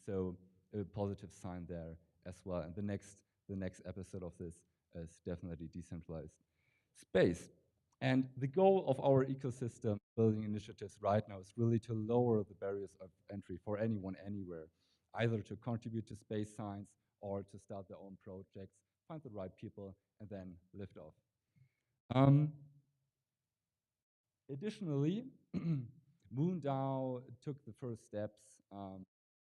So a positive sign there as well. And the next episode of this is definitely decentralized space. And the goal of our ecosystem building initiatives right now is really to lower the barriers of entry for anyone anywhere, either to contribute to space science or to start their own projects, find the right people, and then lift off. Additionally, MoonDAO took the first steps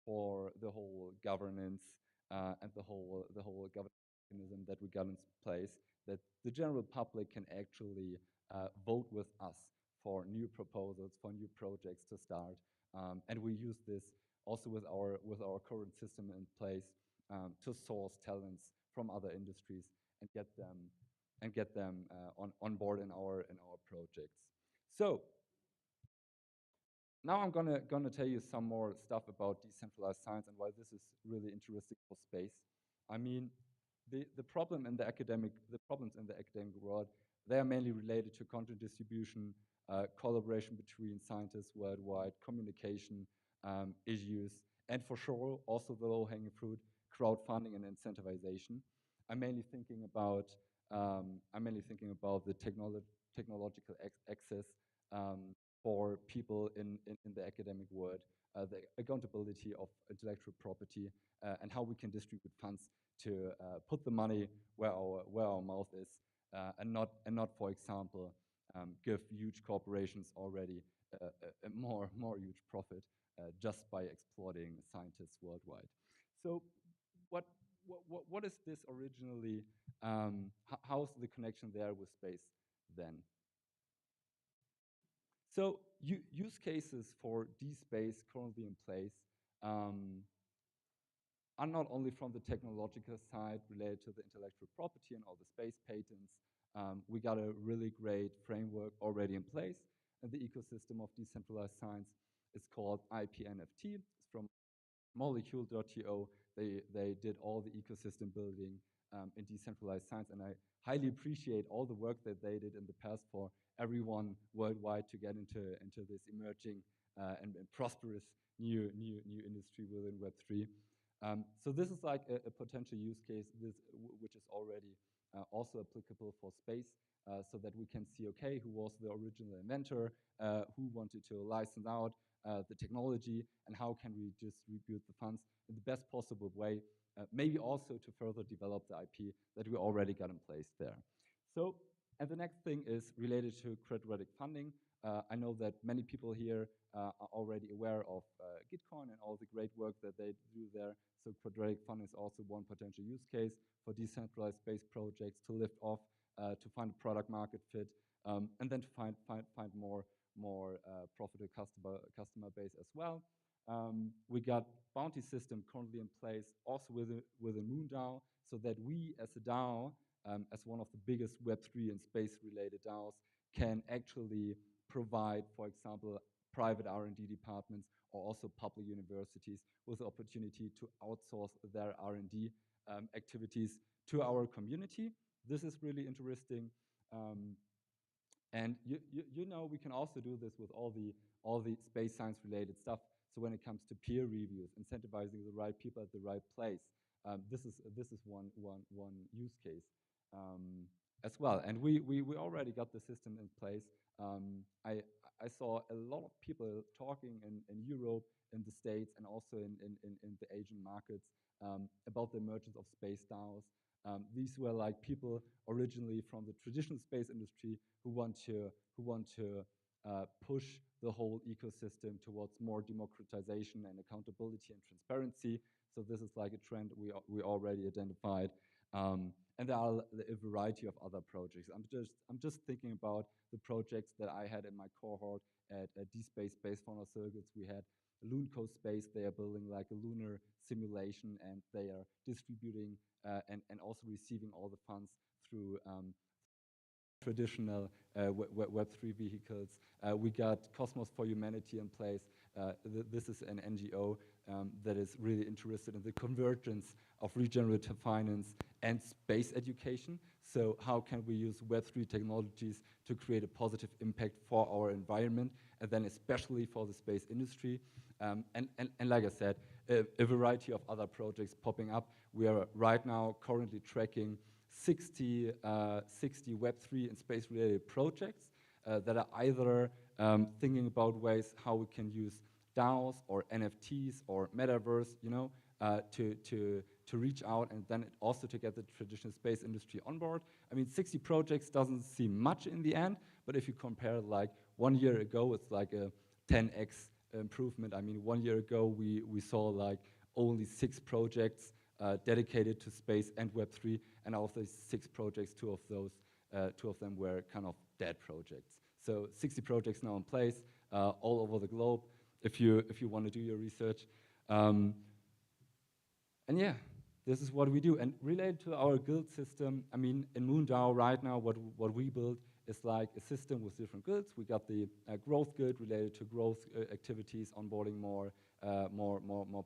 for the whole governance and the whole governance mechanism that we got in place, that the general public can actually vote with us for new proposals, for new projects to start. And we use this also with our current system in place to source talents from other industries and get them on board in our projects. So now I'm gonna tell you some more stuff about decentralized science and why this is really interesting for space. I mean, the problems in the academic world, they are mainly related to content distribution, collaboration between scientists worldwide, communication issues, and for sure also the low-hanging fruit, crowdfunding and incentivization. I'm mainly thinking about the technological access for people in the academic world, the accountability of intellectual property, and how we can distribute funds to put the money where our mouth is, and not, for example, give huge corporations already a more huge profit just by exploiting scientists worldwide. So what is this originally? How's the connection there with space then? So use cases for DSpace currently in place are not only from the technological side related to the intellectual property and all the space patents. We got a really great framework already in place, and the ecosystem of decentralized science is called IPNFT. It's from molecule.to. They did all the ecosystem building in decentralized science, and I highly appreciate all the work that they did in the past for everyone worldwide to get into this emerging and prosperous new industry within Web3. So this is like a potential use case which is already also applicable for space, so that we can see, okay, who was the original inventor, who wanted to license out the technology, and how can we distribute the funds in the best possible way, maybe also to further develop the IP that we already got in place there. So, and the next thing is related to quadratic funding. I know that many people here are already aware of Gitcoin and all the great work that they do there. So quadratic funding is also one potential use case for decentralized space projects to lift off, to find a product market fit, and then to find more profitable customer base as well. We got bounty system currently in place also with a MoonDAO, so that we as a DAO, as one of the biggest Web3 and space-related DAOs, can actually provide, for example, private R&D departments or also public universities with the opportunity to outsource their R&D activities to our community. This is really interesting. And you know, we can also do this with all the space science related stuff. So when it comes to peer reviews, incentivizing the right people at the right place, this is one use case as well. And we already got the system in place. I saw a lot of people talking in Europe, in the States, and also in the Asian markets about the emergence of space DAOs. These were like people originally from the traditional space industry who want to push the whole ecosystem towards more democratization and accountability and transparency. So this is like a trend we already identified, and there are a variety of other projects. I'm just thinking about the projects that I had in my cohort at DSpace Space Fauna Circuits. We had LoonCo Space. They are building like a lunar simulation, and they are distributing and also receiving all the funds through traditional Web3 vehicles. We got Cosmos for Humanity in place. This is an NGO that is really interested in the convergence of regenerative finance and space education. So how can we use Web3 technologies to create a positive impact for our environment and then especially for the space industry. And like I said, a variety of other projects popping up. We are right now currently tracking 60 Web3 and space-related projects that are either thinking about ways how we can use DAOs or NFTs or metaverse, you know, to reach out and then also to get the traditional space industry on board. I mean, 60 projects doesn't seem much in the end, but if you compare like 1 year ago, it's like a 10x improvement. I mean, 1 year ago, we saw like only 6 projects dedicated to space and Web3, and out of those 6 projects, 2 of them were kind of dead projects. So 60 projects now in place all over the globe if you want to do your research. And yeah, this is what we do. And related to our guild system, I mean, in MoonDAO right now, what we build is like a system with different guilds. We got the growth guild related to growth activities, onboarding more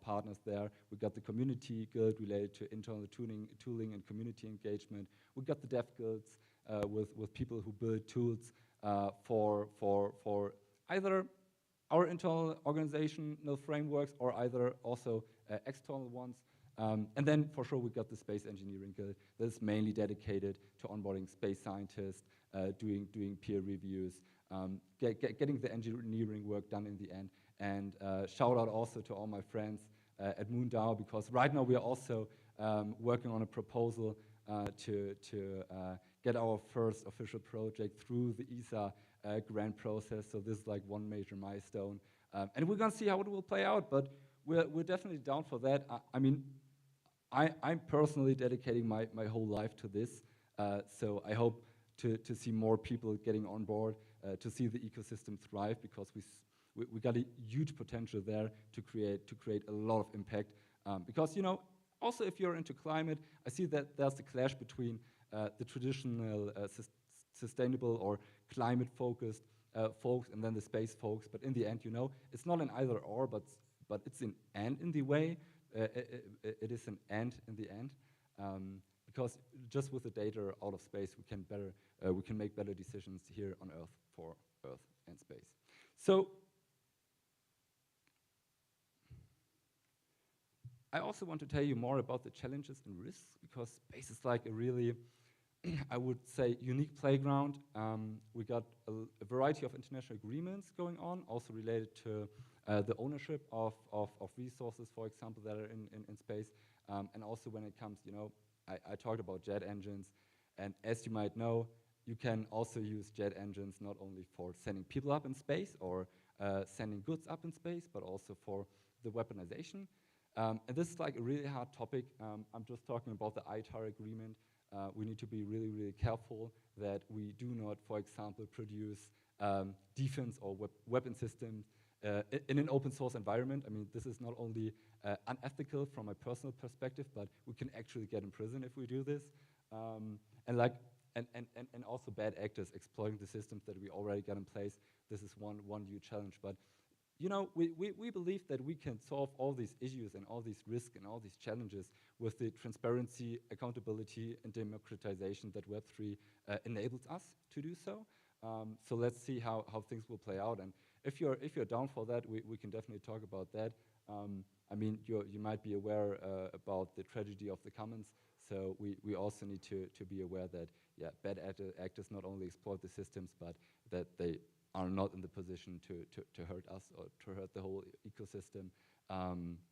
partners there. We got the community guild related to internal tooling and community engagement. We got the dev guilds with people who build tools for either our internal organizational frameworks or either also external ones. And then for sure we got the space engineering guild that is mainly dedicated to onboarding space scientists, doing peer reviews, getting the engineering work done in the end. And shout out also to all my friends at MoonDAO, because right now we are also working on a proposal to get our first official project through the ESA grant process. So this is like one major milestone. And we're gonna see how it will play out, but we're definitely down for that. I mean, I'm personally dedicating my whole life to this. So I hope to see more people getting on board, to see the ecosystem thrive, because we got a huge potential there to create a lot of impact. Because, you know, also if you're into climate, I see that there's a clash between the traditional sustainable or climate-focused folks and then the space folks. But in the end, you know, it's not an either or, but it's an and in the way. It is an and in the end, because just with the data out of space, we can make better decisions here on Earth for Earth and space. So I also want to tell you more about the challenges and risks, because space is like a really, I would say, unique playground. We got a variety of international agreements going on, also related to the ownership of resources, for example, that are in space. And also when it comes, you know, I talked about jet engines, and as you might know, you can also use jet engines not only for sending people up in space or sending goods up in space, but also for the weaponization. And this is like a really hard topic. I'm just talking about the ITAR agreement. We need to be really, really careful that we do not, for example, produce defense or weapon systems in an open source environment. I mean, this is not only unethical from a personal perspective, but we can actually get in prison if we do this. And also bad actors exploiting the systems that we already got in place. This is one huge challenge. But you know, we believe that we can solve all these issues and all these risks and all these challenges with the transparency, accountability, and democratization that Web3 enables us to do so. So let's see how things will play out. And if you're down for that, we can definitely talk about that. I mean, you might be aware about the tragedy of the commons. So we also need to be aware that, yeah, bad actors not only exploit the systems, but that they are not in the position to hurt us or to hurt the whole ecosystem.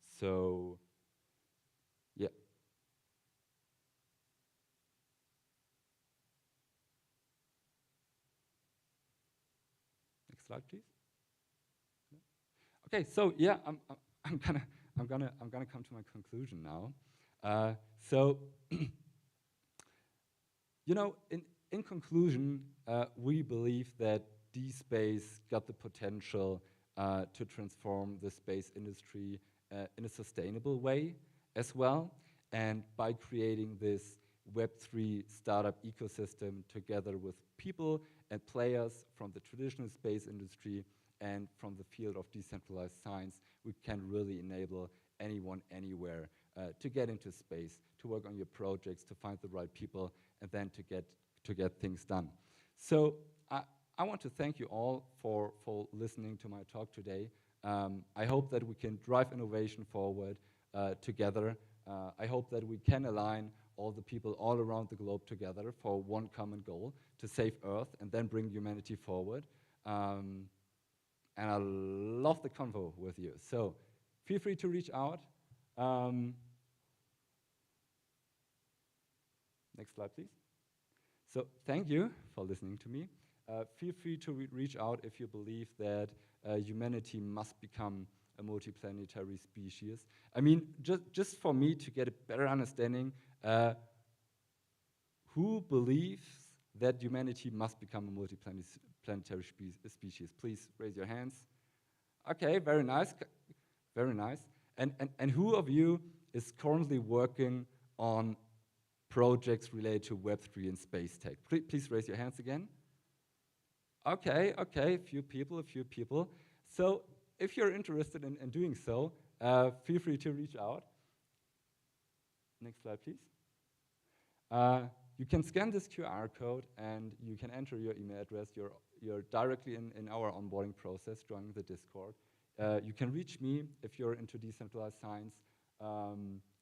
So, yeah. Next slide, please. Okay, so yeah, I'm gonna come to my conclusion now. So, you know, in conclusion, we believe that DSpace got the potential to transform the space industry in a sustainable way as well, and by creating this Web3 startup ecosystem together with people and players from the traditional space industry and from the field of decentralized science, we can really enable anyone, anywhere to get into space, to work on your projects, to find the right people, and then to get things done. So I want to thank you all for listening to my talk today. I hope that we can drive innovation forward together. I hope that we can align all the people all around the globe together for one common goal, to save Earth and then bring humanity forward. And I love the convo with you. So feel free to reach out. Next slide, please. So thank you for listening to me. Feel free to reach out if you believe that humanity must become a multiplanetary species. I mean, just for me to get a better understanding, who believes that humanity must become a multiplanetary species? Please raise your hands. Okay, very nice, very nice. And who of you is currently working on projects related to Web3 and space tech? Please raise your hands again. Okay, a few people. So if you're interested in doing so, feel free to reach out. Next slide, please. You can scan this QR code and you can enter your email address. You're directly in our onboarding process, joining the Discord. You can reach me if you're into decentralized science,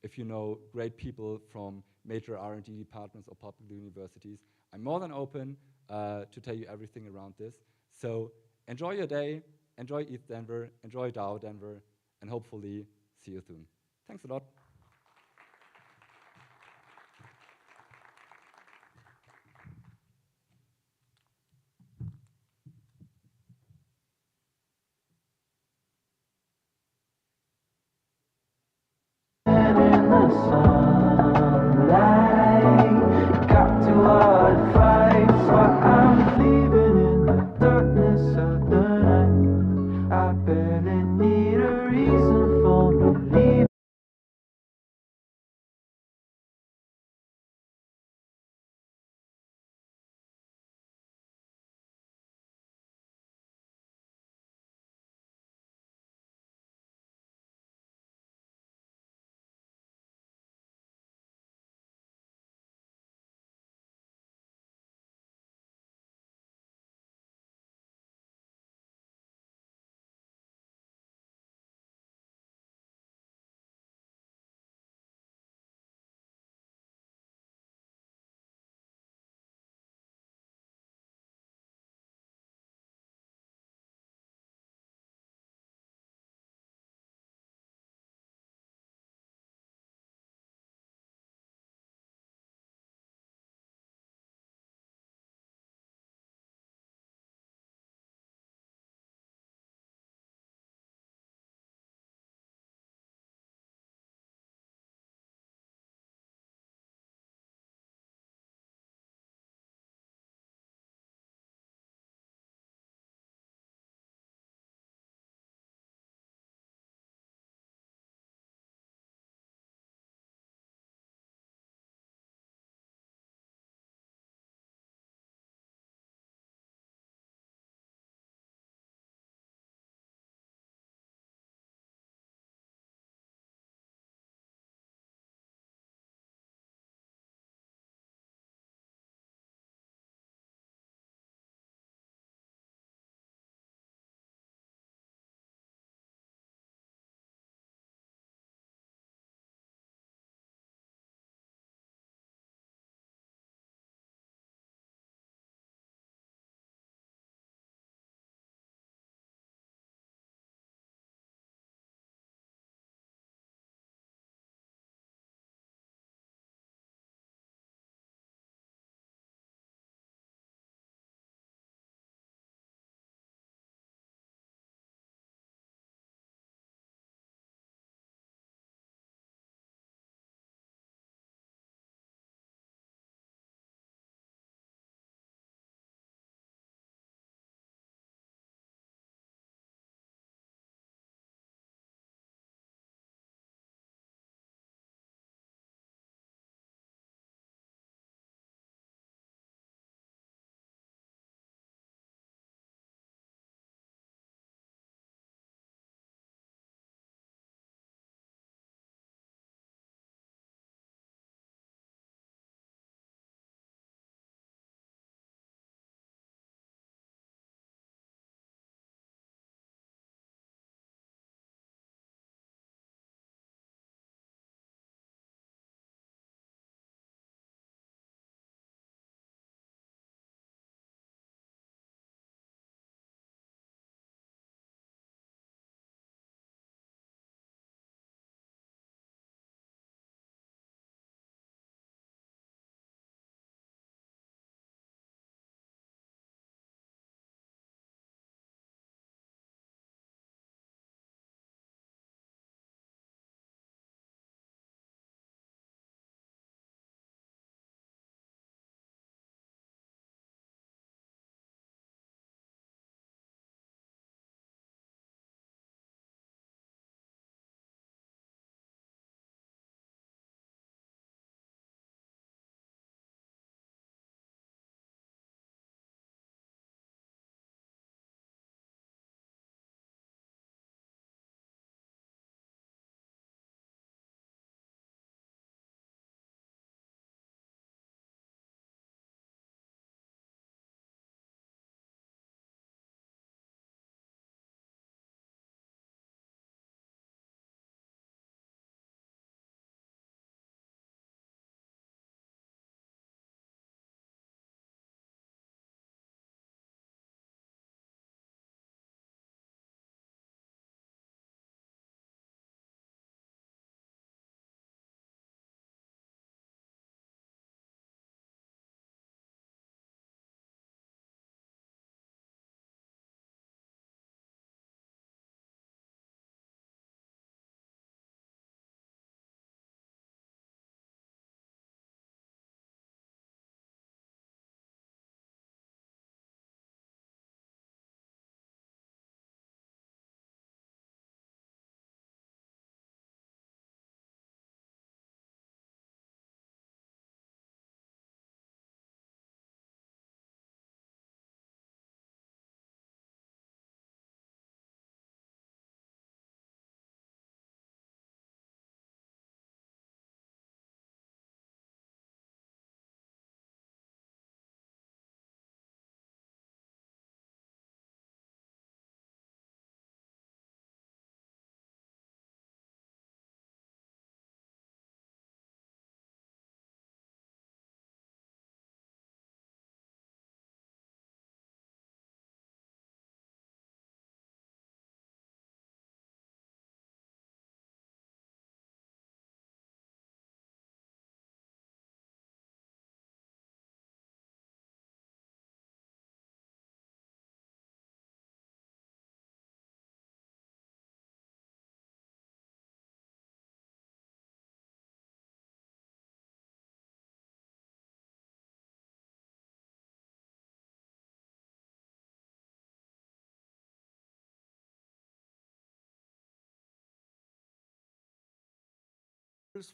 if you know great people from major R&D departments or public universities. I'm more than open to tell you everything around this. So enjoy your day, enjoy ETHDenver, enjoy DAODenver, and hopefully see you soon. Thanks a lot.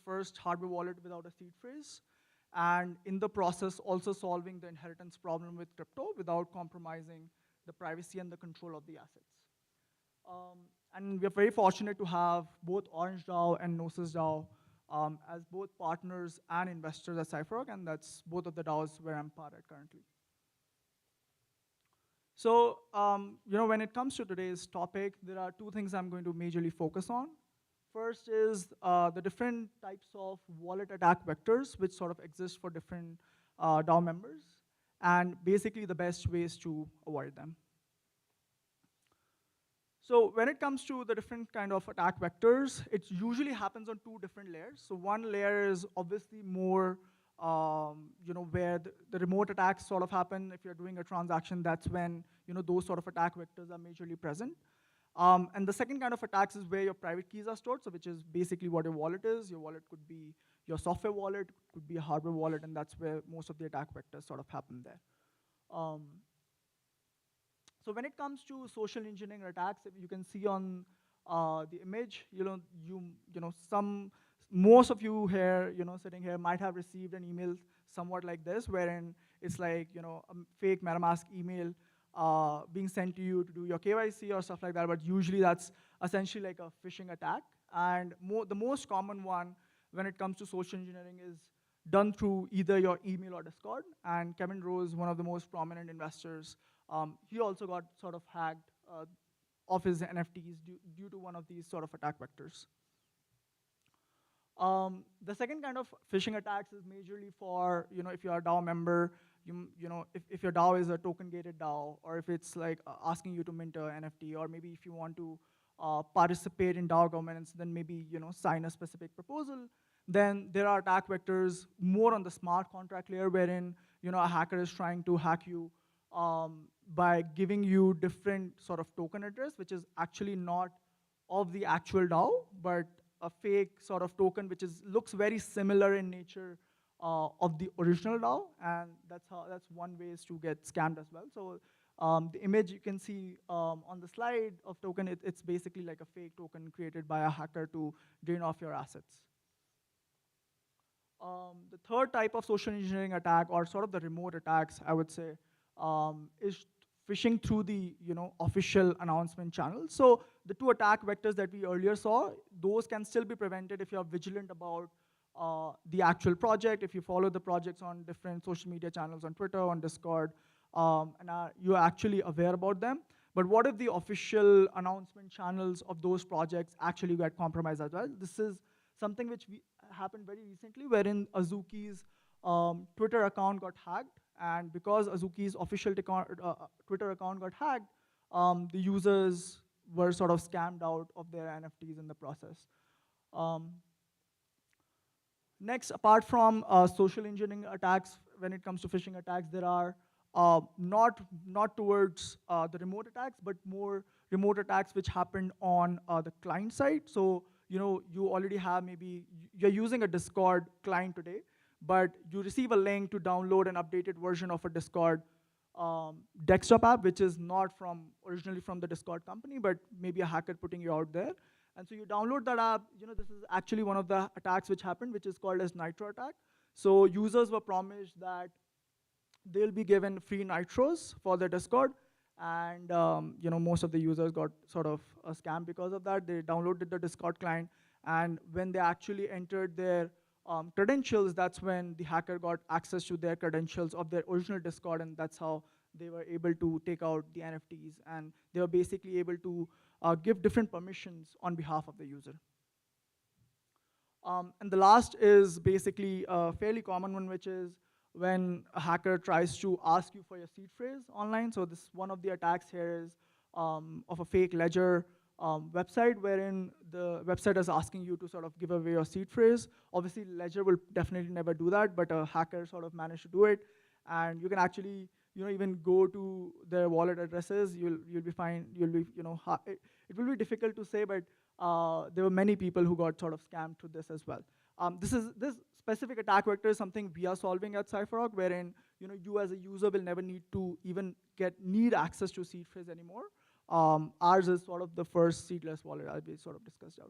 first hardware wallet without a seed phrase, and in the process also solving the inheritance problem with crypto without compromising the privacy and the control of the assets. And we're very fortunate to have both Orange DAO and Gnosis DAO as both partners and investors at Cypherark, and that's both of the DAOs where I'm part at currently. So, when it comes to today's topic, there are two things I'm going to majorly focus on. First is the different types of wallet attack vectors which sort of exist for different DAO members, and basically the best ways to avoid them. So when it comes to the different kind of attack vectors, it usually happens on two different layers. So one layer is obviously more, where the remote attacks sort of happen. If you're doing a transaction, that's when those sort of attack vectors are majorly present. And the second kind of attacks is where your private keys are stored, so which is basically what your wallet is. Your wallet could be your software wallet, could be a hardware wallet, and that's where most of the attack vectors sort of happen there. So when it comes to social engineering attacks, you can see on the image, most of you here, sitting here might have received an email somewhat like this, wherein it's like, a fake MetaMask email being sent to you to do your KYC or stuff like that, but usually that's essentially like a phishing attack. And the most common one when it comes to social engineering is done through either your email or Discord. And Kevin Rose, one of the most prominent investors, he also got sort of hacked of his NFTs due to one of these sort of attack vectors. The second kind of phishing attacks is majorly for, if you're a DAO member, if your DAO is a token-gated DAO, or if it's like asking you to mint an NFT, or maybe if you want to participate in DAO governance, then maybe sign a specific proposal. Then there are attack vectors more on the smart contract layer, wherein a hacker is trying to hack you by giving you different sort of token address, which is actually not of the actual DAO, but a fake sort of token which looks very similar in nature of the original DAO, and that's one way is to get scammed as well. So the image you can see on the slide of token, it's basically like a fake token created by a hacker to drain off your assets. The third type of social engineering attack, or sort of the remote attacks, I would say, is phishing through the official announcement channel. So the two attack vectors that we earlier saw, those can still be prevented if you're vigilant about the actual project, if you follow the projects on different social media channels, on Twitter, on Discord, and you're actually aware about them. But what if the official announcement channels of those projects actually get compromised as well? This is something which happened very recently, wherein Azuki's Twitter account got hacked. And because Azuki's official Twitter account got hacked, the users were sort of scammed out of their NFTs in the process. Next, apart from social engineering attacks, when it comes to phishing attacks, there are not towards the remote attacks, but more remote attacks which happen on the client side. So you already have, maybe you're using a Discord client today, but you receive a link to download an updated version of a Discord desktop app, which is not originally from the Discord company, but maybe a hacker putting you out there. And so you download that app. This is actually one of the attacks which happened, which is called as Nitro attack. So users were promised that they'll be given free nitros for their Discord, and most of the users got sort of a scam because of that. They downloaded the Discord client, and when they actually entered their credentials, that's when the hacker got access to their credentials of their original Discord, and that's how they were able to take out the NFTs, and they were basically able to give different permissions on behalf of the user. And the last is basically a fairly common one, which is when a hacker tries to ask you for your seed phrase online. So this one of the attacks here is of a fake ledger website, wherein the website is asking you to sort of give away your seed phrase. Obviously, Ledger will definitely never do that, but a hacker sort of managed to do it. And you can actually, even go to their wallet addresses. You'll be fine. You'll be, it will be difficult to say, but there were many people who got sort of scammed through this as well. This specific attack vector is something we are solving at Cypherark, wherein you as a user will never need to even need access to seed phrase anymore. Ours is sort of the first seedless wallet, as we sort of discussed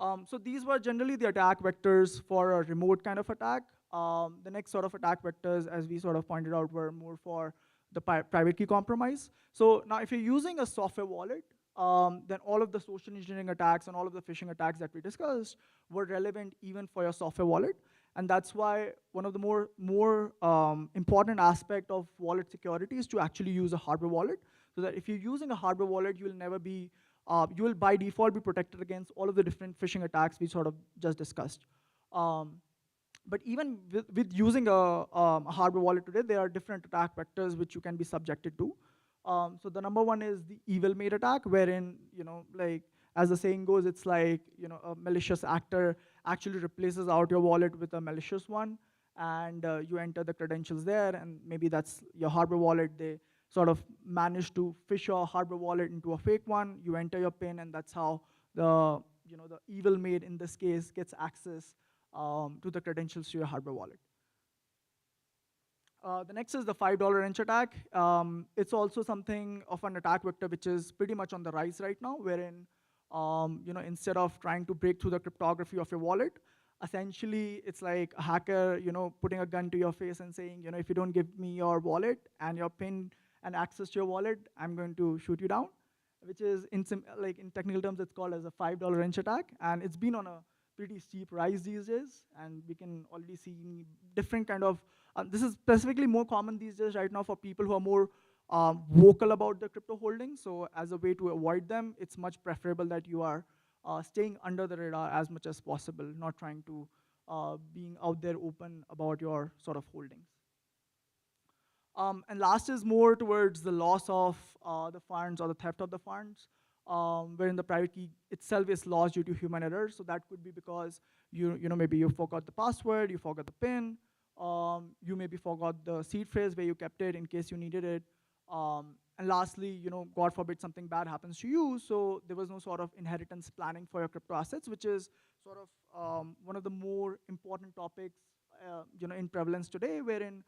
So these were generally the attack vectors for a remote kind of attack. The next sort of attack vectors, as we sort of pointed out, were more for the private key compromise. So now if you're using a software wallet, then all of the social engineering attacks and all of the phishing attacks that we discussed were relevant even for your software wallet. And that's why one of the more important aspect of wallet security is to actually use a hardware wallet, so that if you're using a hardware wallet, you will never be you will by default be protected against all of the different phishing attacks we sort of just discussed. But even with using a hardware wallet today, there are different attack vectors which you can be subjected to. So the number one is the evil maid attack, wherein, like as the saying goes, it's like, a malicious actor actually replaces out your wallet with a malicious one, and you enter the credentials there, and maybe that's your hardware wallet. They sort of manage to fish your hardware wallet into a fake one. You enter your PIN, and that's how the the evil maid in this case gets access to the credentials to your hardware wallet. The next is the $5 wrench attack. It's also something of an attack vector which is pretty much on the rise right now, wherein instead of trying to break through the cryptography of your wallet, essentially it's like a hacker putting a gun to your face and saying, if you don't give me your wallet and your PIN and access to your wallet, I'm going to shoot you down, which is in technical terms, it's called as a $5 wrench attack, and it's been on a pretty steep rise these days, and we can already see different kind of, this is specifically more common these days right now for people who are more vocal about their crypto holdings. So as a way to avoid them, it's much preferable that you are staying under the radar as much as possible, not trying to being out there open about your sort of holdings. And last is more towards the loss of the funds or the theft of the funds, wherein the private key itself is lost due to human error. So that could be because maybe you forgot the password, you forgot the PIN, you maybe forgot the seed phrase where you kept it in case you needed it. And lastly, God forbid something bad happens to you, so there was no sort of inheritance planning for your crypto assets, which is sort of one of the more important topics in prevalence today, wherein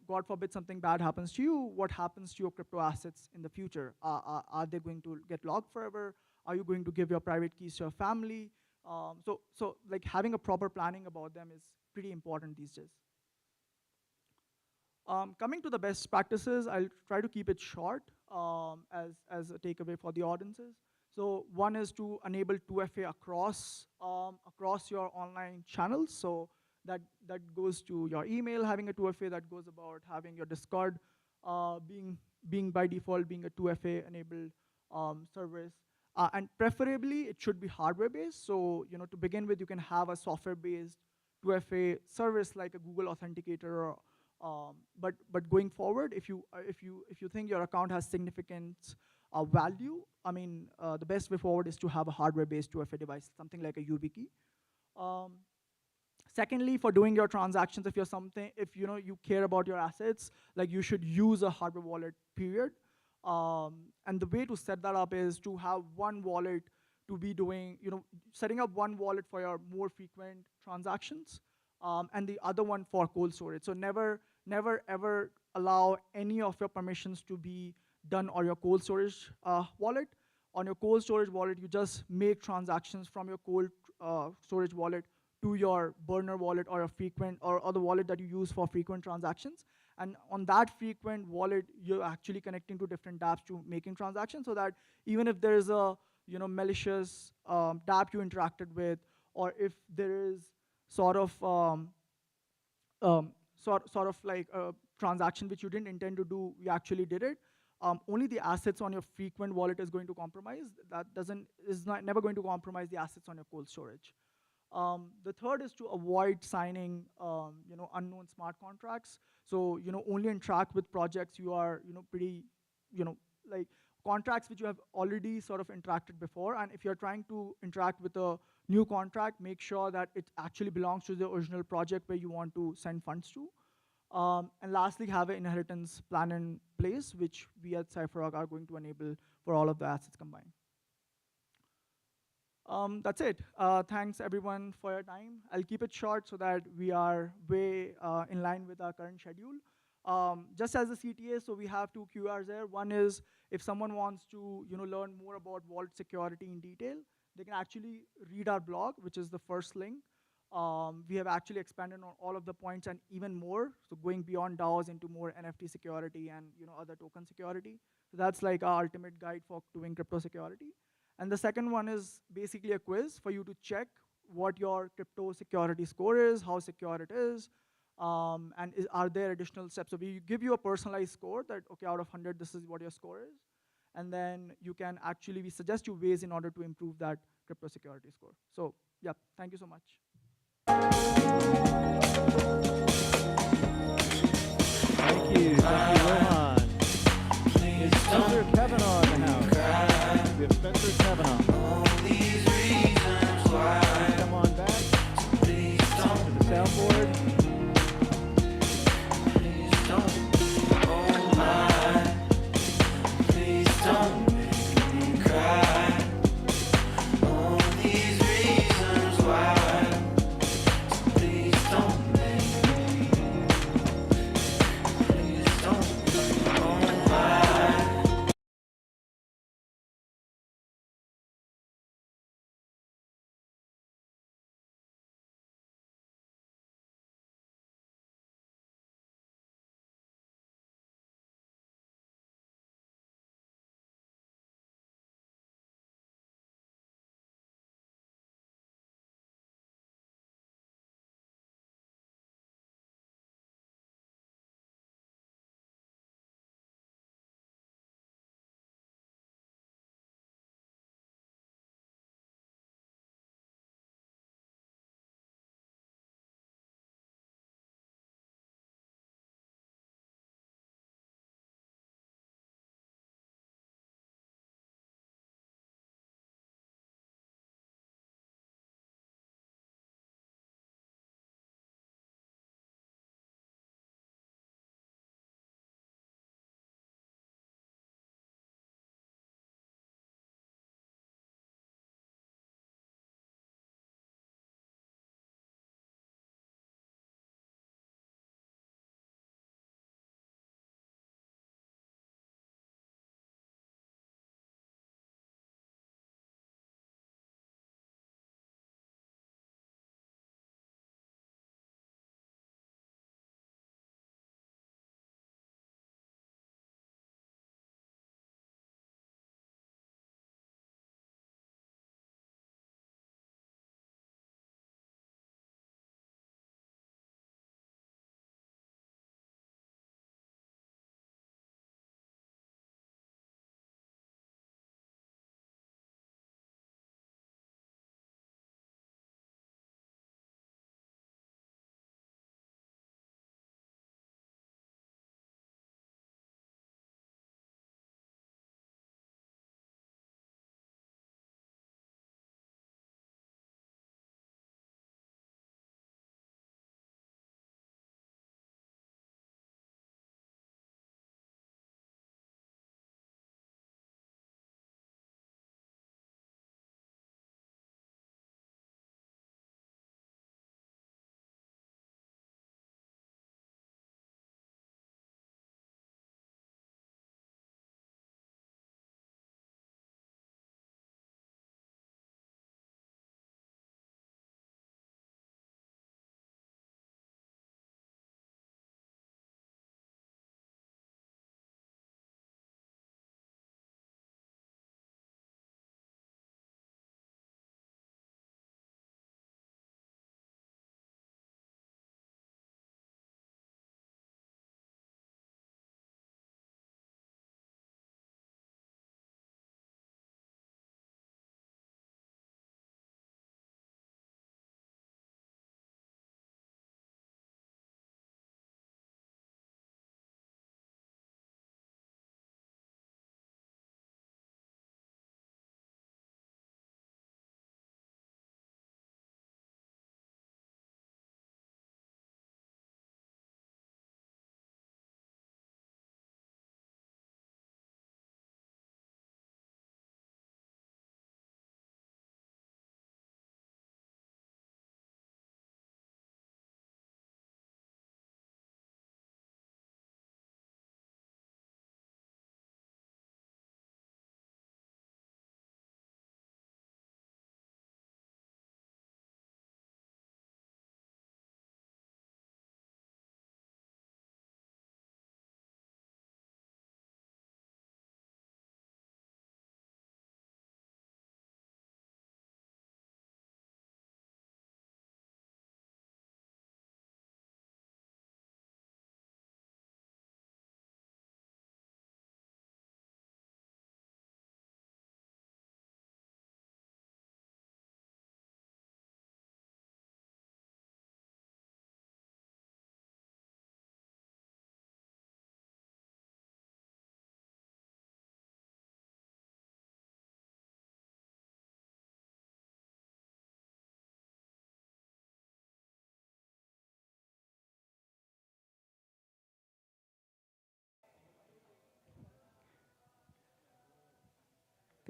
God forbid something bad happens to you, what happens to your crypto assets in the future? Are they going to get locked forever? Are you going to give your private keys to your family? So like having a proper planning about them is pretty important these days. Coming to the best practices, I'll try to keep it short as a takeaway for the audiences. So one is to enable 2FA across your online channels. So that goes to your email having a 2FA, that goes about having your Discord being by default being a 2FA enabled service. And preferably it should be hardware based. So to begin with, you can have a software based 2FA service like a Google Authenticator, but going forward, if you think your account has significant value, I mean, the best way forward is to have a hardware-based 2FA device, something like a YubiKey. Secondly, for doing your transactions, if you care about your assets, like you should use a hardware wallet, period. And the way to set that up is to have one wallet to be doing, setting up one wallet for your more frequent transactions, and the other one for cold storage. So never ever allow any of your permissions to be done on your cold storage wallet. On your cold storage wallet, you just make transactions from your cold storage wallet to your burner wallet or a frequent or the wallet that you use for frequent transactions. And on that frequent wallet, you're actually connecting to different dApps to making transactions, so that even if there is a malicious dApp you interacted with, or if there is sort of like a transaction which you didn't intend to do, you actually did it. Only the assets on your frequent wallet is going to compromise. That never going to compromise the assets on your cold storage. The third is to avoid signing unknown smart contracts. So only interact with projects you are pretty like contracts which you have already sort of interacted before. And if you're trying to interact with a new contract, make sure that it actually belongs to the original project where you want to send funds to. And lastly, have an inheritance plan in place, which we at CypherArk are going to enable for all of the assets combined. That's it. Thanks everyone for your time. I'll keep it short so that we are way in line with our current schedule. Just as a CTA, so we have two QRs there. One is if someone wants to learn more about vault security in detail, they can actually read our blog, which is the first link. We have actually expanded on all of the points and even more, so going beyond DAOs into more NFT security and other token security. So that's like our ultimate guide for doing crypto security. And the second one is basically a quiz for you to check what your crypto security score is, how secure it is, and are there additional steps. So we give you a personalized score that, okay, out of 100, this is what your score is. And then you can actually, we suggest you ways in order to improve that crypto security score. So yeah, thank you so much. Thank you, Rohan. Is Spencer Kavanaugh in the house? We have Spencer Kavanaugh. Please come on back to the soundboard.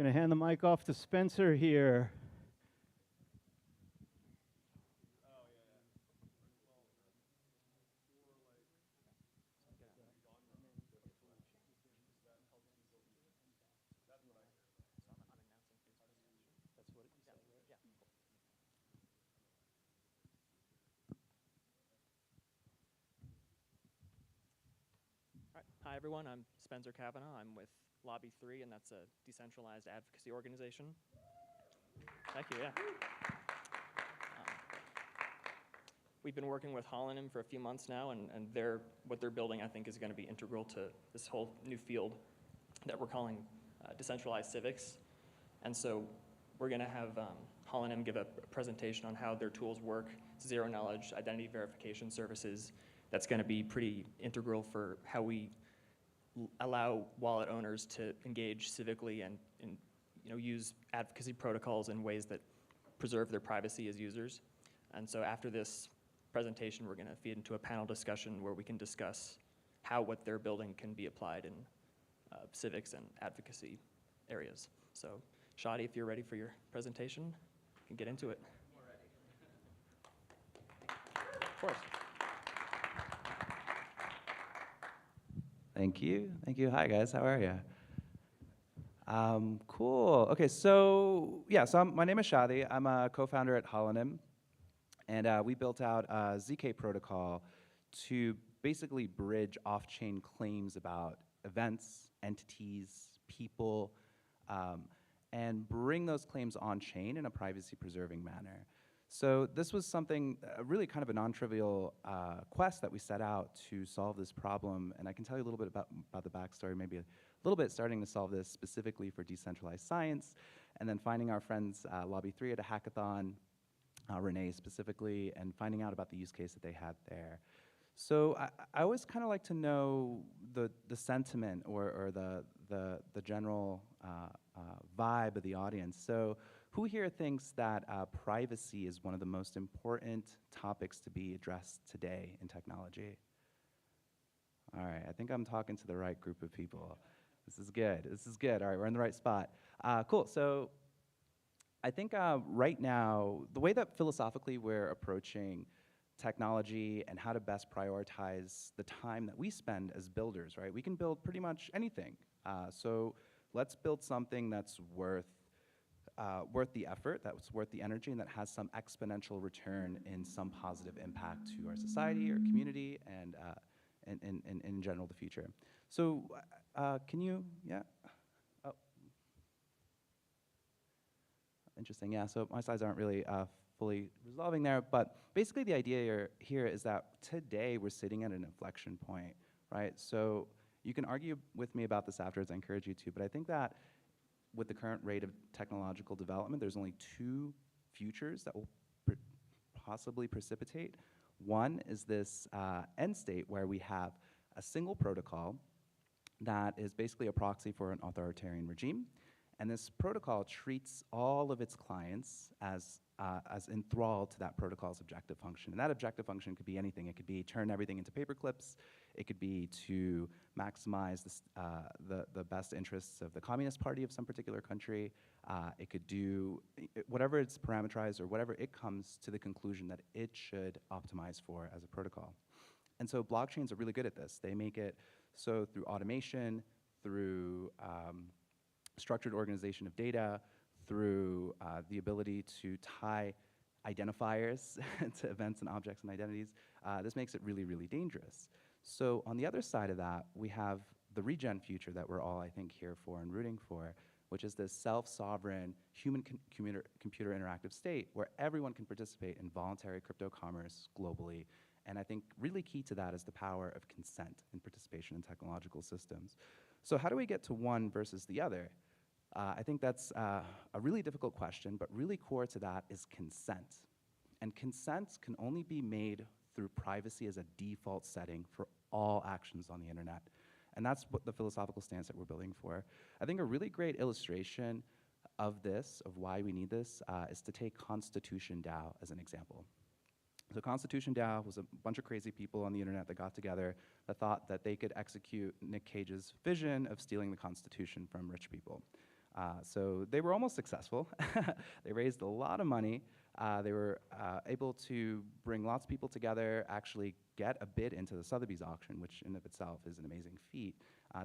Going to hand the mic off to Spencer here. Hi, everyone. I'm Spencer Kavanaugh. I'm with Lobby 3, and that's a decentralized advocacy organization. Thank you, yeah. We've been working with Holonym for a few months now, and what they're building, I think, is going to be integral to this whole new field that we're calling decentralized civics. And so we're going to have Holonym give a presentation on how their tools work, zero-knowledge identity verification services. That's going to be pretty integral for how we allow wallet owners to engage civically and use advocacy protocols in ways that preserve their privacy as users. And so after this presentation, we're going to feed into a panel discussion where we can discuss how what they're building can be applied in civics and advocacy areas. So Shadi, if you're ready for your presentation, you can get into it. We're ready. Of course. Thank you. Thank you. Hi, guys. How are you? Cool. Okay, so yeah, my name is Shadi. I'm a co-founder at Holonym, and we built out a ZK protocol to basically bridge off-chain claims about events, entities, people, and bring those claims on-chain in a privacy-preserving manner. So this was something, really kind of a non-trivial quest that we set out to solve this problem, and I can tell you a little bit about the backstory, maybe a little bit starting to solve this specifically for decentralized science, and then finding our friends Lobby 3 at a hackathon, Renee specifically, and finding out about the use case that they had there. So I always kind of like to know the sentiment or the general vibe of the audience. So who here thinks that privacy is one of the most important topics to be addressed today in technology? All right, I think I'm talking to the right group of people. This is good. This is good. All right, we're in the right spot. Cool. So I think right now, the way that philosophically we're approaching technology and how to best prioritize the time that we spend as builders, right? We can build pretty much anything. So let's build something that's worth the effort, that's worth the energy, and that has some exponential return in some positive impact to our society, our community, and in general the future. So can you, yeah? Oh. Interesting, yeah, so my slides aren't really fully resolving there, but basically the idea here is that today we're sitting at an inflection point, right? So you can argue with me about this afterwards, I encourage you to, but I think that with the current rate of technological development, there's only two futures that will possibly precipitate. One is this end state where we have a single protocol that is basically a proxy for an authoritarian regime. And this protocol treats all of its clients as enthralled to that protocol's objective function. And that objective function could be anything. It could be turn everything into paper clips. It could be to maximize the best interests of the Communist Party of some particular country. It could do whatever it's parameterized or whatever it comes to the conclusion that it should optimize for as a protocol. And so blockchains are really good at this. They make it so through automation, through structured organization of data, through the ability to tie identifiers to events and objects and identities. This makes it really, really dangerous. So on the other side of that, we have the regen future that we're all, I think, here for and rooting for, which is this self-sovereign human-computer interactive state where everyone can participate in voluntary crypto commerce globally. And I think really key to that is the power of consent and participation in technological systems. So how do we get to one versus the other? I think that's a really difficult question, but really core to that is consent. And consent can only be made through privacy as a default setting for all actions on the internet. And that's what the philosophical stance that we're building for. I think a really great illustration of this, of why we need this, is to take Constitution DAO as an example. So Constitution DAO was a bunch of crazy people on the internet that got together that thought that they could execute Nick Cage's vision of stealing the Constitution from rich people. So they were almost successful. They raised a lot of money. They were able to bring lots of people together, actually get a bid into the Sotheby's auction, which in of itself is an amazing feat,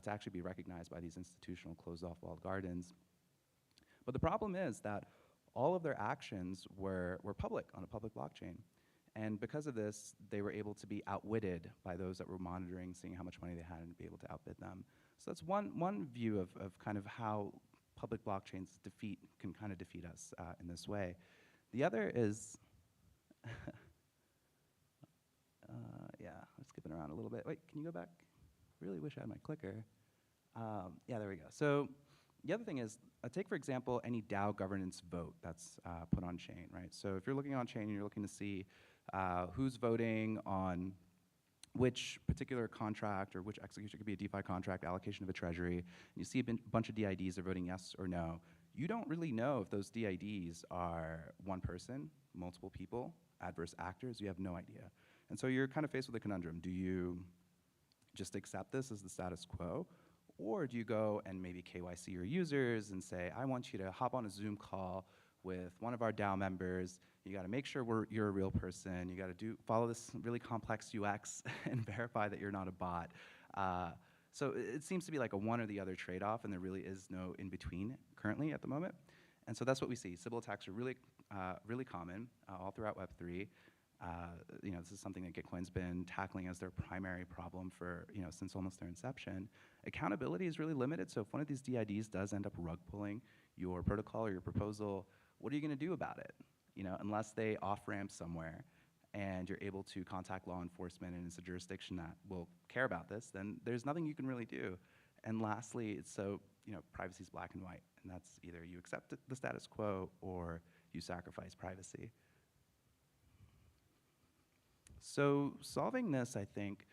to actually be recognized by these institutional closed-off walled gardens. But the problem is that all of their actions were public on a public blockchain. And because of this, they were able to be outwitted by those that were monitoring, seeing how much money they had, and be able to outbid them. So that's one view of kind of how public blockchains can kind of defeat us in this way. The other is, yeah, I'm skipping around a little bit. Wait, can you go back? Really wish I had my clicker. Yeah, there we go. So the other thing is, take for example any DAO governance vote that's put on chain, right? So if you're looking on chain and you're looking to see who's voting on which particular contract or which execution, could be a DeFi contract, allocation of a treasury, and you see a bunch of DIDs are voting yes or no, you don't really know if those DIDs are one person, multiple people, adverse actors, you have no idea. And so you're kind of faced with a conundrum. Do you just accept this as the status quo? Or do you go and maybe KYC your users and say, I want you to hop on a Zoom call with one of our DAO members. You got to make sure you're a real person. You got to follow this really complex UX and verify that you're not a bot. So it seems to be like a one or the other trade-off, and there really is no in-between currently at the moment. And so that's what we see. Sybil attacks are really, really common all throughout Web3. This is something that Gitcoin's been tackling as their primary problem for, since almost their inception. Accountability is really limited, so if one of these DIDs does end up rug pulling your protocol or your proposal, what are you going to do about it? Unless they off-ramp somewhere and you're able to contact law enforcement and it's a jurisdiction that will care about this, then there's nothing you can really do. And lastly, privacy is black and white, and that's either you accept the status quo or you sacrifice privacy. So solving this, I think,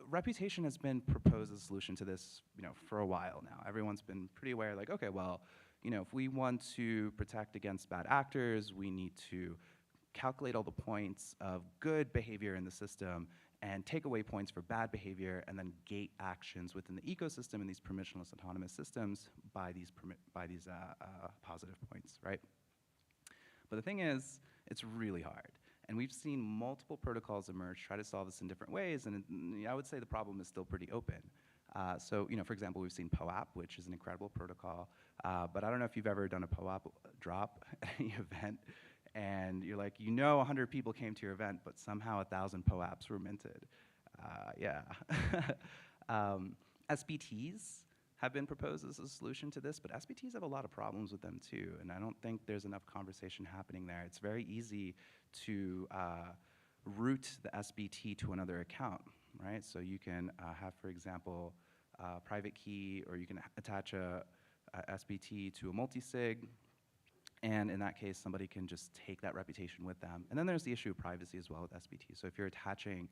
reputation has been proposed as a solution to this, for a while now. Everyone's been pretty aware, like, okay, well, if we want to protect against bad actors, we need to calculate all the points of good behavior in the system and take away points for bad behavior, and then gate actions within the ecosystem and these permissionless autonomous systems by these positive points, right? But the thing is, it's really hard. And we've seen multiple protocols emerge, try to solve this in different ways, and I would say the problem is still pretty open. So, for example, we've seen POAP, which is an incredible protocol, but I don't know if you've ever done a POAP drop at any event, and you're like, 100 people came to your event, but somehow 1,000 POAPs were minted. Yeah. SBTs have been proposed as a solution to this, but SBTs have a lot of problems with them too, and I don't think there's enough conversation happening there. It's very easy to route the SBT to another account, right? So you can have, for example, a private key, or you can attach a SBT to a multi-sig, and in that case, somebody can just take that reputation with them. And then there's the issue of privacy as well with SBT. So if you're attaching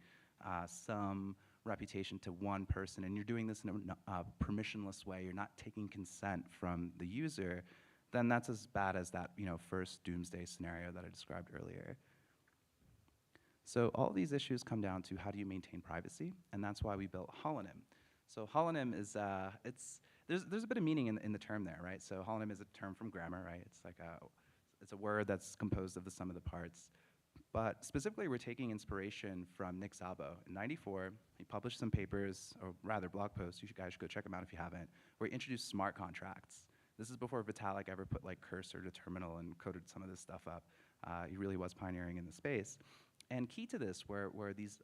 some reputation to one person, and you're doing this in a permissionless way, you're not taking consent from the user, then that's as bad as that first doomsday scenario that I described earlier. So all these issues come down to how do you maintain privacy, and that's why we built Holonym. So Holonym is, there's a bit of meaning in the term there, right? So Holonym is a term from grammar, right? It's a word that's composed of the sum of the parts. But specifically, we're taking inspiration from Nick Szabo. In '94, he published some papers, or rather blog posts, you guys should go check them out if you haven't, where he introduced smart contracts. This is before Vitalik ever put cursor to terminal and coded some of this stuff up. He really was pioneering in the space. And key to this were these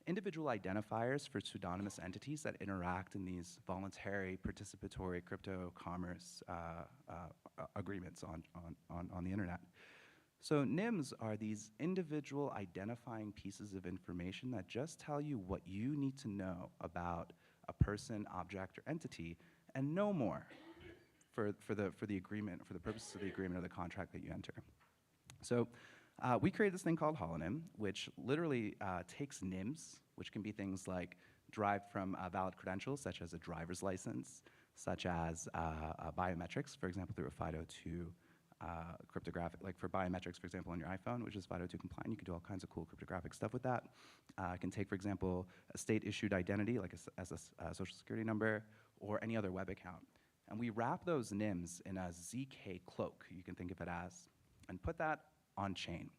individual identifiers for pseudonymous entities that interact in these voluntary participatory crypto commerce agreements on the internet. So NIMs are these individual identifying pieces of information that just tell you what you need to know about a person, object, or entity, and no more for the agreement, for the purposes of the agreement or the contract that you enter. So we created this thing called Holonym, which literally takes NIMs, which can be things like derived from valid credentials, such as a driver's license, such as biometrics, for example, through a FIDO2 cryptographic, like for biometrics, for example, on your iPhone, which is FIDO2 compliant. You can do all kinds of cool cryptographic stuff with that. It can take, for example, a state-issued identity, like as a social security number, or any other web account. And we wrap those NIMs in a ZK cloak, you can think of it as, and put that on chain,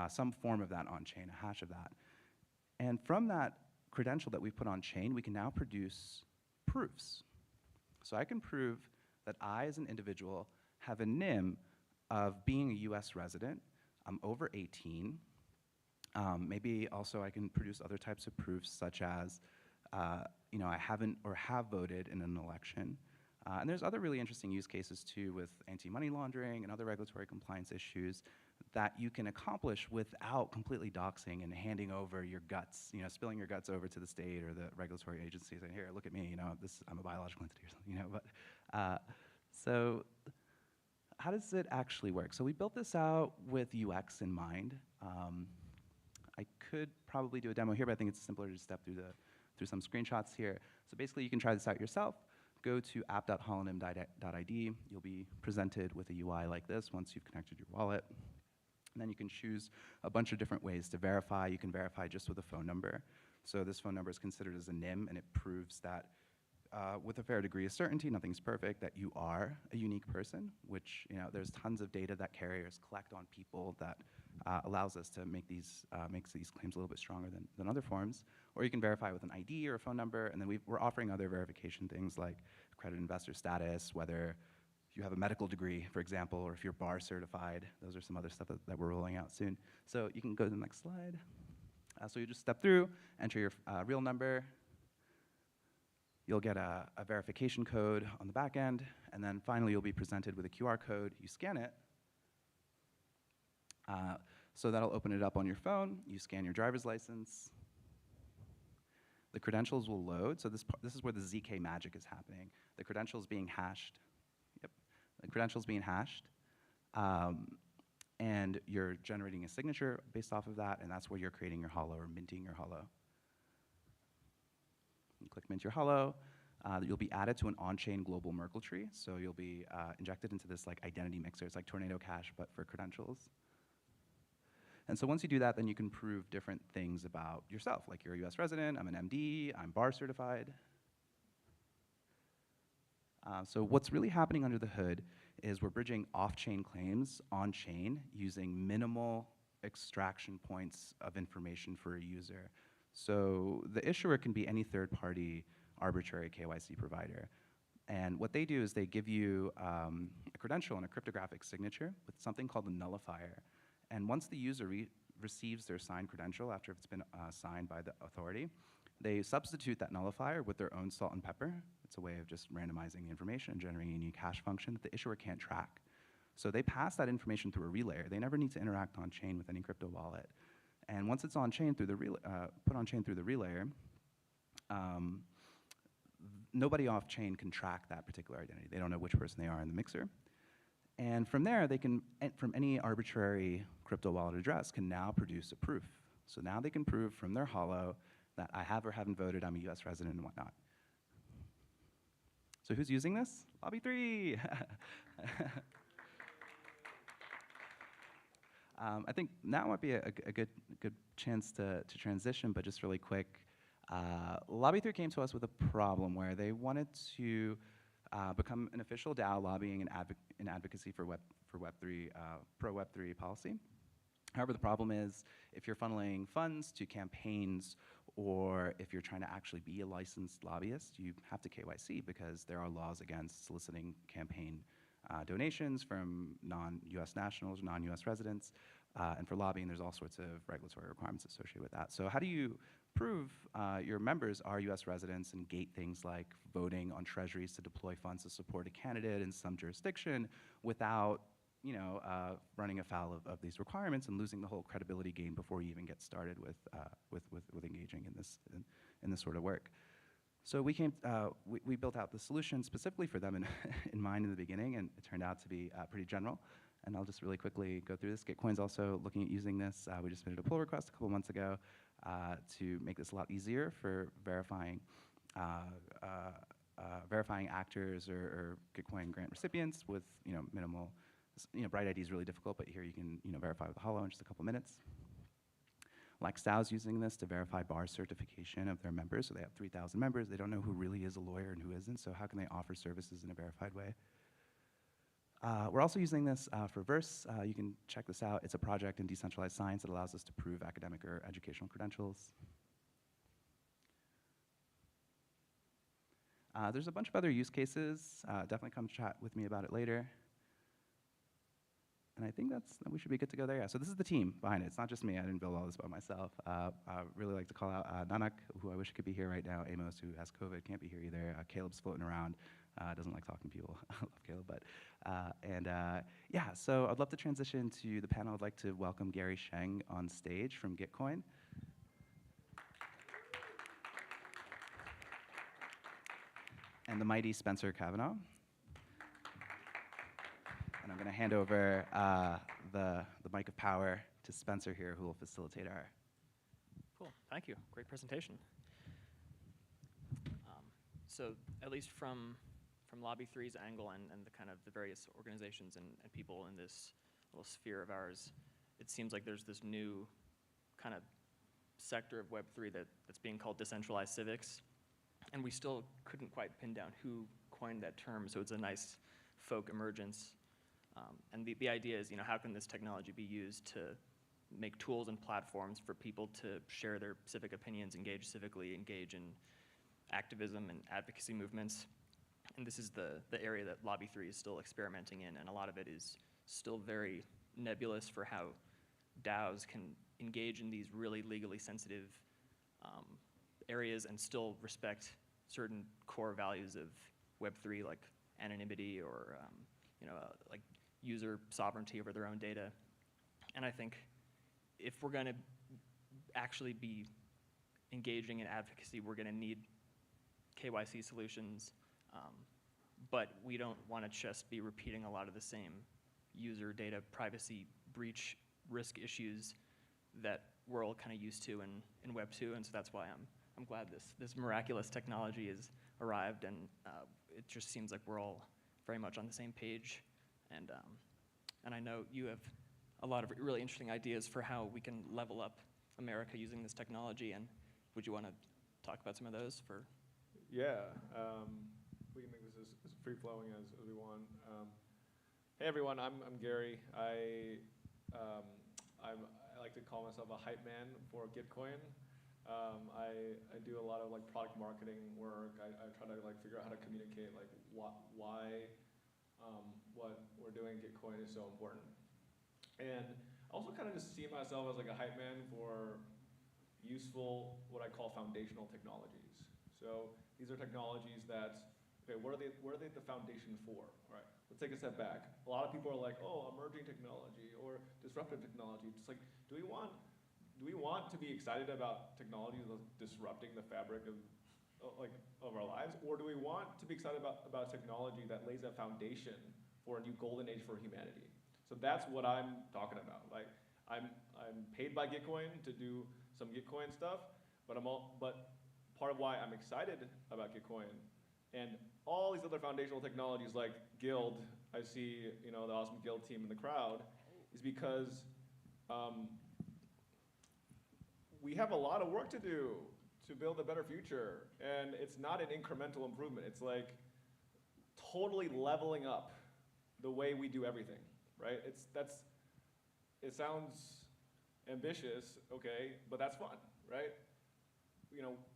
some form of that on chain, a hash of that. And from that credential that we've put on chain, we can now produce proofs. So I can prove that I, as an individual, have a NIM of being a US resident. I'm over 18. Maybe also I can produce other types of proofs, such as I haven't or have voted in an election. And there's other really interesting use cases too with anti-money laundering and other regulatory compliance issues that you can accomplish without completely doxing and handing over your guts, spilling your guts over to the state or the regulatory agency saying, here, look at me, I'm a biological entity or something, but so how does it actually work? So we built this out with UX in mind. I could probably do a demo here, but I think it's simpler to just step through some screenshots here. So basically, you can try this out yourself. Go to app.holonym.id. You'll be presented with a UI like this once you've connected your wallet. And then you can choose a bunch of different ways to verify. You can verify just with a phone number. So this phone number is considered as a NIM, and it proves that with a fair degree of certainty, nothing's perfect, that you are a unique person, which there's tons of data that carriers collect on people that allows us to make makes these claims a little bit stronger than other forms. Or you can verify with an ID or a phone number, and then we're offering other verification things like accredited investor status, whether you have a medical degree, for example, or if you're bar certified. Those are some other stuff that we're rolling out soon. So you can go to the next slide. So you just step through, enter your real number. You'll get a verification code on the back end, and then finally you'll be presented with a QR code. You scan it. So that'll open it up on your phone. You scan your driver's license. The credentials will load. So this is where the ZK magic is happening. The credentials being hashed. Yep, the credentials being hashed. And you're generating a signature based off of that, and that's where you're creating your holo or minting your holo. You click mint your holo. You'll be added to an on-chain global Merkle tree. So you'll be injected into this identity mixer. It's like Tornado Cash, but for credentials. And so once you do that, then you can prove different things about yourself, like you're a US resident, I'm an MD, I'm bar certified. So what's really happening under the hood is we're bridging off-chain claims on-chain using minimal extraction points of information for a user. So the issuer can be any third-party arbitrary KYC provider. And what they do is they give you a credential and a cryptographic signature with something called a nullifier. And once the user receives their signed credential after it's been signed by the authority, they substitute that nullifier with their own salt and pepper. It's a way of just randomizing the information and generating a unique hash function that the issuer can't track. So they pass that information through a relayer. They never need to interact on chain with any crypto wallet. And once it's on chain through the put on chain through the relayer, nobody off chain can track that particular identity. They don't know which person they are in the mixer. And from there, they can, from any arbitrary crypto wallet address, can now produce a proof. So now they can prove from their holo that I have or haven't voted, I'm a US resident and whatnot. So who's using this? Lobby 3. I think now might be a good chance to transition, but just really quick. Lobby 3 came to us with a problem where they wanted to become an official DAO lobbying and advocacy for Web3, pro Web3 policy. However, the problem is if you're funneling funds to campaigns or if you're trying to actually be a licensed lobbyist, you have to KYC because there are laws against soliciting campaign donations from non-US nationals, non-US residents. And for lobbying, there's all sorts of regulatory requirements associated with that. So how do you prove your members are US residents and gate things like voting on treasuries to deploy funds to support a candidate in some jurisdiction without running afoul of these requirements and losing the whole credibility game before you even get started with engaging in this sort of work? So we built out the solution specifically for them in mind in the beginning, and it turned out to be pretty general. And I'll just really quickly go through this. Gitcoin's also looking at using this. We just submitted a pull request a couple months ago to make this a lot easier for verifying actors or Gitcoin grant recipients with minimal. Bright ID is really difficult, but here you can verify with the holo in just a couple minutes. Like DAOs using this to verify bar certification of their members. So they have 3,000 members. They don't know who really is a lawyer and who isn't. So how can they offer services in a verified way? We're also using this for Verse. You can check this out. It's a project in decentralized science that allows us to prove academic or educational credentials. There's a bunch of other use cases. Definitely come chat with me about it later. And I think we should be good to go there. Yeah, so this is the team behind it. It's not just me. I didn't build all this by myself. I really like to call out Nanak, who I wish could be here right now. Amos, who has COVID, can't be here either. Caleb's floating around. Doesn't like talking to people. I love Caleb, but yeah. So I'd love to transition to the panel. I'd like to welcome Gary Sheng on stage from Gitcoin. And the mighty Spencer Kavanaugh. And I'm going to hand over the mic of power to Spencer here, who will facilitate our. Cool, thank you. Great presentation. So at least from Lobby 3's angle and the kind of the various organizations and people in this little sphere of ours, it seems like there's this new kind of sector of Web3 that's being called decentralized civics. And we still couldn't quite pin down who coined that term, so it's a nice folk emergence. And the idea is, how can this technology be used to make tools and platforms for people to share their civic opinions, engage civically, engage in activism and advocacy movements. And this is the area that Lobby 3 is still experimenting in, and a lot of it is still very nebulous for how DAOs can engage in these really legally sensitive areas and still respect certain core values of Web3, like anonymity or like user sovereignty over their own data. And I think if we're going to actually be engaging in advocacy, we're going to need KYC solutions, but we don't want to just be repeating a lot of the same user data privacy breach risk issues that we're all kind of used to in Web 2, and so that's why I'm glad this miraculous technology has arrived, and it just seems like we're all very much on the same page, and I know you have a lot of really interesting ideas for how we can level up America using this technology, and would you want to talk about some of those for? Yeah, we can make this as free-flowing as we want. Hey everyone, I'm Gary. I like to call myself a hype man for Gitcoin. I do a lot of product marketing work. I try to figure out how to communicate why what we're doing at Gitcoin is so important. And I also kind of just see myself as a hype man for useful, what I call foundational technologies. So these are technologies that, okay, what are they the foundation for? All right, let's take a step back. A lot of people are like, oh, emerging technology or disruptive technology. It's like, do we want to be excited about technologies disrupting the fabric of our lives, or do we want to be excited about technology that lays a foundation for a new golden age for humanity? So that's what I'm talking about. I'm paid by Gitcoin to do some Gitcoin stuff, but part of why I'm excited about Gitcoin and all these other foundational technologies like Guild, I see the awesome Guild team in the crowd, is because we have a lot of work to do to build a better future, and it's not an incremental improvement. It's totally leveling up the way we do everything, right? It sounds ambitious, okay, but that's fun, right?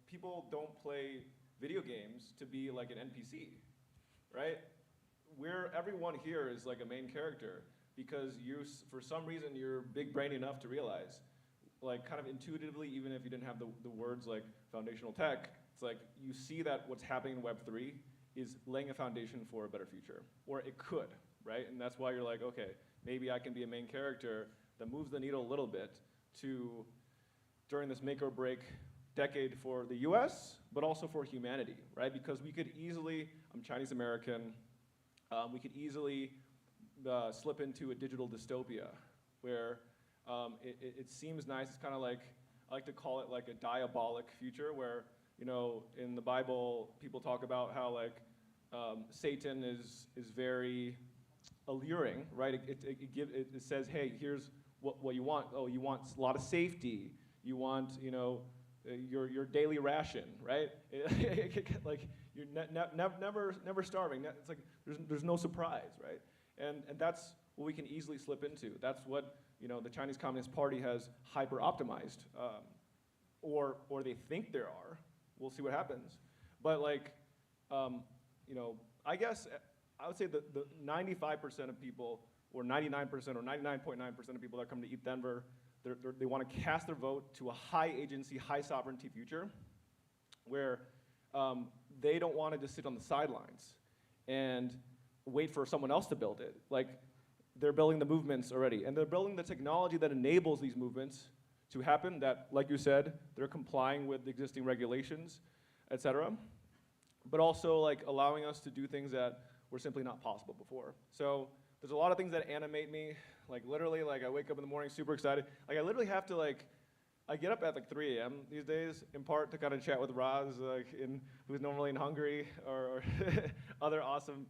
People don't play video games to be like an NPC, right? Everyone here is like a main character because for some reason, you're big-brained enough to realize, kind of intuitively, even if you didn't have the words like foundational tech, it's you see that what's happening in Web3 is laying a foundation for a better future, or it could, right? And that's why you're like, okay, maybe I can be a main character that moves the needle a little bit during this make or break decade for the US, but also for humanity, right? Because we could easily, I'm Chinese American, we could easily slip into a digital dystopia where it seems nice. It's kind of I like to call it a diabolic future where, in the Bible, people talk about how Satan is very alluring, right? It says, hey, here's what you want. Oh, you want a lot of safety. You want, you know, your daily ration, right? Like you're never starving. It's like there's no surprise, right? And that's what we can easily slip into. That's what, you know, the Chinese Communist Party has hyper optimized, or they think there are. We'll see what happens. But like, you know, I guess I would say that the 95% of people, or 99% or 99.9% of people that come to ETHDenver, they want to cast their vote to a high agency, high sovereignty future, where they don't want to just sit on the sidelines and wait for someone else to build it. Like, they're building the movements already, and they're building the technology that enables these movements to happen, that, like you said, they're complying with existing regulations, et cetera, but also like allowing us to do things that were simply not possible before. So there's a lot of things that animate me. Like literally, like I wake up in the morning super excited. Like I literally have to like, I get up at like 3 a.m. these days, in part to kind of chat with Raz, like who's normally in Hungary, or other awesome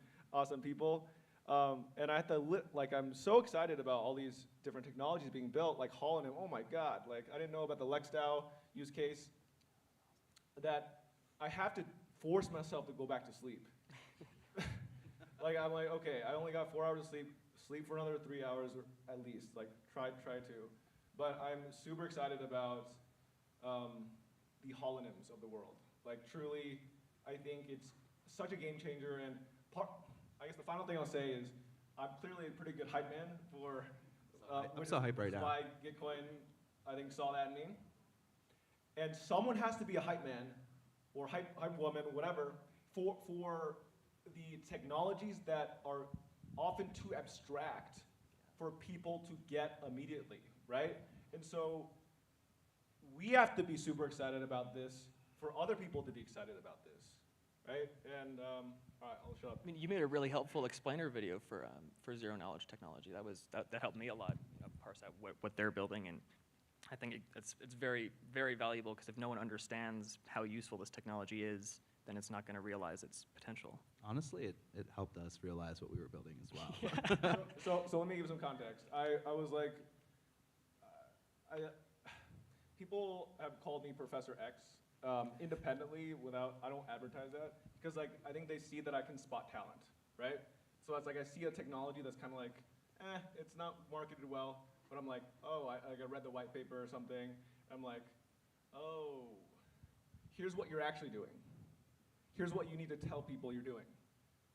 people. And I have to, like, I'm so excited about all these different technologies being built, like Holonym. Oh my God, like I didn't know about the LexDAO use case, that I have to force myself to go back to sleep. Like I'm like, okay, I only got 4 hours of sleep for another 3 hours or at least, like try to. But I'm super excited about the Holonyms of the world. Like truly, I think it's such a game changer. And I guess the final thing I'll say is, I'm clearly a pretty good hype man for, I'm so hype right now. why Gitcoin, I think, saw that in me. And someone has to be a hype man, or hype woman, whatever, for the technologies that are often too abstract for people to get immediately, right? And so we have to be super excited about this for other people to be excited about this, right? And all right, I'll shut up. I mean, you made a really helpful explainer video for zero knowledge technology. That helped me a lot, you know, parse out what they're building, and I think it's very, very valuable, because if no one understands how useful this technology is, then it's not going to realize its potential. Honestly, it helped us realize what we were building as well. So let me give some context. I was like, people have called me Professor X independently, I don't advertise that, because like I think they see that I can spot talent, right? So it's like I see a technology that's kind of like, it's not marketed well, but I'm like, oh, I read the white paper or something. I'm like, oh, here's what you're actually doing. Here's what you need to tell people you're doing,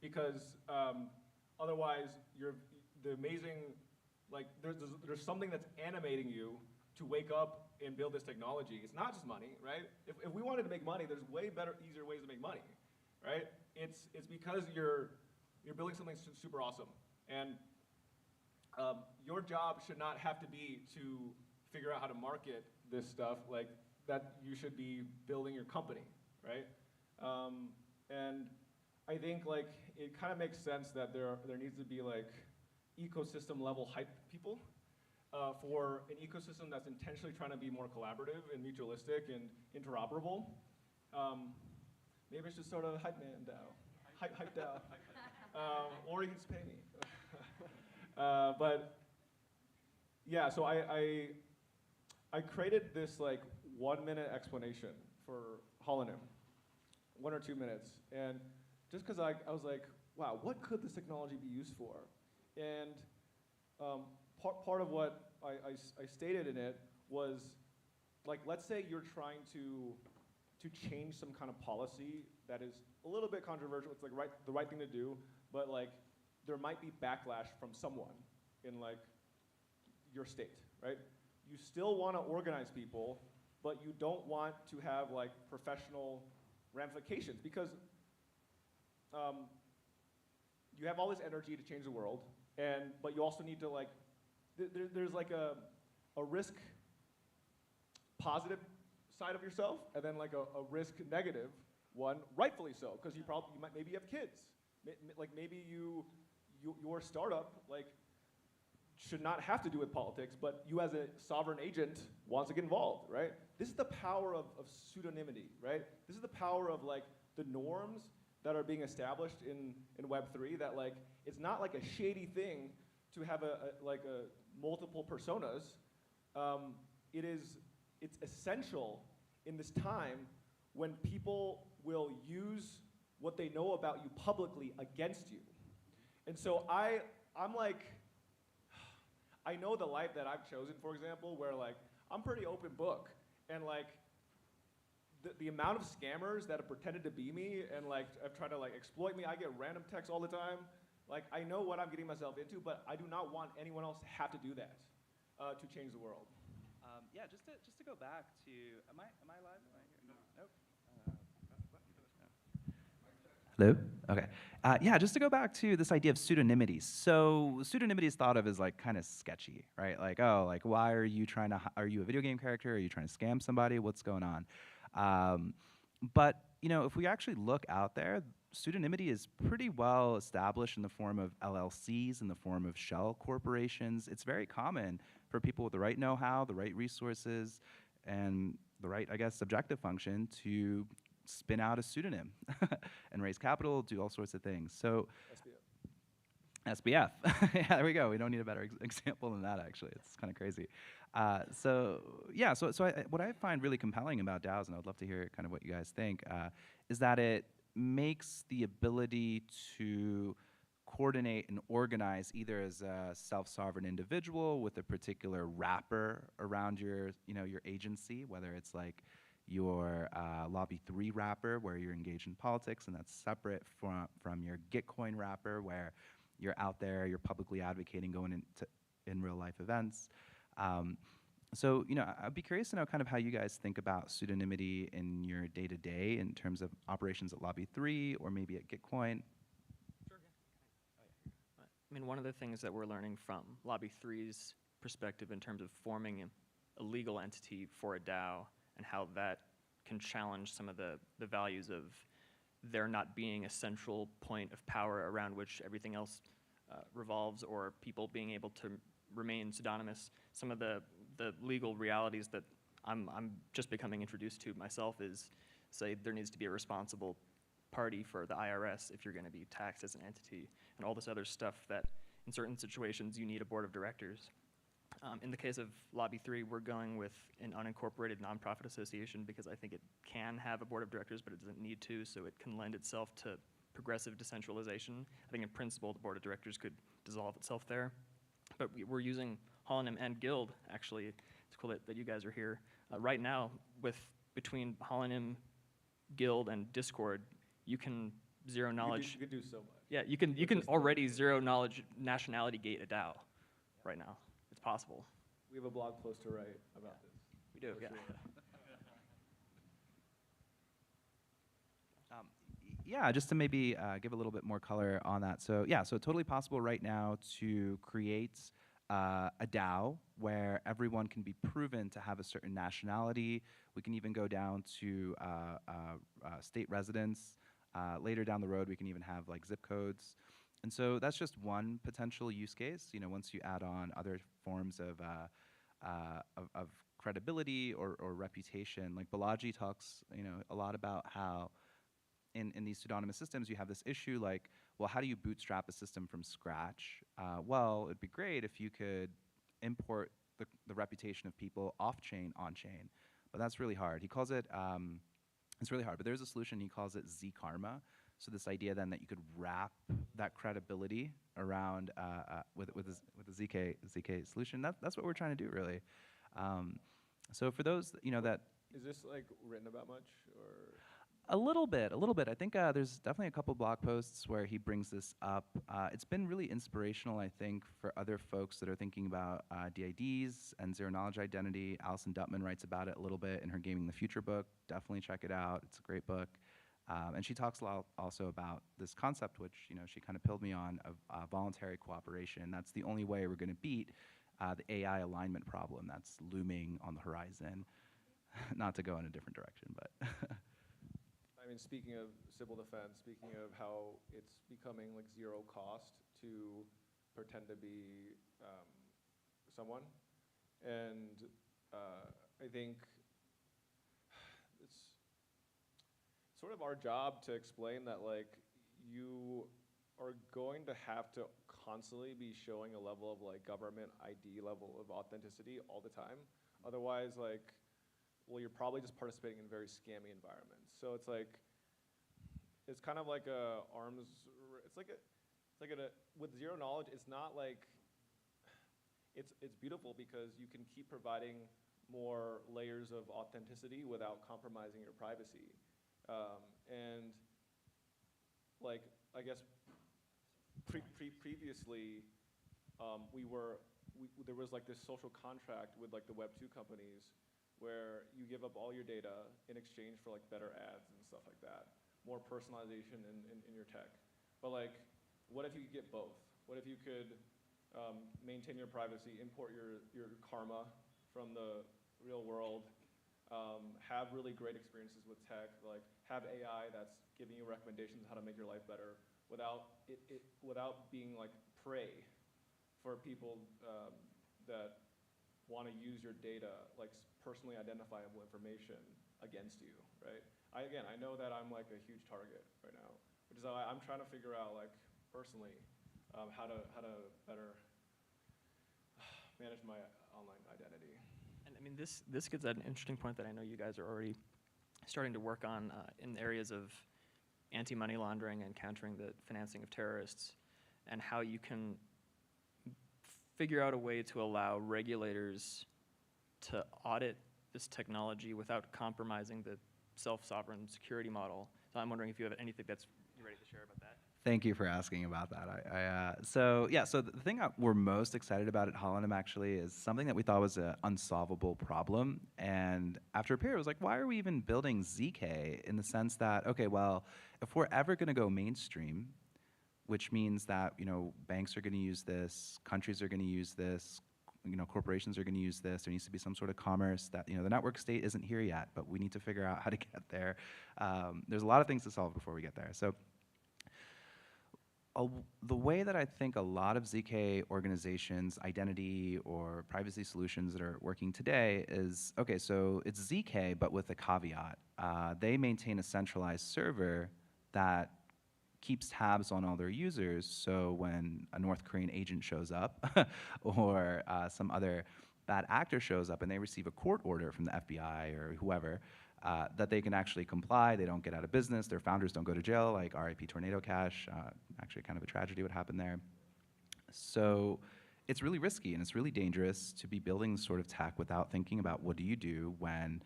because otherwise the amazing, like there's something that's animating you to wake up and build this technology. It's not just money, right? If we wanted to make money, there's way better, easier ways to make money, right? It's because you're building something super awesome, and your job should not have to be to figure out how to market this stuff. Like that, you should be building your company, right? And I think like it kind of makes sense that there needs to be like ecosystem level hype people for an ecosystem that's intentionally trying to be more collaborative and mutualistic and interoperable. Maybe it's just sort of hype man DAO, hype DAO, or you can just pay me. But yeah, so I created this like 1 minute explanation for Holonym. 1 or 2 minutes, and just because I was like, wow, what could this technology be used for? And part of what I stated in it was, like, let's say you're trying to change some kind of policy that is a little bit controversial. It's like the right thing to do, but like there might be backlash from someone in like your state, right? You still want to organize people, but you don't want to have like professional ramifications, because you have all this energy to change the world, but you also need to like, there's like a risk positive side of yourself, and then like a risk negative one, rightfully so, because maybe you have kids, like maybe your startup like should not have to do with politics, but you as a sovereign agent wants to get involved, right? This is the power of pseudonymity, right? This is the power of like the norms that are being established in Web3, that like, it's not like a shady thing to have a multiple personas. It it's essential in this time when people will use what they know about you publicly against you. And so I'm like, I know the life that I've chosen, for example, where like, I'm pretty open book. And like, the amount of scammers that have pretended to be me and like have tried to like exploit me, I get random texts all the time. Like, I know what I'm getting myself into, but I do not want anyone else to have to do that to change the world. Yeah, just to go back to, am I live? Am I here? Nope. Hello? Okay. Yeah, just to go back to this idea of pseudonymity. So pseudonymity is thought of as like kind of sketchy, right? Like, oh, like why are you trying to, are you a video game character? Are you trying to scam somebody? What's going on? But, you know, if we actually look out there, pseudonymity is pretty well established in the form of LLCs, in the form of shell corporations. It's very common for people with the right know-how, the right resources, and the right, I guess, objective function to spin out a pseudonym and raise capital, do all sorts of things. So SBF. Yeah, there we go. We don't need a better example than that, actually. It's kind of crazy. So what I find really compelling about DAOs, and I would love to hear kind of what you guys think, is that it makes the ability to coordinate and organize either as a self-sovereign individual with a particular wrapper around your agency, whether it's like your Lobby 3 wrapper where you're engaged in politics, and that's separate from your Gitcoin wrapper where you're out there, you're publicly advocating, going in real life events. So, you know, I'd be curious to know kind of how you guys think about pseudonymity in your day-to-day in terms of operations at Lobby 3 or maybe at Gitcoin. Sure, yeah. I mean, one of the things that we're learning from Lobby 3's perspective in terms of forming a legal entity for a DAO and how that can challenge some of the values of there not being a central point of power around which everything else revolves, or people being able to remain pseudonymous. Some of the legal realities that I'm just becoming introduced to myself is, say, there needs to be a responsible party for the IRS if you're going to be taxed as an entity, and all this other stuff that in certain situations you need a board of directors. In the case of Lobby 3, we're going with an unincorporated nonprofit association because I think it can have a board of directors, but it doesn't need to, so it can lend itself to progressive decentralization. I think in principle, the board of directors could dissolve itself there. But we're using Holonym and Guild, actually. It's cool that you guys are here. Right now, between Holonym, Guild, and Discord, you can zero knowledge. You could do so much. Yeah, you can already zero knowledge nationality gate a DAO right now. It's possible. We have a blog post to write about this. We do, yeah. Sure. Yeah, just to maybe give a little bit more color on that. So yeah, so totally possible right now to create a DAO where everyone can be proven to have a certain nationality. We can even go down to state residence. Later down the road, we can even have like zip codes. And so that's just one potential use case. You know, once you add on other forms of credibility or reputation, like Balaji talks, you know, a lot about how in these pseudonymous systems, you have this issue like, well, how do you bootstrap a system from scratch? Well, it'd be great if you could import the reputation of people off-chain, on-chain, but that's really hard. He calls it, it's really hard, but there's a solution, he calls it Z-Karma. So this idea then that you could wrap that credibility around with a ZK solution, that's what we're trying to do, really. So for those, you know, that... Is this like written about much, or...? A little bit. I think there's definitely a couple blog posts where he brings this up. It's been really inspirational, I think, for other folks that are thinking about DIDs and zero-knowledge identity. Alison Dutman writes about it a little bit in her Gaming the Future book. Definitely check it out. It's a great book. And she talks a lot also about this concept, which, you know, she kind of pilled me on, of voluntary cooperation. That's the only way we're going to beat the AI alignment problem that's looming on the horizon. Not to go in a different direction, but... I mean, speaking of Sybil defense, speaking of how it's becoming like zero cost to pretend to be someone, and I think it's sort of our job to explain that like you are going to have to constantly be showing a level of like government ID level of authenticity all the time. Otherwise, like well, you're probably just participating in very scammy environments. So it's like, it's kind of like a with zero knowledge, it's not like, it's beautiful because you can keep providing more layers of authenticity without compromising your privacy. And like, I guess previously, there was like this social contract with like the Web2 companies where you give up all your data in exchange for like better ads and stuff like that, more personalization in your tech. But like, what if you could get both? What if you could maintain your privacy, import your karma from the real world, have really great experiences with tech, like have AI that's giving you recommendations on how to make your life better without being like prey for people that want to use your data, like personally identifiable information against you, right? I know that I'm like a huge target right now, which is why I'm trying to figure out, like personally, how to better manage my online identity. And I mean, this gets at an interesting point that I know you guys are already starting to work on in areas of anti-money laundering and countering the financing of terrorists, and how you can figure out a way to allow regulators to audit this technology without compromising the self-sovereign security model. So I'm wondering if you have anything that's you're ready to share about that. Thank you for asking about that. So the thing that we're most excited about at Holonym actually is something that we thought was an unsolvable problem. And after a period, it was like, why are we even building ZK, in the sense that, okay, well, if we're ever going to go mainstream, which means that, you know, banks are going to use this, countries are going to use this, you know, corporations are going to use this. There needs to be some sort of commerce that, you know, the network state isn't here yet, but we need to figure out how to get there. There's a lot of things to solve before we get there. So the way that I think a lot of ZK organizations, identity or privacy solutions that are working today is, okay, so it's ZK, but with a caveat. They maintain a centralized server that keeps tabs on all their users, so when a North Korean agent shows up or some other bad actor shows up and they receive a court order from the FBI or whoever, that they can actually comply, they don't get out of business, their founders don't go to jail, like RIP Tornado Cash, actually kind of a tragedy what happened there. So it's really risky and it's really dangerous to be building this sort of tech without thinking about what do you do when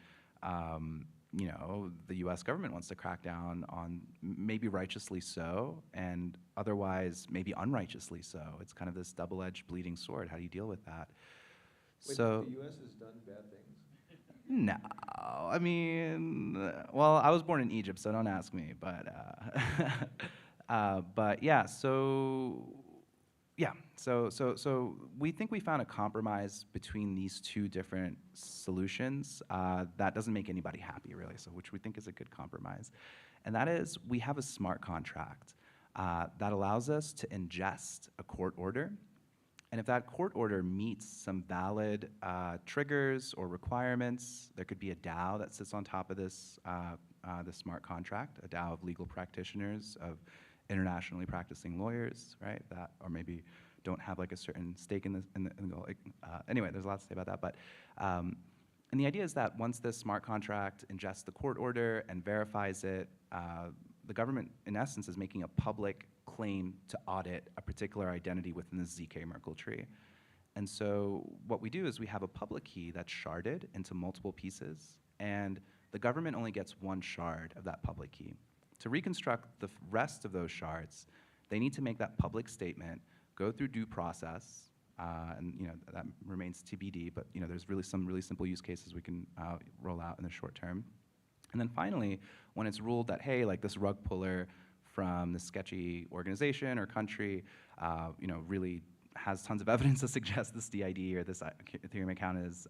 you know, the US government wants to crack down on, maybe righteously so, and otherwise maybe unrighteously so. It's kind of this double-edged bleeding sword. How do you deal with that? Wait, so the US has done bad things? No, I mean, well, I was born in Egypt, so don't ask me, but yeah, so we think we found a compromise between these two different solutions that doesn't make anybody happy, really, so which we think is a good compromise. And that is, we have a smart contract that allows us to ingest a court order. And if that court order meets some valid triggers or requirements, there could be a DAO that sits on top of this, this smart contract, a DAO of legal practitioners, of internationally practicing lawyers, right? That, or maybe don't have like a certain stake in the anyway, there's a lot to say about that. But and the idea is that once this smart contract ingests the court order and verifies it, the government, in essence, is making a public claim to audit a particular identity within the ZK Merkle tree. And so what we do is we have a public key that's sharded into multiple pieces, and the government only gets one shard of that public key. To reconstruct the rest of those shards, they need to make that public statement, go through due process, and you know that remains TBD, but you know there's really some really simple use cases we can roll out in the short term. And then finally, when it's ruled that, hey, like this rug puller from this sketchy organization or country, you know, really has tons of evidence to suggest this DID or this Ethereum account is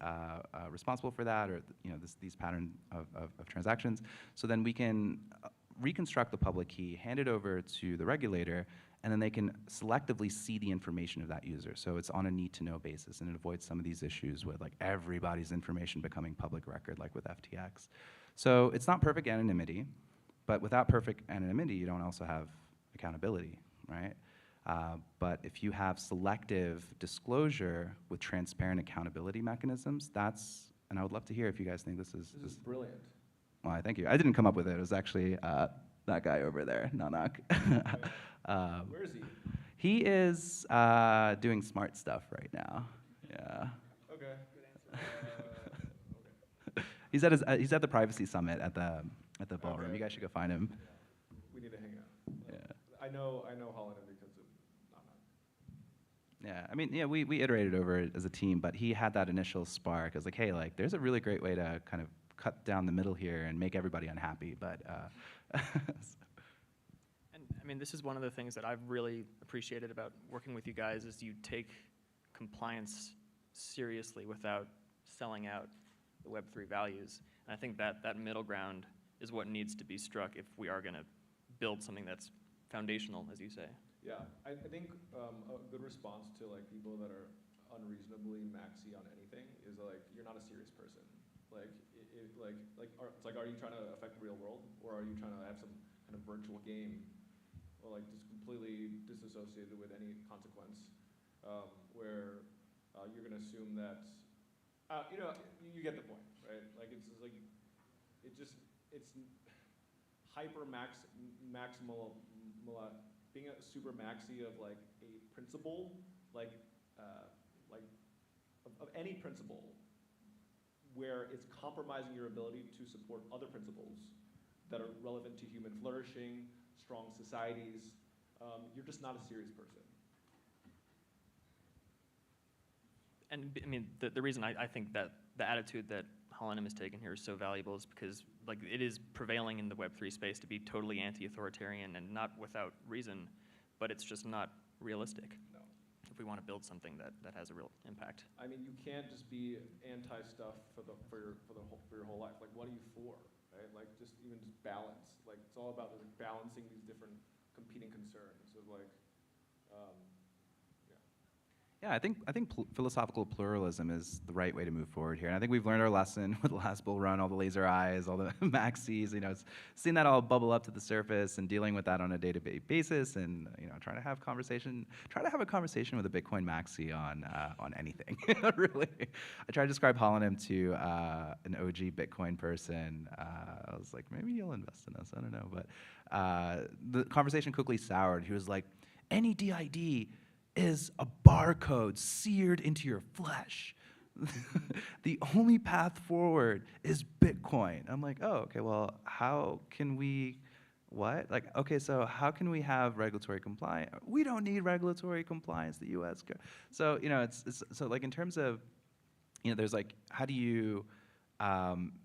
responsible for that, or you know, these pattern of transactions. So then we can reconstruct the public key, hand it over to the regulator, and then they can selectively see the information of that user. So it's on a need-to-know basis, and it avoids some of these issues with like everybody's information becoming public record, like with FTX. So it's not perfect anonymity, but without perfect anonymity, you don't also have accountability, right? But if you have selective disclosure with transparent accountability mechanisms, that's and I would love to hear if you guys think this is This is brilliant. Why, thank you. I didn't come up with it. It was actually that guy over there, Nanak. Where is he? He is doing smart stuff right now. Yeah. Okay. He's at the privacy summit at the ballroom. Okay. You guys should go find him. We need to hang out. Yeah. I know Holonym because of Nanak. Yeah. I mean, yeah, we iterated over it as a team, but he had that initial spark. I was like, hey, like, there's a really great way to kind of cut down the middle here and make everybody unhappy. But And I mean, this is one of the things that I've really appreciated about working with you guys is you take compliance seriously without selling out the Web3 values. And I think that middle ground is what needs to be struck if we are going to build something that's foundational, as you say. Yeah, I think a good response to like people that are unreasonably maxi on anything is like, you're not a serious person. Like, it's like, are you trying to affect the real world, or are you trying to have some kind of virtual game, or like just completely disassociated with any consequence, where you're going to assume that, you know, you get the point, right? Like it's just like, it's hyper maximal, being a super maxi of like a principle, like of any principle, where it's compromising your ability to support other principles that are relevant to human flourishing, strong societies. You're just not a serious person. And I mean, the reason I think that the attitude that Holonym has taken here is so valuable is because like it is prevailing in the Web3 space to be totally anti-authoritarian, and not without reason, but it's just not realistic. No. If we want to build something that has a real impact. I mean, you can't just be anti-stuff for your whole life. Like, what are you for, right? Like, just balance. Like, it's all about like, balancing these different competing concerns of like, Yeah, I think philosophical pluralism is the right way to move forward here. And I think we've learned our lesson with the last bull run, all the laser eyes, all the maxis, you know, seeing that all bubble up to the surface and dealing with that on a day-to-day basis, and you know, trying to have a conversation with a Bitcoin maxi on anything. Really, I tried to describe Holonym to an OG Bitcoin person. I was like, maybe he'll invest in us. I don't know, but the conversation quickly soured. He was like, any DID is a barcode seared into your flesh. The only path forward is Bitcoin. I'm like, oh, okay, well, how can we, what? Like, okay, so how can we have regulatory compliance? We don't need regulatory compliance, the US. So, you know, it's so like in terms of, you know, there's like, how do you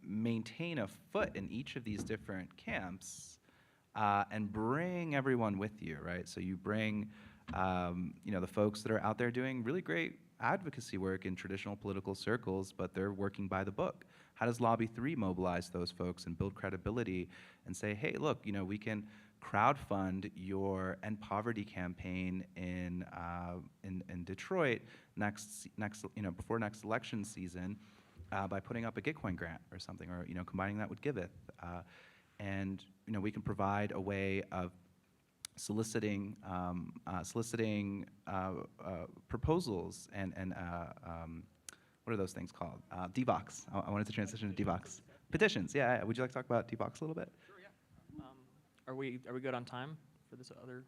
maintain a foot in each of these different camps and bring everyone with you, right? So you bring, you know, the folks that are out there doing really great advocacy work in traditional political circles, but they're working by the book. How does Lobby 3 mobilize those folks and build credibility and say, hey, look, you know, we can crowdfund your End Poverty campaign in Detroit before next election season by putting up a Gitcoin grant or something, or you know, combining that with Giveth, and you know, we can provide a way of soliciting proposals and what are those things called? DVox. I wanted to transition to DVox. Petitions. Yeah. Would you like to talk about DVox a little bit? Sure, yeah. Are we good on time for this other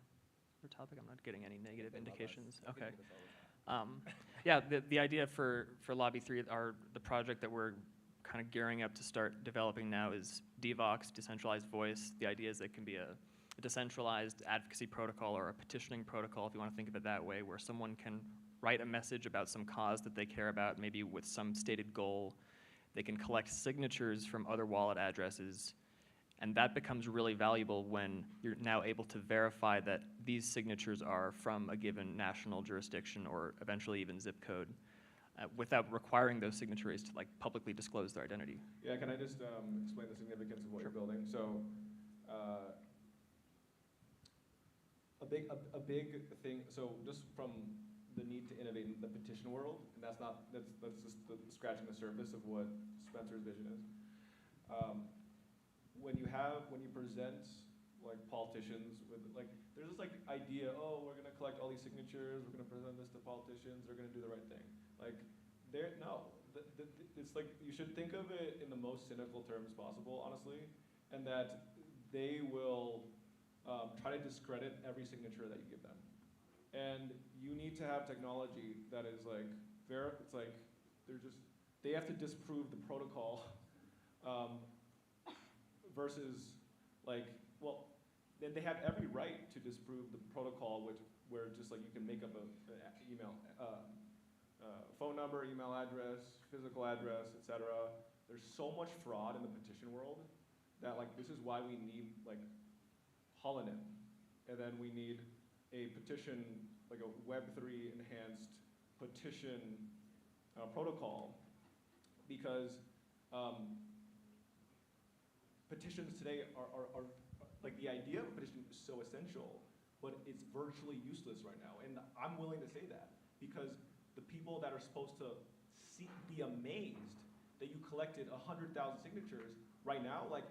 topic? I'm not getting any negative indications. Okay. Yeah, the idea for Lobby 3, the project that we're kind of gearing up to start developing now is DVox, Decentralized Voice. The idea is it can be a decentralized advocacy protocol or a petitioning protocol, if you want to think of it that way, where someone can write a message about some cause that they care about, maybe with some stated goal. They can collect signatures from other wallet addresses, and that becomes really valuable when you're now able to verify that these signatures are from a given national jurisdiction or eventually even zip code, without requiring those signatories to like publicly disclose their identity. Yeah, can I just explain the significance of what you're building? So, a big thing. So just from the need to innovate in the petition world, and that's just scratching the surface of what Spencer's vision is. When you present like politicians with like, there's this like idea, oh, we're gonna collect all these signatures, we're gonna present this to politicians, they're gonna do the right thing. Like, it's like you should think of it in the most cynical terms possible, honestly, and that they will try to discredit every signature that you give them. And you need to have technology that is like, it's like, they have to disprove the protocol versus like, well, then they have every right to disprove the protocol where just like you can make up an email, phone number, email address, physical address, etc. There's so much fraud in the petition world that like this is why we need like Holonym, and then we need a petition, like a Web3 enhanced petition protocol, because petitions today are like the idea of a petition is so essential, but it's virtually useless right now. And I'm willing to say that because the people that are supposed to be amazed that you collected 100,000 signatures right now, like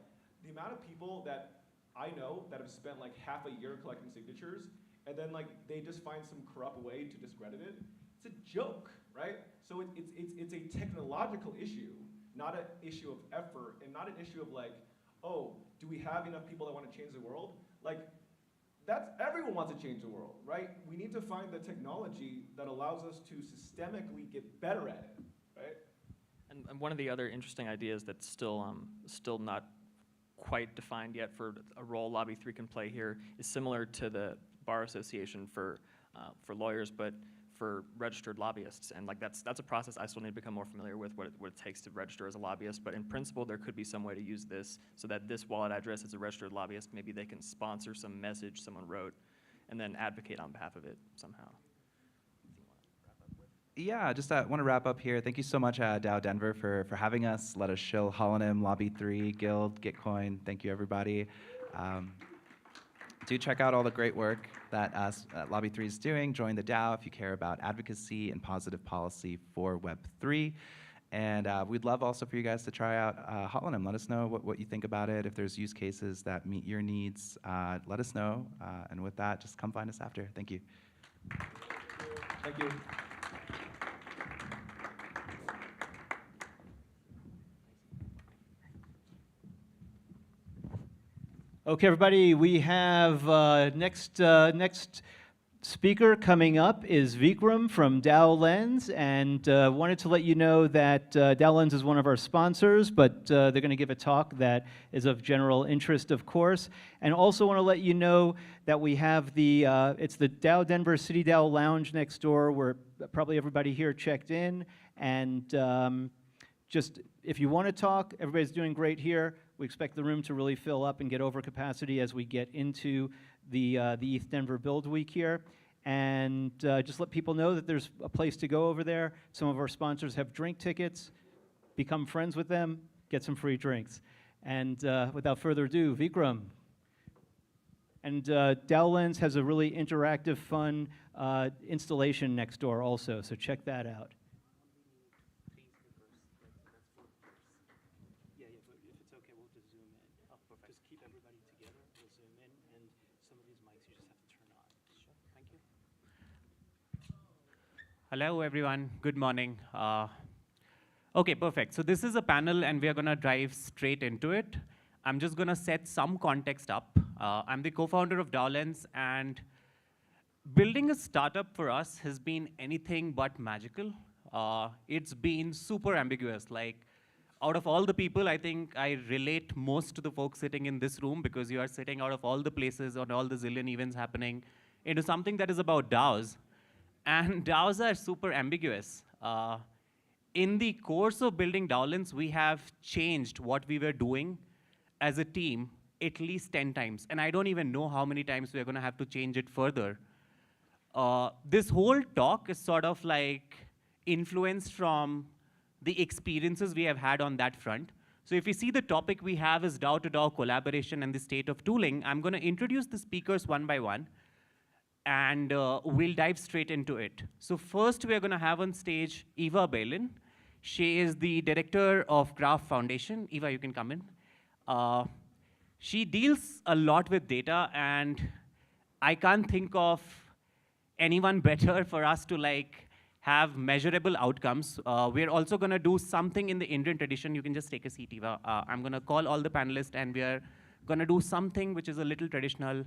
the amount of people that I know that have spent like half a year collecting signatures, and then like they just find some corrupt way to discredit it. It's a joke, right? So it's a technological issue, not an issue of effort, and not an issue of like, oh, do we have enough people that want to change the world? Like, everyone wants to change the world, right? We need to find the technology that allows us to systemically get better at it, right? And one of the other interesting ideas that's still not quite defined yet for a role Lobby 3 can play here is similar to the Bar Association for lawyers, but for registered lobbyists. And like that's a process I still need to become more familiar with, what it takes to register as a lobbyist. But in principle, there could be some way to use this so that this wallet address as a registered lobbyist, maybe they can sponsor some message someone wrote and then advocate on behalf of it somehow. Yeah, just want to wrap up here. Thank you so much, DAODenver, for having us. Let us shill Holonym, Lobby 3, Guild, Gitcoin. Thank you, everybody. Do check out all the great work that Lobby 3 is doing. Join the DAO if you care about advocacy and positive policy for Web3. And we'd love also for you guys to try out Holonym. Let us know what you think about it. If there's use cases that meet your needs, let us know. And with that, just come find us after. Thank you. Thank you. Okay, everybody, we have next speaker coming up is Vikram from DAO Lens, and wanted to let you know that DAO Lens is one of our sponsors, but they're going to give a talk that is of general interest, of course. And also want to let you know that we have it's the DAODenver City DAO Lounge next door, where probably everybody here checked in, and just if you want to talk, everybody's doing great here. We expect the room to really fill up and get over capacity as we get into the ETHDenver Build Week here. And just let people know that there's a place to go over there. Some of our sponsors have drink tickets. Become friends with them, get some free drinks. And without further ado, Vikram. And DAO Lens has a really interactive, fun installation next door also, so check that out. Hello, everyone. Good morning. Okay, perfect. So this is a panel, and we are going to dive straight into it. I'm just going to set some context up. I'm the co-founder of DAO Lens, and building a startup for us has been anything but magical. It's been super ambiguous. Like, out of all the people, I think I relate most to the folks sitting in this room, because you are sitting out of all the places on all the zillion events happening into something that is about DAOs. And DAOs are super ambiguous. In the course of building DAO Lens, we have changed what we were doing as a team at least 10 times. And I don't even know how many times we're going to have to change it further. This whole talk is sort of like influenced from the experiences we have had on that front. So if you see, the topic we have is DAO-to-DAO collaboration and the state of tooling. I'm going to introduce the speakers one by one, and we'll dive straight into it. So first, we're going to have on stage Eva Bailin. She is the director of Graph Foundation. Eva, you can come in. She deals a lot with data, and I can't think of anyone better for us to like have measurable outcomes. We're also going to do something in the Indian tradition. You can just take a seat, Eva. I'm going to call all the panelists, and we are going to do something which is a little traditional.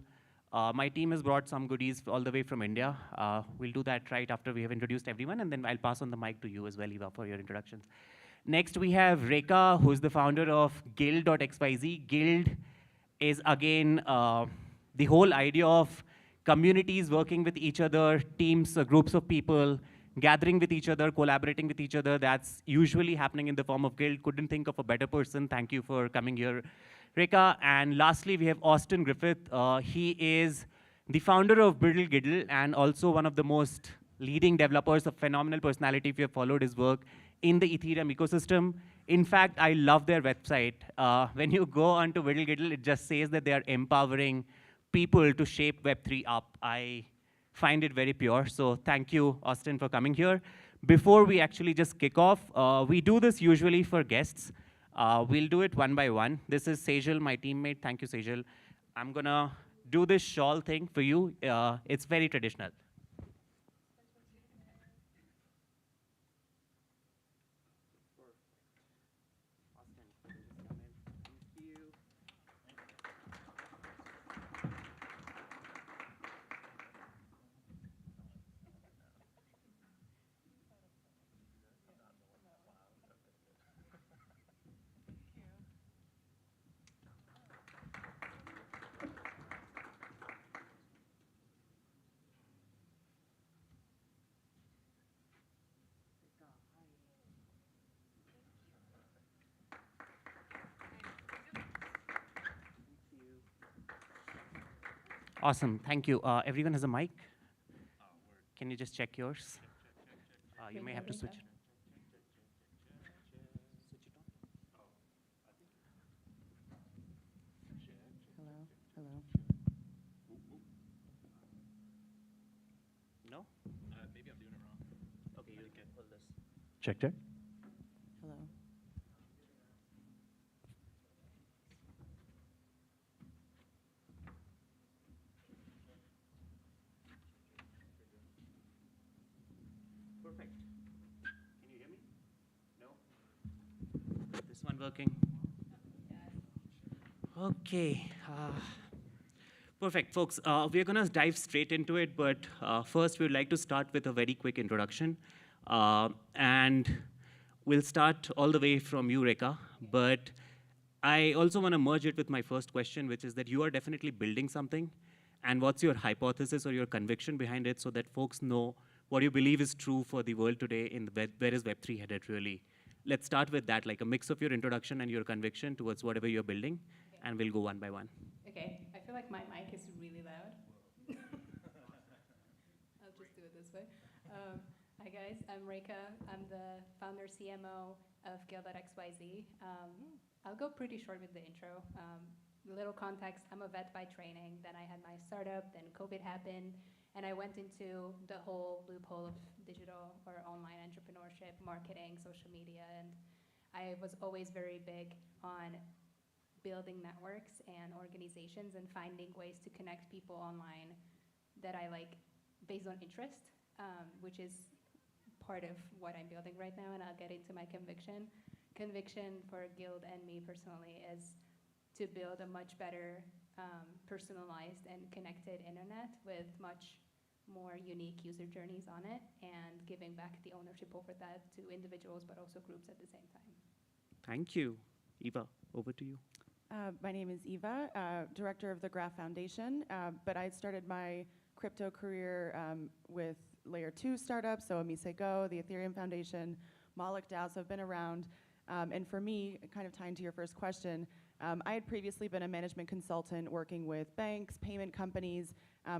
My team has brought some goodies all the way from India. We'll do that right after we have introduced everyone, and then I'll pass on the mic to you as well, Eva, for your introductions. Next, we have Rekha, who's the founder of Guild.xyz. Guild is, again, the whole idea of communities working with each other, teams, groups of people, gathering with each other, collaborating with each other. That's usually happening in the form of Guild. Couldn't think of a better person. Thank you for coming here, Rekha. And lastly, we have Austin Griffith. He is the founder of Buidl and also one of the most leading developers, of phenomenal personality if you have followed his work in the Ethereum ecosystem. In fact, I love their website. When you go onto Buidl, it just says that they are empowering people to shape Web3 up. I find it very pure. So thank you, Austin, for coming here. Before we actually just kick off, we do this usually for guests. We'll do it one by one. This is Sybil, my teammate. Thank you, Sybil. I'm going to do this shawl thing for you. It's very traditional. Awesome, thank you. Everyone has a mic? Can you just check yours? You may have to switch. Hello, hello. No? Maybe I'm doing it wrong. Okay, you can pull this. Check, check. Hello. Perfect. Can you hear me? No? This one working? Okay. Perfect, folks. We're going to dive straight into it, but first we'd like to start with a very quick introduction. And we'll start all the way from you, Rekha. But I also want to merge it with my first question, which is that you are definitely building something. And what's your hypothesis or your conviction behind it so that folks know what you believe is true for the world today in the web, where is Web3 headed really? Let's start with that, like a mix of your introduction and your conviction towards whatever you're building, and we'll go one by one. Okay, I feel like my mic is really loud. I'll just do it this way. Hi guys, I'm Rekha. I'm the founder CMO of Guild.xyz. I'll go pretty short with the intro. A little context, I'm a vet by training. Then I had my startup, then COVID happened, and I went into the whole loophole of digital or online entrepreneurship, marketing, social media, and I was always very big on building networks and organizations and finding ways to connect people online that I like based on interest, which is part of what I'm building right now, and I'll get into my conviction. Conviction for Guild and me personally is to build a much better personalized and connected internet with much more unique user journeys on it, and giving back the ownership over that to individuals but also groups at the same time. Thank you. Eva, over to you. My name is Eva, director of the Graph Foundation, but I started my crypto career with layer 2 startups, so Amise Go, the Ethereum Foundation, Moloch DAOs have been around. And for me, kind of tying to your first question, I had previously been a management consultant working with banks, payment companies.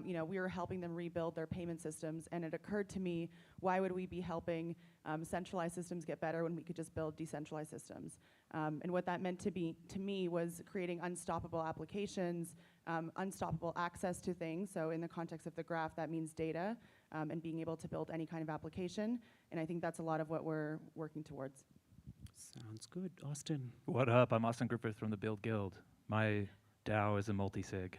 We were helping them rebuild their payment systems, and it occurred to me, why would we be helping centralized systems get better when we could just build decentralized systems? And what that meant to me was creating unstoppable applications, unstoppable access to things. So in the context of the graph, that means data, and being able to build any kind of application. And I think that's a lot of what we're working towards. Sounds good. Austin. What up? I'm Austin Griffith from the Build Guild. My DAO is a multi-sig.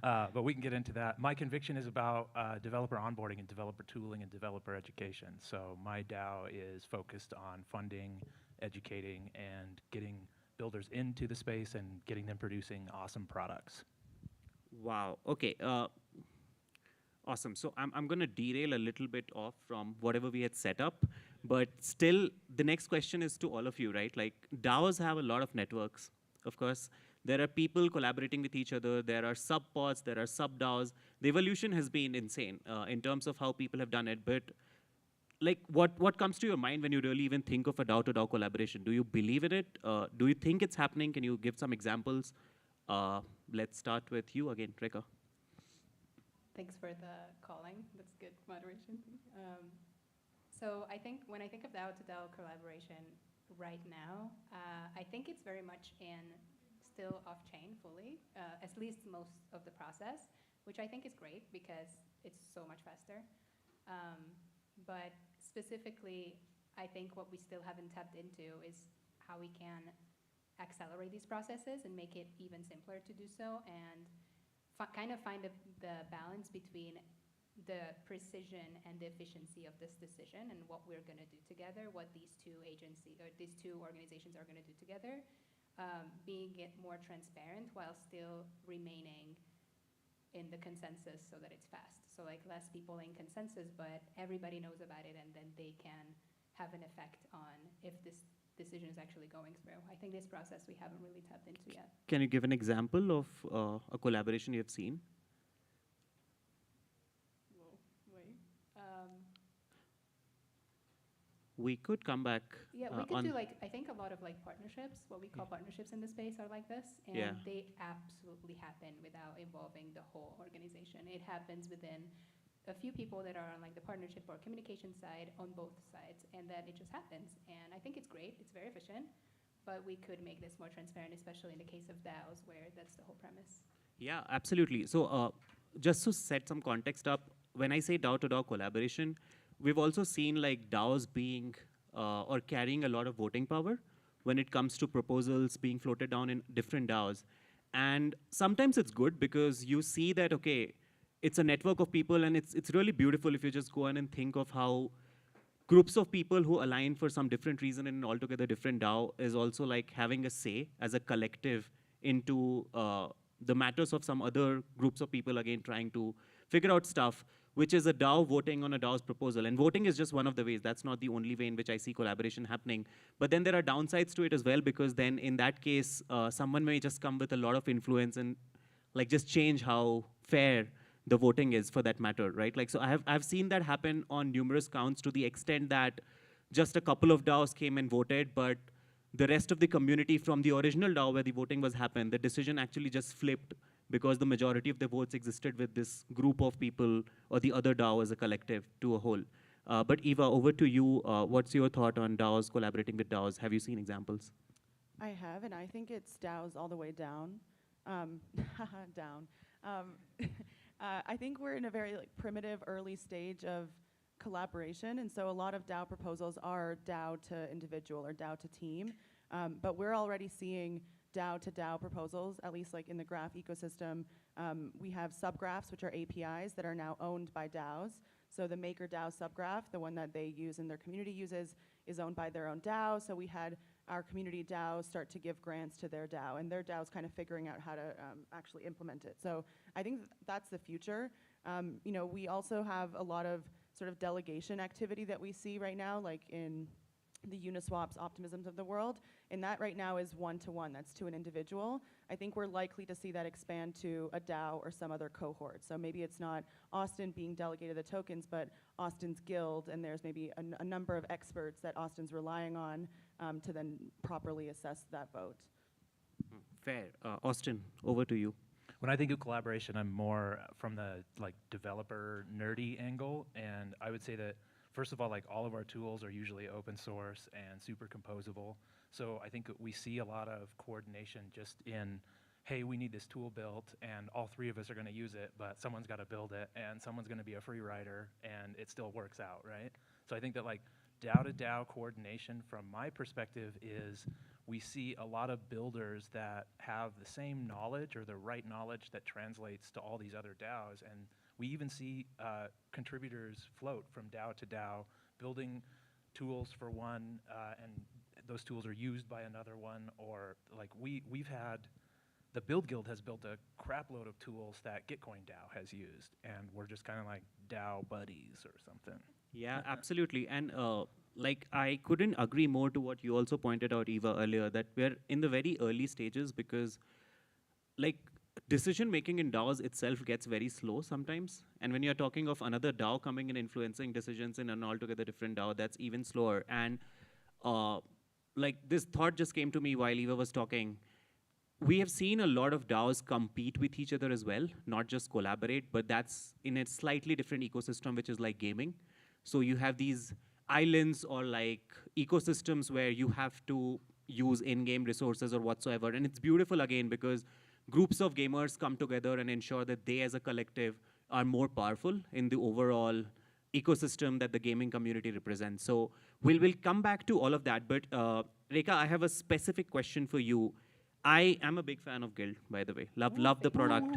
But we can get into that. My conviction is about developer onboarding and developer tooling and developer education. So my DAO is focused on funding, educating, and getting builders into the space and getting them producing awesome products. Wow. Okay. Awesome. So I'm going to derail a little bit off from whatever we had set up, but still the next question is to all of you, right? Like DAOs have a lot of networks, of course. There are people collaborating with each other. There are sub-pods. There are sub-DAOs. The evolution has been insane in terms of how people have done it. But like, what comes to your mind when you really even think of a DAO-to-DAO collaboration? Do you believe in it? Do you think it's happening? Can you give some examples? Let's start with you again, Reka. Thanks for the calling. That's good moderation. So I think when I think of DAO-to-DAO collaboration right now, I think it's very much still off-chain fully, at least most of the process, which I think is great because it's so much faster. But specifically, I think what we still haven't tapped into is how we can accelerate these processes and make it even simpler to do so, and kind of find the balance between the precision and the efficiency of this decision and what we're going to do together, what these two organizations are going to do together, being it more transparent while still remaining in the consensus so that it's fast. So like less people in consensus, but everybody knows about it, and then they can have an effect on if this decision is actually going through. I think this process we haven't really tapped into yet. Can you give an example of a collaboration you have seen? We could come back. Yeah, we could do I think a lot of partnerships, what we call partnerships in the space are like this, and they absolutely happen without involving the whole organization. It happens within a few people that are on the partnership or communication side on both sides, and then it just happens. And I think it's great, it's very efficient, but we could make this more transparent, especially in the case of DAOs where that's the whole premise. Yeah, absolutely. So just to set some context up, when I say DAO-to-DAO collaboration, we've also seen DAOs being or carrying a lot of voting power when it comes to proposals being floated down in different DAOs. And sometimes it's good because you see that, okay, it's a network of people, and it's really beautiful if you just go in and think of how groups of people who align for some different reason in an altogether different DAO is also having a say as a collective into the matters of some other groups of people, again, trying to figure out stuff, which is a DAO voting on a DAO's proposal. And voting is just one of the ways. That's not the only way in which I see collaboration happening. But then there are downsides to it as well, because then in that case, someone may just come with a lot of influence and just change how fair the voting is for that matter, right? So I've seen that happen on numerous counts to the extent that just a couple of DAOs came and voted, but the rest of the community from the original DAO where the voting was happened, the decision actually just flipped because the majority of the votes existed with this group of people or the other DAO as a collective to a whole. But Eva, over to you. What's your thought on DAOs collaborating with DAOs? Have you seen examples? I have, and I think it's DAOs all the way down. Down. I think we're in a very primitive early stage of collaboration, and so a lot of DAO proposals are DAO to individual or DAO to team, but we're already seeing DAO to DAO proposals, at least in the graph ecosystem. We have subgraphs, which are APIs that are now owned by DAOs. So the Maker DAO subgraph, the one that they use and their community uses, is owned by their own DAO. So we had our community DAO start to give grants to their DAO, and their DAO is kind of figuring out how to actually implement it. So I think that's the future. We also have a lot of sort of delegation activity that we see right now, in the Uniswaps, Optimisms of the world, and that right now is one-to-one, that's to an individual. I think we're likely to see that expand to a DAO or some other cohort. So maybe it's not Austin being delegated the tokens, but Austin's guild, and there's maybe a number of experts that Austin's relying on to then properly assess that vote. Fair. Austin, over to you. When I think of collaboration, I'm more from the developer nerdy angle, and I would say that first of all of our tools are usually open source and super composable. So I think we see a lot of coordination just in, hey, we need this tool built, and all three of us are going to use it, but someone's got to build it, and someone's going to be a free rider, and it still works out, right? So I think that DAO to DAO coordination, from my perspective, is we see a lot of builders that have the same knowledge or the right knowledge that translates to all these other DAOs. And we even see contributors float from DAO to DAO, building tools for one, and those tools are used by another one, or like we've had, the Build Guild has built a crap load of tools that Gitcoin DAO has used, and we're just kind of like DAO buddies or something. Yeah, absolutely. And like, I couldn't agree more to what you also pointed out, Eva, earlier, that we're in the very early stages because, like, decision making in DAOs itself gets very slow sometimes. And when you're talking of another DAO coming and influencing decisions in an altogether different DAO, that's even slower. And like, this thought just came to me while Eva was talking. We have seen a lot of DAOs compete with each other as well, not just collaborate, but that's in a slightly different ecosystem, which is like gaming. So you have these islands or like ecosystems where you have to use in-game resources or whatsoever. And it's beautiful again because groups of gamers come together and ensure that they as a collective are more powerful in the overall ecosystem that the gaming community represents. So we'll come back to all of that. But Rekha, I have a specific question for you. I am a big fan of Guild, by the way. Love the product.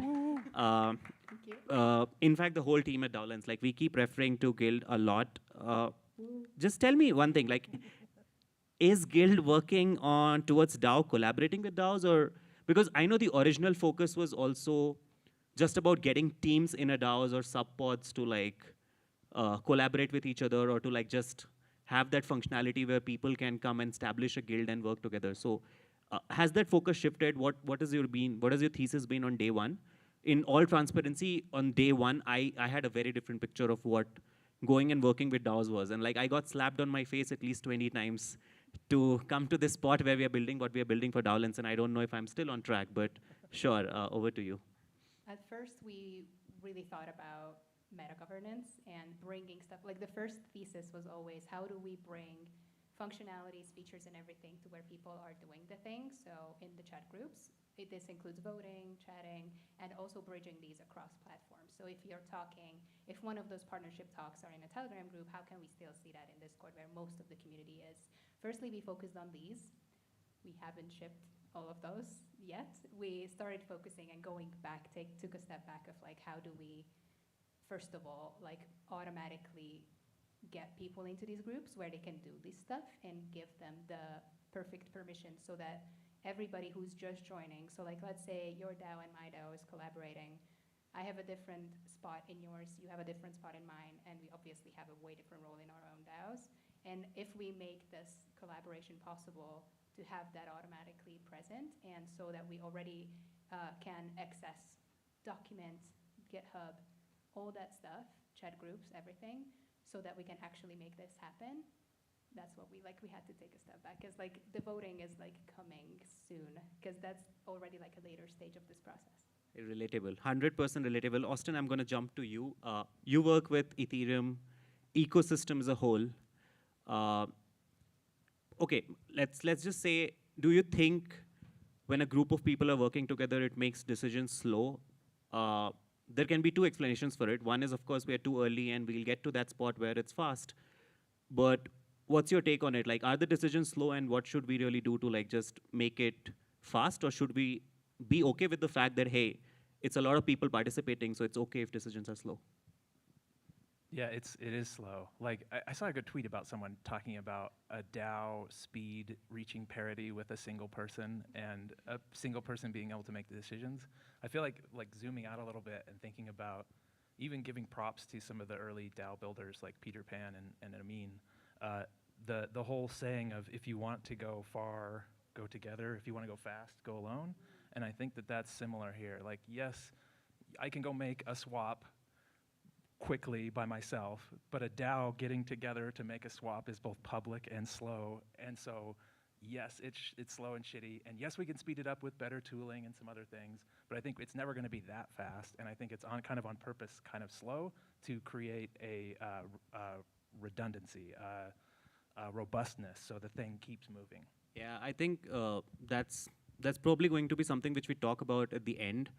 In fact, the whole team at DAOlens, like, we keep referring to Guild a lot. Just tell me one thing, like, is Guild working on towards DAO collaborating with DAOs, or because I know the original focus was also just about getting teams in a DAOs or subpods to like collaborate with each other, or to like just have that functionality where people can come and establish a guild and work together. So has that focus shifted? What has your thesis been on day one? In all transparency, on day one, I had a very different picture of what going and working with DAOs was. And like, I got slapped on my face at least 20 times to come to this spot where we are building what we are building for DAOlens. And I don't know if I'm still on track, but sure, over to you. At first, we really thought about meta governance and bringing stuff. Like, the first thesis was always, how do we bring functionalities, features, and everything to where people are doing the thing? So in the chat groups, this includes voting, chatting, and also bridging these across platforms. So if you're talking, if one of those partnership talks are in a Telegram group, how can we still see that in Discord where most of the community is? Firstly, we focused on these. We haven't shipped all of those yet. We started focusing and going back, took a step back of like, how do we, first of all, like, automatically get people into these groups where they can do this stuff and give them the perfect permission so that everybody who's just joining, so like, let's say your DAO and my DAO is collaborating. I have a different spot in yours, you have a different spot in mine, and we obviously have a way different role in our own DAOs. And if we make this collaboration possible, to have that automatically present, and so that we already can access, document, GitHub, all that stuff, chat groups, everything, so that we can actually make this happen. That's what we had to take a step back, because like, the voting is like coming soon, because that's already like a later stage of this process. Relatable, 100% relatable. Austin, I'm gonna jump to you. You work with Ethereum ecosystem as a whole. Okay, let's just say, do you think when a group of people are working together, it makes decisions slow? There can be two explanations for it. One is, of course, we are too early and we'll get to that spot where it's fast. But what's your take on it? Like, are the decisions slow, and what should we really do to like just make it fast? Or should we be okay with the fact that, hey, it's a lot of people participating, so it's okay if decisions are slow? Yeah, it is slow. Like, I saw a good tweet about someone talking about a DAO speed reaching parity with a single person, and a single person being able to make the decisions. I feel like zooming out a little bit and thinking about even giving props to some of the early DAO builders like Peter Pan and Amin. The whole saying of, if you want to go far, go together. If you want to go fast, go alone. And I think that that's similar here. Like, yes, I can go make a swap quickly by myself, but a DAO getting together to make a swap is both public and slow. And so, yes, it's slow and shitty. And yes, we can speed it up with better tooling and some other things, but I think it's never going to be that fast. And I think it's kind of on purpose, kind of slow, to create a redundancy, robustness, so the thing keeps moving. Yeah, I think that's probably going to be something which we talk about at the end.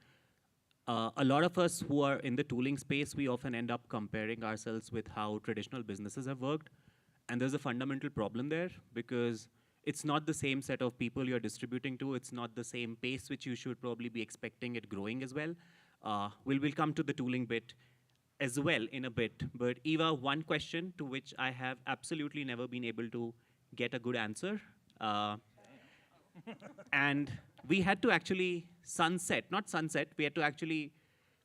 A lot of us who are in the tooling space, we often end up comparing ourselves with how traditional businesses have worked. And there's a fundamental problem there, because It's not the same set of people you're distributing to. It's not the same pace which you should probably be expecting it growing as well. We'll come to the tooling bit as well in a bit. But Eva, one question to which I have absolutely never been able to get a good answer. And we had to actually we had to actually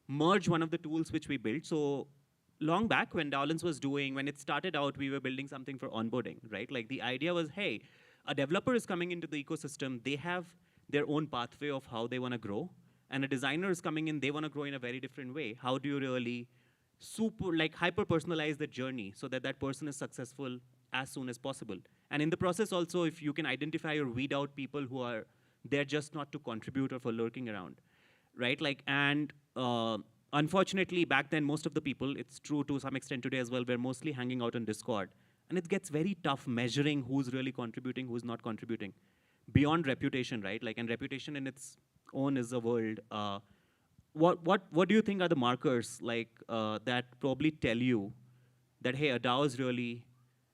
merge one of the tools which we built. So long back when DAOlens was when it started out, we were building something for onboarding, right? Like the idea was, hey, a developer is coming into the ecosystem, they have their own pathway of how they want to grow, and a designer is coming in, they want to grow in a very different way. How do you really hyper-personalize the journey so that that person is successful as soon as possible? And in the process also, if you can identify or weed out people who are there just not to contribute or for lurking around, right? Unfortunately, back then, most of the people, it's true to some extent today as well, were mostly hanging out on Discord. And it gets very tough measuring who's really contributing, who's not contributing. Beyond reputation, right? And reputation in its own is a world. What do you think are the markers that probably tell you that, hey, a DAO is really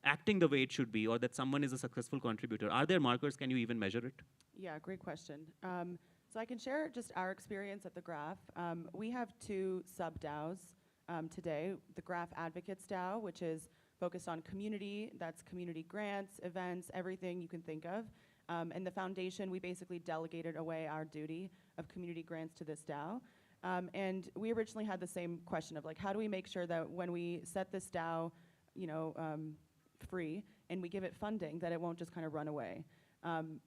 acting the way it should be, or that someone is a successful contributor? Are there markers? Can you even measure it? Yeah, great question. So I can share just our experience at the Graph. We have 2 sub-DAOs today. The Graph Advocates DAO, which is focused on community. That's community grants, events, everything you can think of. And the foundation, we basically delegated away our duty of community grants to this DAO. And we originally had the same question of how do we make sure that when we set this DAO, free and we give it funding, that it won't just kind of run away.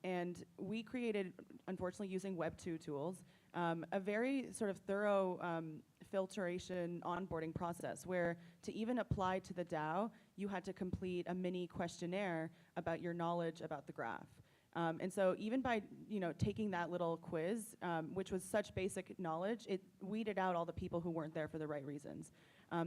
And we created, unfortunately, using Web 2 tools, a very sort of thorough filtration onboarding process where to even apply to the DAO, you had to complete a mini questionnaire about your knowledge about the graph. And so even by taking that little quiz, which was such basic knowledge, it weeded out all the people who weren't there for the right reasons.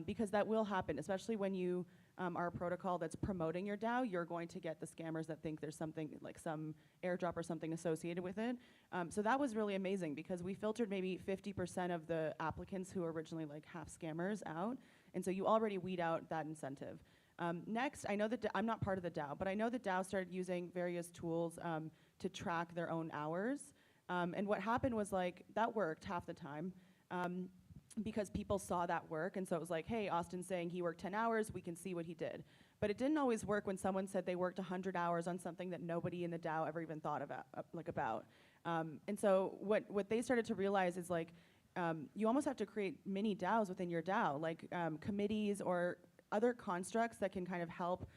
Because that will happen, especially when you are a protocol that's promoting your DAO, you're going to get the scammers that think there's something like some airdrop or something associated with it. So that was really amazing because we filtered maybe 50% of the applicants who were originally half scammers out. And so you already weed out that incentive. Next, I know that I'm not part of the DAO, but I know that DAO started using various tools to track their own hours. And what happened was that worked half the time. Because people saw that work, and so it was hey, Austin's saying he worked 10 hours, we can see what he did. But it didn't always work when someone said they worked 100 hours on something that nobody in the DAO ever even thought about. And so what they started to realize is you almost have to create mini DAOs within your DAO, committees or other constructs that can kind of help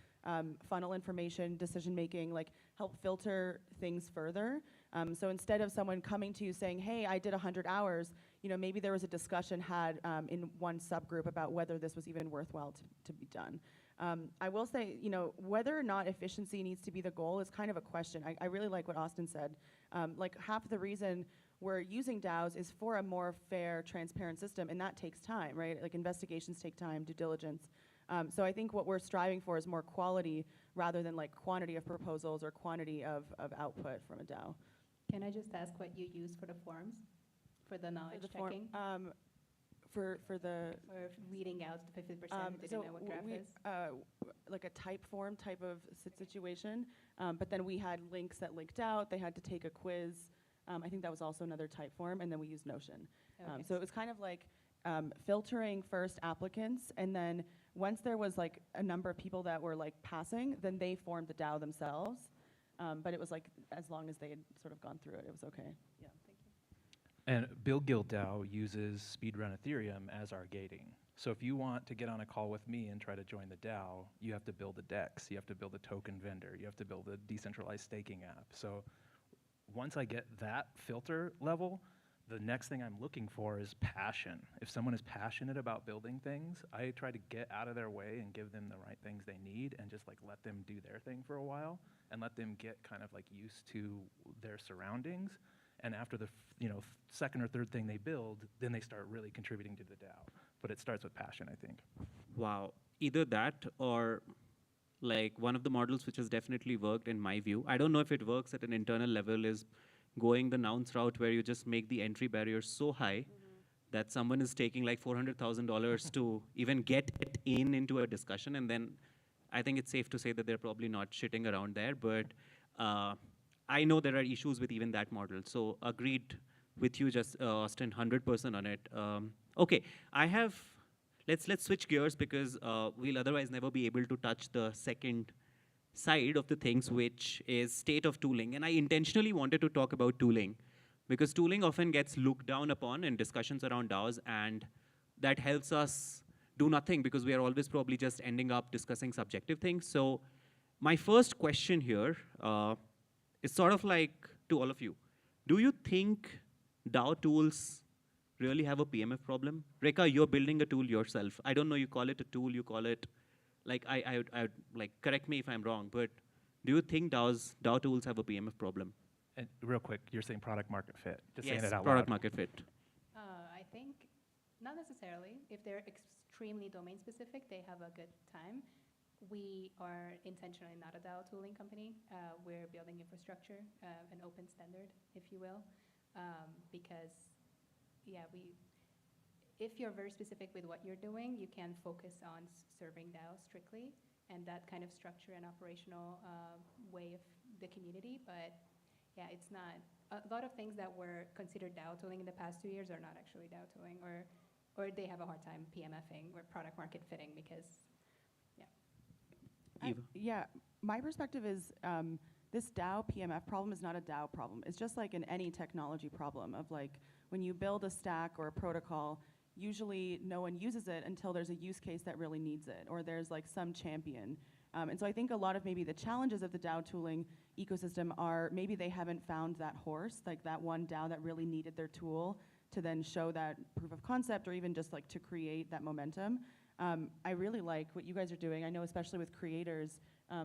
funnel information, decision-making, help filter things further. So instead of someone coming to you saying, hey, I did 100 hours, maybe there was a discussion had in one subgroup about whether this was even worthwhile to be done. I will say, whether or not efficiency needs to be the goal is kind of a question. I really like what Austin said. Half the reason we're using DAOs is for a more fair, transparent system, and that takes time, right? Investigations take time, due diligence. So I think what we're striving for is more quality rather than quantity of proposals or quantity of output from a DAO. Can I just ask what you use for the forms, for the knowledge checking? For weeding out the 50% who didn't know what graph is? A type form type of situation, but then we had links that linked out. They had to take a quiz. I think that was also another type form, and then we used Notion. Okay. So it was kind of filtering first applicants, and then once there was a number of people that were passing, then they formed the DAO themselves. But it was as long as they had sort of gone through it, it was okay. Yeah, thank you. And Buidl DAO uses speedrun Ethereum as our gating. So if you want to get on a call with me and try to join the DAO, you have to build a DEX, you have to build a token vendor, you have to build a decentralized staking app. So once I get that filter level, the next thing I'm looking for is passion. If someone is passionate about building things, I try to get out of their way and give them the right things they need and just let them do their thing for a while and let them get kind of used to their surroundings. And after the second or third thing they build, then they start really contributing to the DAO. But it starts with passion, I think. Wow. Either that or one of the models which has definitely worked in my view, I don't know if it works at an internal level, is going the Nounce route where you just make the entry barrier so high that someone is taking $400,000 to even get it into a discussion. And then I think it's safe to say that they're probably not shitting around there. But I know there are issues with even that model. So agreed with you, just Austin, 100% on it. Okay, let's switch gears because we'll otherwise never be able to touch the second side of the things, which is state of tooling. And I intentionally wanted to talk about tooling because tooling often gets looked down upon in discussions around DAOs, and that helps us do nothing because we are always probably just ending up discussing subjective things. So my first question here is sort of like to all of you. Do you think DAO tools really have a PMF problem? Rekha, you're building a tool yourself. I don't know, you call it a tool, you call it, like, I would like, correct me if I'm wrong, but do you think DAO tools have a PMF problem? And real quick, you're saying product market fit. Just saying Yes, it out product loud. market fit. I think not necessarily. If they're extremely domain specific, they have a good time. We are intentionally not a DAO tooling company. We're building infrastructure, an open standard, if you will, because, yeah, if you're very specific with what you're doing, you can focus on serving DAO strictly and that kind of structure and operational way of the community. But yeah, it's not, a lot of things that were considered DAO tooling in the past 2 years are not actually DAO tooling, or they have a hard time PMFing or product market fitting because, yeah. Yeah, my perspective is this DAO PMF problem is not a DAO problem. It's just like in any technology problem of like when you build a stack or a protocol, usually no one uses it until there's a use case that really needs it, or there's like some champion. And so I think a lot of maybe the challenges of the DAO tooling ecosystem are maybe they haven't found that horse, like that one DAO that really needed their tool to then show that proof of concept or even just like to create that momentum. I really like what you guys are doing. I know especially with creators,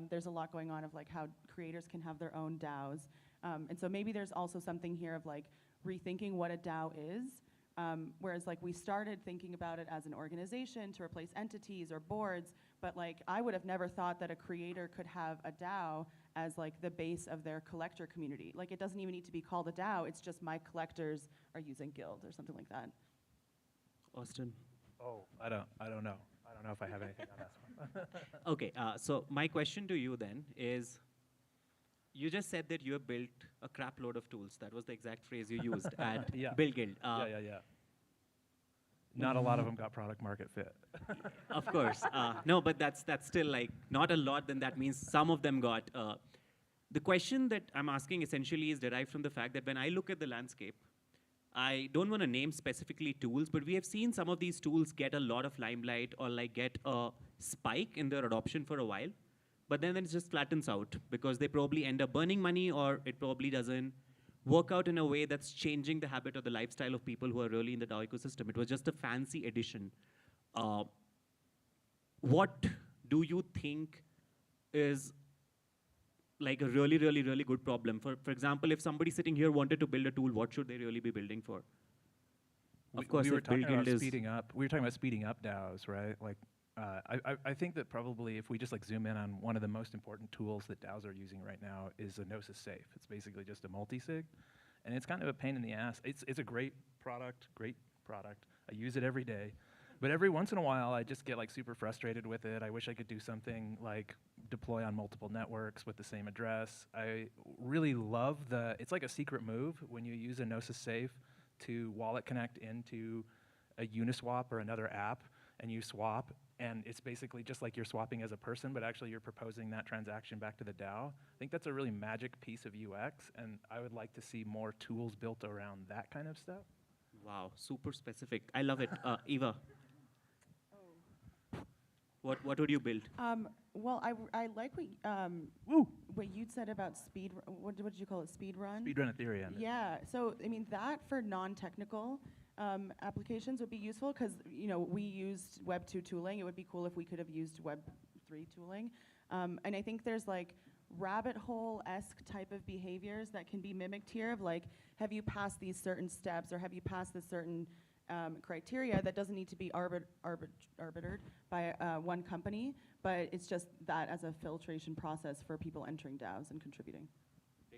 there's a lot going on of like how creators can have their own DAOs. And so maybe there's also something here of like rethinking what a DAO is. Whereas like we started thinking about it as an organization to replace entities or boards, but like I would have never thought that a creator could have a DAO as like the base of their collector community. Like it doesn't even need to be called a DAO, it's just my collectors are using Guild or something like that. Austin? Oh, I don't know. I don't know if I have anything on this one. Okay, so my question to you then is, you just said that you have built a crap load of tools. That was the exact phrase you used at Yeah. Build Guild. Yeah. Not a lot of them got product market fit. Of course. No, but that's still like not a lot, then that means some of them got. The question that I'm asking essentially is derived from the fact that when I look at the landscape, I don't want to name specifically tools, but we have seen some of these tools get a lot of limelight or like get a spike in their adoption for a while, but then it just flattens out because they probably end up burning money or it probably doesn't work out in a way that's changing the habit or the lifestyle of people who are really in the DAO ecosystem. It was just a fancy addition. What do you think is like a really, really, really good problem? For example, if somebody sitting here wanted to build a tool, what should they really be building for? Of course, we were if Build talking about Guild is speeding up. We were talking about speeding up DAOs, right? Like, I think that probably if we just like zoom in on one of the most important tools that DAOs are using right now is a Gnosis Safe. It's basically just a multi-sig, and it's kind of a pain in the ass. It's a great product. I use it every day. But every once in a while, I just get like super frustrated with it. I wish I could do something like deploy on multiple networks with the same address. I really love it's like a secret move when you use a Gnosis Safe to wallet connect into a Uniswap or another app, and you swap, and it's basically just like you're swapping as a person, but actually you're proposing that transaction back to the DAO. I think that's a really magic piece of UX, and I would like to see more tools built around that kind of stuff. wow, super specific. I love it. Eva. What would you build? Well, I like what you'd said about speed. What did you call it? Speed run. Speed run Ethereum. Yeah. So I mean that for non-technical applications would be useful because we used Web 2 tooling. It would be cool if we could have used Web 3 tooling. And I think there's like rabbit hole-esque type of behaviors that can be mimicked here. Of like, have you passed these certain steps or have you passed this certain criteria that doesn't need to be arbitered by one company, but it's just that as a filtration process for people entering DAOs and contributing.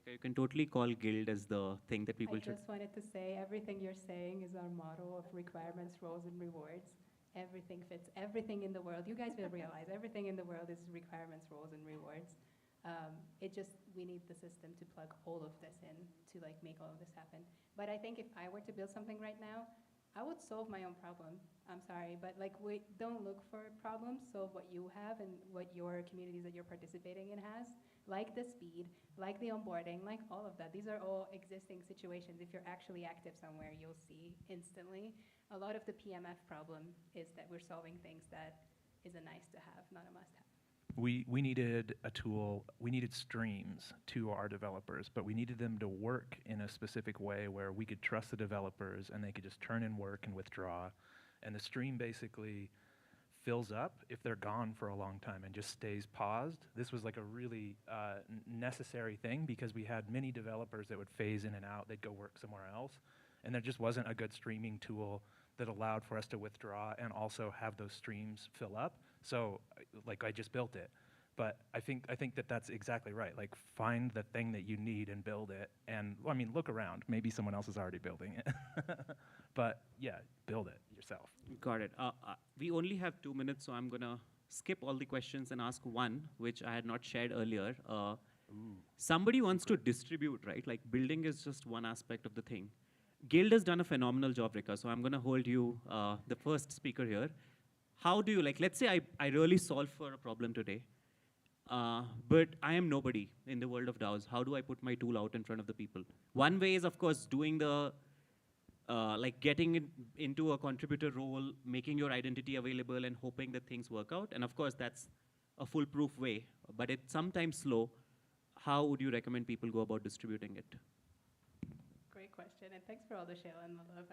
You can totally call Guild as the thing that people I should. just wanted to say everything you're saying is our model of requirements, roles, and rewards. Everything fits everything in the world. You guys will realize everything in the world is requirements, roles, and rewards. We need the system to plug all of this in to like make all of this happen. But I think if I were to build something right now, I would solve my own problem. I'm sorry, but like we don't look for problems, solve what you have and what your communities that you're participating in has, like the speed, like the onboarding, like all of that. These are all existing situations. If you're actually active somewhere, you'll see instantly. A lot of the PMF problem is that we're solving things that is a nice to have, not a must have. We needed a tool, we needed streams to our developers, but we needed them to work in a specific way where we could trust the developers and they could just turn in work and withdraw. And the stream basically fills up if they're gone for a long time and just stays paused. This was like a really necessary thing because we had many developers that would phase in and out, they'd go work somewhere else. And there just wasn't a good streaming tool that allowed for us to withdraw and also have those streams fill up. So, like, I just built it. But I think that that's exactly right. Like, find the thing that you need and build it. And, well, I mean, look around. Maybe someone else is already building it. But, yeah, build it yourself. Got it. We only have 2 minutes, so I'm going to skip all the questions and ask one, which I had not shared earlier. Somebody wants to distribute, right? Like, building is just one aspect of the thing. Guild has done a phenomenal job, Rika, so I'm going to hold you, the first speaker here. How do you, like, let's say I really solve for a problem today, but I am nobody in the world of DAOs. How do I put my tool out in front of the people? One way is, of course, doing the, like getting it into a contributor role, making your identity available and hoping that things work out. And of course, that's a foolproof way, but it's sometimes slow. How would you recommend people go about distributing it? Great question, and thanks for all the share and the love.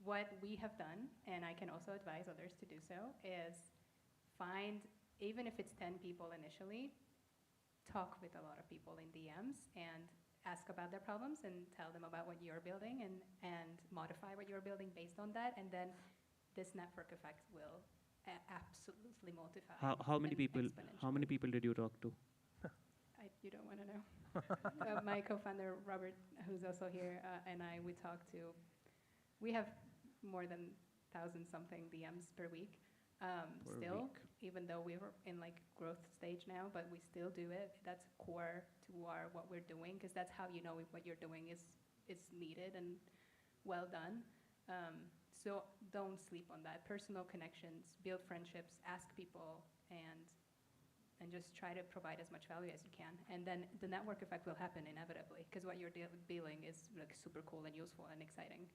What we have done, and I can also advise others to do so, is find, even if it's 10 people initially, talk with a lot of people in DMs and ask about their problems and tell them about what you're building and modify what you're building based on that, and then this network effect will absolutely multiply. How many people? How many people did you talk to? You don't want to know. My co-founder Robert, who's also here, and we talked to. We have more than 1,000-something DMs per week. Still, even though we're in like growth stage now, but we still do it. That's core to what we're doing, because that's how you know if what you're doing is needed and well done. So don't sleep on that. Personal connections, build friendships, ask people, and just try to provide as much value as you can. And then the network effect will happen inevitably, because what you're building is like super cool and useful and exciting.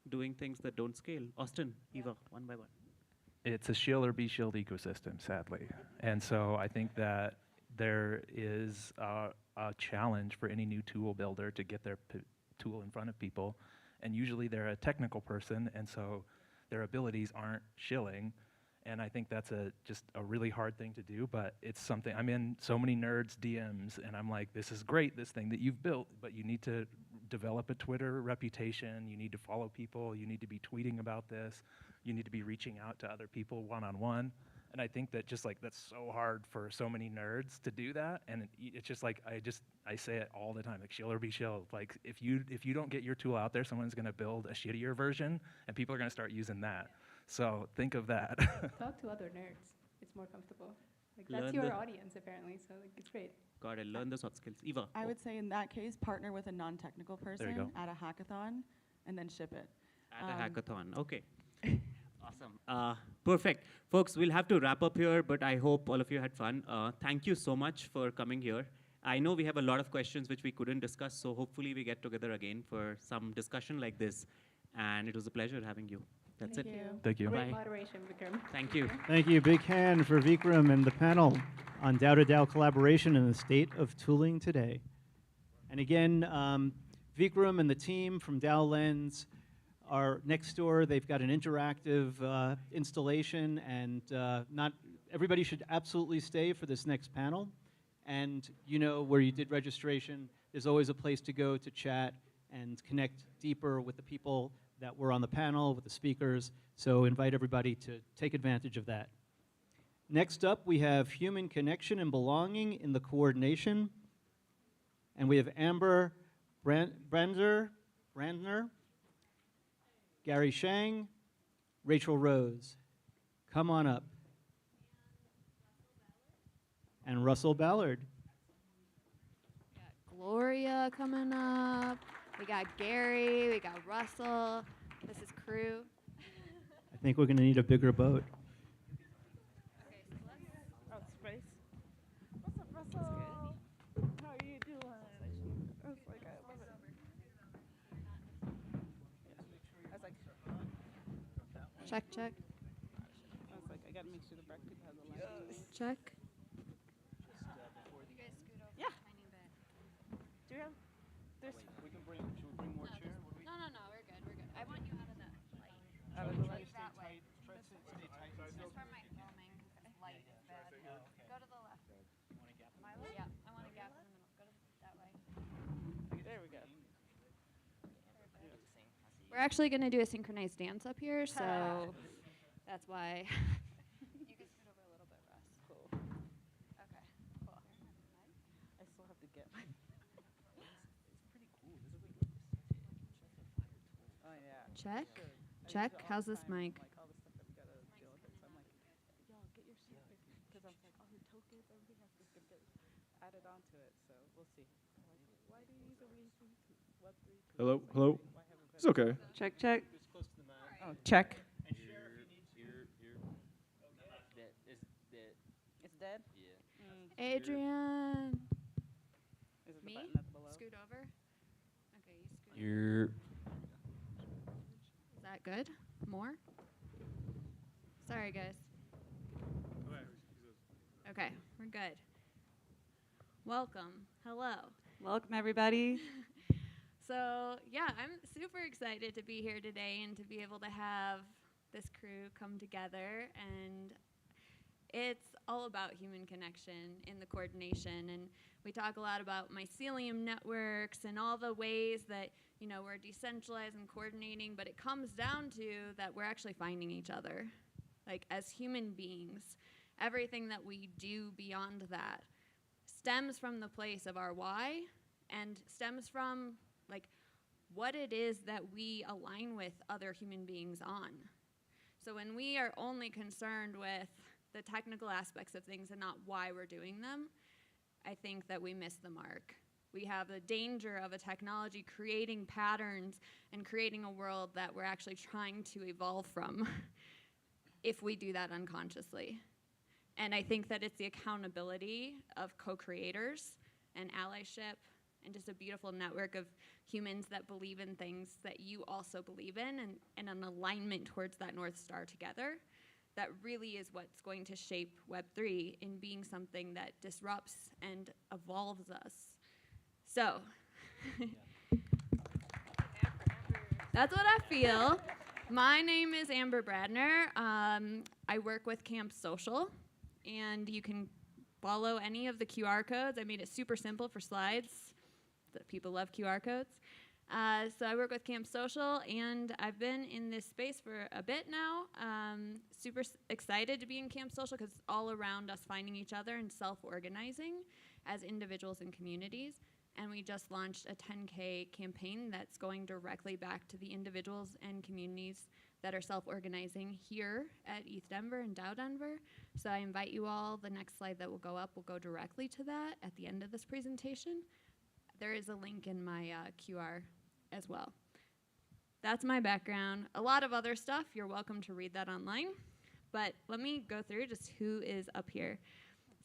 Doing things that don't scale. Austin, Eva, one by one. It's a shield or be shield ecosystem, sadly. And so I think that there is a challenge for any new tool builder to get their tool in front of people. And usually they're a technical person, and so their abilities aren't shilling. And I think that's just a really hard thing to do, but it's something, I'm in so many nerds DMs, and I'm like, this is great, this thing that you've built, but you need to develop a Twitter reputation, you need to follow people, you need to be tweeting about this, you need to be reaching out to other people one-on-one. And I think that just like, that's so hard for so many nerds to do that, and it's just like, I say it all the time, like shill or be shilled. Like, if you don't get your tool out there, someone's gonna build a shittier version, and people are gonna start using that. So think of that. Talk to other nerds. It's more comfortable. Like, that's your audience, apparently, so like, it's great. Got it. Learn the soft skills. Eva. I would say in that case, partner with a non-technical person at a hackathon, and then ship it. At a hackathon. Okay. Awesome. Perfect. Folks, we'll have to wrap up here, but I hope all of you had fun. Thank you so much for coming here. I know we have a lot of questions which we couldn't discuss, so hopefully we get together again for some discussion like this. And it was a pleasure having you. That's it. Thank you. Great moderation, Vikram. Thank you. Thank you. Big hand for Vikram and the panel on DAO to DAO collaboration and the state of tooling today. And again, Vikram and the team from DAO Lens are next door. They've got an interactive installation, and not everybody should absolutely stay for this next panel. And you know, where you did registration, there's always a place to go to chat and connect deeper with the people that were on the panel, with the speakers. So invite everybody to take advantage of that. Next up, we have human connection and belonging in the coordination. And we have Amber Brandner, Gary Shang, Rachel Rose. Come on up. And Russell Ballard. Gloria coming up. We got Gary. We got Russell. This is crew. I think we're going to need a bigger boat. Oh, space. What's up, Russell? How are you doing? I was like, I love it. I was like, Check, check. I was like, I gotta make sure the bracket has a line. Check. Yeah. Do you have? There's. Should we bring more chairs? No, we're good, we're good. I want you out of the light. Out of the light. That way. Just for my filming, because light is bad. Go to the left. My left? Yeah, I want a gap in the middle. Go to that way. There we go. We're actually going to do a synchronized dance up here, so that's why. You can scoot over a little bit, Russ. Cool. Okay, cool. I still have to get my. Oh yeah. Check. Sure. I Check. use it all How's the this time, mic? Like all the stuff that we gotta deal with it. So I'm like, y'all get your shit because I'm like all your tokens, everything has to get added onto it. So we'll see. Like, why do you use a Web3? Hello, hello. It's okay. Check, check. Oh, check. It's dead? Yeah. Adrian. Is it the Me? button that's below? Scoot over. Okay, you scoot. Is that good? More? Sorry, guys. Okay, we're good. Welcome. Hello. Welcome, everybody. So, yeah, I'm super excited to be here today and to be able to have this crew come together. And it's all about human connection in the coordination. And we talk a lot about mycelium networks and all the ways that, you know, we're decentralized and coordinating, but it comes down to that we're actually finding each other. Like, as human beings, everything that we do beyond that stems from the place of our why and stems from, like, what it is that we align with other human beings on. So when we are only concerned with the technical aspects of things and not why we're doing them, I think that we miss the mark. We have the danger of a technology creating patterns and creating a world that we're actually trying to evolve from if we do that unconsciously. And I think that it's the accountability of co-creators and allyship and just a beautiful network of humans that believe in things that you also believe in and an alignment towards that North Star together. That really is what's going to shape Web3 in being something that disrupts and evolves us. So, that's what I feel. My name is Amber Bradner. I work with Camp Social, and you can follow any of the QR codes. I made it super simple for slides. That people love QR codes. So I work with Camp Social, and I've been in this space for a bit now. Super excited to be in Camp Social because it's all around us finding each other and self-organizing as individuals and communities. And we just launched a 10K campaign that's going directly back to the individuals and communities that are self-organizing here at ETHDenver and DAODenver. So I invite you all, the next slide that will go up will go directly to that at the end of this presentation. There is a link in my QR as well. That's my background. A lot of other stuff, you're welcome to read that online. But let me go through just who is up here.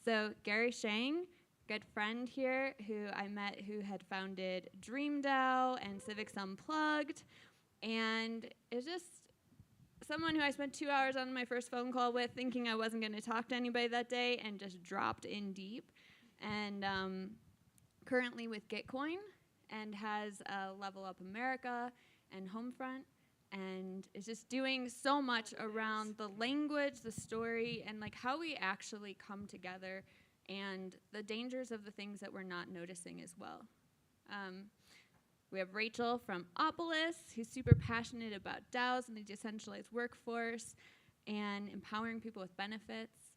So Gary Shang, good friend here who I met who had founded DreamDAO and Civics Unplugged. And it's just someone who I spent 2 hours on my first phone call with thinking I wasn't gonna talk to anybody that day and just dropped in deep. And currently with Gitcoin and has Level Up America and Homefront and is just doing so much around the language, the story, and like how we actually come together and the dangers of the things that we're not noticing as well. We have Rachel from Opolis, who's super passionate about DAOs and the decentralized workforce and empowering people with benefits.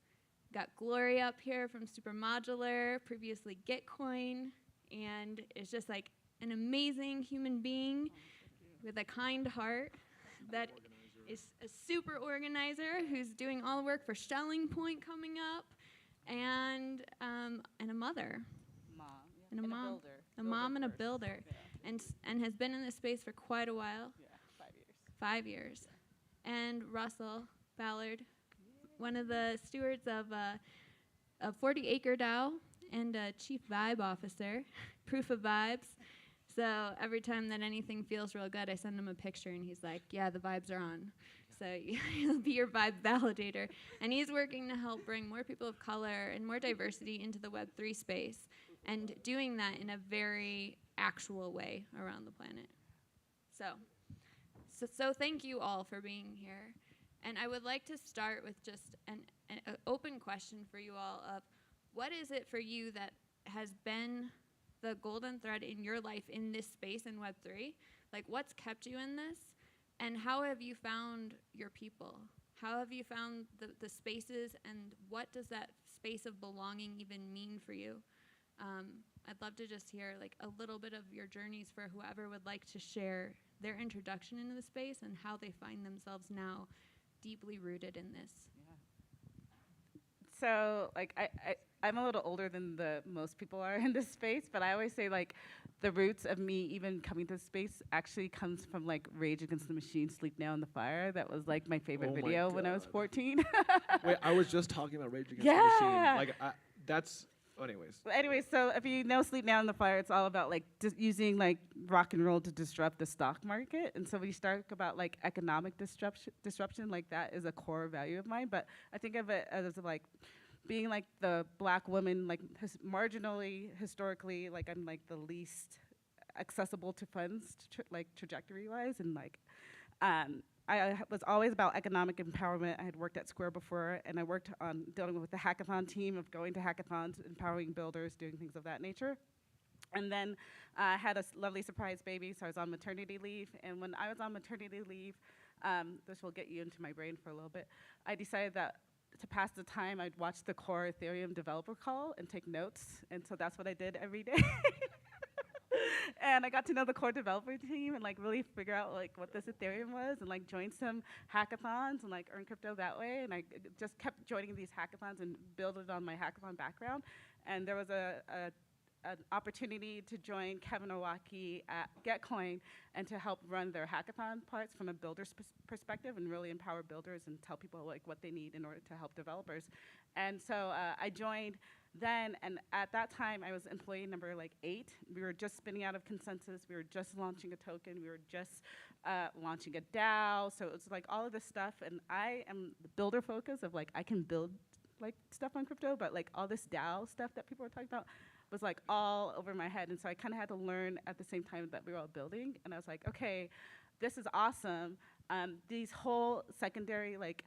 Got Gloria up here from Supermodular, previously Gitcoin, and is just like an amazing human being with a kind heart that is a super organizer who's doing all the work for Shelling Point coming up. And mother. Mom. Yeah. And a mom. builder. A mom and a first. builder. Yeah. And has been in this space for quite a while. Yeah, 5 years. 5 years. And Russell Ballard, one of the stewards of a 40-acre DAO and a chief vibe officer, proof of vibes. So every time that anything feels real good, I send him a picture, and he's like, yeah, the vibes are on. So he'll be your vibe validator. And he's working to help bring more people of color and more diversity into the Web3 space, and doing that in a very actual way around the planet. So thank you all for being here. And I would like to start with just an open question for you all of, what is it for you that has been the golden thread in your life in this space in Web3? Like, what's kept you in this? And how have you found your people? How have you found the spaces, and what does that space of belonging even mean for you? I'd love to just hear like a little bit of your journeys for whoever would like to share their introduction into the space and how they find themselves now deeply rooted in this. So, like, I'm a little older than most people are in this space, but I always say, like, the roots of me even coming to this space actually comes from, like, Rage Against the Machine, Sleep Now in the Fire. That was, like, my favorite video when I was 14. Wait, I was just talking about Rage Against Yeah. the Machine. Like, that's, anyways. Well, anyway, so if you know Sleep Now in the Fire, it's all about, like, using, like, rock and roll to disrupt the stock market. And so when you start about, like, economic disruption, like, that is a core value of mine. But I think of it as, like, being, like, the black woman, like, marginally, historically, like, I'm, like, the least accessible to funds, like, trajectory-wise. And, like, I was always about economic empowerment. I had worked at Square before, and I worked on dealing with the hackathon team of going to hackathons, empowering builders, doing things of that nature. And then I had a lovely surprise baby, so I was on maternity leave. And when I was on maternity leave, this will get you into my brain for a little bit, I decided that to pass the time, I'd watch the core Ethereum developer call and take notes. And so that's what I did every day. And I got to know the core developer team and, like, really figure out, like, what this Ethereum was, and, like, join some hackathons and, like, earn crypto that way. And I just kept joining these hackathons and building on my hackathon background. And there was an opportunity to join Kevin Owaki at Getcoin and to help run their hackathon parts from a builder's perspective and really empower builders and tell people, like, what they need in order to help developers. And so I joined then, and at that time I was employee number, like, 8. We were just spinning out of Consensus. We were just launching a token. We were just launching a DAO. So it was, like, all of this stuff. And I am the builder focus of, like, I can build, like, stuff on crypto, but, like, all this DAO stuff that people were talking about was, like, all over my head. And so I kind of had to learn at the same time that we were all building. And I was like, okay, this is awesome. These whole secondary, like,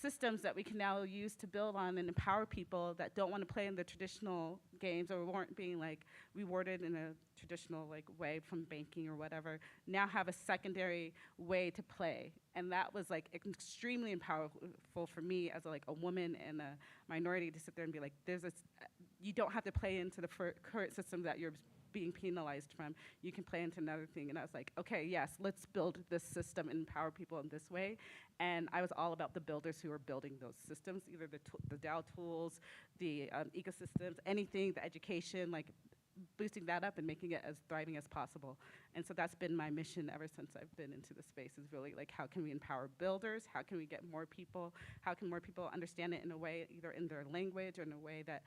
systems that we can now use to build on and empower people that don't want to play in the traditional games or weren't being, like, rewarded in a traditional, like, way from banking or whatever, now have a secondary way to play. And that was, like, extremely powerful for me as a woman and a minority to sit there and be like, you don't have to play into the current system that you're being penalized from. You can play into another thing. And I was like, okay, yes, let's build this system and empower people in this way. And I was all about the builders who are building those systems, either the DAO tools, the ecosystems, anything, the education, like, boosting that up and making it as thriving as possible. And so that's been my mission ever since I've been into the space, is really, like, how can we empower builders? How can we get more people? How can more people understand it in a way, either in their language or in a way that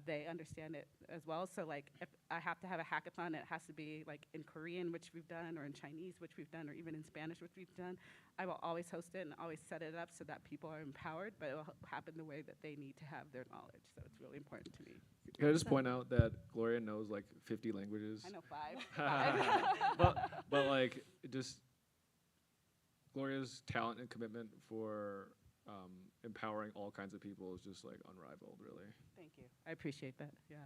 they understand it as well? So, like, if I have to have a hackathon, it has to be, like, in Korean, which we've done, or in Chinese, which we've done, or even in Spanish, which we've done. I will always host it and always set it up so that people are empowered, but it will happen the way that they need to have their knowledge. So it's really important to me. Can I just point out that Gloria knows, like, 50 languages? I know 5. but like, just Gloria's talent and commitment for empowering all kinds of people is just, like, unrivaled, really. Thank you. I appreciate that. Yeah.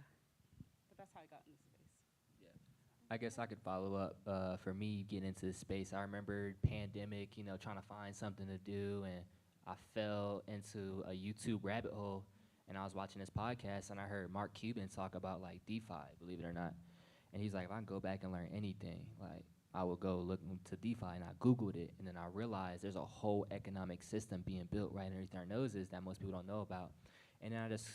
But that's how I got in this space. I guess I could follow up. For me, getting into this space, I remember pandemic, trying to find something to do, and I fell into a YouTube rabbit hole, and I was watching this podcast, and I heard Mark Cuban talk about, like, DeFi, believe it or not. And he's like, if I can go back and learn anything, like, I would go look into DeFi, and I Googled it, and then I realized there's a whole economic system being built right underneath our noses that most people don't know about. And then I just,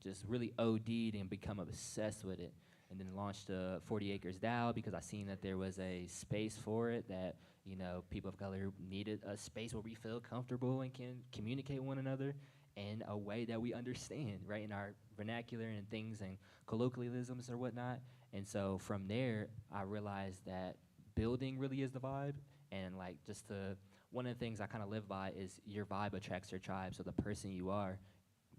just really OD'd and become obsessed with it. And then launched 40 Acres DAO because I seen that there was a space for it, that, you know, people of color needed a space where we feel comfortable and can communicate with one another in a way that we understand, right, in our vernacular and things and colloquialisms or whatnot. And so from there, I realized that building really is the vibe. And like one of the things I kind of live by is your vibe attracts your tribe. So the person you are,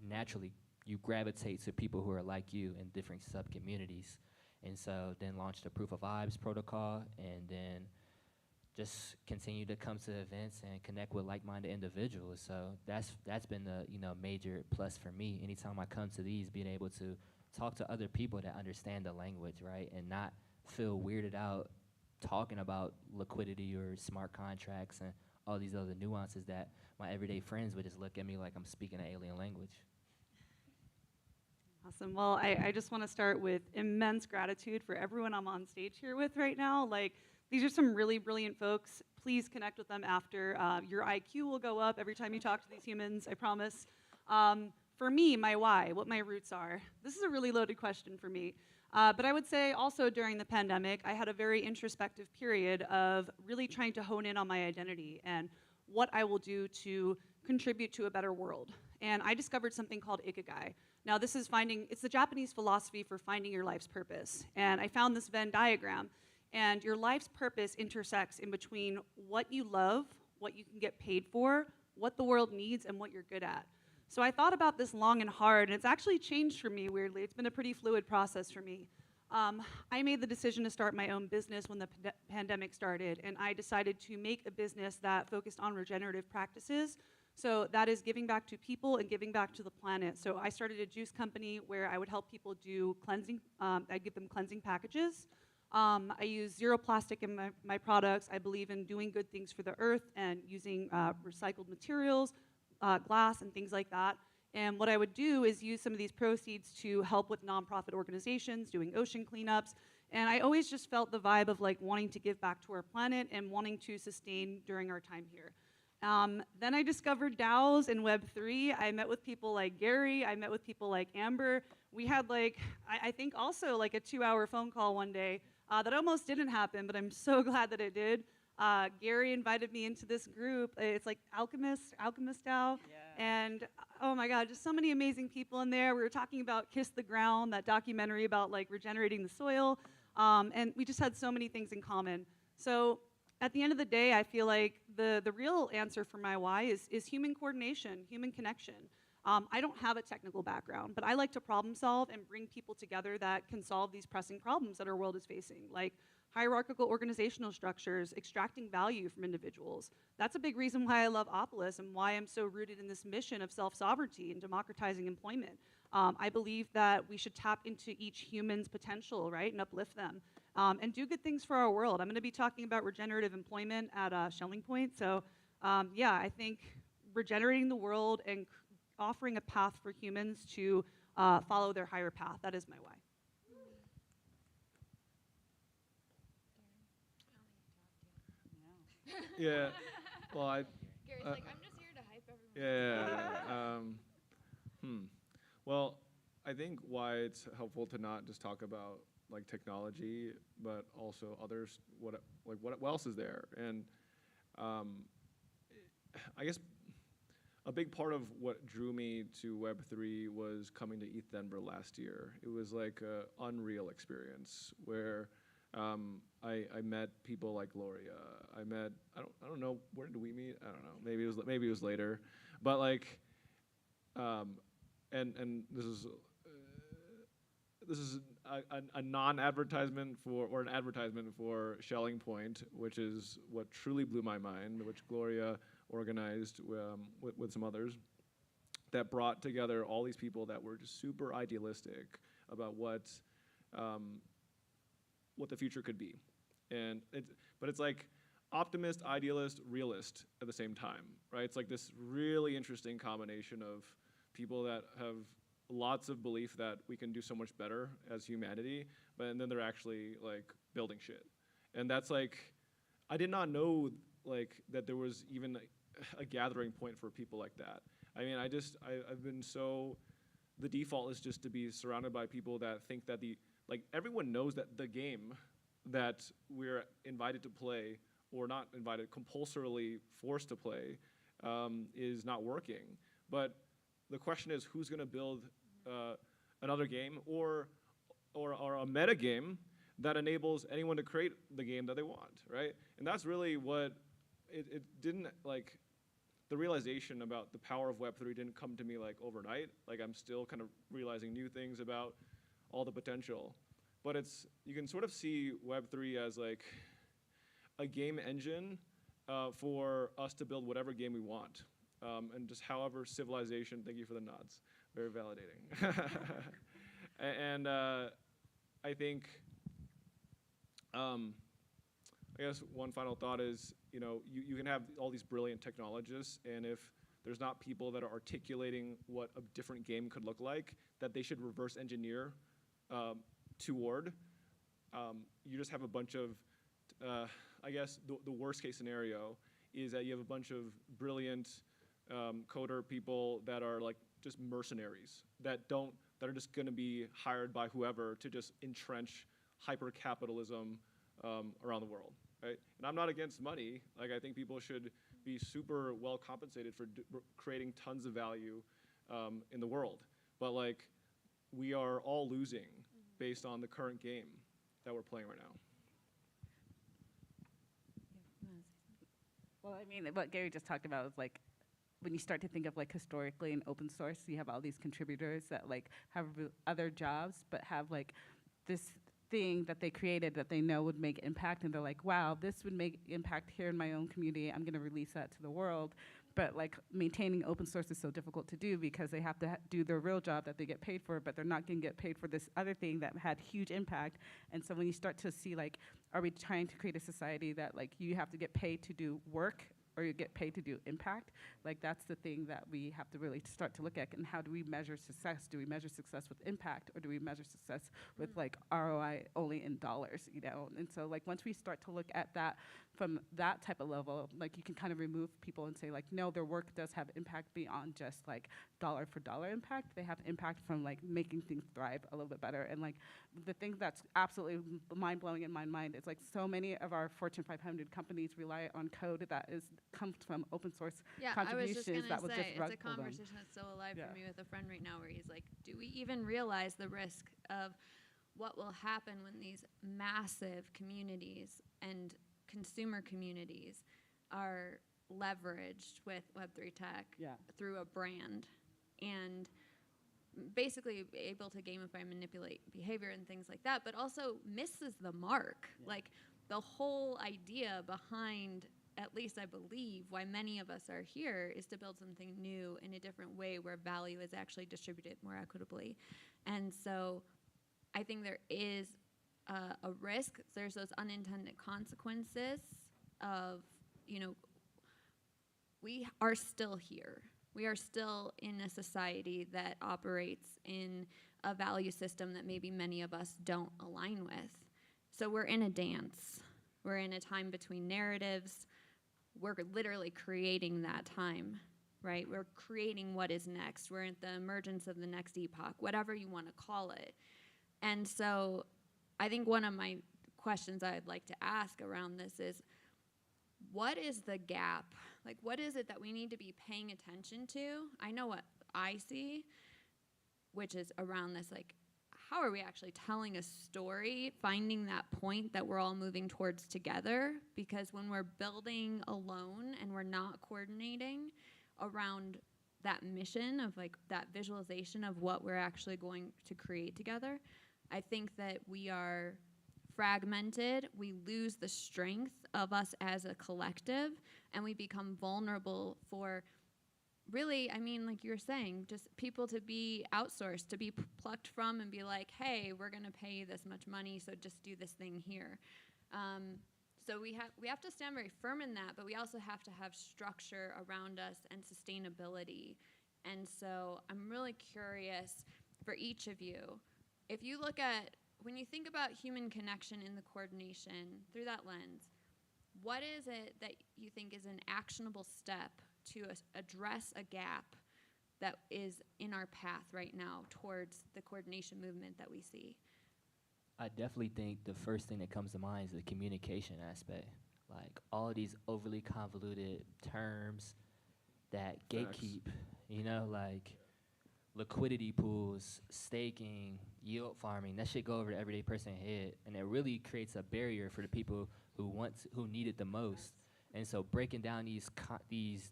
naturally, you gravitate to people who are like you in different sub-communities. And so then launched the Proof of Vibes protocol, and then just continue to come to events and connect with like-minded individuals. So that's been the, you know, major plus for me. Anytime I come to these, being able to talk to other people that understand the language, right, and not feel weirded out talking about liquidity or smart contracts and all these other nuances that my everyday friends would just look at me like I'm speaking an alien language. Awesome. Well, I just want to start with immense gratitude for everyone I'm on stage here with right now. Like, these are some really brilliant folks. Please connect with them after. Your IQ will go up every time you talk to these humans, I promise. For me, my why, what my roots are. This is a really loaded question for me. But I would say also during the pandemic, I had a very introspective period of really trying to hone in on my identity and what I will do to contribute to a better world. And I discovered something called Ikigai. Now this is it's the Japanese philosophy for finding your life's purpose. And I found this Venn diagram, and your life's purpose intersects in between what you love, what you can get paid for, what the world needs, and what you're good at. So I thought about this long and hard, and it's actually changed for me, weirdly. It's been a pretty fluid process for me. I made the decision to start my own business when the pandemic started, and I decided to make a business that focused on regenerative practices. So that is giving back to people and giving back to the planet. So I started a juice company where I would help people do cleansing. I give them cleansing packages. I use zero plastic in my products. I believe in doing good things for the earth and using recycled materials, glass and things like that. And what I would do is use some of these proceeds to help with nonprofit organizations, doing ocean cleanups. And I always just felt the vibe of like wanting to give back to our planet and wanting to sustain during our time here. Then I discovered DAOs and Web3. I met with people like Gary. I met with people like Amber. We had like, I think also like a 2-hour phone call one day that almost didn't happen, but I'm so glad that it did. Gary invited me into this group. It's like Alchemist DAO. Yeah. And oh my God, just so many amazing people in there. We were talking about Kiss the Ground, that documentary about like regenerating the soil. And we just had so many things in common. So at the end of the day, I feel like the real answer for my why is human coordination, human connection. I don't have a technical background, but I like to problem solve and bring people together that can solve these pressing problems that our world is facing, like hierarchical organizational structures, extracting value from individuals. That's a big reason why I love Opolis and why I'm so rooted in this mission of self-sovereignty and democratizing employment. I believe that we should tap into each human's potential, right, and uplift them, and do good things for our world. I'm going to be talking about regenerative employment at Shelling Point. So yeah, I think regenerating the world and offering a path for humans to follow their higher path, that is my why. Yeah. Well, Gary's like, I'm just here to hype everyone. Yeah. Well, I think why it's helpful to not just talk about like technology, but also others. What else is there? And I guess a big part of what drew me to Web3 was coming to ETHDenver last year. It was like an unreal experience where I met people like Gloria. I don't know, where did we meet? I don't know. Maybe it was later, but like, and this is a non-advertisement or an advertisement for Shelling Point, which is what truly blew my mind, which Gloria organized with some others, that brought together all these people that were just super idealistic about what the future could be. And but it's like optimist, idealist, realist at the same time, right? It's like this really interesting combination of people that have lots of belief that we can do so much better as humanity, and then they're actually like building shit. And that's like, I did not know like that there was even a gathering point for people like that. I mean, I've been so the default is just to be surrounded by people that think that everyone knows that the game that we're invited to play, or not invited, compulsorily forced to play, is not working. But the question is, who's going to build another game or a meta game that enables anyone to create the game that they want, right? And that's really what it didn't, like, the realization about the power of Web3 didn't come to me like overnight. Like, I'm still kind of realizing new things about all the potential. But you can sort of see Web3 as like a game engine for us to build whatever game we want. And just however civilization, thank you for the nods, very validating. And I think, I guess one final thought is, you can have all these brilliant technologists, and if there's not people that are articulating what a different game could look like, that they should reverse engineer toward, you just have a bunch of, I guess the worst case scenario is that you have a bunch of brilliant coder people that are like just mercenaries that are just going to be hired by whoever to just entrench hyper-capitalism around the world, right? And I'm not against money. Like, I think people should be super well compensated for creating tons of value in the world. But like, we are all losing based on the current game that we're playing right now. Well, I mean, what Gary just talked about is like, when you start to think of like historically in open source, you have all these contributors that like have other jobs, but have like this thing that they created that they know would make impact, and they're like, wow, this would make impact here in my own community, I'm gonna release that to the world. But like, maintaining open source is so difficult to do because they have to do their real job that they get paid for, but they're not gonna get paid for this other thing that had huge impact. And so when you start to see like, are we trying to create a society that like you have to get paid to do work, or you get paid to do impact? Like, that's the thing that we have to really start to look at. And how do we measure success? Do we measure success with impact, or do we measure success with like ROI only in dollars, And so like, once we start to look at that from that type of level, like, you can kind of remove people and say like, no, their work does have impact beyond just like dollar for dollar impact. They have impact from like making things thrive a little bit better. And like, the thing that's absolutely mind-blowing in my mind is like, so many of our Fortune 500 companies rely on code that comes from open source contributions. I was just that will gonna say, just it's a rug conversation that's still alive Yeah. for me with a friend right now, where he's like, do we even realize the risk of what will happen when these massive communities and consumer communities are leveraged with Web3 tech through a brand, and basically able to gamify and manipulate behavior and things like that, but also misses the mark. Like, the whole idea behind, at least I believe, why many of us are here, is to build something new in a different way where value is actually distributed more equitably. And so I think there is a risk. There's those unintended consequences of, we are still here. We are still in a society that operates in a value system that maybe many of us don't align with. So we're in a dance. We're in a time between narratives. We're literally creating that time, right? We're creating what is next. We're at the emergence of the next epoch, whatever you want to call it. And so I think one of my questions I'd like to ask around this is, what is the gap? Like, what is it that we need to be paying attention to? I know what I see, which is around this, like, how are we actually telling a story, finding that point that we're all moving towards together? Because when we're building alone and we're not coordinating around that mission of like that visualization of what we're actually going to create together, I think that we are fragmented, we lose the strength of us as a collective, and we become vulnerable for really, I mean, like you were saying, just people to be outsourced, to be plucked from and be like, hey, we're gonna pay you this much money, so just do this thing here. So we have to stand very firm in that, but we also have to have structure around us and sustainability. And so I'm really curious for each of you, if you look at, when you think about human connection in the coordination through that lens, what is it that you think is an actionable step to address a gap that is in our path right now towards the coordination movement that we see? I definitely think the first thing that comes to mind is the communication aspect. Like all of these overly convoluted terms that gatekeep, you know, like liquidity pools, staking, yield farming, that shit go over the everyday person's head, and it really creates a barrier for the people who need it the most. And so breaking down these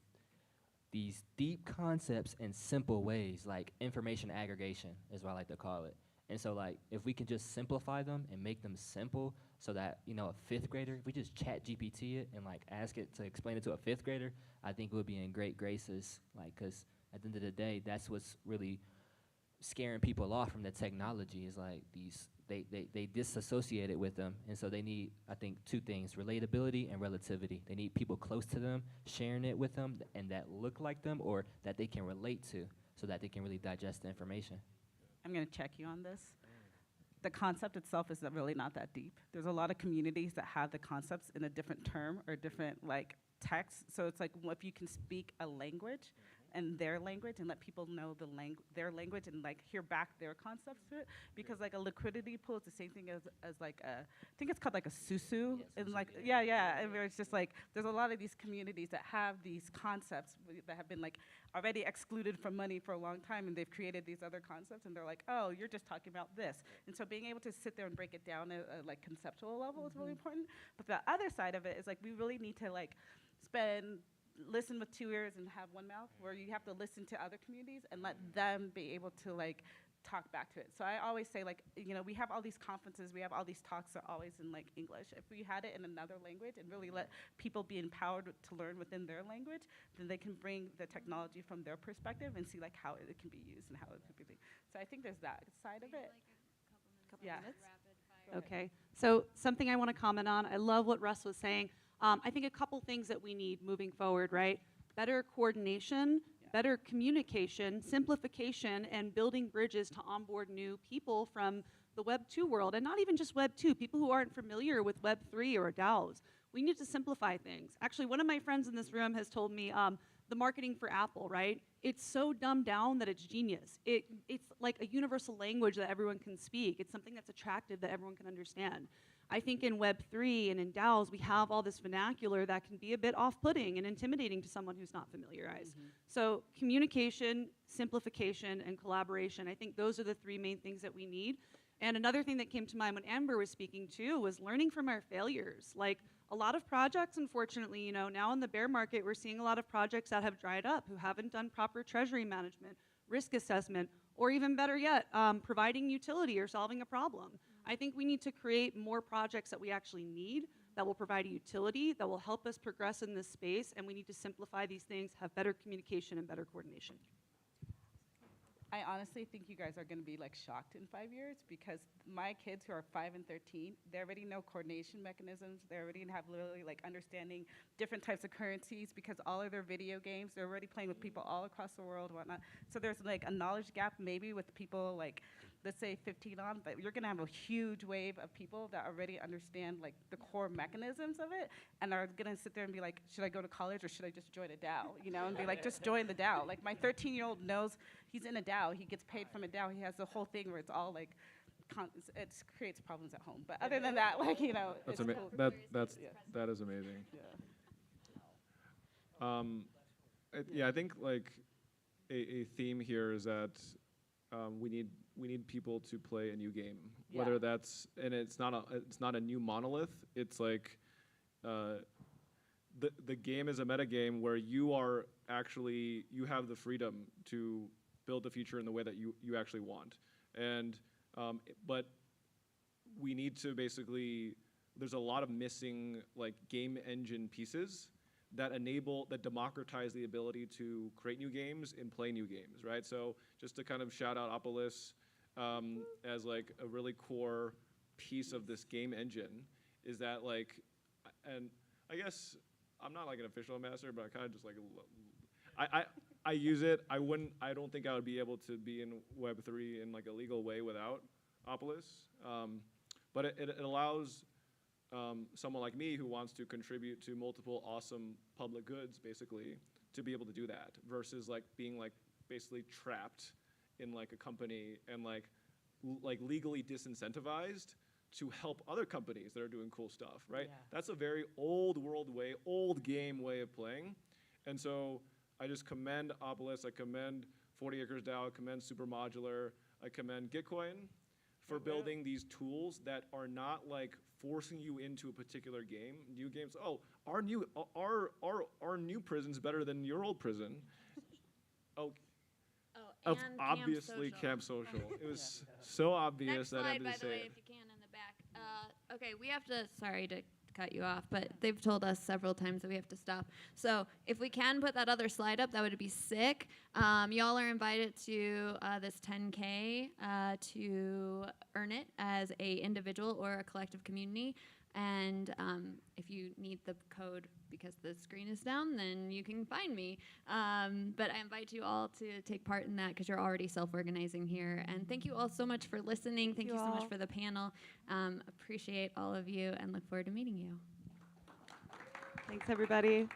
deep concepts in simple ways, like information aggregation is what I like to call it. And so like if we can just simplify them and make them simple so that, you know, a fifth grader, if we just chat GPT it and like ask it to explain it to a fifth grader, I think we'll be in great graces. Like, cause at the end of the day, that's what's really scaring people off from the technology is like they disassociate it with them. And so they need, I think, two things, relatability and relativity. They need people close to them, sharing it with them and that look like them or that they can relate to so that they can really digest the information. I'm going to check you on this. The concept itself is really not that deep. There's a lot of communities that have the concepts in a different term or different like text. So it's like if you can speak a language and their language and let people know their language and like hear back their concepts to it, because like a liquidity pool is the same thing as like a, I think it's called like a susu, and like and where it's just like there's a lot of these communities that have these concepts that have been like already excluded from money for a long time, and they've created these other concepts, and they're like, oh, you're just talking about this, and so being able to sit there and break it down at a like conceptual level is really important. But the other side of it is like we really need to like listen with two ears and have one mouth, where you have to listen to other communities and let them be able to like talk back to it. So I always say like, you know, we have all these conferences, we have all these talks that are always in like English. If we had it in another language and really let people be empowered to learn within their language, then they can bring the technology from their perspective and see like how it can be used and how it could be. So I think there's that side of it. Yeah. Okay. So something I want to comment on, I love what Russ was saying. I think a couple things that we need moving forward, right? Better coordination, better communication, simplification, and building bridges to onboard new people from the Web 2 world, and not even just Web 2, people who aren't familiar with Web 3 or DAOs. We need to simplify things. Actually, one of my friends in this room has told me the marketing for Apple, right? It's so dumbed down that it's genius. It's like a universal language that everyone can speak. It's something that's attractive that everyone can understand. I think in Web3 and in DAOs, we have all this vernacular that can be a bit off-putting and intimidating to someone who's not familiarized. So communication, simplification, and collaboration, I think those are the three main things that we need. And another thing that came to mind when Amber was speaking too was learning from our failures. Like a lot of projects, unfortunately, you know, now in the bear market, we're seeing a lot of projects that have dried up, who haven't done proper treasury management, risk assessment, or even better yet, providing utility or solving a problem. I think we need to create more projects that we actually need, that will provide a utility, that will help us progress in this space, and we need to simplify these things, have better communication and better coordination. I honestly think you guys are going to be like shocked in 5 years, because my kids who are 5 and 13, they already know coordination mechanisms. They already have literally like understanding different types of currencies, because all of their video games, they're already playing with people all across the world, whatnot. So there's like a knowledge gap maybe with people like, let's say 15 on, but you're gonna have a huge wave of people that already understand like the core mechanisms of it, and are gonna sit there and be like, should I go to college or should I just join a DAO? You know, and be like, just join the DAO. Like my 13-year-old knows he's in a DAO, he gets paid from a DAO, he has the whole thing where it's all like, it creates problems at home. But other than that, like, you know, That's it's cool. that is amazing. Yeah, I think like a theme here is that we need people to play a new game, whether that's, and it's not a new monolith. It's like the game is a meta game where you have the freedom to build the future in the way that you actually want. And but we need to basically, there's a lot of missing like game engine pieces that democratize the ability to create new games and play new games, right? So just to kind of shout out Opolis as like a really core piece of this game engine is that like, and I guess I'm not like an official ambassador, but I kind of just like, I use it. I don't think I would be able to be in Web3 in like a legal way without Opolis. But it allows someone like me who wants to contribute to multiple awesome public goods, basically, to be able to do that, versus like being like basically trapped in like a company and like legally disincentivized to help other companies that are doing cool stuff, right? Yeah. That's a very old world way, old game way of playing. And so I just commend Obelisk, I commend 40 Acres DAO, I commend Supermodular, I commend Gitcoin for building these tools that are not like forcing you into a particular game. New games, oh, our new prison's better than your old prison. Oh, and obviously Camp Camp Social. It was so obvious Next that I slide, had to by say the way, it. if you can, in the back. Okay, we have to, sorry to cut you off, but they've told us several times that we have to stop. So if we can put that other slide up, that would be sick. Y'all are invited to this 10K to earn it as a individual or a collective community. And if you need the code because the screen is down, then you can find me. But I invite you all to take part in that because you're already self-organizing here. And thank you all so much for listening. Thank you so much for the panel. Appreciate all of you and look forward to meeting you. Thanks, everybody.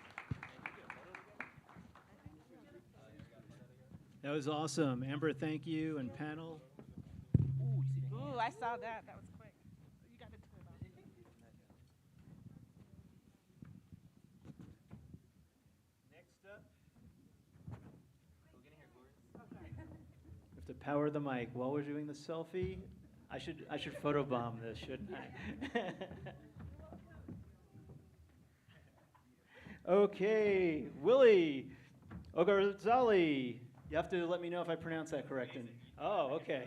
That was awesome. Amber, thank you, and panel. Ooh, I saw that. That was quick. You got to turn it off. Next up. Have to power the mic while we're doing the selfie. I should photobomb this, shouldn't I? Okay, Willie Ogarzali. You have to let me know if I pronounce that correctly. Oh, okay.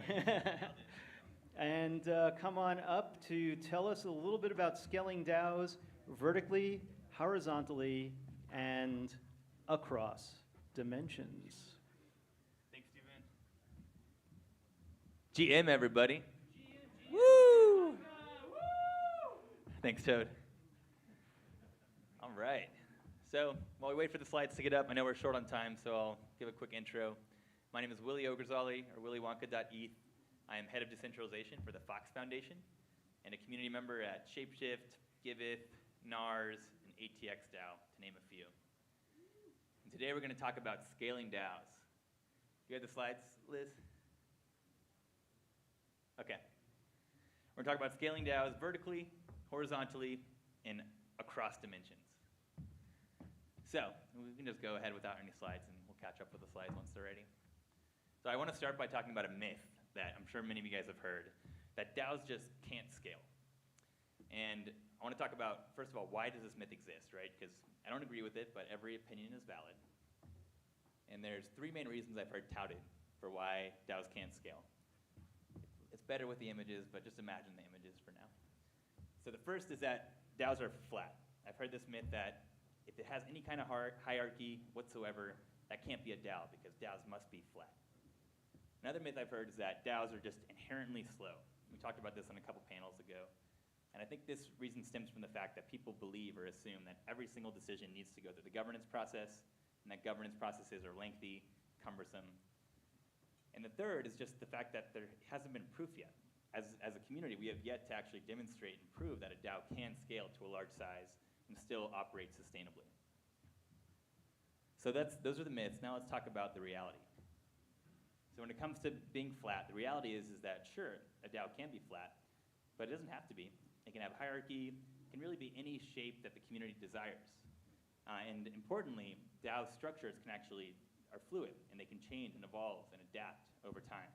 And come on up to tell us a little bit about scaling DAOs vertically, horizontally, and across dimensions. Thanks, Steven. GM, everybody. Woo! Thanks, Toad. All right. So while we wait for the slides to get up, I know we're short on time, so I'll give a quick intro. My name is Willie Ogarzali, or WillieWonka.eth. I am head of decentralization for the Fox Foundation and a community member at Shapeshift, Giveth, NARS, and ATXDAO, to name a few. And today we're going to talk about scaling DAOs. You have the slides, Liz? Okay. We're going to talk about scaling DAOs vertically, horizontally, and across dimensions. So we can just go ahead without any slides, and we'll catch up with the slides once they're ready. So I want to start by talking about a myth that I'm sure many of you guys have heard, that DAOs just can't scale. And I want to talk about, first of all, why does this myth exist, right? Because I don't agree with it, but every opinion is valid. And there's three main reasons I've heard touted for why DAOs can't scale. It's better with the images, but just imagine the images for now. So the first is that DAOs are flat. I've heard this myth that if it has any kind of hierarchy whatsoever, that can't be a DAO because DAOs must be flat. Another myth I've heard is that DAOs are just inherently slow. We talked about this on a couple panels ago. And I think this reason stems from the fact that people believe or assume that every single decision needs to go through the governance process, and that governance processes are lengthy, cumbersome. And the third is just the fact that there hasn't been proof yet. As a community, we have yet to actually demonstrate and prove that a DAO can scale to a large size and still operate sustainably. So those are the myths. Now let's talk about the reality. So when it comes to being flat, the reality is that sure, a DAO can be flat, but it doesn't have to be. It can have hierarchy, it can really be any shape that the community desires. And importantly, DAO structures are fluid, and they can change and evolve and adapt over time.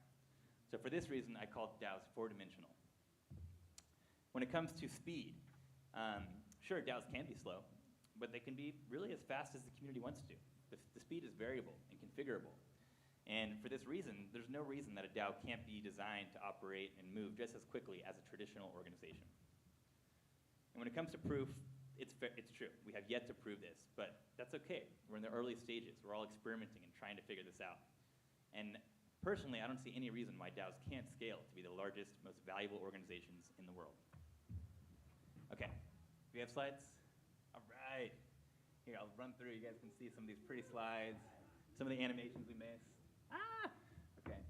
So for this reason, I call DAOs four-dimensional. When it comes to speed, sure, DAOs can be slow, but they can be really as fast as the community wants to. The speed is variable and configurable. And for this reason, there's no reason that a DAO can't be designed to operate and move just as quickly as a traditional organization. And when it comes to proof, it's true. We have yet to prove this, but that's okay. We're in the early stages. We're all experimenting and trying to figure this out. And personally, I don't see any reason why DAOs can't scale to be the largest, most valuable organizations in the world. Okay, do we have slides? All right. Here, I'll run through. You guys can see some of these pretty slides, some of the animations we missed. Okay.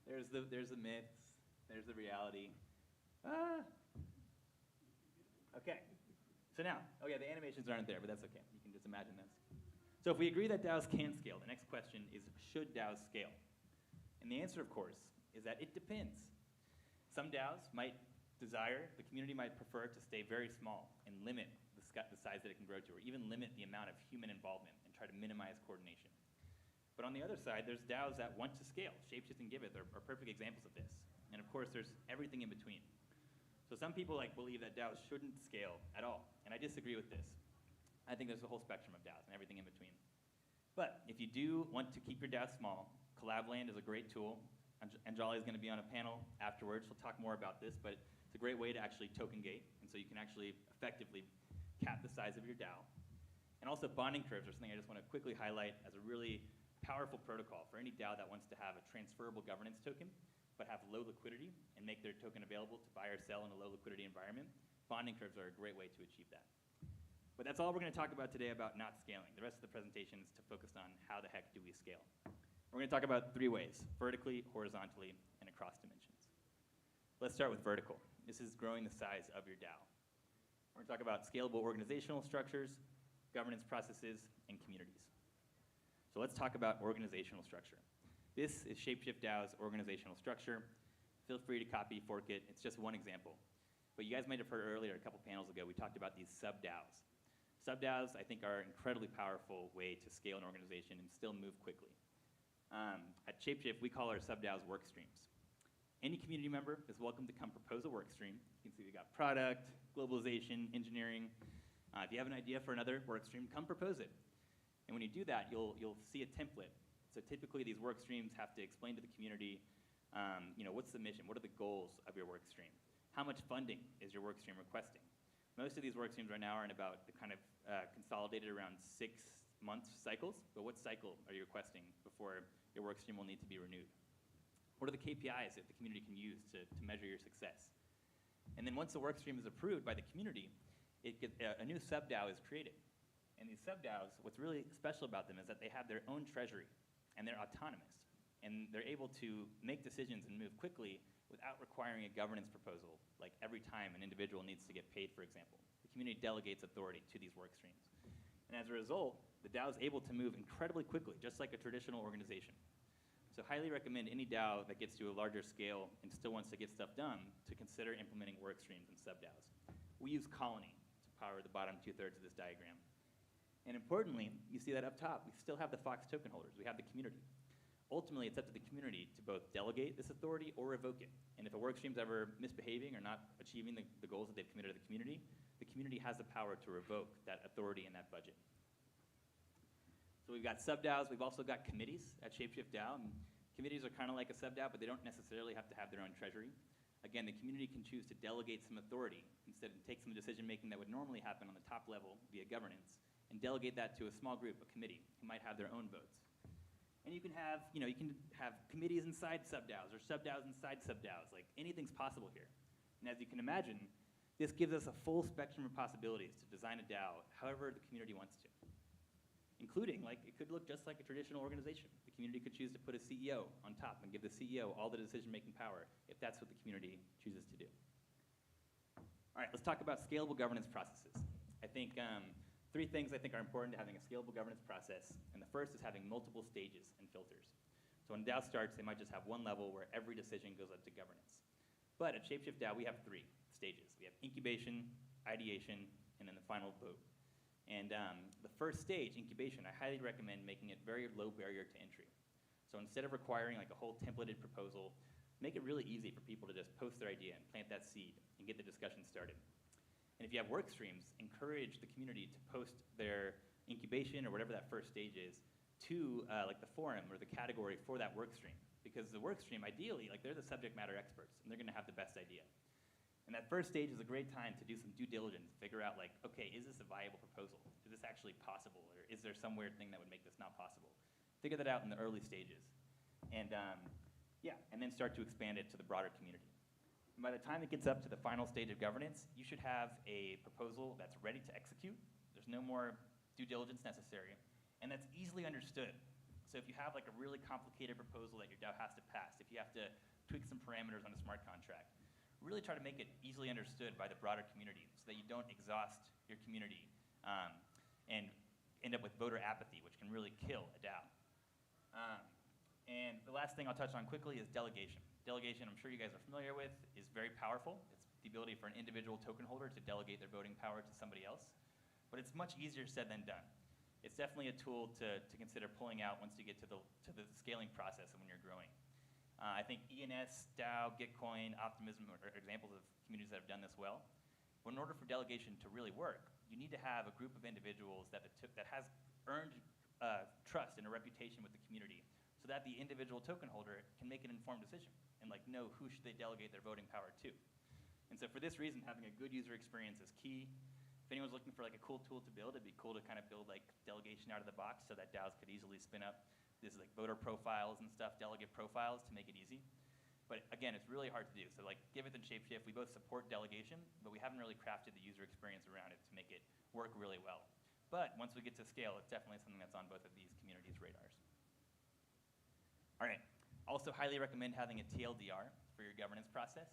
There's the myths. There's the reality. Okay. So now, the animations aren't there, but that's okay. You can just imagine this. So if we agree that DAOs can scale, the next question is, should DAOs scale? And the answer, of course, is that it depends. Some DAOs might desire, the community might prefer to stay very small and limit the size that it can grow to, or even limit the amount of human involvement and try to minimize coordination. But on the other side, there's DAOs that want to scale. Shapeshift and Giveth are perfect examples of this. And of course, there's everything in between. So some people believe that DAOs shouldn't scale at all, and I disagree with this. I think there's a whole spectrum of DAOs and everything in between. But if you do want to keep your DAO small, CollabLand is a great tool. Anjali is going to be on a panel afterwards. She'll talk more about this, but it's a great way to actually token gate, and so you can actually effectively cap the size of your DAO. And also bonding curves are something I just want to quickly highlight as a really powerful protocol for any DAO that wants to have a transferable governance token, but have low liquidity and make their token available to buy or sell in a low liquidity environment. Bonding curves are a great way to achieve that. But that's all we're going to talk about today about not scaling. The rest of the presentation is focused on how the heck do we scale. We're going to talk about 3 ways: vertically, horizontally, and across dimensions. Let's start with vertical. This is growing the size of your DAO. We're going to talk about scalable organizational structures, governance processes, and communities. So let's talk about organizational structure. This is Shapeshift DAO's organizational structure. Feel free to copy, fork it. It's just one example. But you guys might have heard earlier, a couple panels ago, we talked about these sub-DAOs. Sub-DAOs, I think, are an incredibly powerful way to scale an organization and still move quickly. At Shapeshift, we call our sub-DAOs work streams. Any community member is welcome to come propose a work stream. You can see we got product, globalization, engineering. If you have an idea for another work stream, come propose it. And when you do that, you'll see a template. So typically, these work streams have to explain to the community, what's the mission? What are the goals of your work stream? How much funding is your work stream requesting? Most of these work streams right now are in about the kind of consolidated around 6-month cycles. But what cycle are you requesting before your work stream will need to be renewed? What are the KPIs that the community can use to measure your success? And then once the work stream is approved by the community, a new sub-DAO is created. And these sub-DAOs, what's really special about them is that they have their own treasury, and they're autonomous. And they're able to make decisions and move quickly without requiring a governance proposal, like every time an individual needs to get paid, for example. The community delegates authority to these work streams. And as a result, the DAO is able to move incredibly quickly, just like a traditional organization. So highly recommend any DAO that gets to a larger scale and still wants to get stuff done to consider implementing work streams and sub-DAOs. We use Colony to power the bottom 2/3 of this diagram. And importantly, you see that up top, we still have the Fox token holders. We have the community. Ultimately, it's up to the community to both delegate this authority or revoke it. And if a work stream's ever misbehaving or not achieving the goals that they've committed to the community has the power to revoke that authority and that budget. So we've got sub-DAOs. We've also got committees at Shapeshift DAO. And committees are kind of like a sub-DAO, but they don't necessarily have to have their own treasury. Again, the community can choose to delegate some authority instead of take some decision-making that would normally happen on the top level via governance and delegate that to a small group, a committee, who might have their own votes. And you can have, committees inside sub-DAOs or sub-DAOs inside sub-DAOs. Like, anything's possible here. And as you can imagine, this gives us a full spectrum of possibilities to design a DAO however the community wants to. Including, it could look just like a traditional organization. The community could choose to put a CEO on top and give the CEO all the decision-making power if that's what the community chooses to do. All right, let's talk about scalable governance processes. I think 3 things I think are important to having a scalable governance process, and the first is having multiple stages and filters. So when DAO starts, they might just have one level where every decision goes up to governance. But at Shapeshift DAO, we have 3 stages. We have incubation, ideation, and then the final vote. And the first stage, incubation, I highly recommend making it very low barrier to entry. So instead of requiring a whole templated proposal, make it really easy for people to just post their idea and plant that seed and get the discussion started. And if you have work streams, encourage the community to post their incubation or whatever that first stage is to the forum or the category for that work stream. Because the work stream, ideally, they're the subject matter experts, and they're going to have the best idea. And that first stage is a great time to do some due diligence, figure out okay, is this a viable proposal? Is this actually possible? Or is there some weird thing that would make this not possible? Figure that out in the early stages. And and then start to expand it to the broader community. And by the time it gets up to the final stage of governance, you should have a proposal that's ready to execute. There's no more due diligence necessary. And that's easily understood. So if you have a really complicated proposal that your DAO has to pass, if you have to tweak some parameters on a smart contract, really try to make it easily understood by the broader community so that you don't exhaust your community and end up with voter apathy, which can really kill a DAO. And the last thing I'll touch on quickly is delegation. Delegation, I'm sure you guys are familiar with, is very powerful. It's the ability for an individual token holder to delegate their voting power to somebody else. But it's much easier said than done. It's definitely a tool to consider pulling out once you get to the scaling process and when you're growing. I think ENS, DAO, Gitcoin, Optimism are examples of communities that have done this well. But in order for delegation to really work, you need to have a group of individuals that has earned trust and a reputation with the community, so that the individual token holder can make an informed decision and like know who should they delegate their voting power to. And so for this reason, having a good user experience is key. If anyone's looking for like a cool tool to build, it'd be cool to kind of build like delegation out of the box so that DAOs could easily spin up this like voter profiles and stuff, delegate profiles to make it easy. But again, it's really hard to do. So like Giveth and Shapeshift, we both support delegation, but we haven't really crafted the user experience around it to make it work really well. But once we get to scale, it's definitely something that's on both of these communities' radars. All right, also highly recommend having a TLDR for your governance process.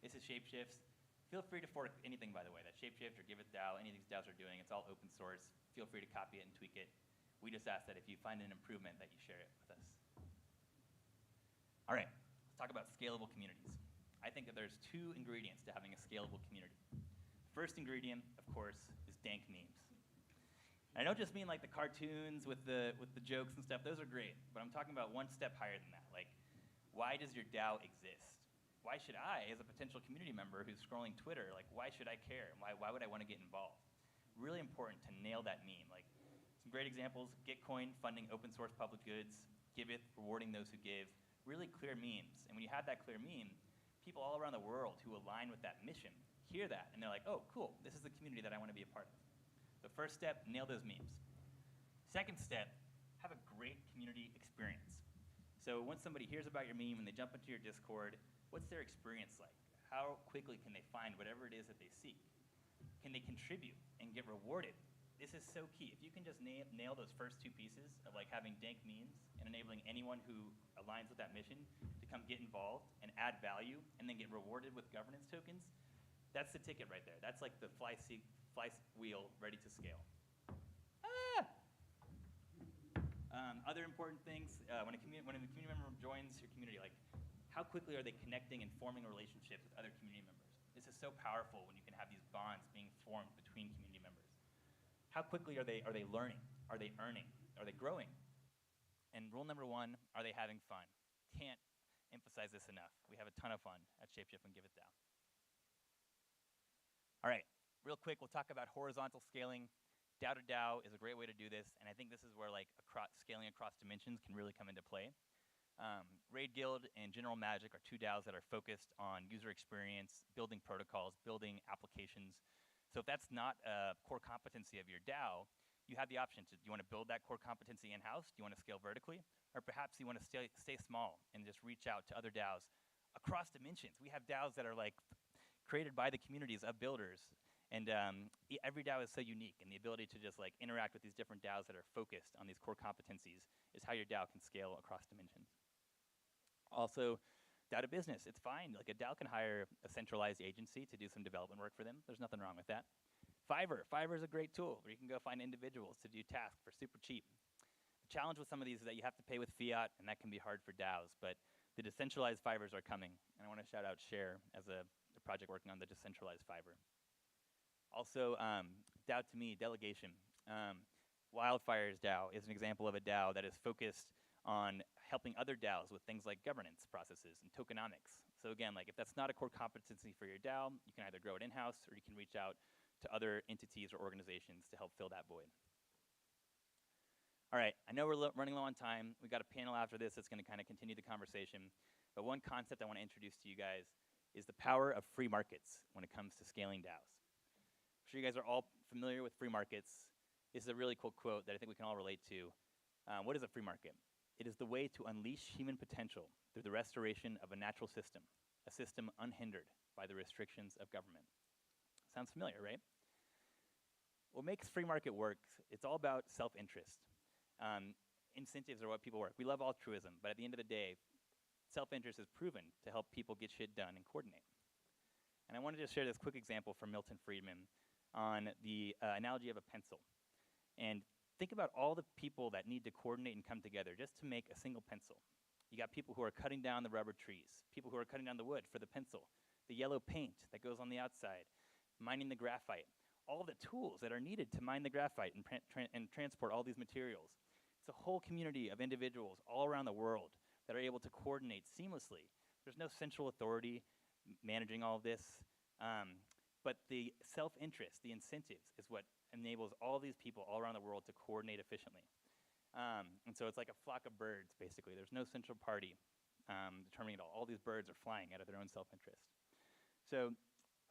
This is Shapeshift's. Feel free to fork anything, by the way, that Shapeshift or Giveth DAO, any of these DAOs are doing, it's all open source. Feel free to copy it and tweak it. We just ask that if you find an improvement that you share it with us. All right, let's talk about scalable communities. I think that there's two ingredients to having a scalable community. First ingredient, of course, is dank memes. I don't just mean like the cartoons with the jokes and stuff, those are great, but I'm talking about one step higher than that. Like, why does your DAO exist? Why should I, as a potential community member who's scrolling Twitter, like why should I care? Why would I want to get involved? Really important to nail that meme. Like some great examples, Gitcoin funding open source public goods, Giveth rewarding those who give, really clear memes. And when you have that clear meme, people all around the world who align with that mission hear that and they're like, oh, cool, this is the community that I want to be a part of. The first step, nail those memes. Second step, have a great community experience. So once somebody hears about your meme and they jump into your Discord, what's their experience like? How quickly can they find whatever it is that they seek? Can they contribute and get rewarded? This is so key. If you can just nail those first two pieces of like having dank memes and enabling anyone who aligns with that mission to come get involved and add value and then get rewarded with governance tokens, that's the ticket right there. That's like the fly wheel ready to scale. Other important things, when a community member joins your community, like how quickly are they connecting and forming relationships with other community members? This is so powerful when you can have these bonds being formed between community members. How quickly are they learning? Are they earning? Are they growing? And rule number one, are they having fun? Can't emphasize this enough. We have a ton of fun at Shapeshift and Giveth DAO. All right, real quick, we'll talk about horizontal scaling. DAO to DAO is a great way to do this, and I think this is where like scaling across dimensions can really come into play. Raid Guild and General Magic are two DAOs that are focused on user experience, building protocols, building applications. So if that's not a core competency of your DAO, you have the option to, do you want to build that core competency in-house? Do you want to scale vertically? Or perhaps you want to stay small and just reach out to other DAOs across dimensions. We have DAOs that are like created by the communities of builders. And every DAO is so unique, and the ability to just like interact with these different DAOs that are focused on these core competencies is how your DAO can scale across dimensions. Also, DAO to business, it's fine. Like a DAO can hire a centralized agency to do some development work for them. There's nothing wrong with that. Fiverr is a great tool where you can go find individuals to do tasks for super cheap. The challenge with some of these is that you have to pay with fiat, and that can be hard for DAOs, but the decentralized Fiverrs are coming, and I want to shout out Share as a project working on the decentralized Fiverr. Also, DAO to me, delegation. Wildfire's DAO is an example of a DAO that is focused on helping other DAOs with things like governance processes and tokenomics. So again, like if that's not a core competency for your DAO, you can either grow it in-house or you can reach out to other entities or organizations to help fill that void. All right, I know we're running low on time. We've got a panel after this that's going to kind of continue the conversation. But one concept I want to introduce to you guys is the power of free markets when it comes to scaling DAOs. I'm sure you guys are all familiar with free markets. This is a really cool quote that I think we can all relate to. What is a free market? It is the way to unleash human potential through the restoration of a natural system, a system unhindered by the restrictions of government. Sounds familiar, right? What makes free market work, it's all about self-interest. Incentives are what people work. We love altruism, but at the end of the day, self-interest is proven to help people get shit done and coordinate. And I wanted to share this quick example from Milton Friedman on the analogy of a pencil. And think about all the people that need to coordinate and come together just to make a single pencil. You got people who are cutting down the rubber trees, people who are cutting down the wood for the pencil, the yellow paint that goes on the outside, mining the graphite, all the tools that are needed to mine the graphite and transport all these materials. It's a whole community of individuals all around the world that are able to coordinate seamlessly. There's no central authority managing all of this, but the self-interest, the incentives, is what enables all these people all around the world to coordinate efficiently. And so it's like a flock of birds, basically. There's no central party determining it all. All these birds are flying out of their own self-interest. So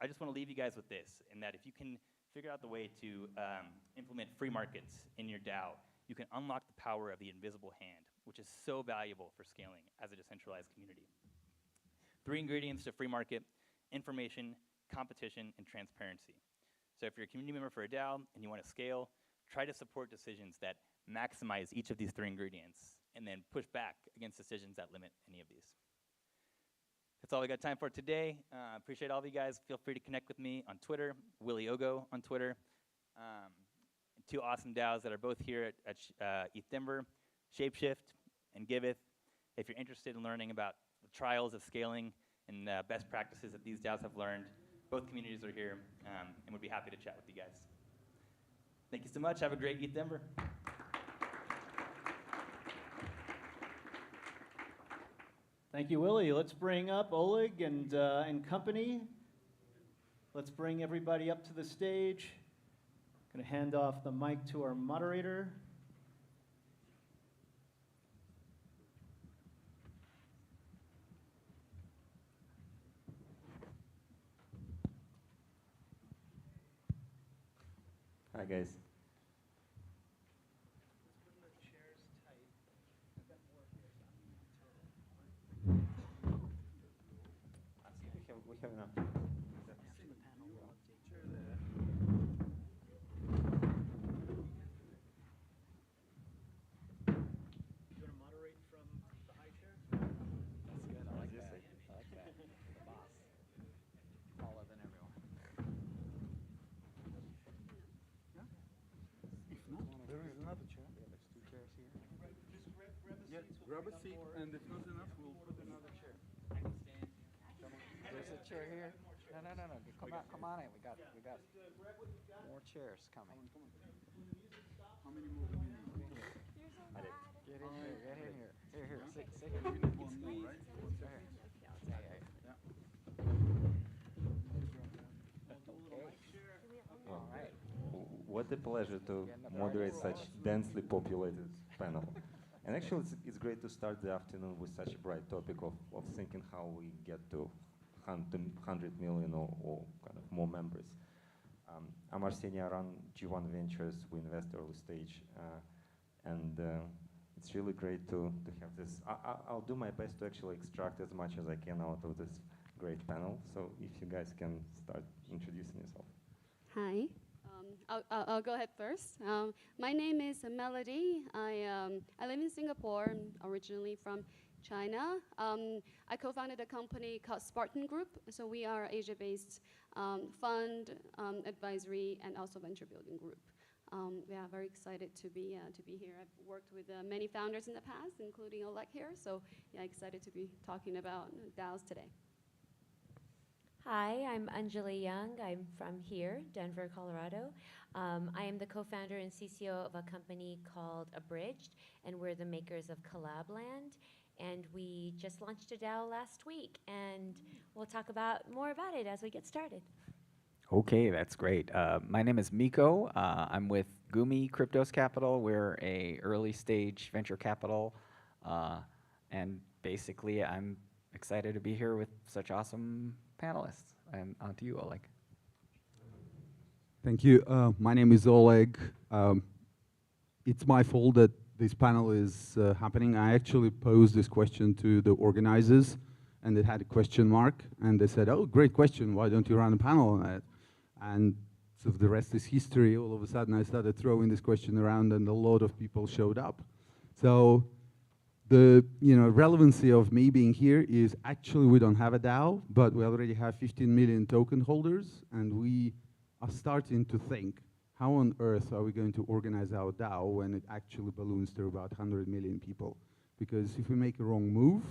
I just want to leave you guys with this, in that if you can figure out the way to implement free markets in your DAO, you can unlock the power of the invisible hand, which is so valuable for scaling as a decentralized community. 3 ingredients to free market: information, competition, and transparency. So if you're a community member for a DAO and you want to scale, try to support decisions that maximize each of these 3 ingredients, and then push back against decisions that limit any of these. That's all we got time for today. Appreciate all of you guys. Feel free to connect with me on Twitter, Willie Ogo on Twitter. 2 awesome DAOs that are both here at ETHDenver, Shapeshift and Giveth. If you're interested in learning about the trials of scaling and best practices that these DAOs have learned, both communities are here, and would be happy to chat with you guys. Thank you so much. Have a great ETHDenver. Thank you, Willie. Let's bring up Oleg and company. Let's bring everybody up to the stage. Going to hand off the mic to our moderator. Hi, guys. We have enough. Grab a seat, and if not enough, we'll put another chair. There's a chair here. No. Come on in. We got more chairs coming. How many more do we need? Get in here. Here. Sit We here. need one more, right? All right. What a pleasure to moderate such densely populated panel. And actually, it's great to start the afternoon with such a bright topic of thinking how we get to 100 million or kind of more members. I'm Arsenio, I run G1 Ventures. We invest early stage. And it's really great to have this. I'll do my best to actually extract as much as I can out of this great panel. So if you guys can start introducing yourself. Hi. I'll go ahead first. My name is Melody. I live in Singapore. I'm originally from China. I co-founded a company called Spartan Group. So we are an Asia-based fund, advisory, and also venture building group. Yeah, very excited to be here. I've worked with many founders in the past, including Oleg here. So yeah, excited to be talking about DAOs today. Hi, I'm Anjali Young. I'm from here, Denver, Colorado. I am the co-founder and CCO of a company called Abridged, and we're the makers of Collabland. And we just launched a DAO last week, and we'll talk more about it as we get started. Okay, that's great. My name is Miko. I'm with Gumi Cryptos Capital. We're a early stage venture capital, and basically I'm excited to be here with such awesome panelists. And on to you, Oleg. Thank you. My name is Oleg. It's my fault that this panel is happening. I actually posed this question to the organizers, and it had a question mark, and they said, "Oh, great question. Why don't you run a panel on that?" And so the rest is history. All of a sudden, I started throwing this question around, and a lot of people showed up. So the relevancy of me being here is actually we don't have a DAO, but we already have 15 million token holders, and we are starting to think how on earth are we going to organize our DAO when it actually balloons to about 100 million people? Because if we make a wrong move,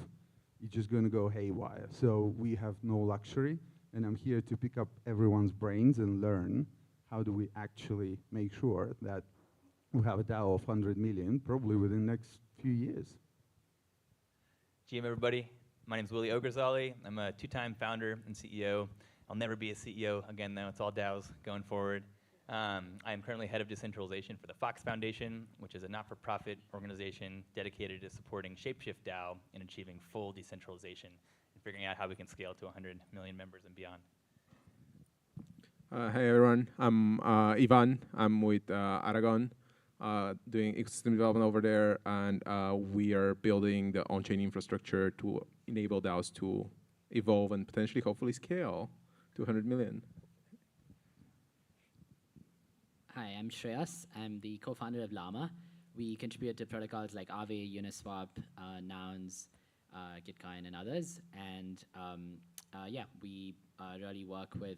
you're just going to go haywire. So we have no luxury, and I'm here to pick up everyone's brains and learn how do we actually make sure that we have a DAO of 100 million probably within the next few years. GM, everybody. My name is Willie Ogrzali. I'm a 2-time founder and CEO. I'll never be a CEO again, though. It's all DAOs going forward. I am currently head of decentralization for the Fox Foundation, which is a not-for-profit organization dedicated to supporting Shapeshift DAO in achieving full decentralization and figuring out how we can scale to 100 million members and beyond. Hey everyone, I'm Ivan. I'm with Aragon, doing ecosystem development over there, and we are building the on-chain infrastructure to enable DAOs to evolve and potentially, hopefully, scale to 100 million. Hi, I'm Shreyas. I'm the co-founder of Llama. We contribute to protocols like Aave, Uniswap, Nouns, Gitcoin, and others. And yeah, we really work with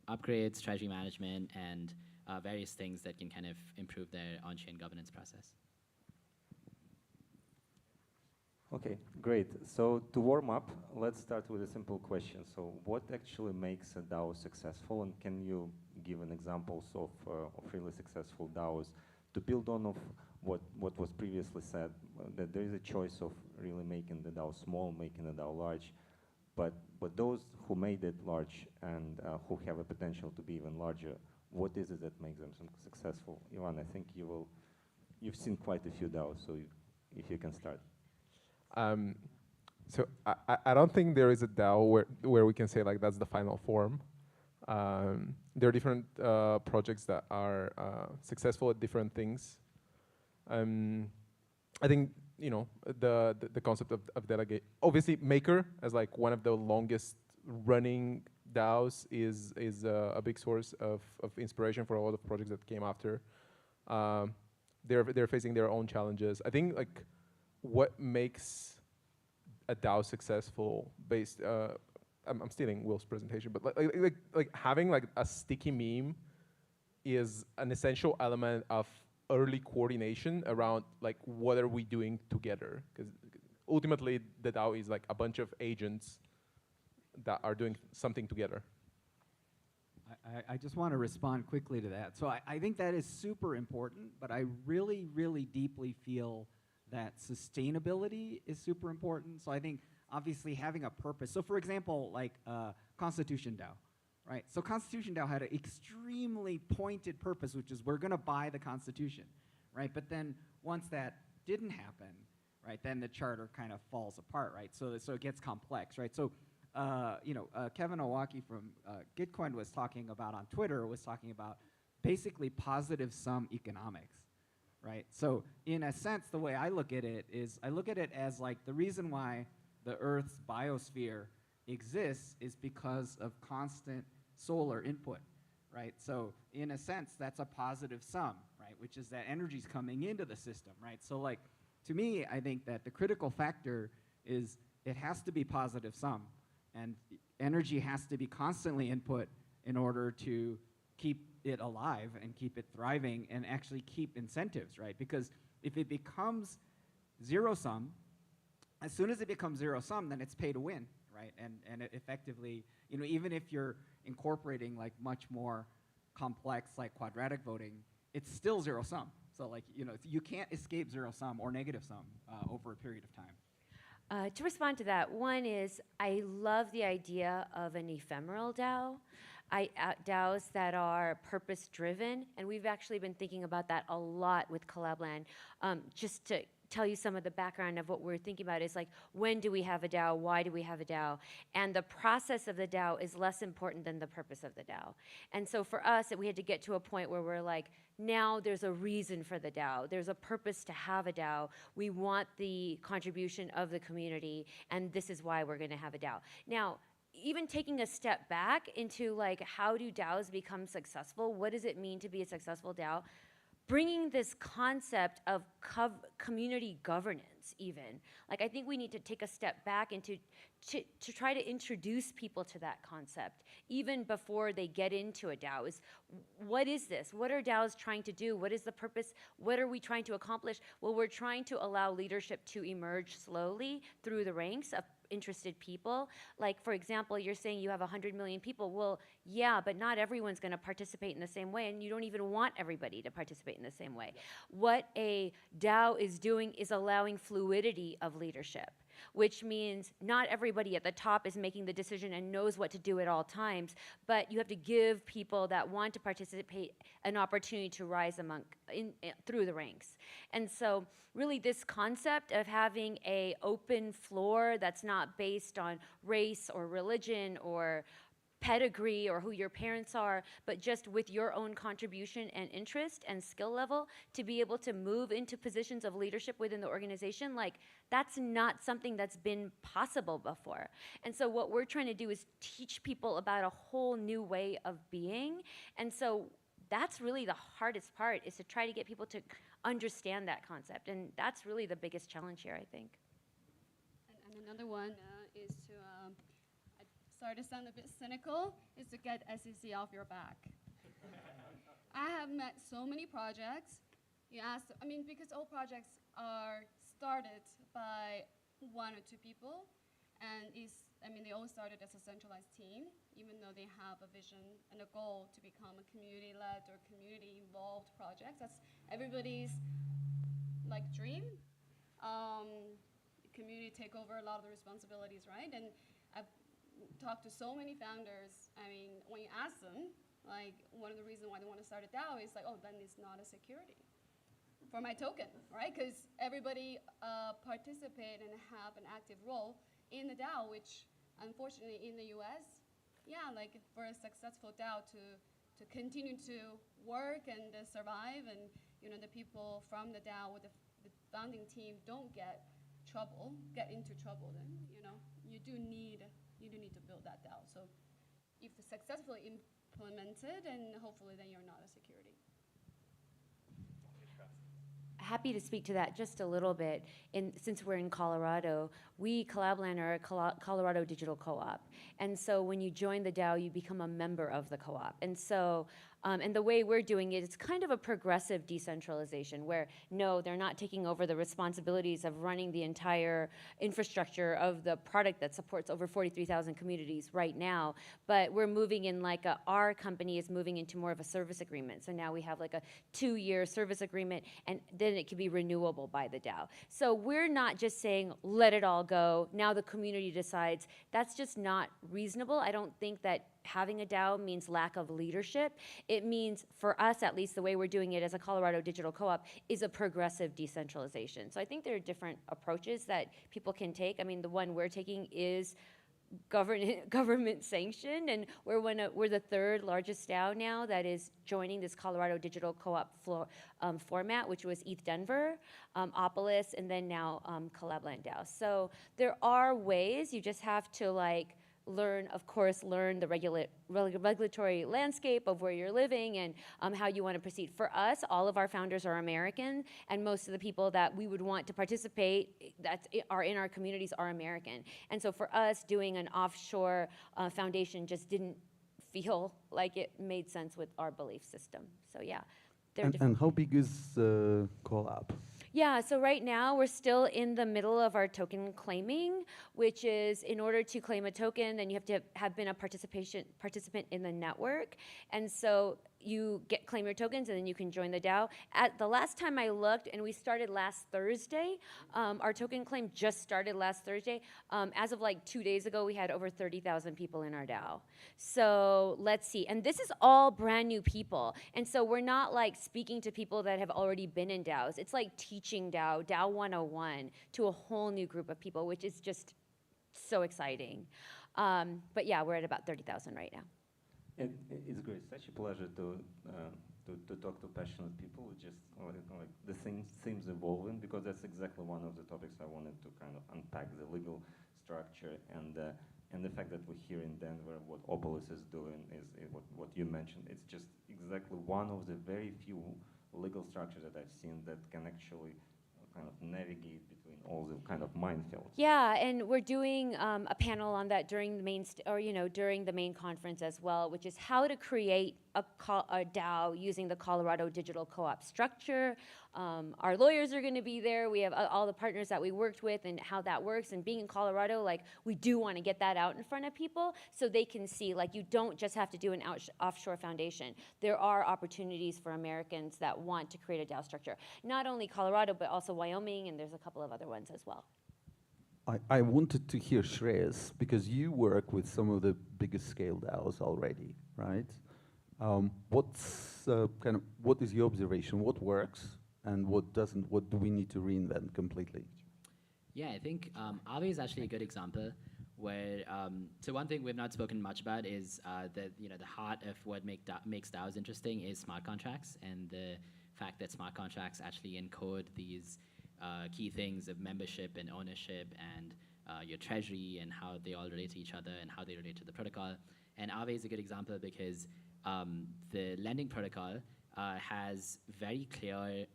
upgrades, treasury management, and various things that can kind of improve their on-chain governance process. Okay, great. So to warm up, let's start with a simple question. So what actually makes a DAO successful, and can you give an examples of really successful DAOs to build on of what was previously said, that there is a choice of really making the DAO small, making the DAO large, but those who made it large and who have a potential to be even larger, what is it that makes them successful? Ivan, I think you've seen quite a few DAOs, so if you can start. So I don't think there is a DAO where we can say like that's the final form. There are different projects that are successful at different things. I think the concept of delegate, obviously Maker as like one of the longest running DAOs is a big source of inspiration for a lot of projects that came after. They're facing their own challenges. I think like what makes a DAO successful based, I'm stealing Will's presentation, but like having like a sticky meme is an essential element of early coordination around like what are we doing together, because ultimately the DAO is like a bunch of agents that are doing something together. I just want to respond quickly to that. So I think that is super important, but I really, really deeply feel that sustainability is super important. So I think obviously having a purpose. So for example, like Constitution DAO, right? So Constitution DAO had an extremely pointed purpose, which is we're going to buy the Constitution, right? But then once that didn't happen, right, then the charter kind of falls apart, right? So it gets complex, right? So Kevin Owaki from Gitcoin was talking about on Twitter, was talking about basically positive sum economics, right? So in a sense, the way I look at it is I look at it as like the reason why the Earth's biosphere exists is because of constant solar input, right? So in a sense, that's a positive sum, right? Which is that energy's coming into the system, right? So like, to me, I think that the critical factor is it has to be positive sum, and energy has to be constantly input in order to keep it alive and keep it thriving and actually keep incentives, right? Because if it becomes zero sum, as soon as it becomes zero sum, then it's pay to win, right? And it effectively, even if you're incorporating like much more complex like quadratic voting, it's still zero sum. So like, you can't escape zero sum or negative sum over a period of time. To respond to that, one is I love the idea of an ephemeral DAO. DAOs that are purpose-driven, and we've actually been thinking about that a lot with Collabland. Just to tell you some of the background of what we're thinking about is like, when do we have a DAO? Why do we have a DAO? And the process of the DAO is less important than the purpose of the DAO. And so for us, we had to get to a point where we're like, now there's a reason for the DAO. There's a purpose to have a DAO. We want the contribution of the community, and this is why we're going to have a DAO. Now, even taking a step back into like, how do DAOs become successful? What does it mean to be a successful DAO? bringing this concept of community governance even. Like, I think we need to take a step back and to try to introduce people to that concept even before they get into a DAO. Is what is this? What are DAOs trying to do? What is the purpose? What are we trying to accomplish? Well, we're trying to allow leadership to emerge slowly through the ranks of interested people. Like, for example, you're saying you have 100 million people. Well, yeah, but not everyone's going to participate in the same way, and you don't even want everybody to participate in the same way. Yeah. What a DAO is doing is allowing fluidity of leadership, which means not everybody at the top is making the decision and knows what to do at all times, but you have to give people that want to participate an opportunity to rise through the ranks. And so really this concept of having an open floor that's not based on race or religion or pedigree or who your parents are, but just with your own contribution and interest and skill level to be able to move into positions of leadership within the organization, like, that's not something that's been possible before. And so what we're trying to do is teach people about a whole new way of being. And so that's really the hardest part, is to try to get people to understand that concept. And that's really the biggest challenge here, I think. And another one is to sorry to sound a bit cynical, is to get SEC off your back. I have met so many projects. You ask, I mean, because all projects are started by 1 or 2 people, and they all started as a centralized team, even though they have a vision and a goal to become a community-led or community-involved project. That's everybody's like dream. Community take over a lot of the responsibilities, right? And I've talked to so many founders. I mean, when you ask them, like, one of the reasons why they want to start a DAO is like, oh, then it's not a security for my token, right? Because everybody participate and have an active role in the DAO, which unfortunately in the US, yeah, like for a successful DAO to continue to work and survive, and the people from the DAO with the founding team don't get into trouble, then you do need to build that DAO. So if successfully implemented, and hopefully then you're not a security. Happy to speak to that just a little bit. Since we're in Colorado, we, Collabland, are a Colorado digital co-op. And so when you join the DAO, you become a member of the co-op. And so, and the way we're doing it, it's kind of a progressive decentralization where, no, they're not taking over the responsibilities of running the entire infrastructure of the product that supports over 43,000 communities right now, but we're moving in our company is moving into more of a service agreement. So now we have like a 2-year service agreement, and then it can be renewable by the DAO. So we're not just saying, let it all go, now the community decides. That's just not reasonable. I don't think that having a DAO means lack of leadership. It means, for us at least, the way we're doing it as a Colorado digital co-op is a progressive decentralization. So I think there are different approaches that people can take. I mean, the one we're taking is government sanctioned, and we're the 3rd largest DAO now that is joining this Colorado digital co-op format, which was ETHDenver, Opolis, and then now Collabland DAO. So there are ways. You just have to learn the regulatory landscape of where you're living and how you want to proceed. For us, all of our founders are American, and most of the people that we would want to participate that are in our communities are American. And so for us, doing an offshore foundation just didn't feel like it made sense with our belief system. So yeah. And how big is Collab? Yeah, so right now we're still in the middle of our token claiming, which is, in order to claim a token, then you have to have been a participant in the network. And so you claim your tokens, and then you can join the DAO. At the last time I looked, and we started last Thursday, our token claim just started last Thursday. As of 2 days ago, we had over 30,000 people in our DAO. So let's see. And this is all brand new people. And so we're not speaking to people that have already been in DAOs. It's like teaching DAO 101 to a whole new group of people, which is just so exciting. But yeah, we're at about 30,000 right now. It's great. Such a pleasure to talk to passionate people. Just the things evolving, because that's exactly one of the topics I wanted to kind of unpack, the legal structure and the fact that we're here in Denver. What Opolis is doing is what you mentioned. It's just exactly one of the very few legal structure that I've seen that can actually kind of navigate between all the kind of minefields. Yeah, and we're doing a panel on that during the main, during the main conference as well, which is how to create a DAO using the Colorado Digital Co-op structure. Our lawyers are going to be there. We have all the partners that we worked with and how that works. And being in Colorado, like, we do want to get that out in front of people so they can see, like, you don't just have to do an offshore foundation. There are opportunities for Americans that want to create a DAO structure. Not only Colorado, but also Wyoming, and there's a couple of other ones as well. I wanted to hear Shreyas, because you work with some of the biggest scale DAOs already, right? What is your observation? What works and what doesn't? What do we need to reinvent completely? Yeah, I think Aave is actually a good example where, so one thing we've not spoken much about is that, the heart of what makes DAOs interesting is smart contracts, and the fact that smart contracts actually encode these key things of membership and ownership and your treasury and how they all relate to each other and how they relate to the protocol. And Aave is a good example because the lending protocol has very clear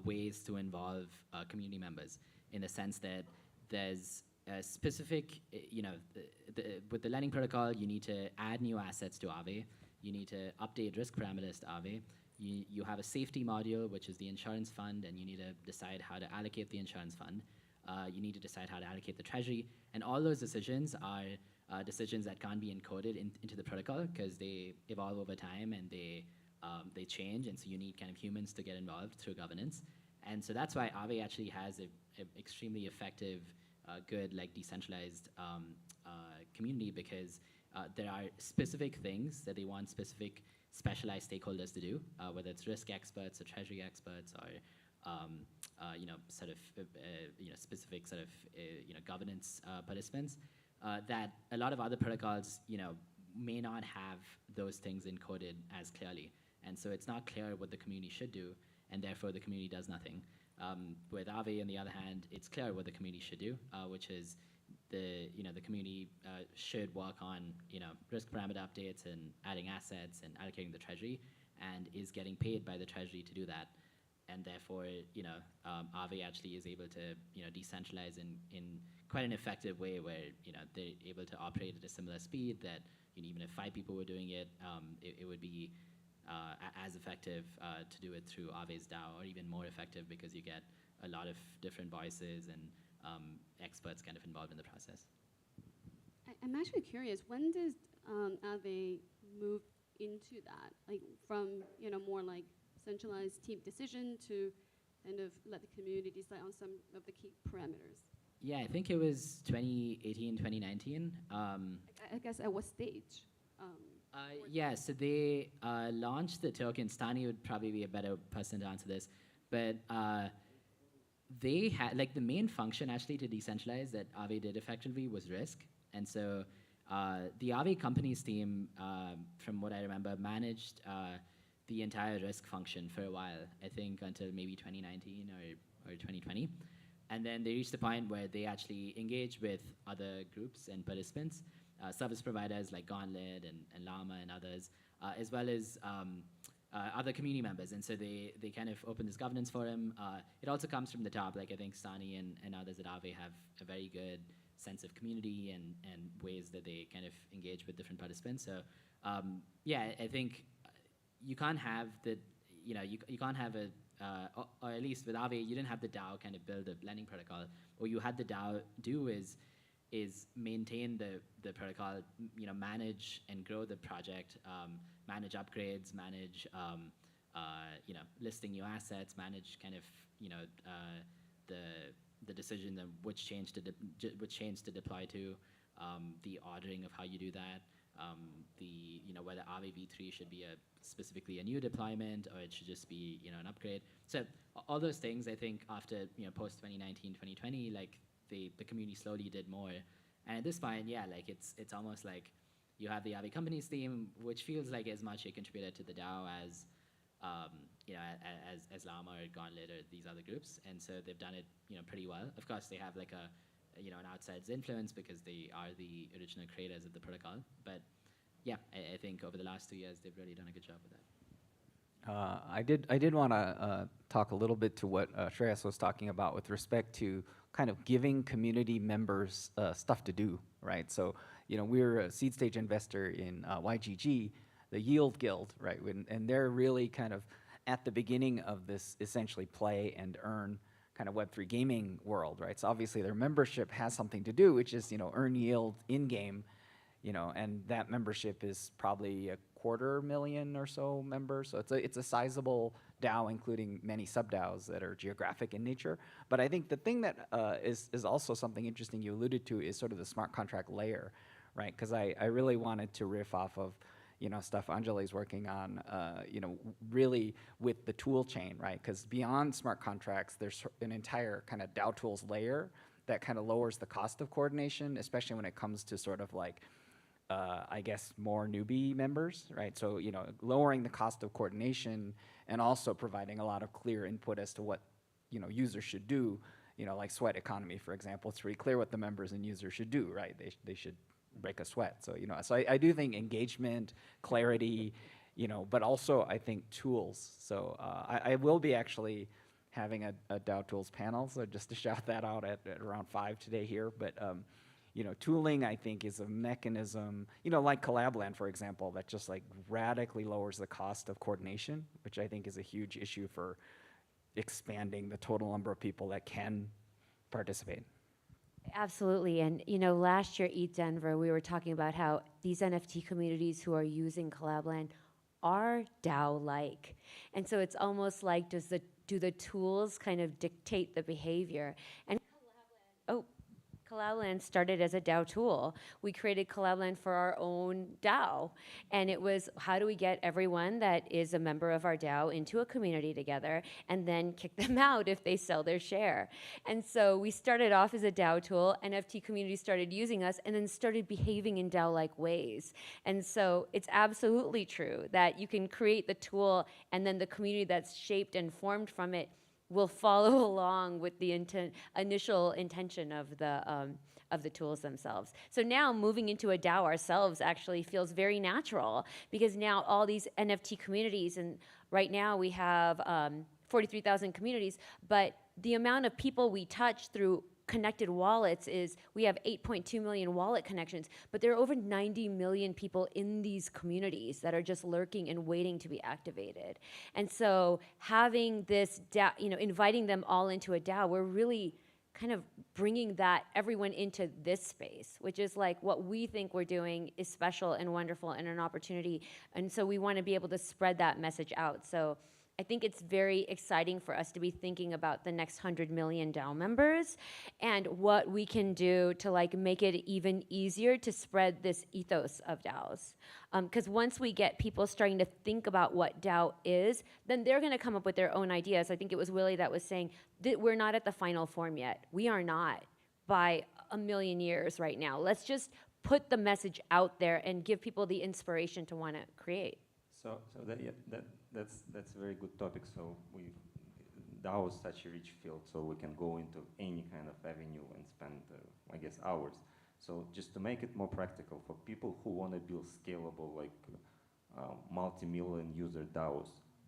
ways to involve community members, in the sense that there's a specific, with the lending protocol, you need to add new assets to Aave, you need to update risk parameters to Aave, you have a safety module, which is the insurance fund, and you need to decide how to allocate the insurance fund. You need to decide how to allocate the treasury, and all those decisions are decisions that can't be encoded into the protocol because they evolve over time and they change, and so you need kind of humans to get involved through governance. And so that's why Aave actually has an extremely effective, good, like, decentralized community, because there are specific things that they want specific specialized stakeholders to do, whether it's risk experts or treasury experts or specific sort of governance participants, that a lot of other protocols may not have those things encoded as clearly, and so it's not clear what the community should do, and therefore the community does nothing. With Aave, on the other hand, it's clear what the community should do, which is the community should work on risk parameter updates and adding assets and allocating the treasury, and is getting paid by the treasury to do that. And therefore, Aave actually is able to decentralize in quite an effective way, where they're able to operate at a similar speed that even if 5 people were doing it, it would be as effective to do it through Aave's DAO, or even more effective because you get a lot of different voices and experts kind of involved in the process. I'm actually curious, when does Aave move into that? Like, from more like centralized team decision to kind of let the community decide on some of the key parameters? Yeah, I think it was 2018, 2019. I guess at what stage? Yeah, so they launched the token. Stani would probably be a better person to answer this, but they had, like, the main function actually to decentralize that Aave did effectively was risk. And so the Aave companies team, from what I remember, managed the entire risk function for a while, I think until maybe 2019 or 2020. And then they reached the point where they actually engaged with other groups and participants, service providers like Gauntlet and Llama and others, as well as other community members. And so they kind of opened this governance forum. It also comes from the top. Like, I think Stani and others at Aave have a very good sense of community and ways that they kind of engage with different participants. So yeah, I think you can't have the, you can't have a, or at least with Aave, you didn't have the DAO kind of build a lending protocol. What you had the DAO do is maintain the protocol, manage and grow the project, manage upgrades, manage listing new assets, manage kind of the decision of which chains to deploy to, the auditing of how you do that, whether Aave v3 should be specifically a new deployment or it should just be an upgrade. So all those things, I think after post 2019, 2020, like the community slowly did more, and at this point, yeah, like it's almost like you have the Aave companies team, which feels like as much a contributor to the DAO as as Llama or Gauntlet or these other groups, and so they've done it pretty well. Of course, they have like an outside influence because they are the original creators of the protocol, but yeah, I think over the last 2 years they've really done a good job with that. I did want to talk a little bit to what Shreyas was talking about with respect to kind of giving community members stuff to do, right? So, we're a seed stage investor in YGG, the Yield Guild, right? And they're really kind of at the beginning of this essentially play and earn kind of Web3 gaming world, right? So obviously their membership has something to do, which is, earn yield in-game, and that membership is probably 250,000 or so members. So it's a sizable DAO, including many sub-DAOs that are geographic in nature. But I think the thing that is also something interesting you alluded to is sort of the smart contract layer, right? Because I really wanted to riff off of stuff Anjali's working on, really with the tool chain, right? Because beyond smart contracts, there's an entire kind of DAO tools layer that kind of lowers the cost of coordination, especially when it comes to sort of like, I guess, more newbie members, right? So, lowering the cost of coordination and also providing a lot of clear input as to what, users should do, like sweat economy, for example. It's really clear what the members and users should do, right? They should break a sweat. So, so I do think engagement, clarity, but also I think tools. So I will be actually having a DAO tools panel, so just to shout that out at around 5 today here. But, tooling, I think, is a mechanism, like Collabland, for example, that just like radically lowers the cost of coordination, which I think is a huge issue for expanding the total number of people that can participate. Absolutely. And, last year at ETHDenver, we were talking about how these NFT communities who are using Collabland are DAO-like. And so it's almost like, do the tools kind of dictate the behavior? And Collabland started as a DAO tool. We created Collabland for our own DAO. And it was, how do we get everyone that is a member of our DAO into a community together and then kick them out if they sell their share? And so we started off as a DAO tool, NFT community started using us, and then started behaving in DAO-like ways. And so it's absolutely true that you can create the tool, and then the community that's shaped and formed from it will follow along with the initial intention of the tools themselves. So now moving into a DAO ourselves actually feels very natural, because now all these NFT communities, and right now we have 43,000 communities, but the amount of people we touch through connected wallets is, we have 8.2 million wallet connections, but there are over 90 million people in these communities that are just lurking and waiting to be activated. And so having this DAO, inviting them all into a DAO, we're really kind of bringing that everyone into this space, which is like what we think we're doing is special and wonderful and an opportunity. And so we want to be able to spread that message out. So I think it's very exciting for us to be thinking about the next 100 million DAO members and what we can do to like make it even easier to spread this ethos of DAOs. Because once we get people starting to think about what DAO is, then they're going to come up with their own ideas. I think it was Willie that was saying that we're not at the final form yet. We are not by a million years right now. Let's just put the message out there and give people the inspiration to want to create. So that's a very good topic. So DAO is such a rich field, so we can go into any kind of avenue and spend, I guess, hours. So just to make it more practical for people who want to build scalable, like multi-million user DAOs,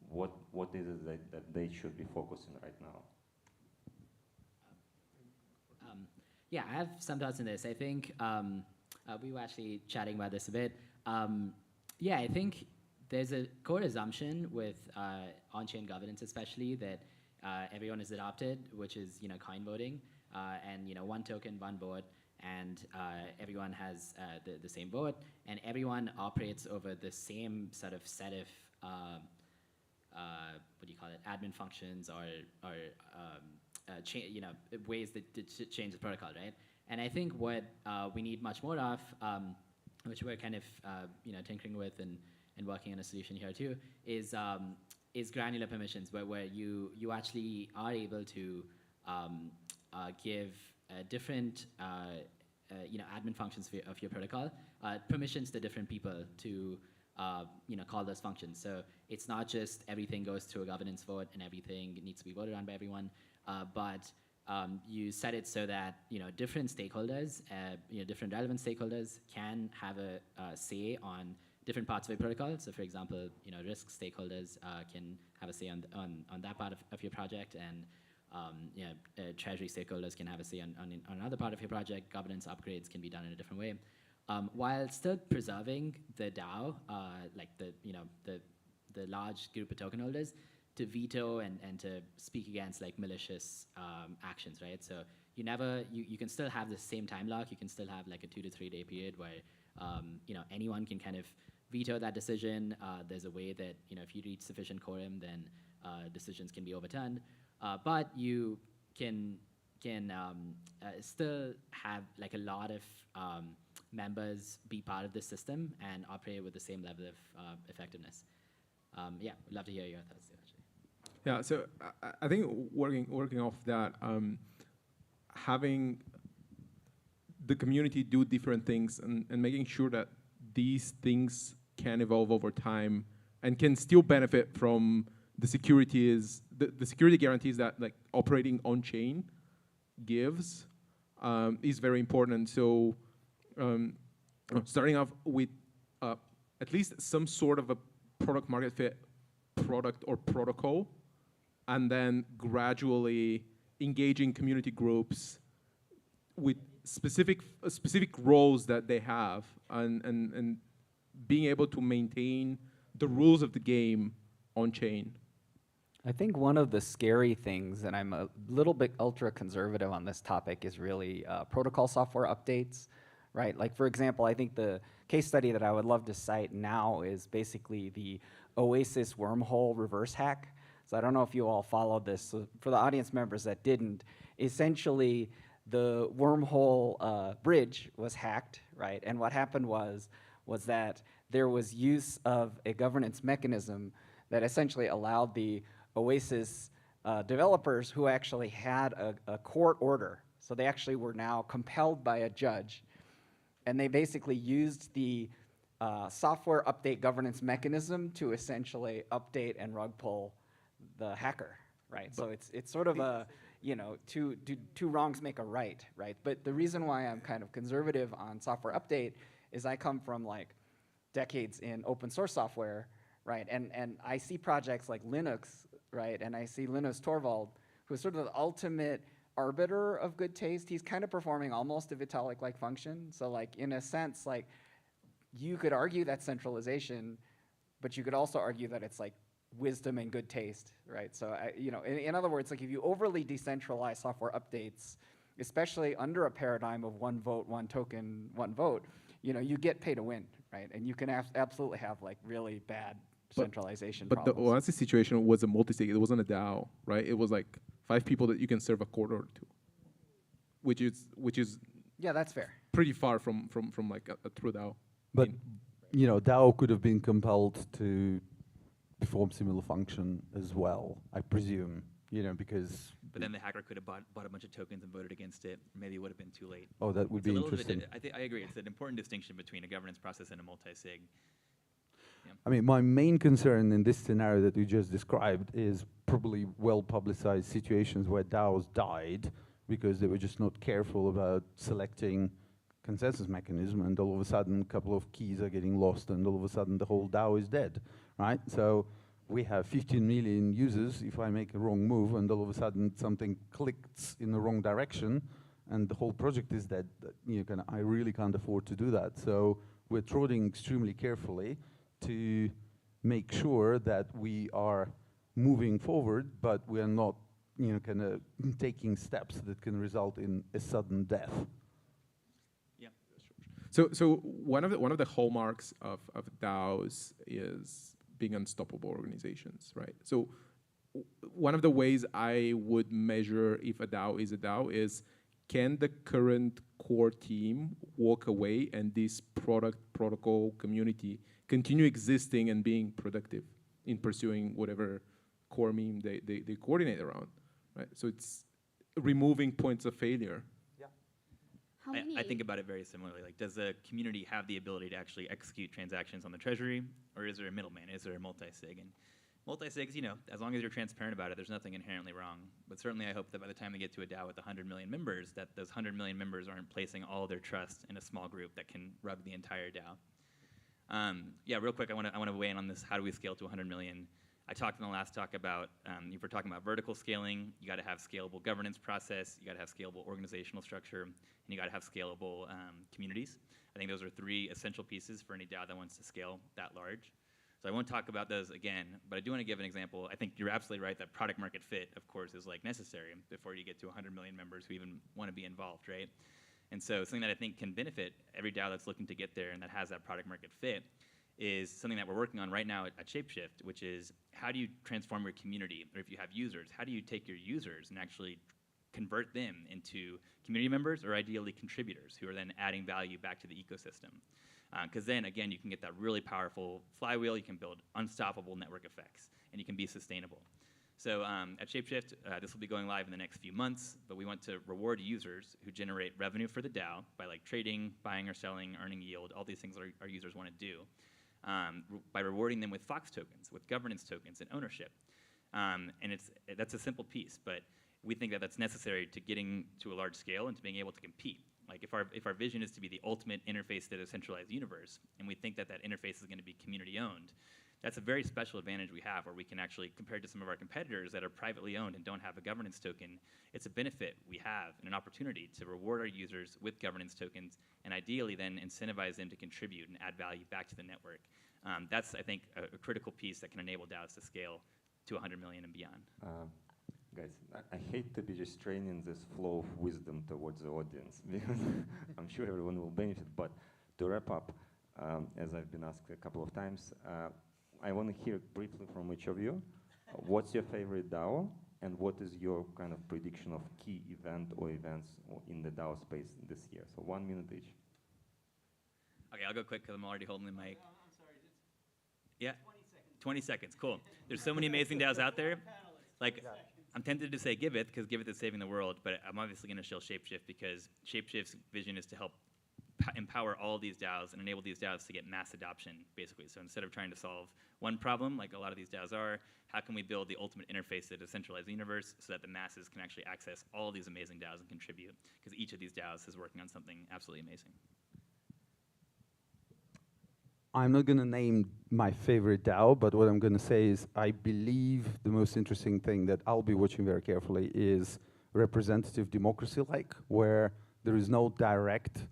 what is it that they should be focusing right now? Yeah, I have some thoughts on this. I think we were actually chatting about this a bit. Yeah, I think there's a core assumption with on-chain governance, especially, that everyone is adopted, which is coin voting, and one token, one vote, and everyone has the same vote, and everyone operates over the same sort of set of what do you call it, admin functions or ways that change the protocol, right? And I think what we need much more of, which we're kind of tinkering with and working on a solution here too, is granular permissions, where you actually are able to give different admin functions of your protocol permissions to different people to call those functions. So it's not just everything goes through a governance vote and everything needs to be voted on by everyone, but you set it so that different stakeholders, different relevant stakeholders can have a say on different parts of your protocol. So for example, risk stakeholders can have a say on that part of your project, and treasury stakeholders can have a say on another part of your project. Governance upgrades can be done in a different way, while still preserving the DAO, like the large group of token holders, to veto and to speak against like malicious actions, right? So you can still have the same time lock. You can still have like a 2 to 3 day period where anyone can kind of veto that decision. There's a way that if you reach sufficient quorum, then decisions can be overturned. But you can still have like a lot of members be part of the system and operate with the same level of effectiveness. Yeah, would love to hear your thoughts there, actually. Yeah, so I think working off that, having the community do different things and making sure that these things can evolve over time and can still benefit from the security guarantees that like operating on chain gives is very important. So starting off with at least some sort of a product market fit product or protocol, and then gradually engaging community groups with specific roles that they have, and being able to maintain the rules of the game on chain. I think one of the scary things, and I'm a little bit ultra conservative on this topic, is really protocol software updates, right? Like for example, I think the case study that I would love to cite now is basically the Oasis wormhole reverse hack. So I don't know if you all followed this. So for the audience members that didn't, essentially the wormhole bridge was hacked, right? And what happened was that there was use of a governance mechanism that essentially allowed the Oasis developers, who actually had a court order, so they actually were now compelled by a judge, and they basically used the software update governance mechanism to essentially update and rug pull the hacker, right? So it's sort of a, two wrongs make a right, right? But the reason why I'm kind of conservative on software update is I come from like decades in open source software, right? And I see projects like Linux, right? And I see Linus Torvald, who is sort of the ultimate arbiter of good taste. He's kind of performing almost a Vitalik-like function. So like in a sense, like you could argue that's centralization, but you could also argue that it's like wisdom and good taste, right? So in other words, like if you overly decentralize software updates, especially under a paradigm of one vote, one token, one vote, you get pay to win, right? And you can absolutely have like really bad centralization but problems. The Oasis situation was a multi-sig. It wasn't a DAO, right? It was like 5 people that you can serve a court order to, which is yeah, that's fair. Pretty far from like a true DAO. But DAO could have been compelled to perform similar function as well, I presume, because. But then the hacker could have bought a bunch of tokens and voted against it. Maybe it would have been too late. Oh, that would be interesting. I agree. It's an important distinction between a governance process and a multi-sig. Yeah. I mean, my main concern in this scenario that you just described is probably well-publicized situations where DAOs died because they were just not careful about selecting consensus mechanism, and all of a sudden a couple of keys are getting lost, and all of a sudden the whole DAO is dead, right? So we have 15 million users. If I make a wrong move and all of a sudden something clicks in the wrong direction and the whole project is dead, I really can't afford to do that. So we're treading extremely carefully to make sure that we are moving forward, but we are not taking steps that can result in a sudden death. Yeah. So one of the hallmarks of DAOs is being unstoppable organizations, right? So one of the ways I would measure if a DAO is, can the current core team walk away and this product, protocol, community continue existing and being productive in pursuing whatever core meme they coordinate around, right? So it's removing points of failure. I think about it very similarly. Like, does the community have the ability to actually execute transactions on the treasury, or is there a middleman? Is there a multi-sig? And multi-sigs, as long as you're transparent about it, there's nothing inherently wrong. But certainly I hope that by the time we get to a DAO with 100 million members, that those 100 million members aren't placing all their trust in a small group that can rug the entire DAO. Yeah, real quick, I want to weigh in on this. How do we scale to 100 million? I talked in the last talk about, if we're talking about vertical scaling, you got to have scalable governance process, you got to have scalable organizational structure, and you got to have scalable communities. I think those are 3 essential pieces for any DAO that wants to scale that large. So I won't talk about those again, but I do want to give an example. I think you're absolutely right that product market fit, of course, is like necessary before you get to 100 million members who even want to be involved, right? And so something that I think can benefit every DAO that's looking to get there and that has that product market fit is something that we're working on right now at Shapeshift, which is how do you transform your community, or if you have users, how do you take your users and actually convert them into community members or ideally contributors who are then adding value back to the ecosystem? Because then, again, you can get that really powerful flywheel, you can build unstoppable network effects, and you can be sustainable. So at Shapeshift, this will be going live in the next few months, but we want to reward users who generate revenue for the DAO by like trading, buying or selling, earning yield, all these things that our users want to do, by rewarding them with Fox tokens, with governance tokens and ownership. And that's a simple piece, but we think that that's necessary to getting to a large scale and to being able to compete. Like if our vision is to be the ultimate interface to the decentralized universe, and we think that that interface is going to be community owned, that's a very special advantage we have where we can actually, compared to some of our competitors that are privately owned and don't have a governance token, it's a benefit we have and an opportunity to reward our users with governance tokens and ideally then incentivize them to contribute and add value back to the network. That's, I think, a critical piece that can enable DAOs to scale to 100 million and beyond. Guys, I hate to be just training this flow of wisdom towards the audience because I'm sure everyone will benefit. But to wrap up, as I've been asked a couple of times, I want to hear briefly from each of you. What's your favorite DAO, and what is your kind of prediction of key event or events in the DAO space this year? So 1 minute each. Okay, I'll go quick because I'm already holding the mic. I'm sorry, yeah, 20 seconds, cool. There's so many amazing DAOs out there. Like, I'm tempted to say Giveth because Giveth is saving the world, but I'm obviously going to show Shapeshift because Shapeshift's vision is to help empower all these DAOs and enable these DAOs to get mass adoption, basically. So instead of trying to solve one problem, like a lot of these DAOs are, how can we build the ultimate interface to the decentralized universe so that the masses can actually access all these amazing DAOs and contribute? Because each of these DAOs is working on something absolutely amazing. I'm not going to name my favorite DAO, but what I'm going to say is I believe the most interesting thing that I'll be watching very carefully is representative democracy-like, where there is no direct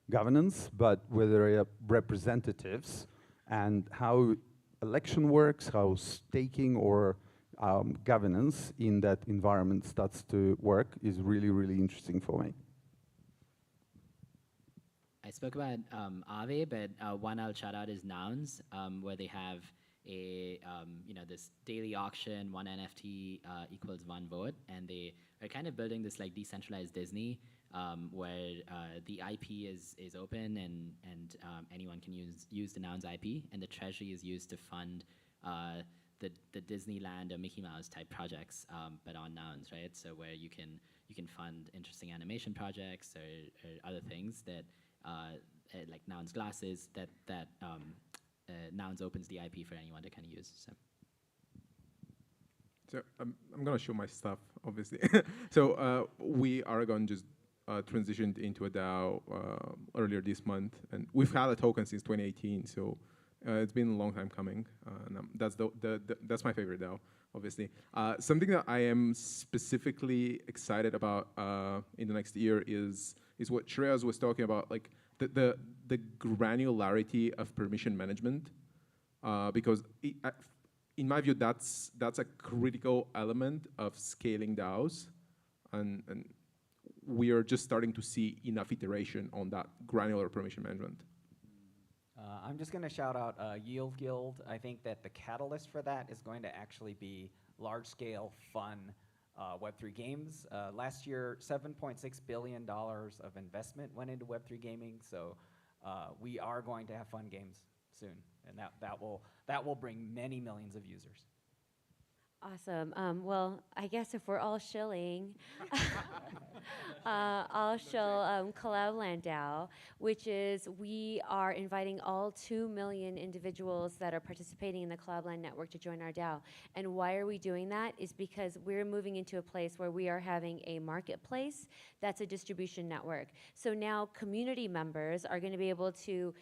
governance, but where there are representatives, and how election works, how staking or governance in that environment starts to work is really, really interesting for me. I spoke about Aave, but one I'll shout out is Nouns, where they have a this daily auction, 1 NFT equals 1 vote, and they are kind of building this like decentralized Disney, where the IP is open and anyone can use the Nouns IP, and the treasury is used to fund the Disneyland or Mickey Mouse type projects, but on Nouns, right? So where you can fund interesting animation projects or other things that like Nouns glasses that Nouns opens the IP for anyone to kind of use. So I'm going to show my stuff, obviously. So we, Aragon, just transitioned into a DAO earlier this month, and we've had a token since 2018. So it's been a long time coming. And that's my favorite DAO, obviously. Something that I am specifically excited about in the next year is what Shreyas was talking about, like the granularity of permission management, because in my view, that's a critical element of scaling DAOs, and we are just starting to see enough iteration on that granular permission management. I'm just going to shout out Yield Guild. I think that the catalyst for that is going to actually be large-scale, fun Web3 games. Last year, $7.6 billion of investment went into Web3 gaming, so we are going to have fun games soon, and that will bring many millions of users. Awesome. Well, I guess if we're all shilling, I'll show Collabland DAO, which is we are inviting all 2 million individuals that are participating in the Collabland network to join our DAO. And why are we doing that? Is because we're moving into a place where we are having a marketplace that's a distribution network. So now community members are going to be able to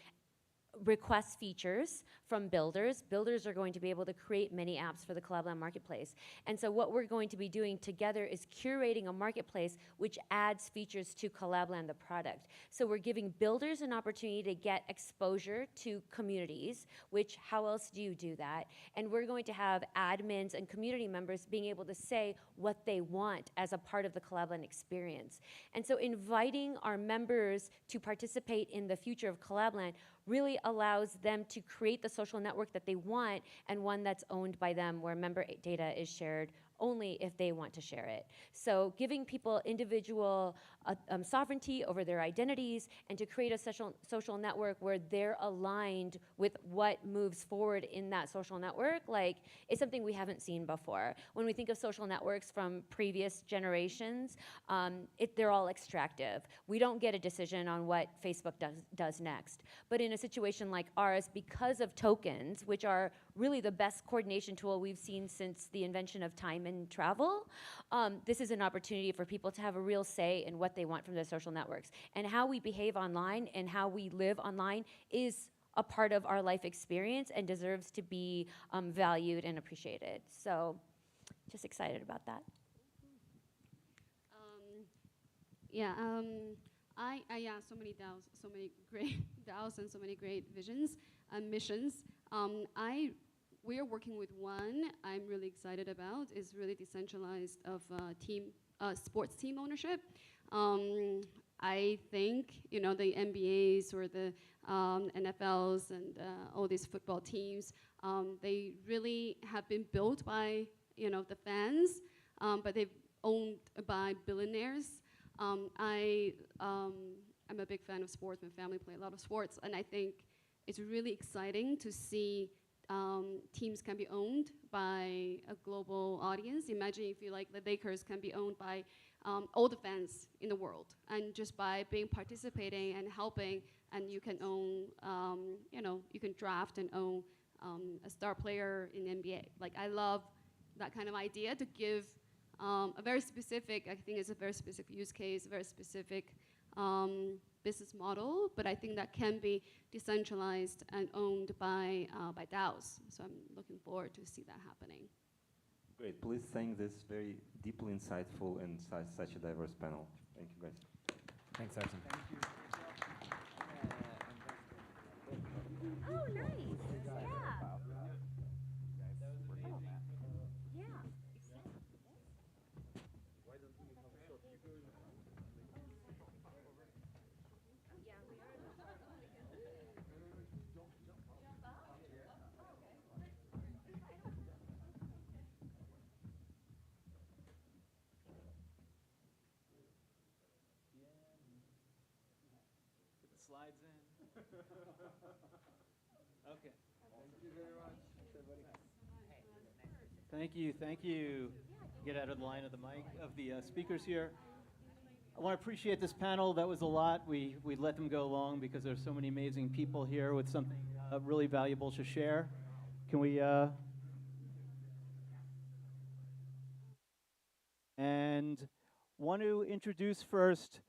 request features from builders. Builders are going to be able to create many apps for the Collabland marketplace. And so what we're going to be doing together is curating a marketplace which adds features to Collabland, the product. So we're giving builders an opportunity to get exposure to communities, which how else do you do that? And we're going to have admins and community members being able to say what they want as a part of the Collabland experience. And so inviting our members to participate in the future of Collabland really allows them to create the social network that they want, and one that's owned by them, where member data is shared only if they want to share it. So giving people individual sovereignty over their identities, and to create a social network where they're aligned with what moves forward in that social network, like, is something we haven't seen before. When we think of social networks from previous generations, they're all extractive. We don't get a decision on what Facebook does next. But in a situation like ours, because of tokens, which are really the best coordination tool we've seen since the invention of time and travel, this is an opportunity for people to have a real say in what they want from their social networks. And how we behave online and how we live online is a part of our life experience and deserves to be valued and appreciated. So just excited about that. Yeah, so many DAOs, so many great DAOs and so many great visions and missions. We are working with one I'm really excited about. Is really decentralized of sports team ownership. I think the NBAs or the NFLs and all these football teams, they really have been built by the fans, but they've owned by billionaires. I'm a big fan of sports. My family play a lot of sports, and I think it's really exciting to see teams can be owned by a global audience. Imagine if the Lakers can be owned by all the fans in the world, and just by participating and helping, and you can own, you can draft and own a star player in the NBA. I love that kind of idea to give a very specific, I think it's a very specific use case, a very specific business model, but I think that can be decentralized and owned by DAOs. So I'm looking forward to see that happening. Great. Please thank this very deeply insightful and such a diverse panel. Thank you, guys. Thanks, Arsen. Oh, nice. Yeah. Slides in. Okay. Thank you very much, everybody. Thank you. Get out of the line of the mic of the speakers here. I want to appreciate this panel. That was a lot. We let them go long because there's so many amazing people here with something really valuable to share. Can we? And want to introduce first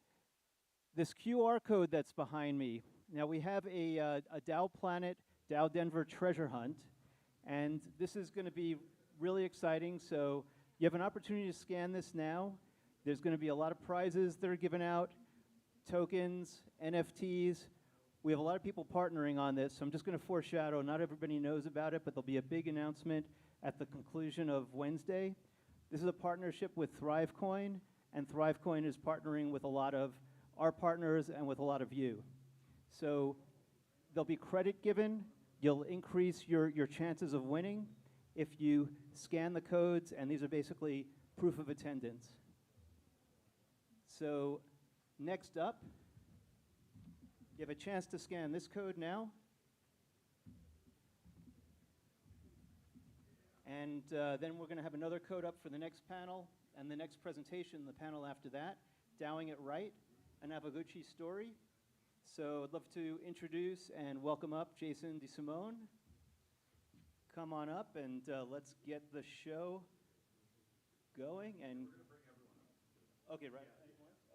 this QR code that's behind me. Now we have a DAOPlanet, DAODenver treasure hunt, and this is going to be really exciting. So you have an opportunity to scan this now. There's going to be a lot of prizes that are given out, tokens, NFTs. We have a lot of people partnering on this, so I'm just going to foreshadow. Not everybody knows about it, but there'll be a big announcement at the conclusion of Wednesday. This is a partnership with ThriveCoin, and ThriveCoin is partnering with a lot of our partners and with a lot of you. So there'll be credit given. You'll increase your chances of winning if you scan the codes, and these are basically proof of attendance. So next up, you have a chance to scan this code now. And then we're going to have another code up for the next panel, and the next presentation, the panel after that, DAOing it right, an Advocacy story. So I'd love to introduce and welcome up Jason DeSimone. Come on up, and let's get the show going. And okay, right.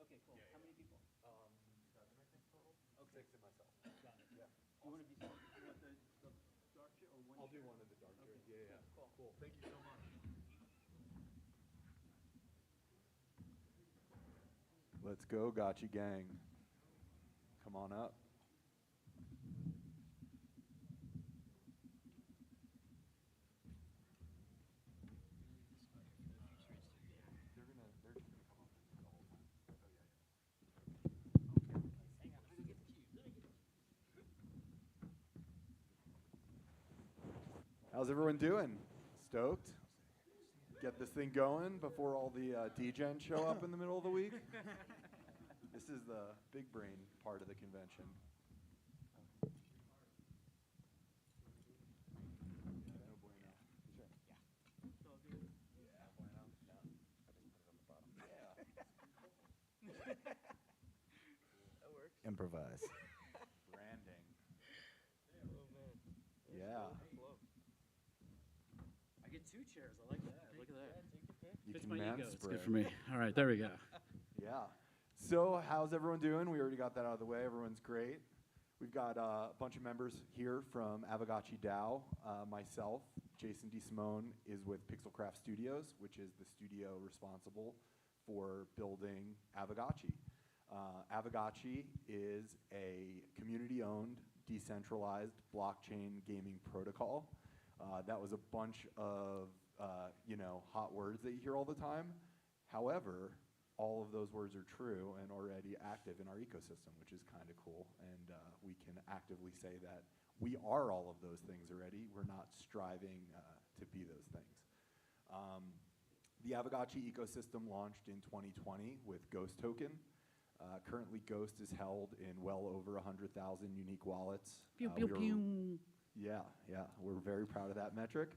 Okay, cool. How many people? 7, I think, total. Okay. 6 and myself. Got it. Yeah. Do you want to be? do one in the dark here. Yeah, yeah. Cool. Thank you so much. Let's go, Gotcha Gang. Come on up. How's everyone doing? Stoked? Get this thing going before all the DGen show up in the middle of the week? This is the big brain part of the convention. Improvise. Branding. Yeah. I get 2 chairs. I like that. Look at that. You Fits can my ego. man It's spread. good for me. All right, there we go. Yeah. So how's everyone doing? We already got that out of the way. Everyone's great. We've got a bunch of members here from Advocacy DAO. Myself, Jason DeSimone, is with Pixelcraft Studios, which is the studio responsible for building Advocacy. Advocacy is a community-owned, decentralized blockchain gaming protocol. That was a bunch of hot words that you hear all the time. However, all of those words are true and already active in our ecosystem, which is kind of cool. And we can actively say that we are all of those things already. We're not striving to be those things. The Advocacy ecosystem launched in 2020 with Ghost Token. Currently, Ghost is held in well over 100,000 unique wallets. Pew, pew, pew. Yeah, we're very proud of that metric.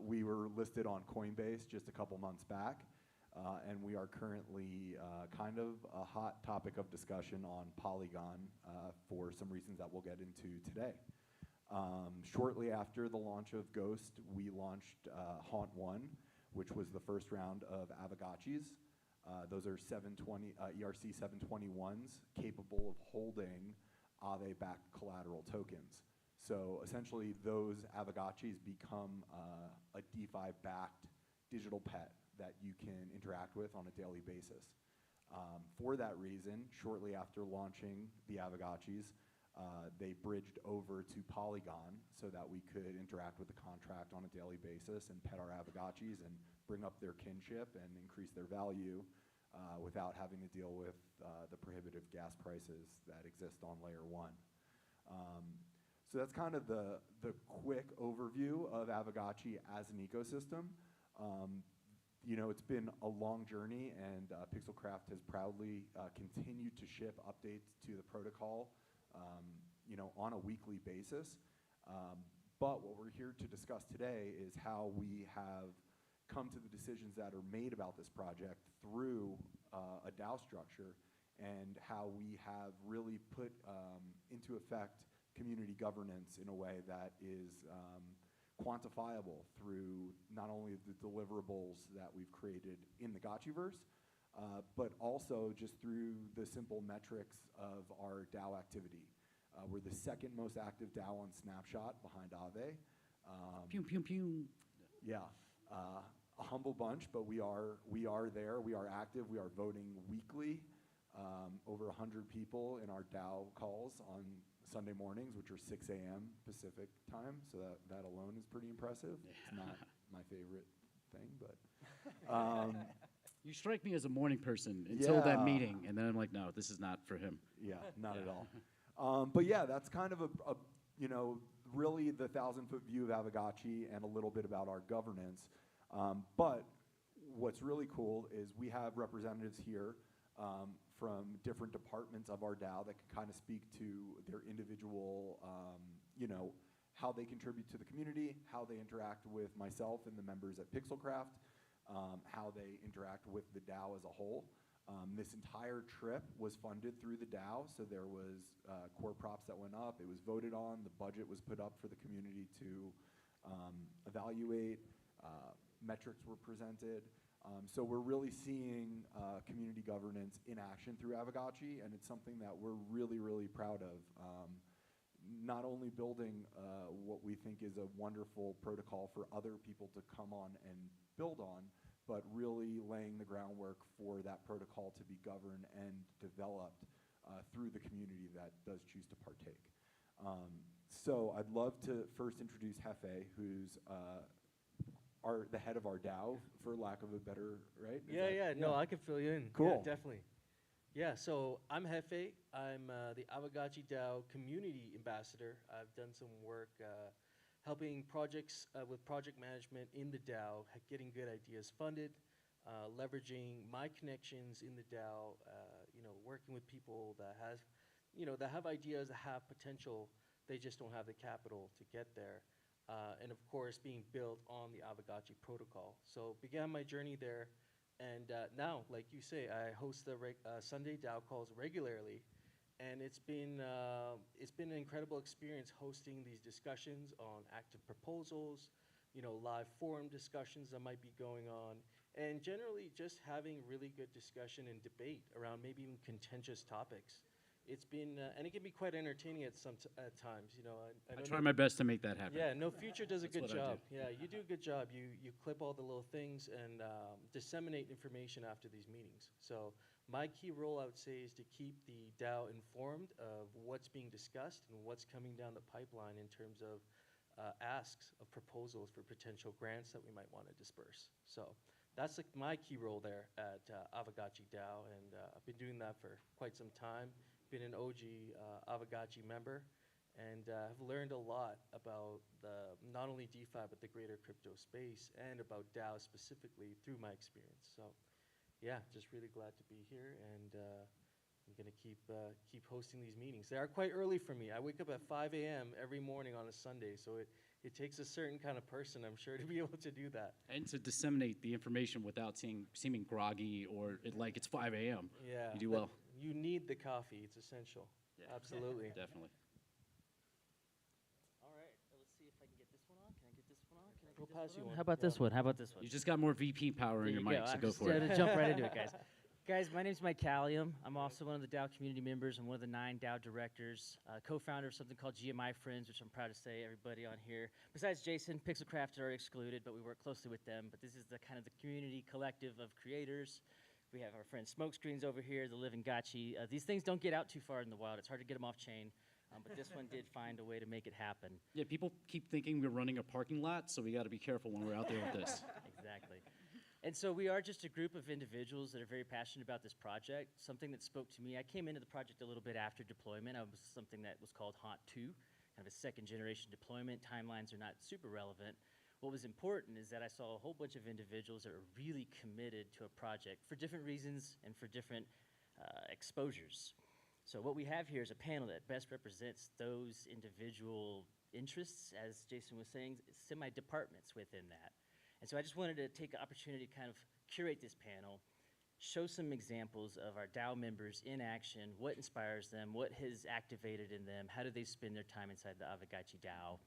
We were listed on Coinbase just a couple months back, and we are currently kind of a hot topic of discussion on Polygon for some reasons that we'll get into today. Shortly after the launch of Ghost, we launched Haunt 1, which was the first round of Advocacies. Those are ERC 721s capable of holding Aave-backed collateral tokens. So essentially, those Advocacies become a DeFi-backed digital pet that you can interact with on a daily basis. For that reason, shortly after launching the Advocacies, they bridged over to Polygon so that we could interact with the contract on a daily basis and pet our Advocacies and bring up their kinship and increase their value without having to deal with the prohibitive gas prices that exist on layer 1. So that's kind of the quick overview of Advocacy as an ecosystem. It's been a long journey, and Pixelcraft has proudly continued to ship updates to the protocol on a weekly basis. But what we're here to discuss today is how we have come to the decisions that are made about this project through a DAO structure, and how we have really put into effect community governance in a way that is quantifiable through not only the deliverables that we've created in the Gotchiverse, but also just through the simple metrics of our DAO activity. We're the second most active DAO on Snapshot behind Aave. Pew, pew, pew. Yeah, a humble bunch, but we are there. We are active. We are voting weekly. Over 100 people in our DAO calls on Sunday mornings, which are 6 a.m. Pacific time. So that alone is pretty impressive. Yeah. It's not my favorite thing, but. You strike me as a morning person until that meeting, and then I'm like, no, this is not for him. Yeah, not at all. But yeah, that's kind of really the 1,000-foot view of Advocacy and a little bit about our governance. But what's really cool is we have representatives here from different departments of our DAO that can kind of speak to their individual, how they contribute to the community, how they interact with myself and the members at Pixelcraft, how they interact with the DAO as a whole. This entire trip was funded through the DAO, so there was core props that went up. It was voted on. The budget was put up for the community to evaluate. Metrics were presented. So we're really seeing community governance in action through Advocacy, and it's something that we're really, really proud of. not only building what we think is a wonderful protocol for other people to come on and build on, but really laying the groundwork for that protocol to be governed and developed through the community that does choose to partake. So I'd love to first introduce Hefe, who's the head of our DAO, for lack of a better, right? No, I can fill you in. Cool. Yeah, definitely. Yeah, so I'm Hefe. I'm the Advocacy DAO community ambassador. I've done some work helping projects with project management in the DAO, getting good ideas funded, leveraging my connections in the DAO, working with people that have ideas, that have potential, they just don't have the capital to get there. And of course, being built on the Advocacy protocol. So began my journey there, and now, like you say, I host the Sunday DAO calls regularly, and it's been an incredible experience hosting these discussions on active proposals, live forum discussions that might be going on, and generally just having really good discussion and debate around maybe even contentious topics. It's been, and it can be quite entertaining at times, I try my best to make that happen. Yeah, No Future does a That's good what I job. Yeah, you do a good job. You clip all the little things and disseminate information after these meetings. So my key role, I would say, is to keep the DAO informed of what's being discussed and what's coming down the pipeline in terms of asks of proposals for potential grants that we might want to disperse. So that's my key role there at Advocacy DAO, and I've been doing that for quite some time. Been an OG Advocacy member, and have learned a lot about not only DeFi but the greater crypto space, and about DAO specifically through my experience. So yeah, just really glad to be here, and I'm going to keep hosting these meetings. They are quite early for me. I wake up at 5 a.m. every morning on a Sunday, so it takes a certain kind of person, I'm sure, to be able to do that. And to disseminate the information without seeming groggy or like it's 5 a.m. Yeah. You do well. You need the coffee. It's essential. Yeah. Absolutely. Definitely. All right. Let's see if I can get this one on. Can I get this one on? Can I We'll get pass this you one one. on? How about this one? How about this one? You just got more VP power in There your you mic, go. so I'm go just for it. gonna jump right into it, guys. Guys, my name's Mike Callium. I'm also one of the DAO community members. I'm one of the 9 DAO directors, co-founder of something called GMI Friends, which I'm proud to say everybody on here, besides Jason, Pixelcraft are excluded, but we work closely with them. But this is the kind of the community collective of creators. We have our friend Smokescreens over here, the Living Gotchi. These things don't get out too far in the wild. It's hard to get them off chain, but this one did find a way to make it happen. Yeah, people keep thinking we're running a parking lot, so we got to be careful when we're out there with this. Exactly. And so we are just a group of individuals that are very passionate about this project. Something that spoke to me, I came into the project a little bit after deployment. I was something that was called Haunt 2, kind of a second generation deployment. Timelines are not super relevant. What was important is that I saw a whole bunch of individuals that were really committed to a project for different reasons and for different exposures. So what we have here is a panel that best represents those individual interests, as Jason was saying, semi-departments within that. And so I just wanted to take the opportunity to kind of curate this panel, show some examples of our DAO members in action, what inspires them, what has activated in them, how do they spend their time inside the Advocacy DAO.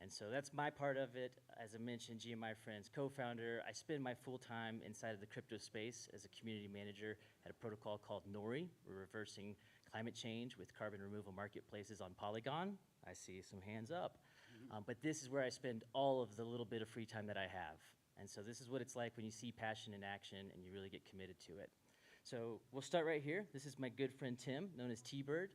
And so that's my part of it. As I mentioned, GMI Friends, co-founder. I spend my full time inside of the crypto space as a community manager at a protocol called Nori. We're reversing climate change with carbon removal marketplaces on Polygon. I see some hands up. But this is where I spend all of the little bit of free time that I have. And so this is what it's like when you see passion in action and you really get committed to it. So we'll start right here. This is my good friend Tim, known as T-Bird.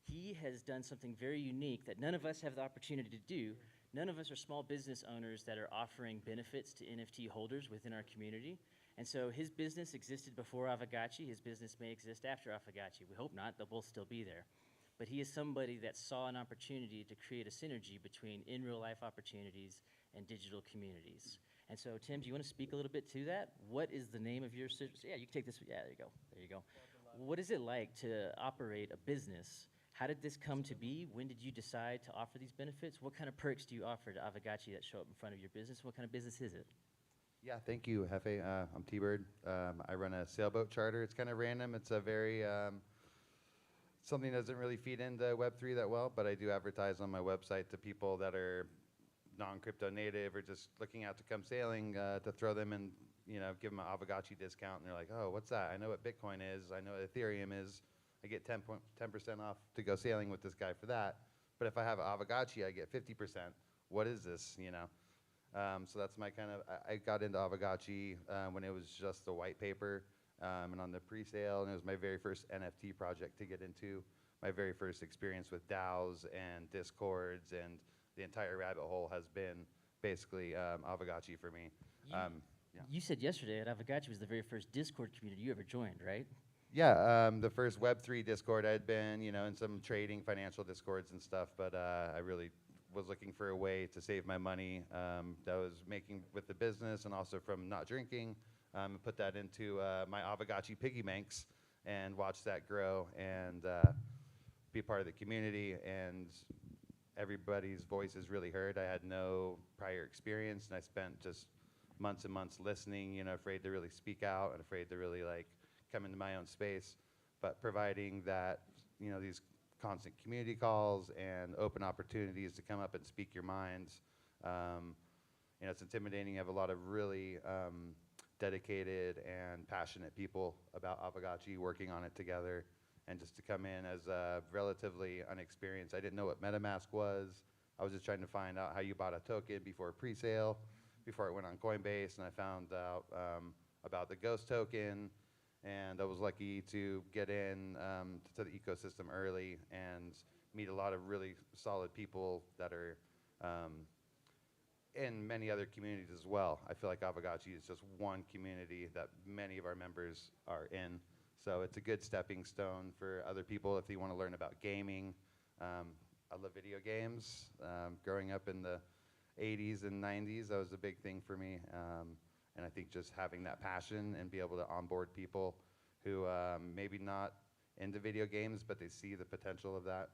He has done something very unique that none of us have the opportunity to do. None of us are small business owners that are offering benefits to NFT holders within our community. And so his business existed before Advocacy. His business may exist after Advocacy. We hope not. They'll both still be there. But he is somebody that saw an opportunity to create a synergy between in real life opportunities and digital communities. And so, Tim, do you want to speak a little bit to that? What is the name of your, yeah, you can take this, yeah, there you go, there you go. What is it like to operate a business? How did this come to be? When did you decide to offer these benefits? What kind of perks do you offer to Advocacy that show up in front of your business? What kind of business is it? Yeah, thank you, Hefe. I'm T-Bird. I run a sailboat charter. It's kind of random. It's a very, something that doesn't really feed into Web3 that well, but I do advertise on my website to people that are non-crypto native or just looking out to come sailing to throw them in, give them an Advocacy discount. And they're like, oh, what's that? I know what Bitcoin is. I know what Ethereum is. I get 10% off to go sailing with this guy for that. But if I have Avogacci, I get 50%. What is this, you know? So that's my kind of, I got into Avogacci when it was just a white paper and on the pre-sale, and it was my very first NFT project to get into. My very first experience with DAOs and Discords, and the entire rabbit hole has been basically Avogacci for me. You said yesterday that Advocacy was the very first Discord community you ever joined, right? Yeah, the first Web3 Discord. I had been, you know, in some trading, financial Discords and stuff, but I really was looking for a way to save my money that I was making with the business and also from not drinking, and put that into my Avogacci piggy banks and watch that grow and be part of the community, and everybody's voice is really heard. I had no prior experience, and I spent just months and months listening, you know, afraid to really speak out and afraid to really like come into my own space, but providing that, you know, these constant community calls and open opportunities to come up and speak your minds. You know, it's intimidating. You have a lot of really dedicated and passionate people about Avogacci working on it together, and just to come in as relatively unexperienced. I didn't know what MetaMask was. I was just trying to find out how you bought a token before pre-sale, before it went on Coinbase, and I found out about the Ghost token, and I was lucky to get in to the ecosystem early and meet a lot of really solid people that are in many other communities as well. I feel like Avogacci is just one community that many of our members are in. So it's a good stepping stone for other people if they want to learn about gaming. I love video games. Growing up in the 80s and 90s, that was a big thing for me. And I think just having that passion and be able to onboard people who maybe not into video games, but they see the potential of that.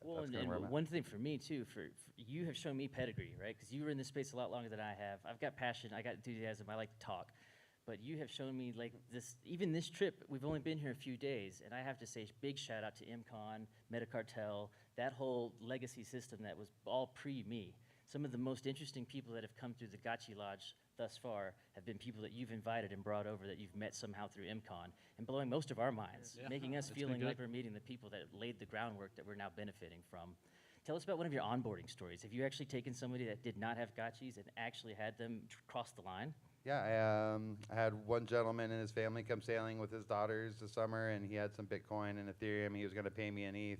Well, and one thing for me too, for you have shown me pedigree, right? Because you were in this space a lot longer than I have. I've got passion, I got enthusiasm, I like to talk. But you have shown me, like, this, even this trip, we've only been here a few days, and I have to say big shout out to ImCon, Metacartel, that whole legacy system that was all pre-me. Some of the most interesting people that have come through the Gotchi Lodge thus far have been people that you've invited and brought over that you've met somehow through ImCon, and blowing most of our minds, making us feeling like we're meeting the people that laid the groundwork that we're now benefiting from. Tell us about one of your onboarding stories. Have you actually taken somebody that did not have Gotchis and actually had them cross the line? Yeah, I had one gentleman and his family come sailing with his daughters this summer, and he had some Bitcoin and Ethereum. He was going to pay me in ETH.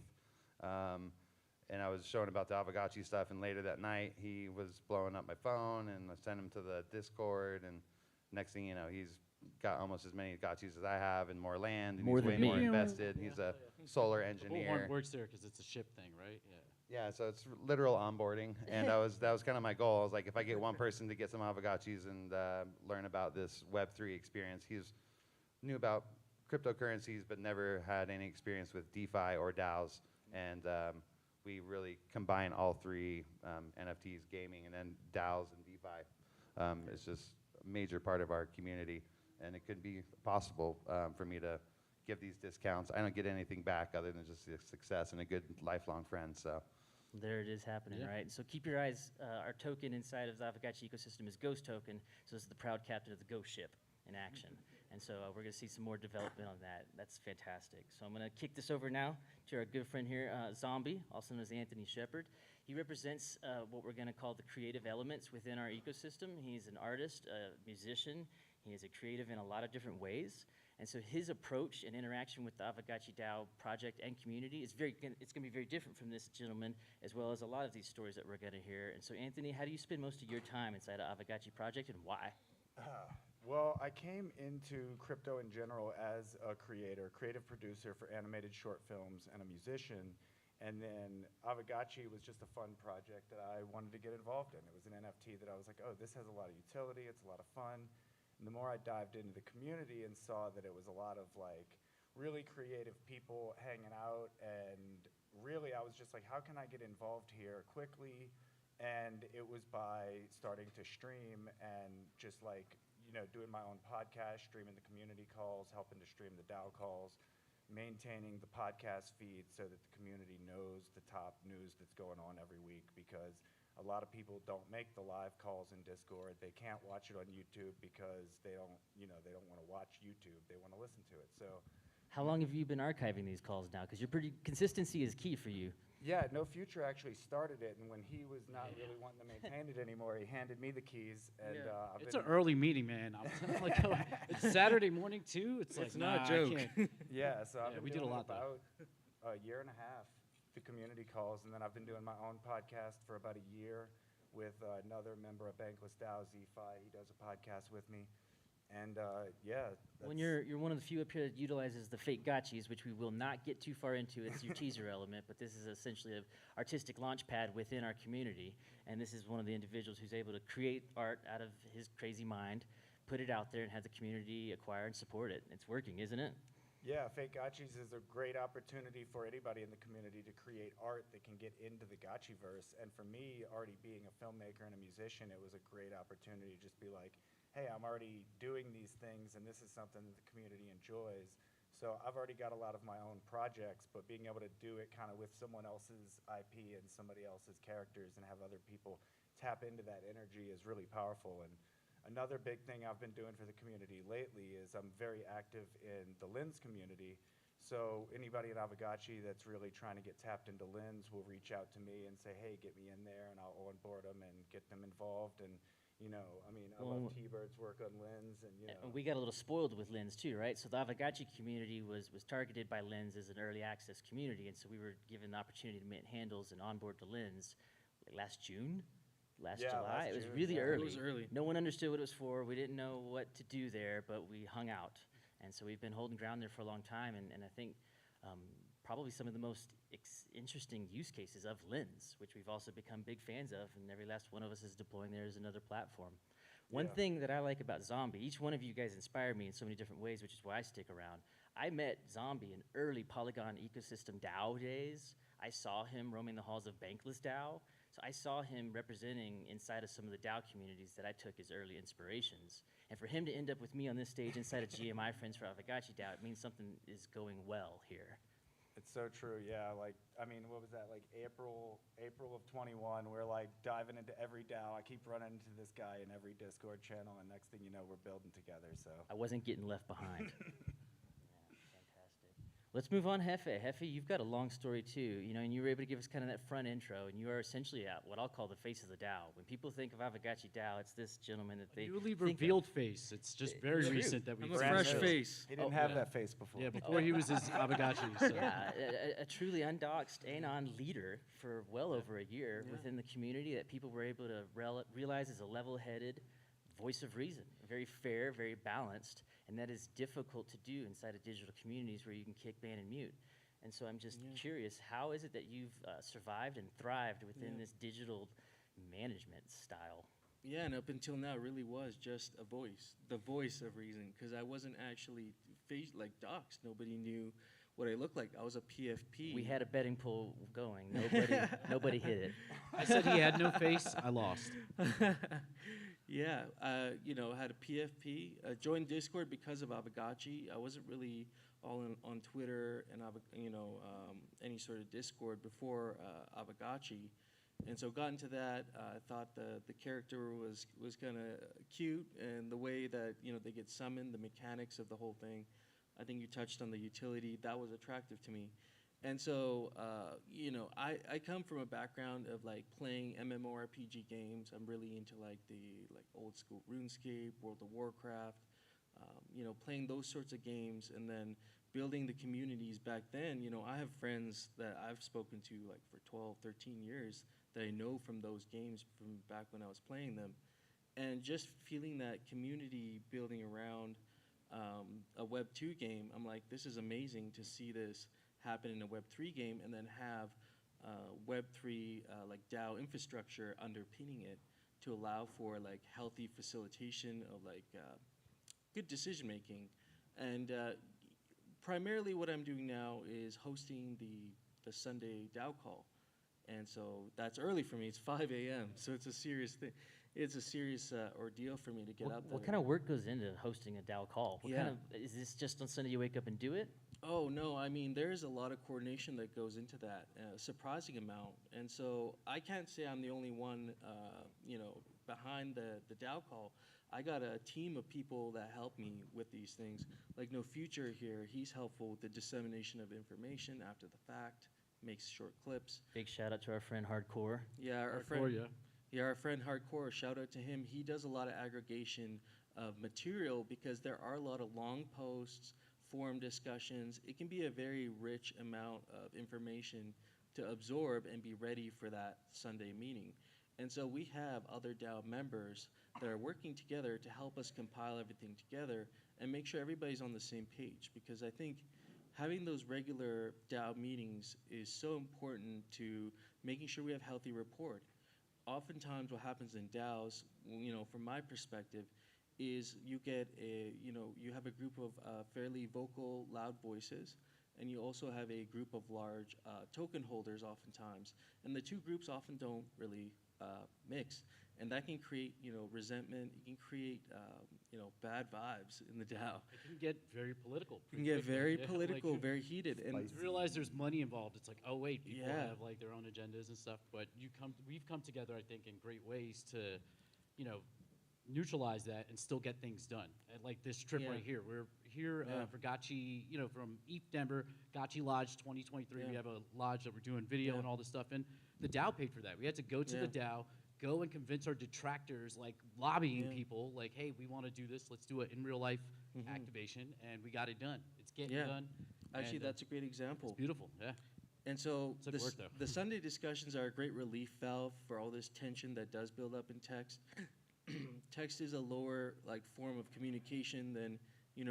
And I was showing about the Avogacci stuff, and later that night, he was blowing up my phone, and I sent him to the Discord, and next thing you know, he's got almost as many Gotchis as I have, and more land, and he's way more invested. He's a solar engineer. The bullhorn works there because it's a ship thing, right? Yeah. Yeah, so it's literal onboarding, and that was kind of my goal. I was like, if I get one person to get some Avogaccis and learn about this Web3 experience, he's knew about cryptocurrencies but never had any experience with DeFi or DAOs, and we really combine all three, NFTs, gaming, and then DAOs and DeFi. It's just a major part of our community, and it could be possible for me to give these discounts. I don't get anything back other than just the success and a good lifelong friend, so. There it is happening, right? So keep your eyes, our token inside of the Avogacci ecosystem is Ghost token, so this is the proud captain of the Ghost ship in action. And so we're gonna see some more development on that. That's fantastic. So I'm gonna kick this over now to our good friend here, Zombie, also known as Anthony Shepard. He represents what we're gonna call the creative elements within our ecosystem. He's an artist, a musician. He is a creative in a lot of different ways. And so his approach and interaction with the Avogacci DAO project and community is it's gonna be very different from this gentleman, as well as a lot of these stories that we're gonna hear. And so Anthony, how do you spend most of your time inside of Avogacci project, and why? Well, I came into crypto in general as a creative producer for animated short films, and a musician. And then Avogacci was just a fun project that I wanted to get involved in. It was an NFT that I was like, oh, this has a lot of utility, it's a lot of fun. And the more I dived into the community and saw that it was a lot of like really creative people hanging out, and really I was just like, how can I get involved here quickly? And it was by starting to stream and just like, you know, doing my own podcast, streaming the community calls, helping to stream the DAO calls, maintaining the podcast feed so that the community knows the top news that's going on every week, because a lot of people don't make the live calls in Discord. They can't watch it on YouTube because they don't want to watch YouTube. They want to listen to it. So How long have you been archiving these calls now? Because consistency is key for you. Yeah, No Future actually started it, and when he was not really wanting to maintain it anymore, he handed me the keys, and I've It's an early meeting, man. I'm like, oh, it's Saturday morning too. It's like, not nah, a joke. I can't. Yeah, so I've been we did a doing lot though. about a year and a half, the community calls, and then I've been doing my own podcast for about a year with another member of Bankless DAO, Z-Fi. He does a podcast with me, and yeah. When you're one of the few up here that utilizes the fake gotchis, which we will not get too far into, it's your teaser element, but this is essentially an artistic launch pad within our community, and this is one of the individuals who's able to create art out of his crazy mind, put it out there, and have the community acquire and support it. It's working, isn't it? Yeah, Fake Gotchis is a great opportunity for anybody in the community to create art that can get into the Gotchiverse. And for me, already being a filmmaker and a musician, it was a great opportunity to just be like, hey, I'm already doing these things, and this is something that the community enjoys. So I've already got a lot of my own projects, but being able to do it kind of with someone else's IP and somebody else's characters and have other people tap into that energy is really powerful. And another big thing I've been doing for the community lately is I'm very active in the Lens community. So anybody at Avagachi that's really trying to get tapped into Lens will reach out to me and say, hey, get me in there, and I'll onboard them and get them involved. And, you know, I mean, I love T-Bird's work on Lens, and, you know. We got a little spoiled with Lens too, right? So the Avagachi community was targeted by Lens as an early access community, and so we were given the opportunity to mint handles and onboard to Lens like last June? July. It was really early. It was early. No one understood what it was for. We didn't know what to do there, but we hung out. And so we've been holding ground there for a long time. And I think probably some of the most interesting use cases of Lens, which we've also become big fans of, and every last one of us is deploying there as another platform. One thing that I like about Zombie, each one of you guys inspired me in so many different ways, which is why I stick around. I met Zombie in early Polygon ecosystem DAO days. I saw him roaming the halls of Bankless DAO. So I saw him representing inside of some of the DAO communities that I took as early inspirations. And for him to end up with me on this stage inside of GMI Friends for Avagachi DAO, it means something is going well here. It's so true, yeah. Like, I mean, what was that, like April of 21, we're like diving into every DAO. I keep running into this guy in every Discord channel, and next thing you know, we're building together, so. I wasn't getting left behind. Let's move on, Hefe. Hefe, you've got a long story too, you know, and you were able to give us kind of that front intro, and you are essentially what I'll call the face of the DAO. When people think of Avagachi DAO, it's this gentleman that they Newly think revealed face. It's just very recent that we've I'm a fresh face. He didn't have that face before. Yeah, before he was his Avagachi. So. Yeah, a truly undoxed Anon leader for well over a year within the community that people were able to realize is a level-headed voice of reason, very fair, very balanced, and that is difficult to do inside of digital communities where you can kick, ban, and mute. And so I'm just curious, how is it that you've survived and thrived within this digital management style? Yeah, and up until now, it really was just a voice, the voice of reason, because I wasn't actually doxed. Nobody knew what I looked like. I was a PFP. We had a betting pool going. Nobody hit it. I said he had no face. I lost. Yeah, you know, had a PFP, joined Discord because of Avagachi. I wasn't really all in on Twitter and, you know, any sort of Discord before Avagachi. And so got into that. I thought the character was kind of cute, and the way that, you know, they get summoned, the mechanics of the whole thing. I think you touched on the utility. That was attractive to me. And so, you know, I come from a background of like playing MMORPG games. I'm really into like the old school RuneScape, World of Warcraft, you know, playing those sorts of games, and then building the communities back then. You know, I have friends that I've spoken to like for 12, 13 years that I know from those games from back when I was playing them. And just feeling that community building around a Web 2 game, I'm like, this is amazing to see this happen in a Web 3 game, and then have Web 3 like DAO infrastructure underpinning it to allow for like healthy facilitation of like good decision making. And primarily what I'm doing now is hosting the Sunday DAO call. And so that's early for me. It's 5 a.m. So it's a serious thing. It's a serious ordeal for me to get up there. What kind of work goes into hosting a DAO call? What kind of, is this just on Sunday you wake up and do it? Oh, no. I mean, there's a lot of coordination that goes into that, a surprising amount. And so I can't say I'm the only one, you know, behind the DAO call, I got a team of people that help me with these things. Like No Future here, he's helpful with the dissemination of information after the fact, makes short clips. Big shout out to our friend Hardcore. Yeah, our Hardcore, friend. yeah. Yeah, our friend Hardcore. Shout out to him. He does a lot of aggregation of material because there are a lot of long posts, forum discussions. It can be a very rich amount of information to absorb and be ready for that Sunday meeting. And so we have other DAO members that are working together to help us compile everything together and make sure everybody's on the same page, because I think having those regular DAO meetings is so important to making sure we have healthy rapport. Oftentimes what happens in DAOs, from my perspective, is you get you have a group of fairly vocal, loud voices, and you also have a group of large token holders oftentimes. And the two groups often don't really mix. And that can create, resentment. It can create, bad vibes in the DAO. It can get very political. It can get very Yeah, political, very heated. And you realize there's money involved. It's like, oh wait, people Yeah. have like their own agendas and stuff. But we've come together, I think, in great ways to, neutralize that and still get things done. And like this trip Yeah. right here, we're here Yeah. for Gotchi, from ETHDenver, Gotchi Lodge 2023. We Yeah. have a lodge that we're doing video Yeah. and all this stuff in. The DAO paid for that. We had to go to Yeah. the DAO, go and convince our detractors, like lobbying Yeah. people, like, hey, we want to do this. Let's do it in real life Mhm. activation, and we got it done. It's getting Yeah. done. Actually, and, that's a great example. It's beautiful, yeah. And so Took work, though. the Sunday discussions are a great relief valve for all this tension that does build up in text. Text is a lower form of communication than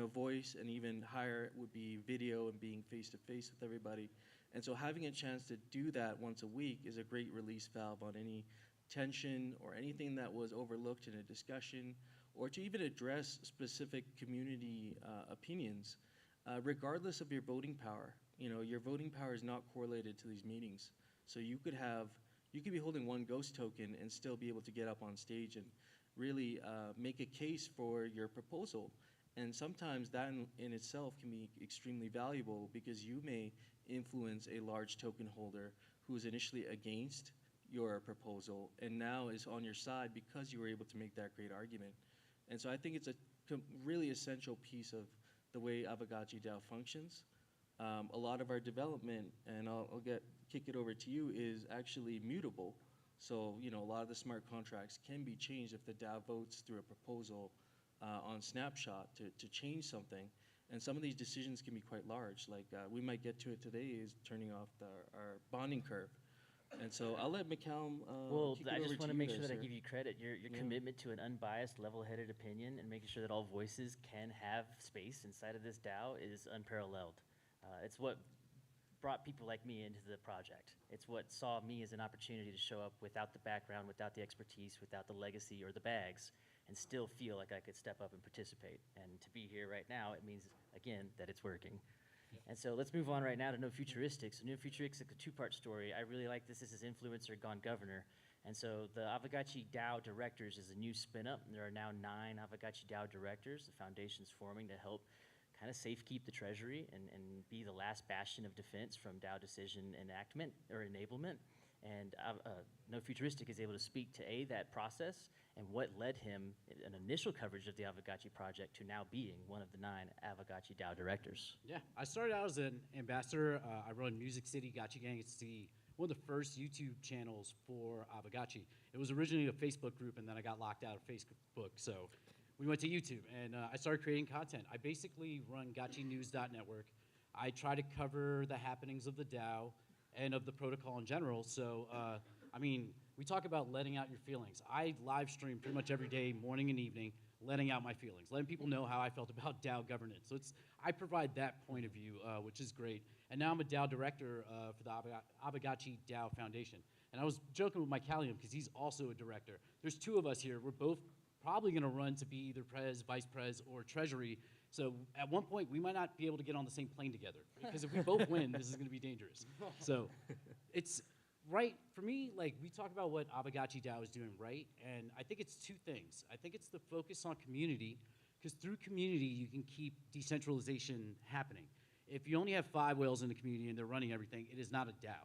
voice, and even higher would be video and being face to face with everybody. And so having a chance to do that once a week is a great release valve on any tension or anything that was overlooked in a discussion, or to even address specific community opinions, regardless of your voting power. Your voting power is not correlated to these meetings. So you could be holding one ghost token and still be able to get up on stage and really make a case for your proposal. And sometimes that in itself can be extremely valuable, because you may influence a large token holder who was initially against your proposal and now is on your side because you were able to make that great argument. And so I think it's a really essential piece of the way Aavegotchi DAO functions. A lot of our development, and I'll kick it over to you, is actually mutable. So, a lot of the smart contracts can be changed if the DAO votes through a proposal on Snapshot to change something. And some of these decisions can be quite large. Like we might get to it today, is turning off our bonding curve. And so I'll let McCallum Well, kick it I over just to want to you make there, sure that I sir. give you credit. Your Yeah. commitment to an unbiased, level-headed opinion and making sure that all voices can have space inside of this DAO is unparalleled. It's what brought people like me into the project. It's what saw me as an opportunity to show up without the background, without the expertise, without the legacy or the bags, and still feel like I could step up and participate. And to be here right now, it means, again, that it's working. And so let's move on right now to No Futuristics. No Futuristics is a two-part story. I really like this. This is Influencer Gone Governor. And so the Aavegotchi DAO Directors is a new spin-up. There are now 9 Aavegotchi DAO Directors. The foundation's forming to help kind of safekeep the treasury and be the last bastion of defense from DAO decision enactment or enablement. And No Futuristic is able to speak to that process and what led him an initial coverage of the Aavegotchi project to now being one of the 9 Aavegotchi DAO directors. Yeah, I started out as an ambassador. I run Music City Gotchi Gang. It's one of the first YouTube channels for Aavegotchi. It was originally a Facebook group, and then I got locked out of Facebook, so we went to YouTube, and I started creating content. I basically run GotchiNews.network. I try to cover the happenings of the DAO and of the protocol in general. So, I mean, we talk about letting out your feelings. I live stream pretty much every day, morning and evening, letting out my feelings, letting people know how I felt about DAO governance. So I provide that point of view, which is great. And now I'm a DAO director for the Aavegotchi DAO Foundation. And I was joking with Mike Callium because he's also a director. There's 2 of us here. We're both probably going to run to be either Prez, Vice Prez, or Treasury. So at one point, we might not be able to get on the same plane together, because if we both win, this is going to be dangerous. So it's right, for me, like, we talk about what Aavegotchi DAO is doing right, and I think it's 2 things. I think it's the focus on community, because through community, you can keep decentralization happening. If you only have 5 whales in the community and they're running everything, it is not a DAO.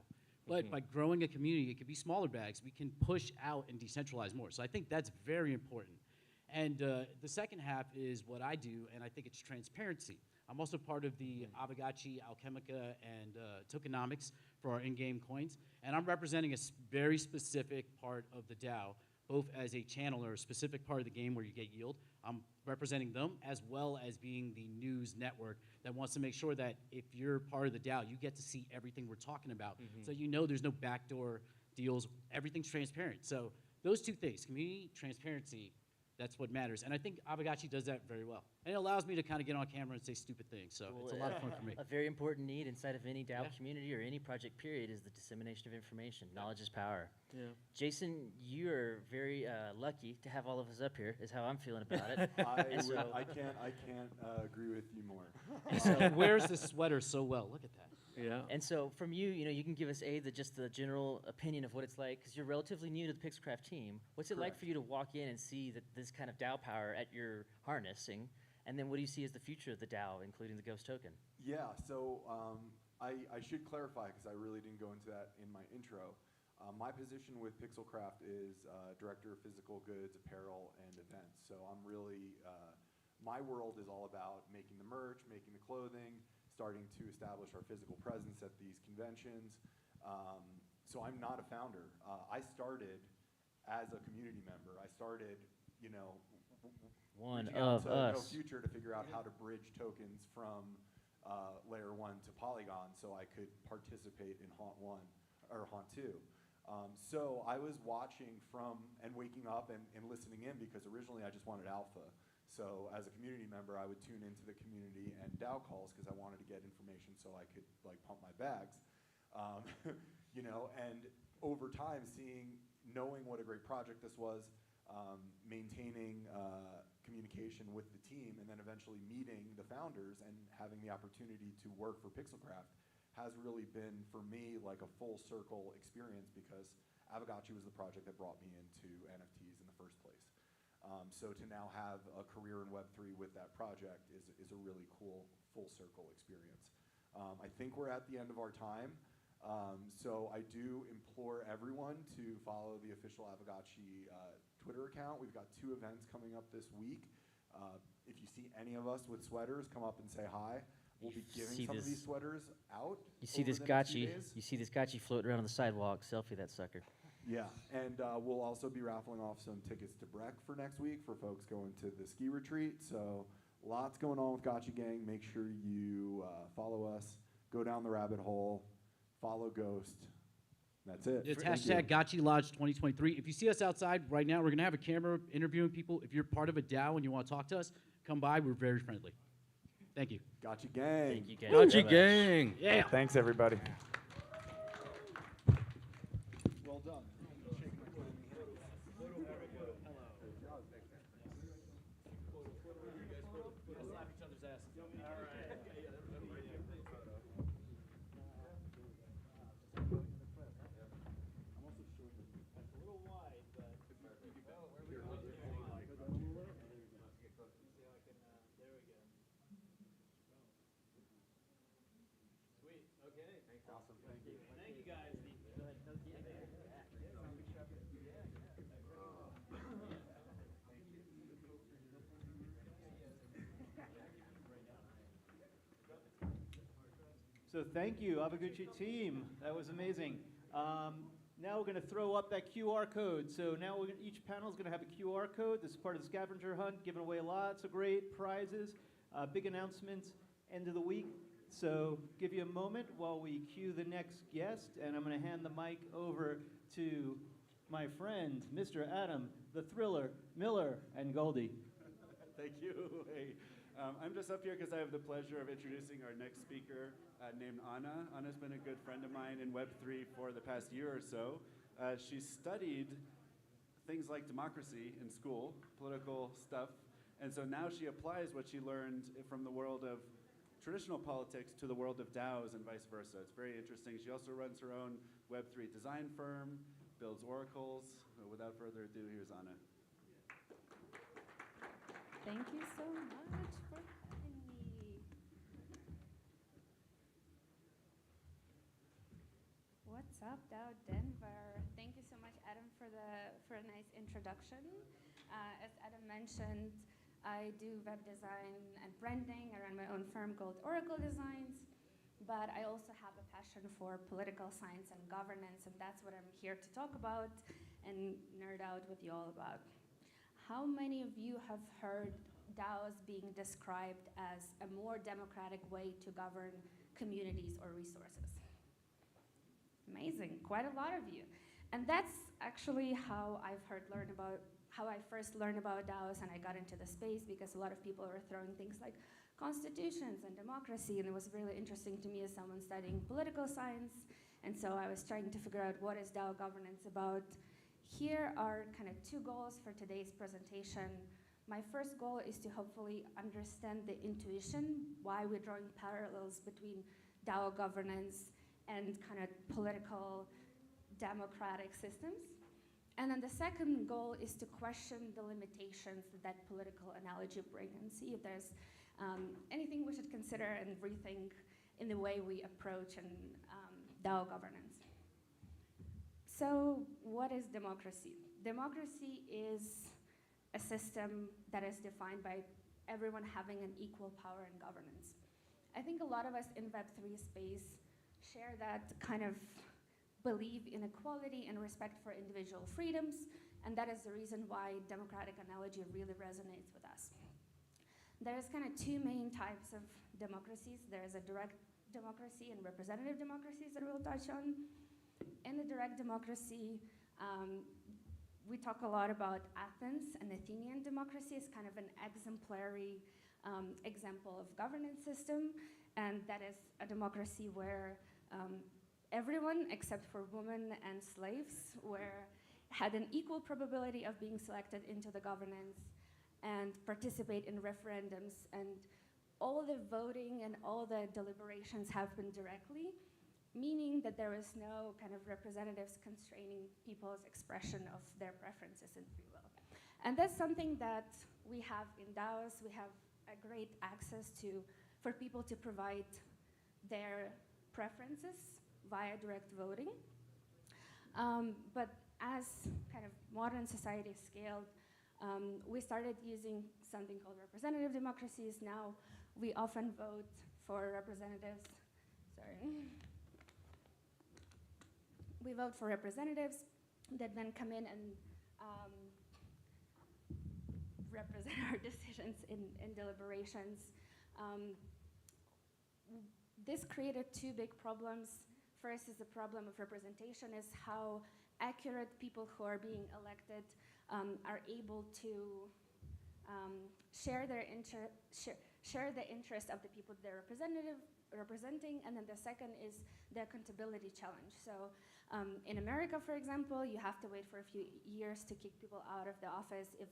But by growing a community, it could be smaller bags, we can push out and decentralize more. So I think that's very important. And the second half is what I do, and I think it's transparency. I'm also part of the Avagachi, Alchemica, and tokenomics for our in-game coins. And I'm representing a very specific part of the DAO, both as a channeler, a specific part of the game where you get yield. I'm representing them as well as being the news network that wants to make sure that if you're part of the DAO, you get to see everything we're talking about. So you know there's no backdoor deals, everything's transparent. So those two things, community, transparency, that's what matters. And I think Avagachi does that very well. And it allows me to kind of get on camera and say stupid things, so it's a lot of fun for me. A very important need inside of any DAO community or any project period is the dissemination of information. Knowledge is power. Yeah. Jason, you are very lucky to have all of us up here, is how I'm feeling about it. I can't agree with you more. So wears the sweater so well. Look at that. Yeah. And so from you, you can give us just the general opinion of what it's like, because you're relatively new to the Pixelcraft team. What's it like for you to walk in and see that this kind of DAO power at your harnessing? And then what do you see as the future of the DAO, including the Ghost token? Yeah, so I should clarify, because I really didn't go into that in my intro. My position with Pixelcraft is Director of Physical Goods, Apparel, and Events. So I'm really, my world is all about making the merch, making the clothing, starting to establish our physical presence at these conventions. So I'm not a founder. I started as a community member. I started, One reaching out of to us. No Future to figure out how to bridge tokens from layer 1 to Polygon so I could participate in Haunt 1 or Haunt 2. So I was watching from and waking up and listening in, because originally I just wanted alpha. So as a community member, I would tune into the community and DAO calls because I wanted to get information so I could pump my bags. And over time, knowing what a great project this was, maintaining communication with the team, and then eventually meeting the founders and having the opportunity to work for Pixelcraft has really been, for me, like a full circle experience, because Avagachi was the project that brought me into NFTs in the first place. So to now have a career in Web3 with that project is a really cool full circle experience. I think we're at the end of our time. So I do implore everyone to follow the official Avagachi Twitter account. We've got 2 events coming up this week. If you see any of us with sweaters, come up and say hi. We'll be giving some of these sweaters out. You see this gotchi floating around on the sidewalk. Selfie that sucker. Yeah, and we'll also be raffling off some tickets to Breck for next week for folks going to the ski retreat. So lots going on with Gotcha Gang. Make sure you follow us, go down the rabbit hole, follow Ghost. That's it. It's hashtag Gotchi Lodge 2023. If you see us outside right now, we're going to have a camera interviewing people. If you're part of a DAO and you want to talk to us, come by. We're very friendly. Thank you. Gotcha Gang. Thank you, guys. Gotcha Gang. Yeah. Thanks, everybody. Well done. So thank you, Avagachi team. That was amazing. Now we're going to throw up that QR code. So now each panel is going to have a QR code. This is part of the scavenger hunt, giving away lots of great prizes, big announcements, end of the week. So give you a moment while we cue the next guest, and I'm going to hand the mic over to my friend, Mr. Adam, the Thriller, Miller, and Goldie. Thank you. Hey, I'm just up here because I have the pleasure of introducing our next speaker named Anna. Anna's been a good friend of mine in Web3 for the past year or so. She studied things like democracy in school, political stuff, and so now she applies what she learned from the world of traditional politics to the world of DAOs and vice versa. It's very interesting. She also runs her own Web3 design firm, builds oracles. Without further ado, here's Anna. Thank you so much for having me. What's up, DAODenver? Thank you so much, Adam, for a nice introduction. As Adam mentioned, I do web design and branding. I run my own firm called Oracle Designs, but I also have a passion for political science and governance, and that's what I'm here to talk about and nerd out with you all about. How many of you have heard DAOs being described as a more democratic way to govern communities or resources? Amazing, quite a lot of you. And that's actually how I first learned about DAOs, and I got into the space because a lot of people were throwing things like constitutions and democracy, and it was really interesting to me as someone studying political science. And so I was trying to figure out what is DAO governance about. Here are kind of two goals for today's presentation. My first goal is to hopefully understand the intuition, why we're drawing parallels between DAO governance and kind of political democratic systems. And then the second goal is to question the limitations that political analogy brings and see if there's anything we should consider and rethink in the way we approach DAO governance. So what is democracy? Democracy is a system that is defined by everyone having an equal power in governance. I think a lot of us in Web3 space share that kind of believe in equality and respect for individual freedoms, and that is the reason why democratic analogy really resonates with us. There's kind of two main types of democracies. There's a direct democracy and representative democracies that we'll touch on. In the direct democracy, we talk a lot about Athens, and Athenian democracy is kind of an exemplary example of governance system, and that is a democracy where everyone except for women and slaves had an equal probability of being selected into the governance and participate in referendums, and all the voting and all the deliberations happened directly, meaning that there was no kind of representatives constraining people's expression of their preferences and free will. And that's something that we have in DAOs. We have a great access for people to provide their preferences via direct voting. But as kind of modern society scaled, we started using something called representative democracies. Now we often vote for representatives. We vote for representatives that then come in and represent our decisions in deliberations. This created two big problems. First is the problem of representation, is how accurate people who are being elected are able to share the interest of the people they're representing. And then the second is the accountability challenge. So in America, for example, you have to wait for a few years to kick people out of the office if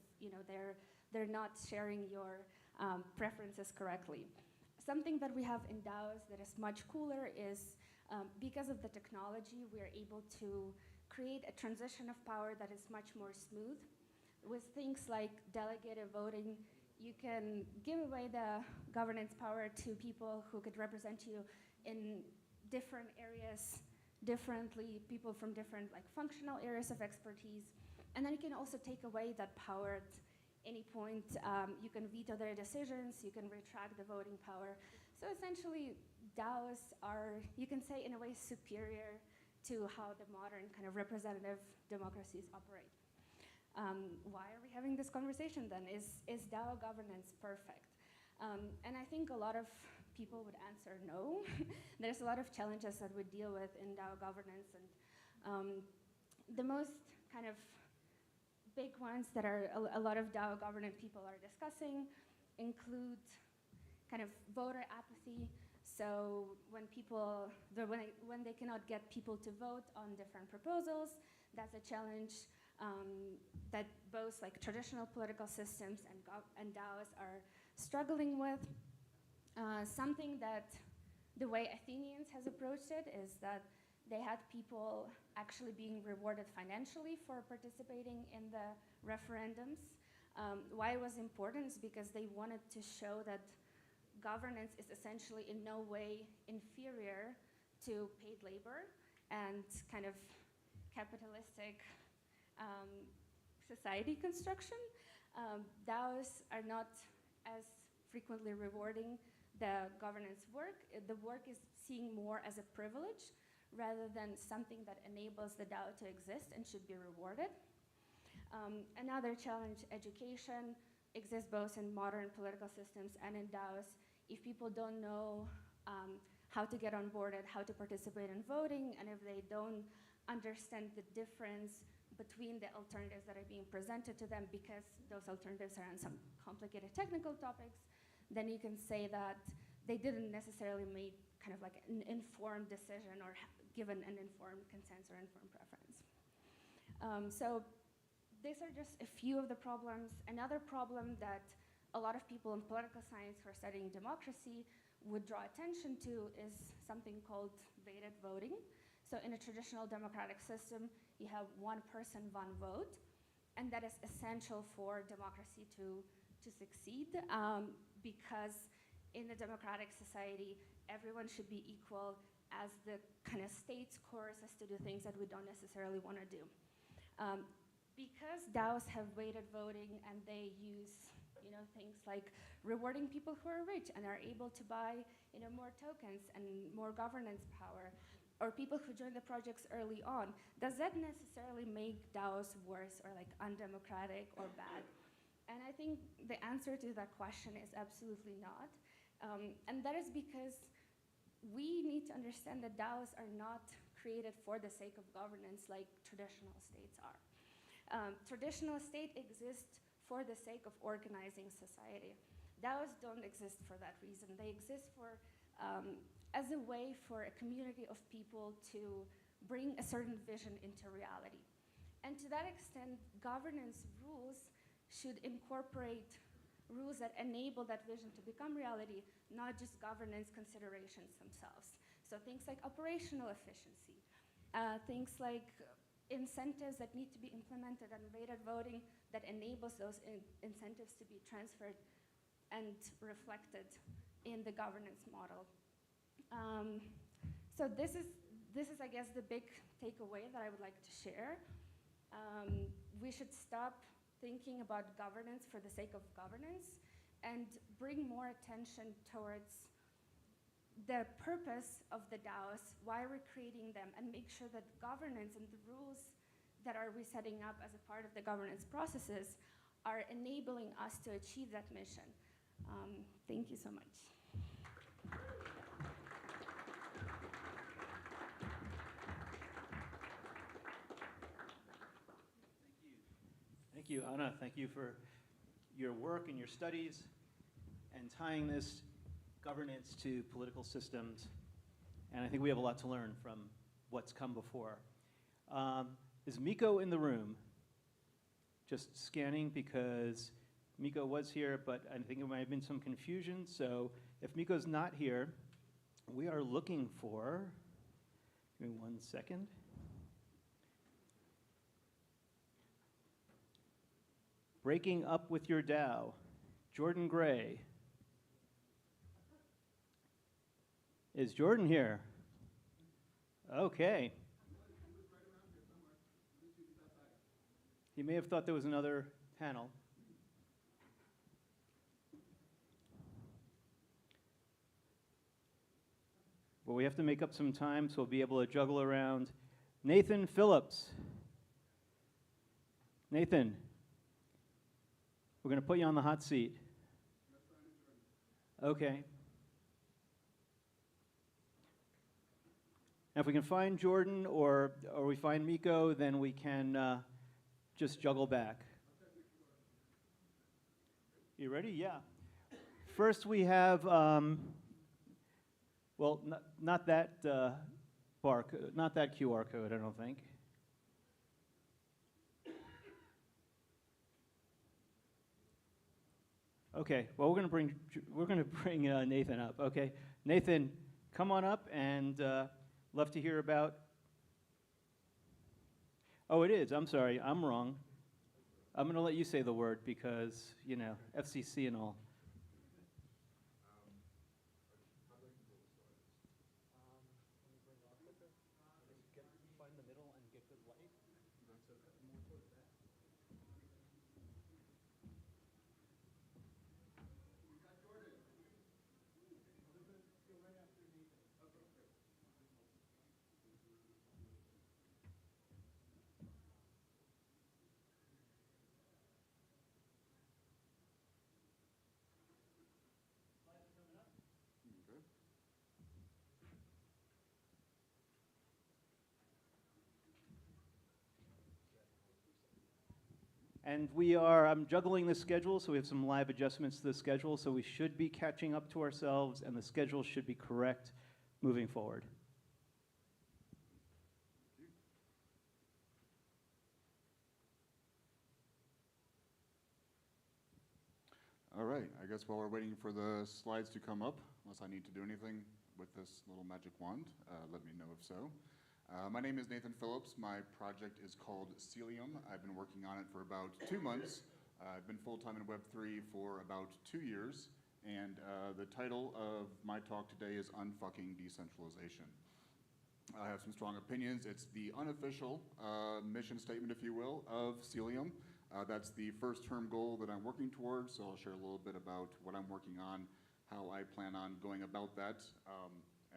they're not sharing your preferences correctly. Something that we have in DAOs that is much cooler is because of the technology, we are able to create a transition of power that is much more smooth. With things like delegated voting, you can give away the governance power to people who could represent you in different areas differently, people from different functional areas of expertise. And then you can also take away that power at any point. You can veto their decisions, you can retract the voting power. So essentially, DAOs are, you can say in a way, superior to how the modern kind of representative democracies operate. Why are we having this conversation then? Is DAO governance perfect? And I think a lot of people would answer no. There's a lot of challenges that we deal with in DAO governance, and the most kind of big ones that are a lot of DAO governance people are discussing include kind of voter apathy. So when they cannot get people to vote on different proposals, that's a challenge that both traditional political systems and DAOs are struggling with. Something that the way Athenians has approached it is that they had people actually being rewarded financially for participating in the referendums. Why it was important is because they wanted to show that governance is essentially in no way inferior to paid labor, and kind of capitalistic society construction, DAOs are not as frequently rewarding the governance work. The work is seen more as a privilege rather than something that enables the DAO to exist and should be rewarded. Another challenge, education, exists both in modern political systems and in DAOs. If people don't know how to get onboarded, how to participate in voting, and if they don't understand the difference between the alternatives that are being presented to them because those alternatives are on some complicated technical topics, then you can say that they didn't necessarily make kind of like an informed decision or given an informed consent or informed preference. So these are just a few of the problems. Another problem that a lot of people in political science who are studying democracy would draw attention to is something called weighted voting. So in a traditional democratic system, you have one person, one vote, and that is essential for democracy to succeed because in a democratic society, everyone should be equal as the kind of state's course us to do things that we don't necessarily want to do. Because DAOs have weighted voting and they use things like rewarding people who are rich and are able to buy more tokens and more governance power, or people who join the projects early on, does that necessarily make DAOs worse or like undemocratic or bad? And I think the answer to that question is absolutely not. And that is because we need to understand that DAOs are not created for the sake of governance like traditional states are. Traditional state exists for the sake of organizing society. DAOs don't exist for that reason. They exist for as a way for a community of people to bring a certain vision into reality. And to that extent, governance rules should incorporate rules that enable that vision to become reality, not just governance considerations themselves. So things like operational efficiency, things like incentives that need to be implemented and weighted voting that enables those incentives to be transferred and reflected in the governance model. So this is, I guess, the big takeaway that I would like to share. We should stop thinking about governance for the sake of governance and bring more attention towards the purpose of the DAOs, why we're creating them, and make sure that governance and the rules that we're setting up as a part of the governance processes are enabling us to achieve that mission. Thank you so much. Thank you, Anna. Thank you for your work and your studies and tying this governance to political systems. And I think we have a lot to learn from what's come before. Is Miko in the room? Just scanning because Miko was here, but I think there might have been some confusion. So if Miko's not here, we are looking for, give me 1 second. Breaking Up with Your DAO, Jordan Gray. Is Jordan here? Okay. He may have thought there was another panel. But we have to make up some time, so we'll be able to juggle around. Nathan Phillips. Nathan, we're going to put you on the hot seat. Okay. Now, if we can find Jordan or we find Miko, then we can just juggle back. You ready? Yeah. First, we have, well, not that barcode, not that QR code, I don't think. Okay. Well, we're going to bring Nathan up. Okay, Nathan, come on up and love to hear about. Oh, it is. I'm sorry. I'm wrong. I'm going to let you say the word because, you know, FCC and all. And I'm juggling the schedule, so we have some live adjustments to the schedule, so we should be catching up to ourselves, and the schedule should be correct moving forward. All right, I guess while we're waiting for the slides to come up, unless I need to do anything with this little magic wand, let me know if so. My name is Nathan Phillips. My project is called Celium. I've been working on it for about 2 months. I've been full-time in Web3 for about 2 years, and the title of my talk today is Unfucking Decentralization. I have some strong opinions. It's the unofficial mission statement, if you will, of Celium. That's the first term goal that I'm working towards, so I'll share a little bit about what I'm working on, how I plan on going about that,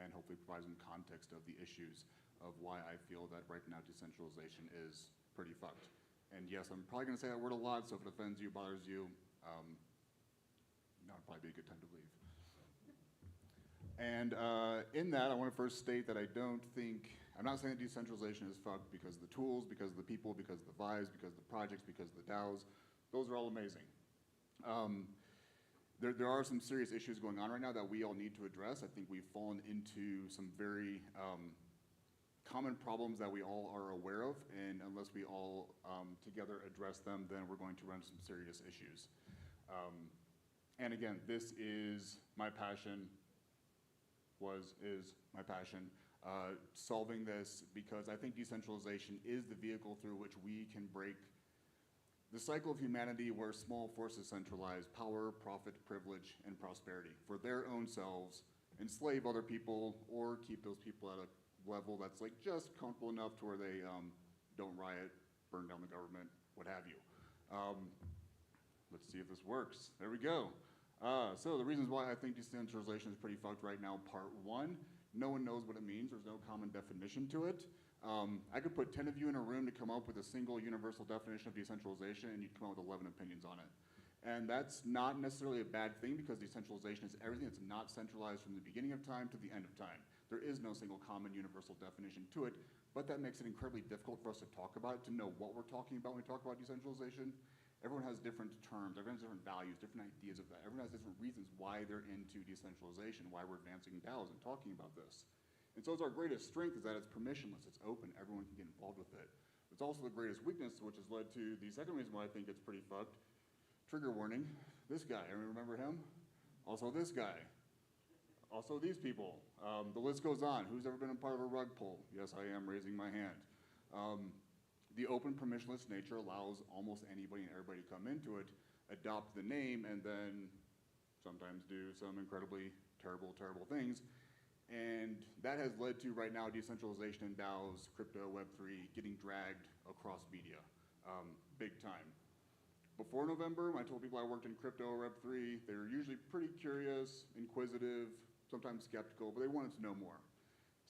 and hopefully provide some context of the issues of why I feel that right now decentralization is pretty fucked. And yes, I'm probably going to say that word a lot, so if it offends you, bothers you, now would probably be a good time to leave. And in that, I want to first state that I'm not saying that decentralization is fucked because of the tools, because of the people, because of the vibes, because of the projects, because of the DAOs. Those are all amazing. There are some serious issues going on right now that we all need to address. I think we've fallen into some very common problems that we all are aware of, and unless we all together address them, then we're going to run into some serious issues. And again, this is my passion, is my passion, solving this because I think decentralization is the vehicle through which we can break the cycle of humanity where small forces centralize power, profit, privilege, and prosperity for their own selves, enslave other people, or keep those people at a level that's like just comfortable enough to where they don't riot, burn down the government, what have you. Let's see if this works. There we go. So the reasons why I think decentralization is pretty fucked right now, part 1, no one knows what it means. There's no common definition to it. I could put 10 of you in a room to come up with a single universal definition of decentralization, and you'd come up with 11 opinions on it. And that's not necessarily a bad thing because decentralization is everything that's not centralized from the beginning of time to the end of time. There is no single common universal definition to it, but that makes it incredibly difficult for us to talk about it, to know what we're talking about when we talk about decentralization. Everyone has different terms, everyone has different values, different ideas of that. Everyone has different reasons why they're into decentralization, why we're advancing DAOs and talking about this. And so it's our greatest strength is that it's permissionless, it's open, everyone can get involved with it. It's also the greatest weakness, which has led to the second reason why I think it's pretty fucked. Trigger warning, this guy, everyone remember him? Also this guy. Also these people. The list goes on. Who's ever been a part of a rug pull? Yes, I am raising my hand. The open permissionless nature allows almost anybody and everybody to come into it, adopt the name, and then sometimes do some incredibly terrible, terrible things. And that has led to right now decentralization in DAOs, crypto, Web3, getting dragged across media, big time. Before November, when I told people I worked in crypto or Web3, they were usually pretty curious, inquisitive, sometimes skeptical, but they wanted to know more.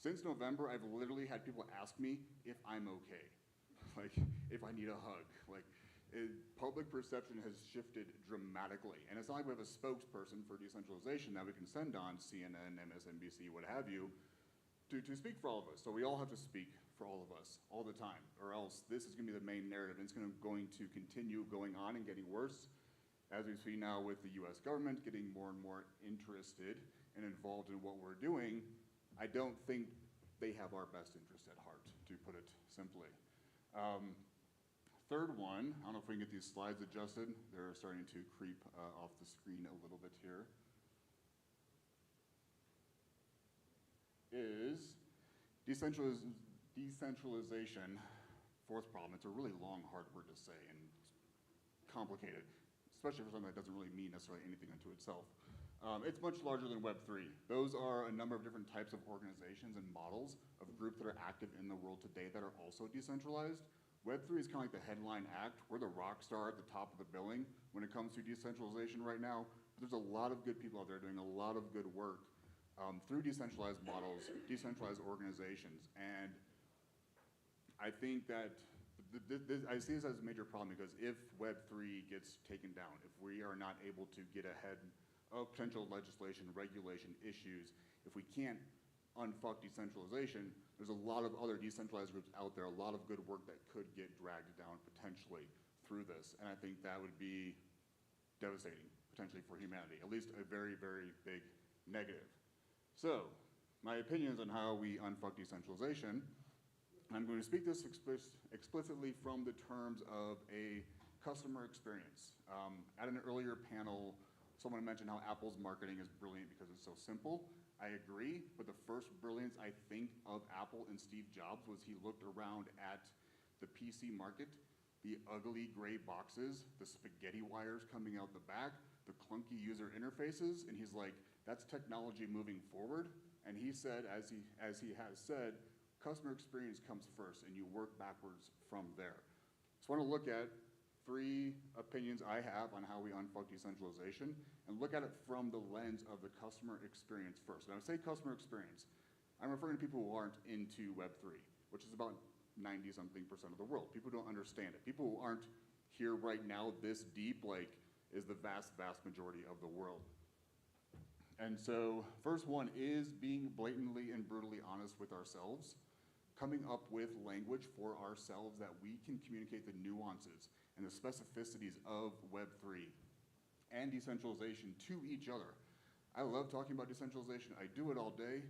Since November, I've literally had people ask me if I'm okay, like if I need a hug. Like, public perception has shifted dramatically, and it's not like we have a spokesperson for decentralization that we can send on CNN, MSNBC, what have you, to speak for all of us. So we all have to speak for all of us all the time, or else this is going to be the main narrative, and it's going to continue going on and getting worse, as we see now with the US government getting more and more interested and involved in what we're doing. I don't think they have our best interest at heart, to put it simply. Third one, I don't know if we can get these slides adjusted. They're starting to creep off the screen a little bit here. Is decentralization, fourth problem. It's a really long, hard word to say and complicated, especially for something that doesn't really mean necessarily anything unto itself. It's much larger than Web3. Those are a number of different types of organizations and models of groups that are active in the world today that are also decentralized. Web3 is kind of like the headline act. We're the rock star at the top of the billing when it comes to decentralization right now. But there's a lot of good people out there doing a lot of good work through decentralized models, decentralized organizations. And I think that I see this as a major problem because if Web3 gets taken down, if we are not able to get ahead of potential legislation, regulation issues, if we can't unfuck decentralization, there's a lot of other decentralized groups out there, a lot of good work that could get dragged down potentially through this, and I think that would be devastating, potentially, for humanity, at least a very, very big negative. So, my opinions on how we unfuck decentralization, I'm going to speak this explicitly from the terms of a customer experience. At an earlier panel, someone mentioned how Apple's marketing is brilliant because it's so simple. I agree, but the first brilliance, I think, of Apple and Steve Jobs was he looked around at the PC market, the ugly gray boxes, the spaghetti wires coming out the back, the clunky user interfaces, and he's like, that's technology moving forward. And he said, as he has said, customer experience comes first, and you work backwards from there. So I want to look at 3 opinions I have on how we unfuck decentralization, and look at it from the lens of the customer experience first. And I would say customer experience, I'm referring to people who aren't into Web3, which is about 90-something% of the world. People don't understand it. People who aren't here right now this deep, like, is the vast, vast majority of the world. And so, first one is being blatantly and brutally honest with ourselves, coming up with language for ourselves that we can communicate the nuances and the specificities of Web3 and decentralization to each other. I love talking about decentralization. I do it all day,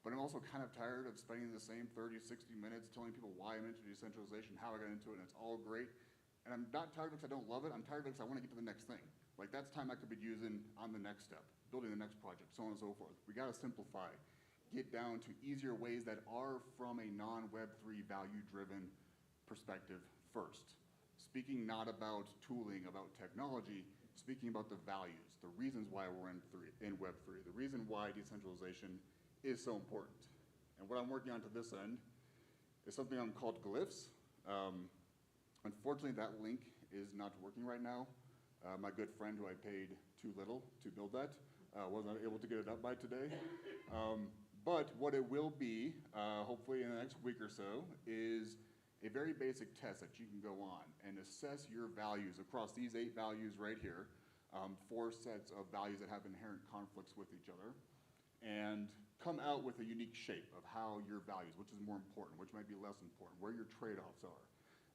but I'm also kind of tired of spending the same 30, 60 minutes telling people why I'm into decentralization, how I got into it, and it's all great. And I'm not tired of it because I don't love it. I'm tired of it because I want to get to the next thing. Like, that's time I could be using on the next step, building the next project, so on and so forth. We got to simplify, get down to easier ways that are from a non-Web3 value-driven perspective first. Speaking not about tooling, about technology, speaking about the values, the reasons why we're in Web3, the reason why decentralization is so important. And what I'm working on to this end is something called glyphs. Unfortunately, that link is not working right now. My good friend who I paid too little to build that wasn't able to get it up by today. But what it will be, hopefully in the next week or so, is a very basic test that you can go on and assess your values across these 8 values right here, 4 sets of values that have inherent conflicts with each other, and come out with a unique shape of how your values, which is more important, which might be less important, where your trade-offs are.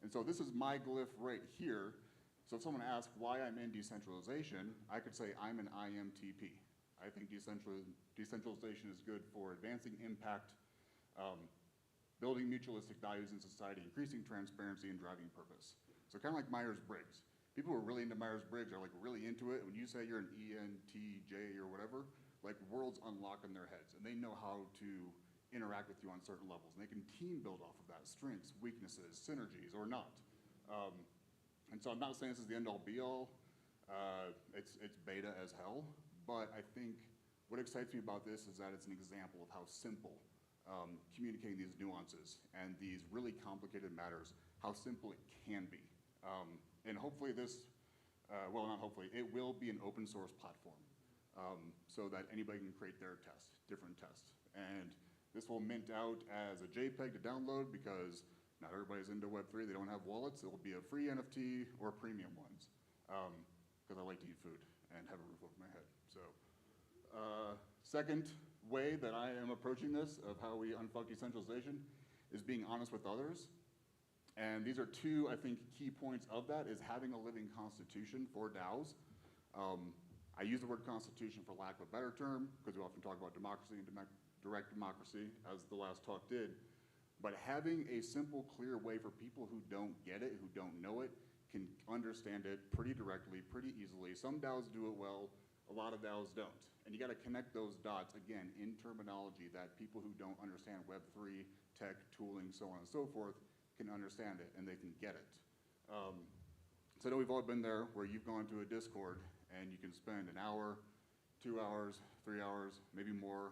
And so this is my glyph right here. So if someone asks why I'm in decentralization, I could say I'm an IMTP. I think decentralization is good for advancing impact, building mutualistic values in society, increasing transparency, and driving purpose. So kind of like Myers-Briggs. People who are really into Myers-Briggs are like really into it. When you say you're an ENTJ or whatever, like worlds unlock in their heads, and they know how to interact with you on certain levels, and they can team build off of that, strengths, weaknesses, synergies, or not. And so I'm not saying this is the end-all be-all. It's beta as hell, but I think what excites me about this is that it's an example of how simple communicating these nuances and these really complicated matters, how simple it can be. And hopefully this, well, not hopefully, it will be an open source platform so that anybody can create their test, different tests. And this will mint out as a JPEG to download because not everybody's into Web3. They don't have wallets. It will be a free NFT or premium ones because I like to eat food and have a roof over my head. So second way that I am approaching this of how we unfuck decentralization is being honest with others. And these are 2, I think, key points of that is having a living constitution for DAOs. I use the word constitution for lack of a better term because we often talk about democracy and direct democracy, as the last talk did. But having a simple, clear way for people who don't get it, who don't know it, can understand it pretty directly, pretty easily. Some DAOs do it well, a lot of DAOs don't. And you gotta connect those dots, again, in terminology that people who don't understand Web3, tech, tooling, so on and so forth, can understand it and they can get it. So I know we've all been there where you've gone to a Discord and you can spend an hour, 2 hours, 3 hours, maybe more,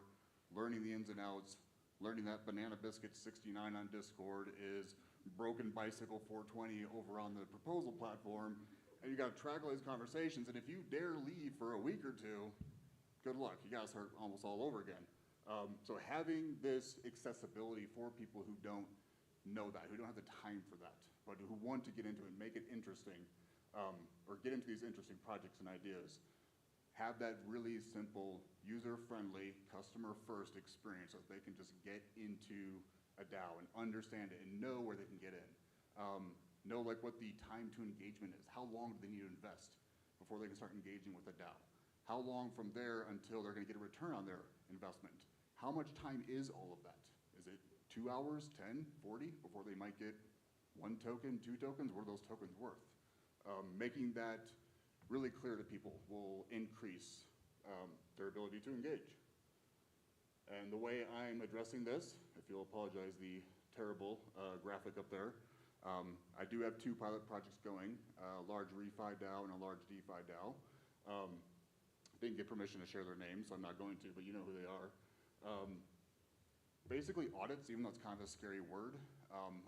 learning the ins and outs, learning that Banana Biscuit 69 on Discord is Broken Bicycle 420 over on the proposal platform, and you gotta track all these conversations, and if you dare leave for a week or 2, good luck, you gotta start almost all over again. So having this accessibility for people who don't know that, who don't have the time for that, but who want to get into it, make it interesting, or get into these interesting projects and ideas, have that really simple, user-friendly, customer-first experience so that they can just get into a DAO and understand it and know where they can get in. know like what the time to engagement is. How long do they need to invest before they can start engaging with a DAO? How long from there until they're going to get a return on their investment? How much time is all of that? Is it 2 hours, 10, 40, before they might get 1 token, 2 tokens? What are those tokens worth? Making that really clear to people will increase their ability to engage. And the way I'm addressing this, if you'll apologize the terrible graphic up there, I do have 2 pilot projects going, a large refi DAO and a large DeFi DAO. Didn't get permission to share their names, so I'm not going to, but you know who they are. Basically audits, even though it's kind of a scary word,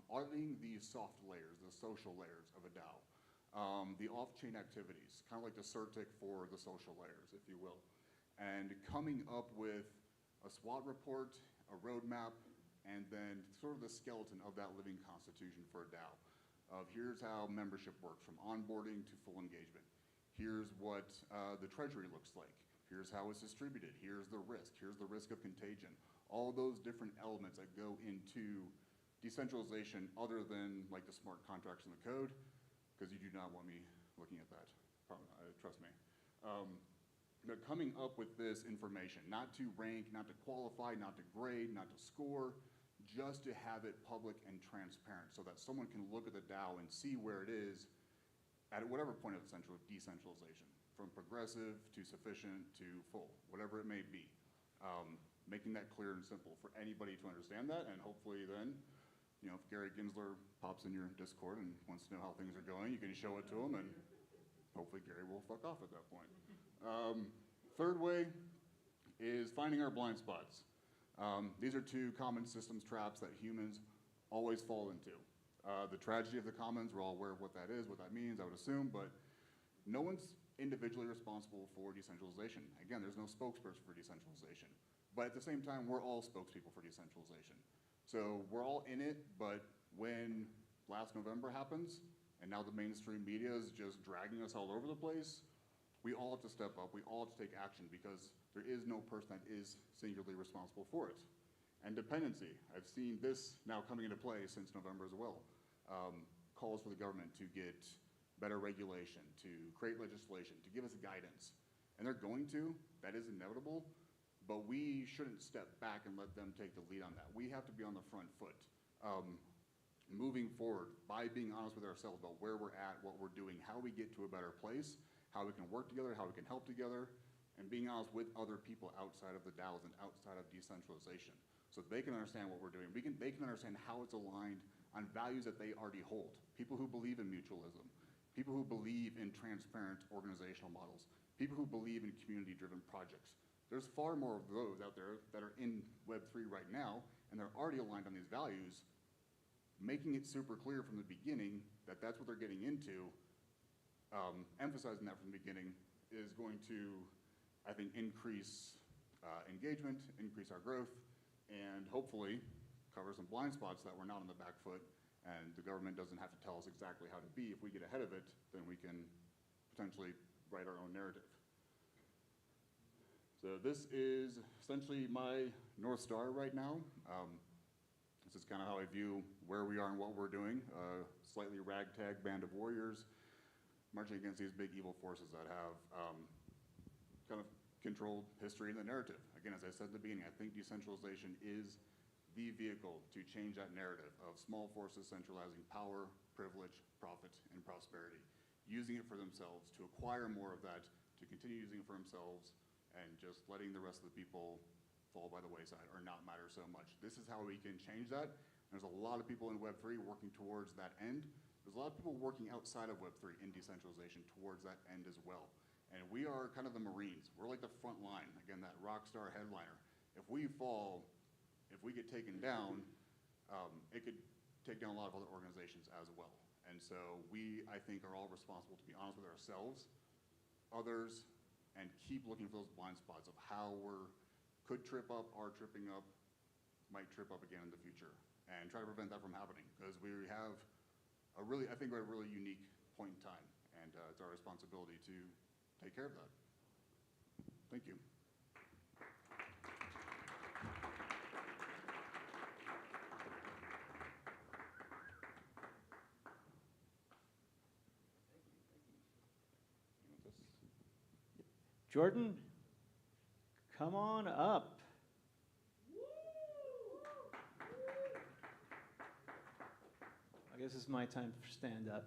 auditing the soft layers, the social layers of a DAO. The off-chain activities, kind of like the CerTIC for the social layers, if you will. And coming up with a SWOT report, a roadmap, and then sort of the skeleton of that living constitution for a DAO. Of here's how membership works, from onboarding to full engagement. Here's what the treasury looks like. Here's how it's distributed. Here's the risk. Here's the risk of contagion. All those different elements that go into decentralization other than like the smart contracts in the code, because you do not want me looking at that, trust me. They're coming up with this information, not to rank, not to qualify, not to grade, not to score, just to have it public and transparent so that someone can look at the DAO and see where it is at whatever point of decentralization, from progressive to sufficient to full, whatever it may be. Making that clear and simple for anybody to understand that, and hopefully then, you know, if Gary Gensler pops in your Discord and wants to know how things are going, you can show it to him, and hopefully Gary will fuck off at that point. Third way is finding our blind spots. These are 2 common systems traps that humans always fall into. The tragedy of the commons, we're all aware of what that is, what that means, I would assume, but no one's individually responsible for decentralization. Again, there's no spokesperson for decentralization. But at the same time, we're all spokespeople for decentralization. So we're all in it, but when last November happens, and now the mainstream media is just dragging us all over the place, we all have to step up, we all have to take action, because there is no person that is singularly responsible for it. And dependency, I've seen this now coming into play since November as well. Calls for the government to get better regulation, to create legislation, to give us guidance. And they're going to, that is inevitable, but we shouldn't step back and let them take the lead on that. We have to be on the front foot. Moving forward by being honest with ourselves about where we're at, what we're doing, how we get to a better place, how we can work together, how we can help together, and being honest with other people outside of the DAOs and outside of decentralization, so they can understand what we're doing. They can understand how it's aligned on values that they already hold. People who believe in mutualism, people who believe in transparent organizational models, people who believe in community-driven projects. There's far more of those out there that are in Web3 right now, and they're already aligned on these values. Making it super clear from the beginning that that's what they're getting into, emphasizing that from the beginning, is going to, I think, increase engagement, increase our growth, and hopefully cover some blind spots that we're not on the back foot, and the government doesn't have to tell us exactly how to be. If we get ahead of it, then we can potentially write our own narrative. So this is essentially my North Star right now. This is kind of how I view where we are and what we're doing. Slightly ragtag band of warriors marching against these big evil forces that have kind of controlled history and the narrative. Again, as I said at the beginning, I think decentralization is the vehicle to change that narrative of small forces centralizing power, privilege, profit, and prosperity, using it for themselves, to acquire more of that, to continue using it for themselves, and just letting the rest of the people fall by the wayside or not matter so much. This is how we can change that. There's a lot of people in Web3 working towards that end. There's a lot of people working outside of Web3 in decentralization towards that end as well. And we are kind of the Marines. We're like the front line. Again, that rock star headliner. If we fall, if we get taken down, it could take down a lot of other organizations as well. And so we, I think, are all responsible to be honest with ourselves, others, and keep looking for those blind spots of how could trip up, are tripping up, might trip up again in the future, and try to prevent that from happening. Because we have I think we're at a really unique point in time, and it's our responsibility to take care of that. Thank you. Jordan, come on up. I guess it's my time for stand up.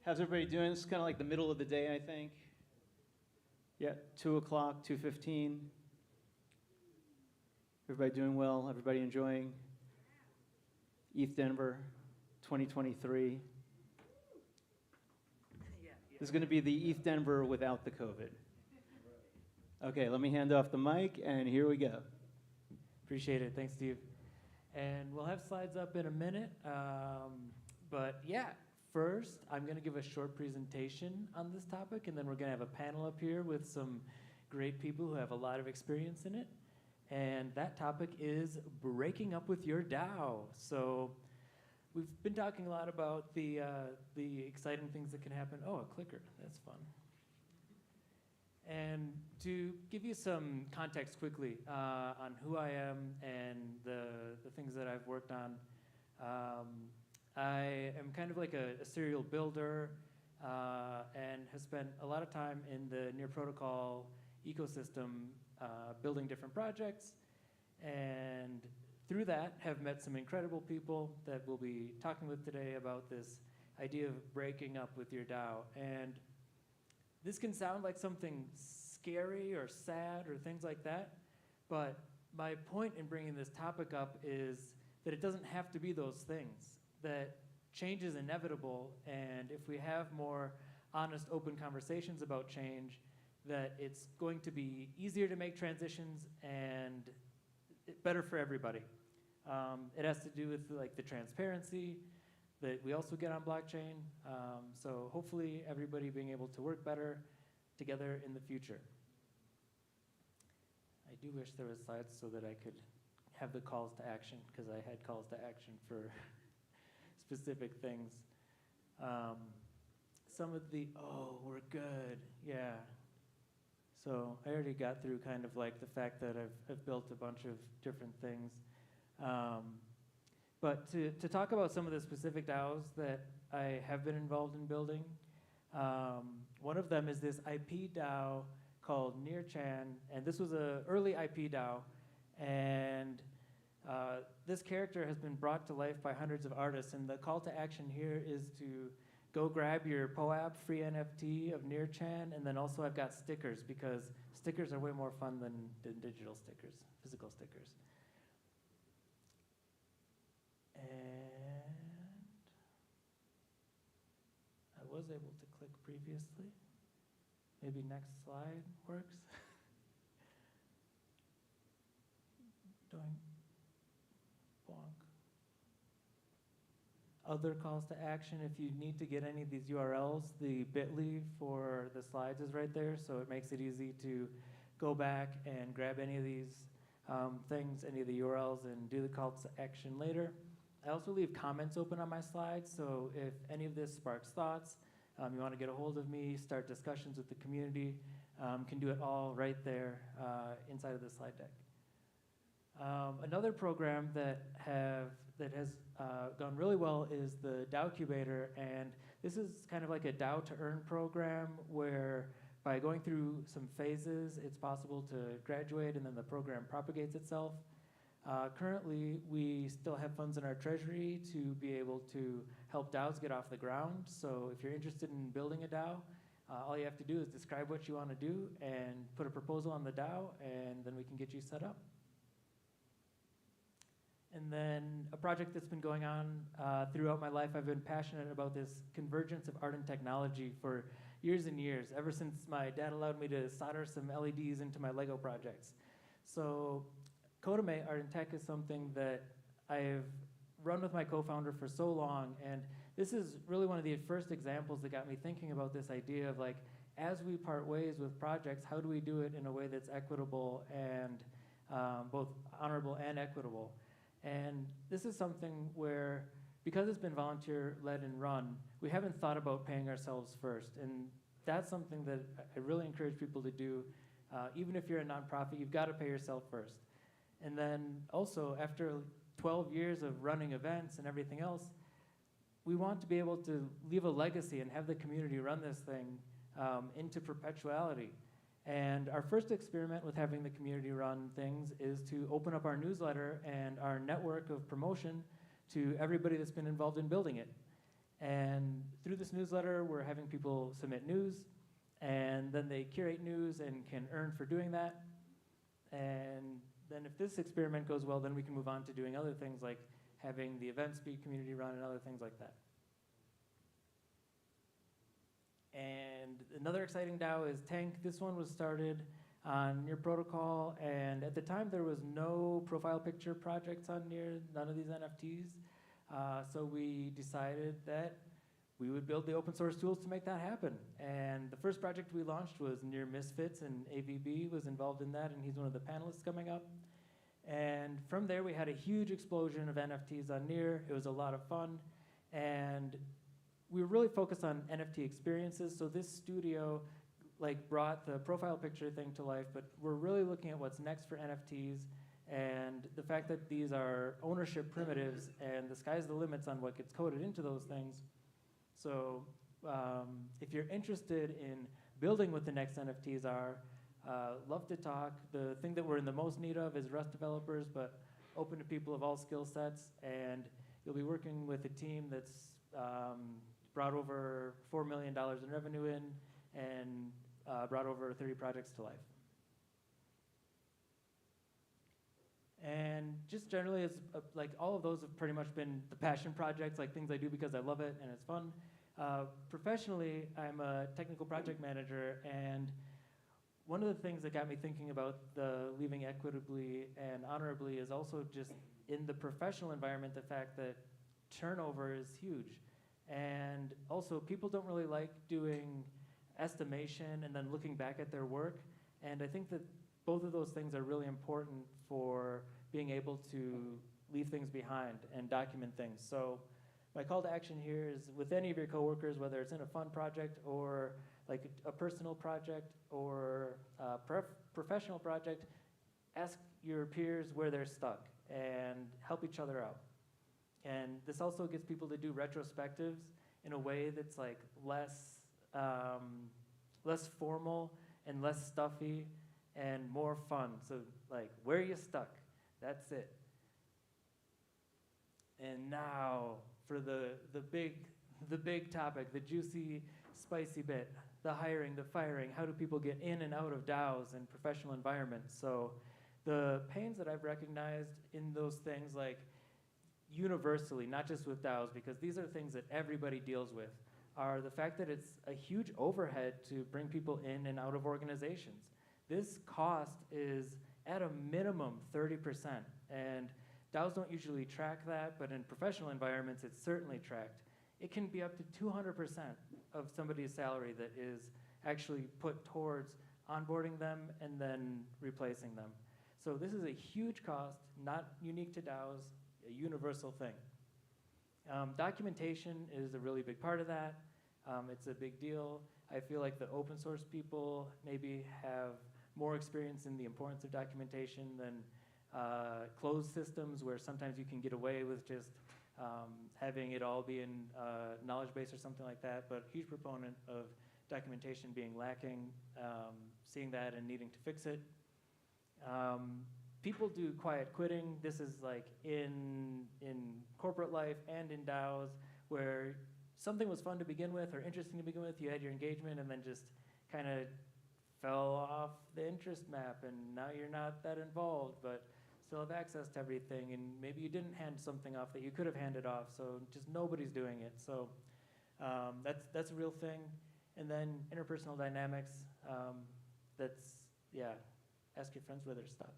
How's everybody doing? This is kind of like the middle of the day, I think. Yeah, 2 o'clock, 2:15. Everybody doing well? Everybody enjoying ETHDenver 2023? This is going to be the ETHDenver without the COVID. Okay, let me hand off the mic, and here we go. Appreciate it. Thanks, Steve. And we'll have slides up in a minute. But yeah, first, I'm going to give a short presentation on this topic, and then we're going to have a panel up here with some great people who have a lot of experience in it. And that topic is breaking up with your DAO. So we've been talking a lot about the exciting things that can happen. Oh, a clicker. That's fun. And to give you some context quickly on who I am and the things that I've worked on, I am kind of like a serial builder and have spent a lot of time in the Near Protocol ecosystem building different projects, and through that have met some incredible people that we'll be talking with today about this idea of breaking up with your DAO. And this can sound like something scary or sad or things like that, but my point in bringing this topic up is that it doesn't have to be those things, that change is inevitable, and if we have more honest, open conversations about change, that it's going to be easier to make transitions and better for everybody. It has to do with like the transparency that we also get on blockchain. So hopefully everybody being able to work better together in the future. I do wish there was slides so that I could have the calls to action, because I had calls to action for specific things. Some of the, oh, we're good, yeah. So I already got through kind of like the fact that I've built a bunch of different things. But to talk about some of the specific DAOs that I have been involved in building, one of them is this IP DAO called NearChan, and this was an early IP DAO, and this character has been brought to life by hundreds of artists, and the call to action here is to go grab your POAP free NFT of NearChan, and then also I've got stickers, because stickers are way more fun than digital stickers, physical stickers. And I was able to click previously. Maybe next slide works. Doing bonk. Other calls to action, if you need to get any of these URLs, the bit.ly for the slides is right there, so it makes it easy to go back and grab any of these things, any of the URLs, and do the calls to action later. I also leave comments open on my slides, so if any of this sparks thoughts, you want to get a hold of me, start discussions with the community, can do it all right there inside of the slide deck. Another program that has gone really well is the DAOcubator, and this is kind of like a DAO to earn program where by going through some phases, it's possible to graduate and then the program propagates itself. Currently, we still have funds in our treasury to be able to help DAOs get off the ground. So if you're interested in building a DAO, all you have to do is describe what you want to do and put a proposal on the DAO, and then we can get you set up. And then a project that's been going on throughout my life, I've been passionate about this convergence of art and technology for years and years, ever since my dad allowed me to solder some LEDs into my Lego projects. So Kodame Art and Tech is something that I've run with my co-founder for so long, and this is really one of the first examples that got me thinking about this idea of like, as we part ways with projects, how do we do it in a way that's equitable and both honorable and equitable? And this is something where, because it's been volunteer-led and run, we haven't thought about paying ourselves first, and that's something that I really encourage people to do. Even if you're a nonprofit, you've got to pay yourself first. And then also, after 12 years of running events and everything else, we want to be able to leave a legacy and have the community run this thing into perpetuality. And our first experiment with having the community run things is to open up our newsletter and our network of promotion to everybody that's been involved in building it. And through this newsletter, we're having people submit news, and then they curate news and can earn for doing that. And then if this experiment goes well, then we can move on to doing other things like having the events be community run and other things like that. And another exciting DAO is Tank. This one was started on Near Protocol, and at the time there was no profile picture projects on Near, none of these NFTs. So we decided that we would build the open source tools to make that happen. And the first project we launched was Near Misfits, and AVB was involved in that, and he's one of the panelists coming up. And from there we had a huge explosion of NFTs on Near. It was a lot of fun, and we were really focused on NFT experiences. So this studio brought the profile picture thing to life, but we're really looking at what's next for NFTs and the fact that these are ownership primitives, and the sky's the limits on what gets coded into those things. So if you're interested in building what the next NFTs are, love to talk. The thing that we're in the most need of is Rust developers, but open to people of all skill sets, and you'll be working with a team that's brought over $4 million in revenue in and brought over 30 projects to life. And just generally, all of those have pretty much been the passion projects, things I do because I love it and it's fun. Professionally, I'm a technical project manager, and one of the things that got me thinking about the leaving equitably and honorably is also just in the professional environment, the fact that turnover is huge. And also, people don't really like doing estimation and then looking back at their work. And I think that both of those things are really important for being able to leave things behind and document things. So my call to action here is with any of your coworkers, whether it's in a fun project or a personal project or a professional project, ask your peers where they're stuck and help each other out. And this also gets people to do retrospectives in a way that's less formal and less stuffy and more fun. So where are you stuck? That's it. And now for the big topic, the juicy, spicy bit, the hiring, the firing. How do people get in and out of DAOs and professional environments? So the pains that I've recognized in those things, universally, not just with DAOs, because these are things that everybody deals with, are the fact that it's a huge overhead to bring people in and out of organizations. This cost is at a minimum 30%, and DAOs don't usually track that, but in professional environments, it's certainly tracked. It can be up to 200% of somebody's salary that is actually put towards onboarding them and then replacing them. So this is a huge cost, not unique to DAOs, a universal thing. Documentation is a really big part of that. It's a big deal. I feel like the open source people maybe have more experience in the importance of documentation than closed systems, where sometimes you can get away with just having it all be in knowledge base or something like that, but huge proponent of documentation being lacking, seeing that and needing to fix it. People do quiet quitting. This is in corporate life and in DAOs, where something was fun to begin with or interesting to begin with, you had your engagement, and then just kind of fell off the interest map, and now you're not that involved, but still have access to everything, and maybe you didn't hand something off that you could have handed off, so just nobody's doing it. So that's a real thing. And then interpersonal dynamics, ask your friends where they're stuck.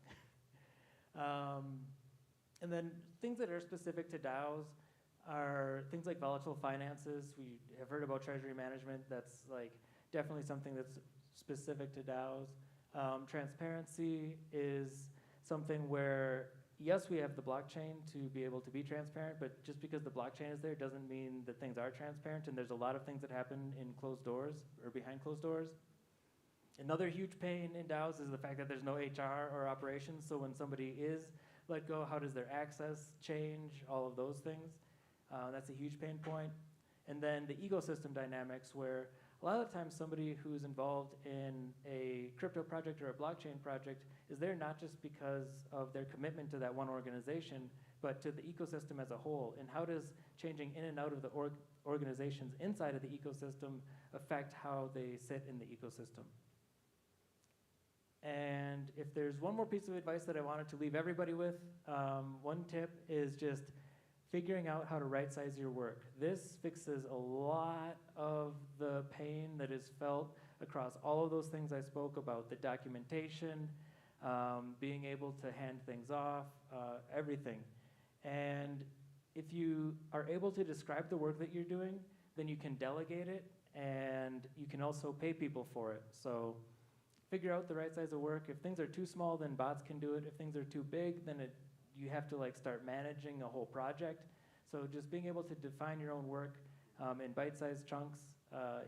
And then things that are specific to DAOs are things like volatile finances. We have heard about treasury management. That's definitely something that's specific to DAOs. Transparency is something where, yes, we have the blockchain to be able to be transparent, but just because the blockchain is there doesn't mean that things are transparent, and there's a lot of things that happen in closed doors or behind closed doors. Another huge pain in DAOs is the fact that there's no HR or operations, so when somebody is let go, how does their access change, all of those things. That's a huge pain point. And then the ecosystem dynamics, where a lot of the times somebody who's involved in a crypto project or a blockchain project is there not just because of their commitment to that one organization, but to the ecosystem as a whole. And how does changing in and out of the organizations inside of the ecosystem affect how they sit in the ecosystem? And if there's one more piece of advice that I wanted to leave everybody with, one tip is just figuring out how to right-size your work. This fixes a lot of the pain that is felt across all of those things I spoke about, the documentation, being able to hand things off, everything. And if you are able to describe the work that you're doing, then you can delegate it, and you can also pay people for it. So figure out the right size of work. If things are too small, then bots can do it. If things are too big, then you have to like start managing a whole project. So just being able to define your own work in bite-sized chunks,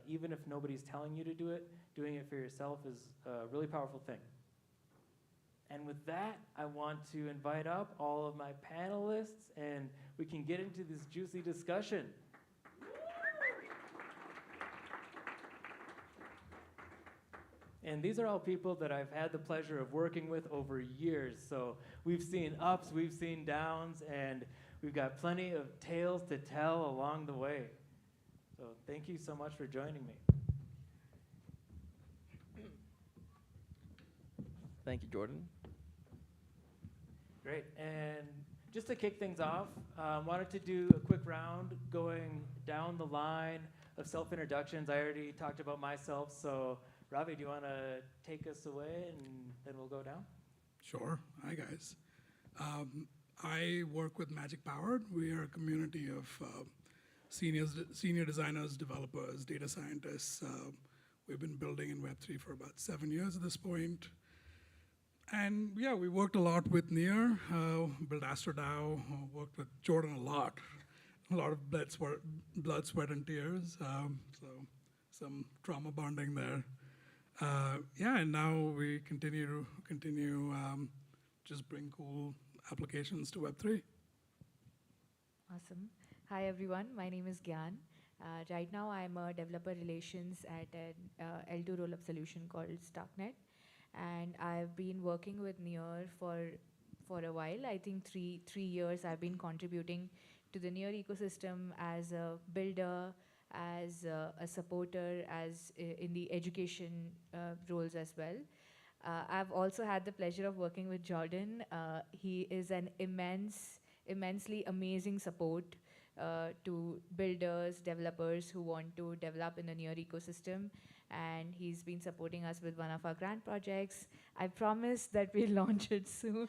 even if nobody's telling you to do it, doing it for yourself is a really powerful thing. And with that, I want to invite up all of my panelists, and we can get into this juicy discussion. And these are all people that I've had the pleasure of working with over years. So we've seen ups, we've seen downs, and we've got plenty of tales to tell along the way. So thank you so much for joining me. Thank you, Jordan. Great. And just to kick things off, wanted to do a quick round going down the line of self-introductions. I already talked about myself, so Ravi, do you want to take us away and then we'll go down? Sure. Hi, guys. I work with Magic Powered. We are a community of senior designers, developers, data scientists. We've been building in Web3 for about 7 years at this point. And yeah, we worked a lot with Near, built AstroDAO, worked with Jordan a lot of blood, sweat, and tears. So some trauma bonding there. Yeah, and now we continue just bring cool applications to Web3. Awesome. Hi, everyone. My name is Gyan. Right now, I'm a developer relations at an L2 rollup solution called StarkNet. And I've been working with Near for a while. I think three years I've been contributing to the Near ecosystem as a builder, as a supporter, as in the education roles as well. I've also had the pleasure of working with Jordan. He is an immensely amazing support to builders, developers who want to develop in the Near ecosystem. And he's been supporting us with one of our grant projects. I promise that we'll launch it soon.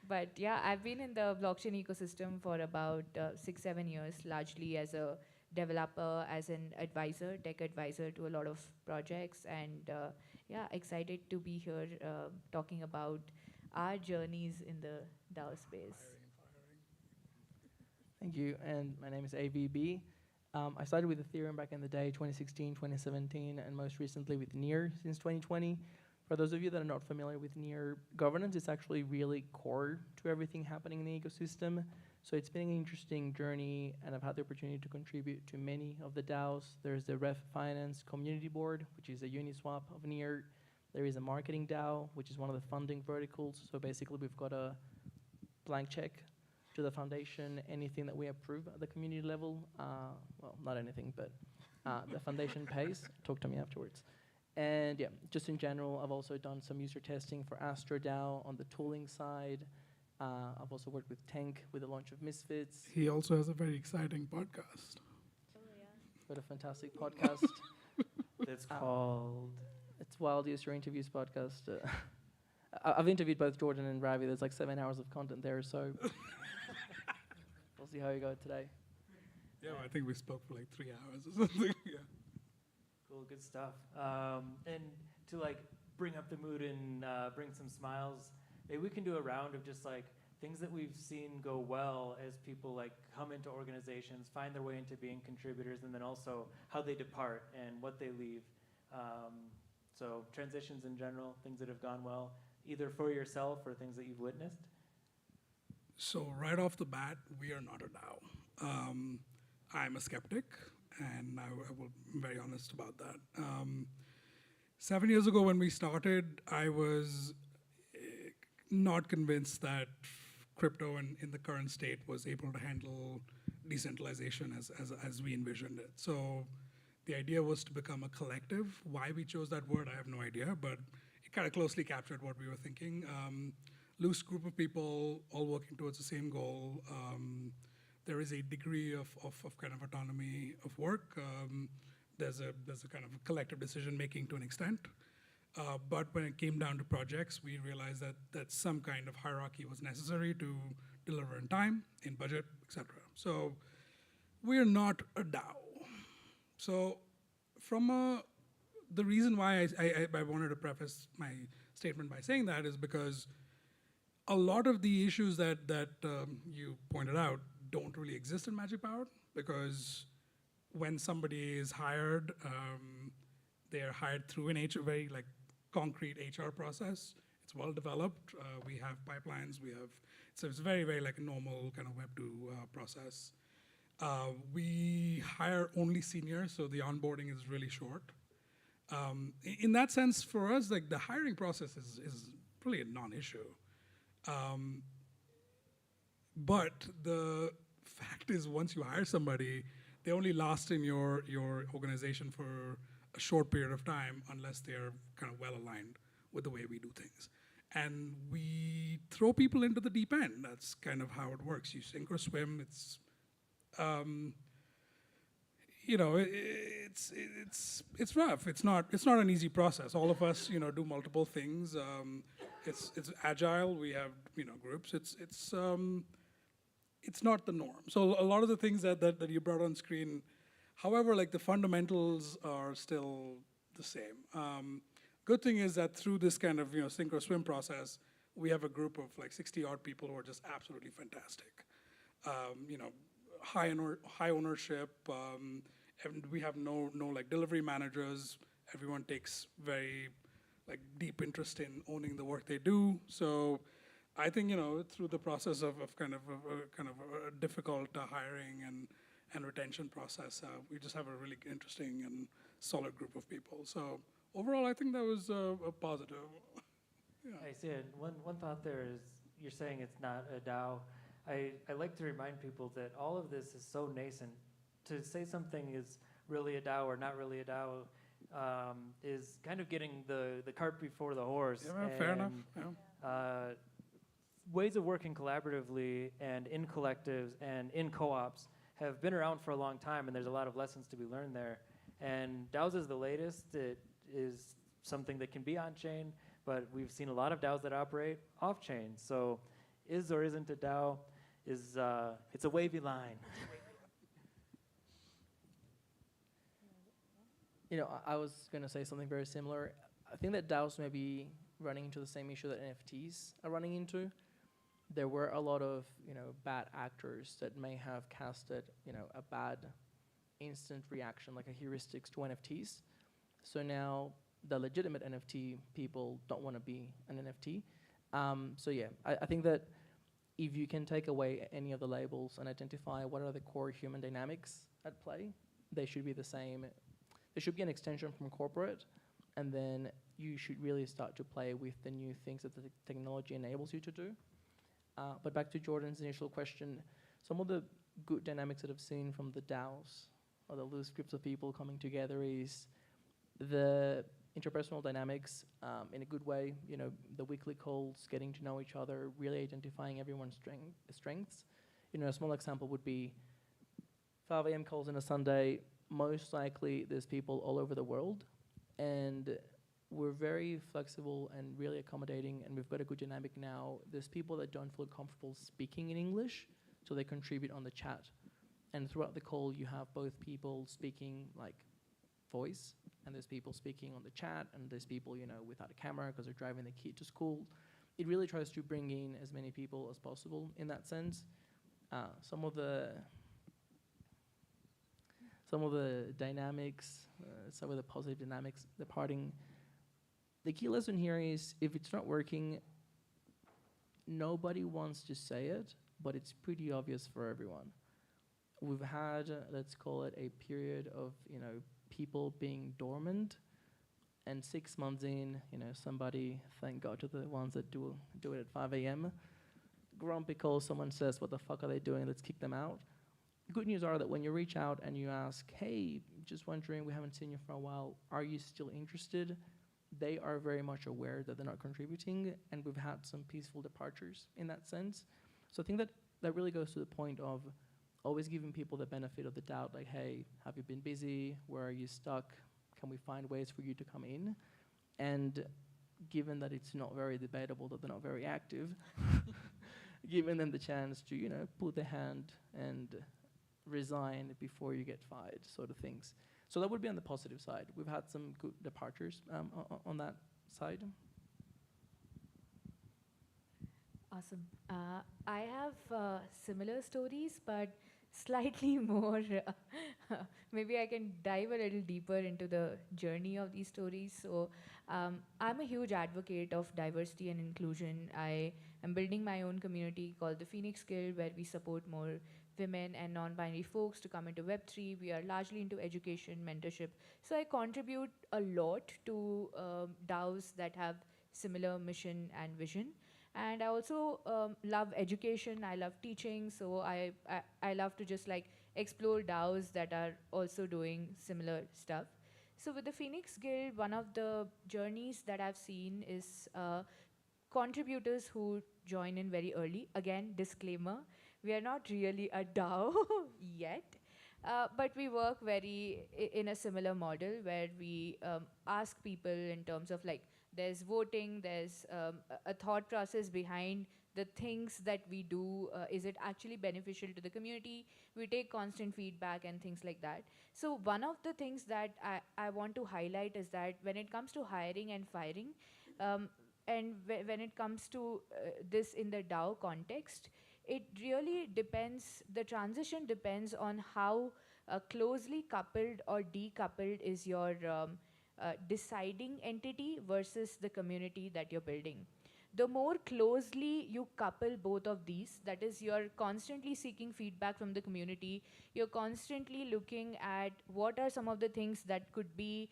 But yeah, I've been in the blockchain ecosystem for about 6-7 years, largely as a developer, as an advisor, tech advisor to a lot of projects. And yeah, excited to be here talking about our journeys in the DAO space. Thank you, and my name is AVB. I started with Ethereum back in the day, 2016, 2017, and most recently with Near since 2020. For those of you that are not familiar with Near, governance is actually really core to everything happening in the ecosystem. So it's been an interesting journey, and I've had the opportunity to contribute to many of the DAOs. There's the Ref Finance Community Board, which is a Uniswap of Near. There is a Marketing DAO, which is one of the funding verticals. So basically, we've got a blank check to the foundation, anything that we approve at the community level, well, not anything, but the foundation pays. Talk to me afterwards. And yeah, just in general, I've also done some user testing for AstroDAO on the tooling side. I've also worked with Tank with the launch of Misfits. He also has a very exciting podcast. Oh, yeah. Got a fantastic podcast. It's called? It's Wild User Interviews Podcast. I've interviewed both Jordan and Ravi. There's like 7 hours of content there, so we'll see how you go today. Yeah, I think we spoke for like 3 hours or something. Yeah. Cool, good stuff. And to like bring up the mood and bring some smiles, maybe we can do a round of just like things that we've seen go well as people like come into organizations, find their way into being contributors, and then also how they depart and what they leave. So transitions in general, things that have gone well, either for yourself or things that you've witnessed. So right off the bat, we are not a DAO. I'm a skeptic, and I'm very honest about that. 7 years ago when we started, I was not convinced that crypto in the current state was able to handle decentralization as we envisioned it. So the idea was to become a collective. Why we chose that word, I have no idea, but it kind of closely captured what we were thinking. Loose group of people all working towards the same goal. There is a degree of kind of autonomy of work. There's a kind of collective decision making to an extent. But when it came down to projects, we realized that some kind of hierarchy was necessary to deliver in time, in budget, etc. So we're not a DAO. So the reason why I wanted to preface my statement by saying that is because a lot of the issues that you pointed out don't really exist in Magic Powered, because when somebody is hired, they're hired through a very concrete HR process. It's well developed. We have pipelines. So it's very, very like a normal kind of Web2 process. We hire only seniors, so the onboarding is really short. In that sense, for us, like the hiring process is really a non-issue. But the fact is, once you hire somebody, they only last in your organization for a short period of time unless they're kind of well aligned with the way we do things. And we throw people into the deep end. That's kind of how it works. You sink or swim. It's it's rough. It's not an easy process. All of us do multiple things. It's agile. We have groups. It's not the norm. So a lot of the things that you brought on screen, however, like the fundamentals are still the same. Good thing is that through this kind of sink or swim process, we have a group of like 60-odd people who are just absolutely fantastic. High ownership, and we have no like delivery managers. Everyone takes very like deep interest in owning the work they do. So I think through the process of kind of a difficult hiring and retention process, we just have a really interesting and solid group of people. So overall, I think that was a positive. Yeah. I see it. One thought there is, you're saying it's not a DAO. I like to remind people that all of this is so nascent. To say something is really a DAO or not really a DAO is kind of getting the cart before the horse. Yeah, fair enough. Yeah. Ways of working collaboratively and in collectives and in co-ops have been around for a long time, and there's a lot of lessons to be learned there. And DAOs is the latest. It is something that can be on-chain, but we've seen a lot of DAOs that operate off-chain. So is or isn't a DAO is it's a wavy line. I was going to say something very similar. I think that DAOs may be running into the same issue that NFTs are running into. There were a lot of, bad actors that may have casted, a bad instant reaction, like a heuristics to NFTs. So now the legitimate NFT people don't want to be an NFT. So yeah, I think that if you can take away any of the labels and identify what are the core human dynamics at play, they should be the same. There should be an extension from corporate, and then you should really start to play with the new things that the technology enables you to do. But back to Jordan's initial question, some of the good dynamics that I've seen from the DAOs, or the loose groups of people coming together, is the interpersonal dynamics in a good way, the weekly calls, getting to know each other, really identifying everyone's strengths. A small example would be 5 a.m. calls on a Sunday. Most likely there's people all over the world, and we're very flexible and really accommodating, and we've got a good dynamic now. There's people that don't feel comfortable speaking in English, so they contribute on the chat. And throughout the call, you have both people speaking like voice, and there's people speaking on the chat, and there's people, without a camera because they're driving the kid to school. It really tries to bring in as many people as possible in that sense. Some of the dynamics, some of the positive dynamics, the parting. The key lesson here is, if it's not working, nobody wants to say it, but it's pretty obvious for everyone. we've had, let's call it a period of, people being dormant, and 6 months in, somebody, thank God to the ones that do it at 5 a.m., grumpy calls, someone says, what the fuck are they doing? Let's kick them out. Good news are that when you reach out and you ask, hey, just wondering, we haven't seen you for a while, are you still interested? They are very much aware that they're not contributing, and we've had some peaceful departures in that sense. So I think that really goes to the point of always giving people the benefit of the doubt, like, hey, have you been busy? Where are you stuck? Can we find ways for you to come in? And given that it's not very debatable that they're not very active, giving them the chance to, put their hand and resign before you get fired, sort of things. So that would be on the positive side. We've had some good departures on that side. Awesome. I have similar stories, but slightly more. Maybe I can dive a little deeper into the journey of these stories. So I'm a huge advocate of diversity and inclusion. I am building my own community called the Phoenix Guild, where we support more women and non-binary folks to come into Web3. We are largely into education, mentorship. So I contribute a lot to DAOs that have similar mission and vision. And I also love education. I love teaching. So I love to just like explore DAOs that are also doing similar stuff. So with the Phoenix Guild, one of the journeys that I've seen is contributors who join in very early. Again, disclaimer, we are not really a DAO yet, but we work in a similar model where we ask people in terms of like, there's voting, there's a thought process behind the things that we do. Is it actually beneficial to the community? We take constant feedback and things like that. So one of the things that I want to highlight is that when it comes to hiring and firing, and when it comes to this in the DAO context, it really depends, the transition depends on how closely coupled or decoupled is your deciding entity versus the community that you're building. The more closely you couple both of these, that is, you're constantly seeking feedback from the community, you're constantly looking at what are some of the things that could be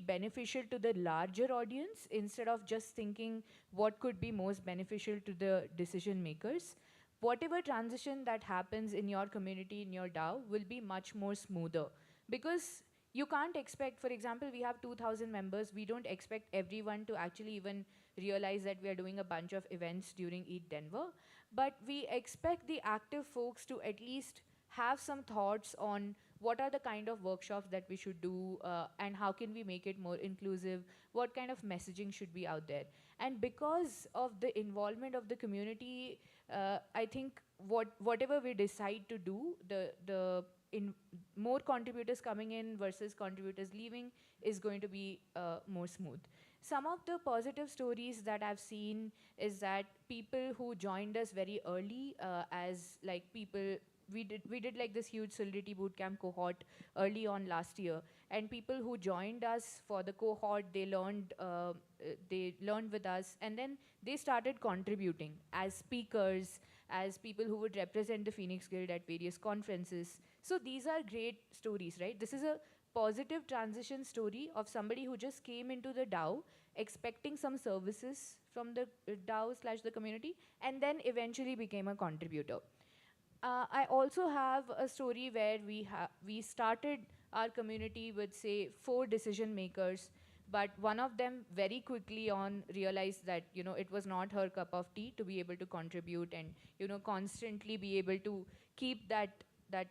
beneficial to the larger audience instead of just thinking what could be most beneficial to the decision makers. Whatever transition that happens in your community, in your DAO, will be much more smoother. Because you can't expect, for example, we have 2,000 members. We don't expect everyone to actually even realize that we are doing a bunch of events during ETHDenver. But we expect the active folks to at least have some thoughts on what are the kind of workshops that we should do and how can we make it more inclusive, what kind of messaging should be out there. And because of the involvement of the community, I think whatever we decide to do, the more contributors coming in versus contributors leaving is going to be more smooth. Some of the positive stories that I've seen is that people who joined us very early as like people, we did like this huge Solidity Bootcamp cohort early on last year, and people who joined us for the cohort, they learned with us, and then they started contributing as speakers, as people who would represent the Phoenix Guild at various conferences. So these are great stories, right? This is a positive transition story of somebody who just came into the DAO expecting some services from the DAO/the community, and then eventually became a contributor. I also have a story where we started our community with, say, 4 decision makers, but one of them very quickly on realized that, it was not her cup of tea to be able to contribute and, constantly be able to keep that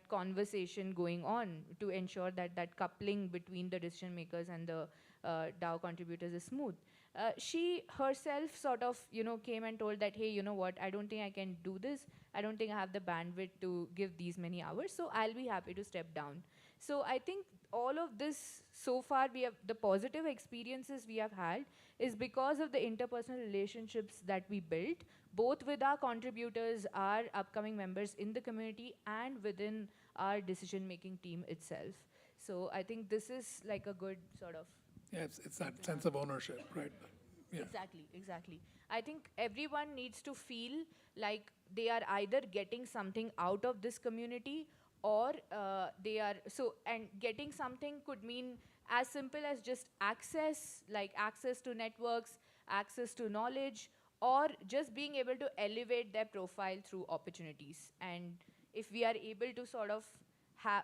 conversation going on to ensure that that coupling between the decision makers and the DAO contributors is smooth. She herself sort of, came and told that, hey, you know what, I don't think I can do this. I don't think I have the bandwidth to give these many hours, so I'll be happy to step down. So I think all of this, so far, the positive experiences we have had is because of the interpersonal relationships that we built, both with our contributors, our upcoming members in the community, and within our decision-making team itself. So I think this is like a good sort of... Yeah, it's that sense of ownership, right? Yeah. Exactly. I think everyone needs to feel like they are either getting something out of this community or they are and getting something could mean as simple as just access, like access to networks, access to knowledge, or just being able to elevate their profile through opportunities. And if we are able to sort of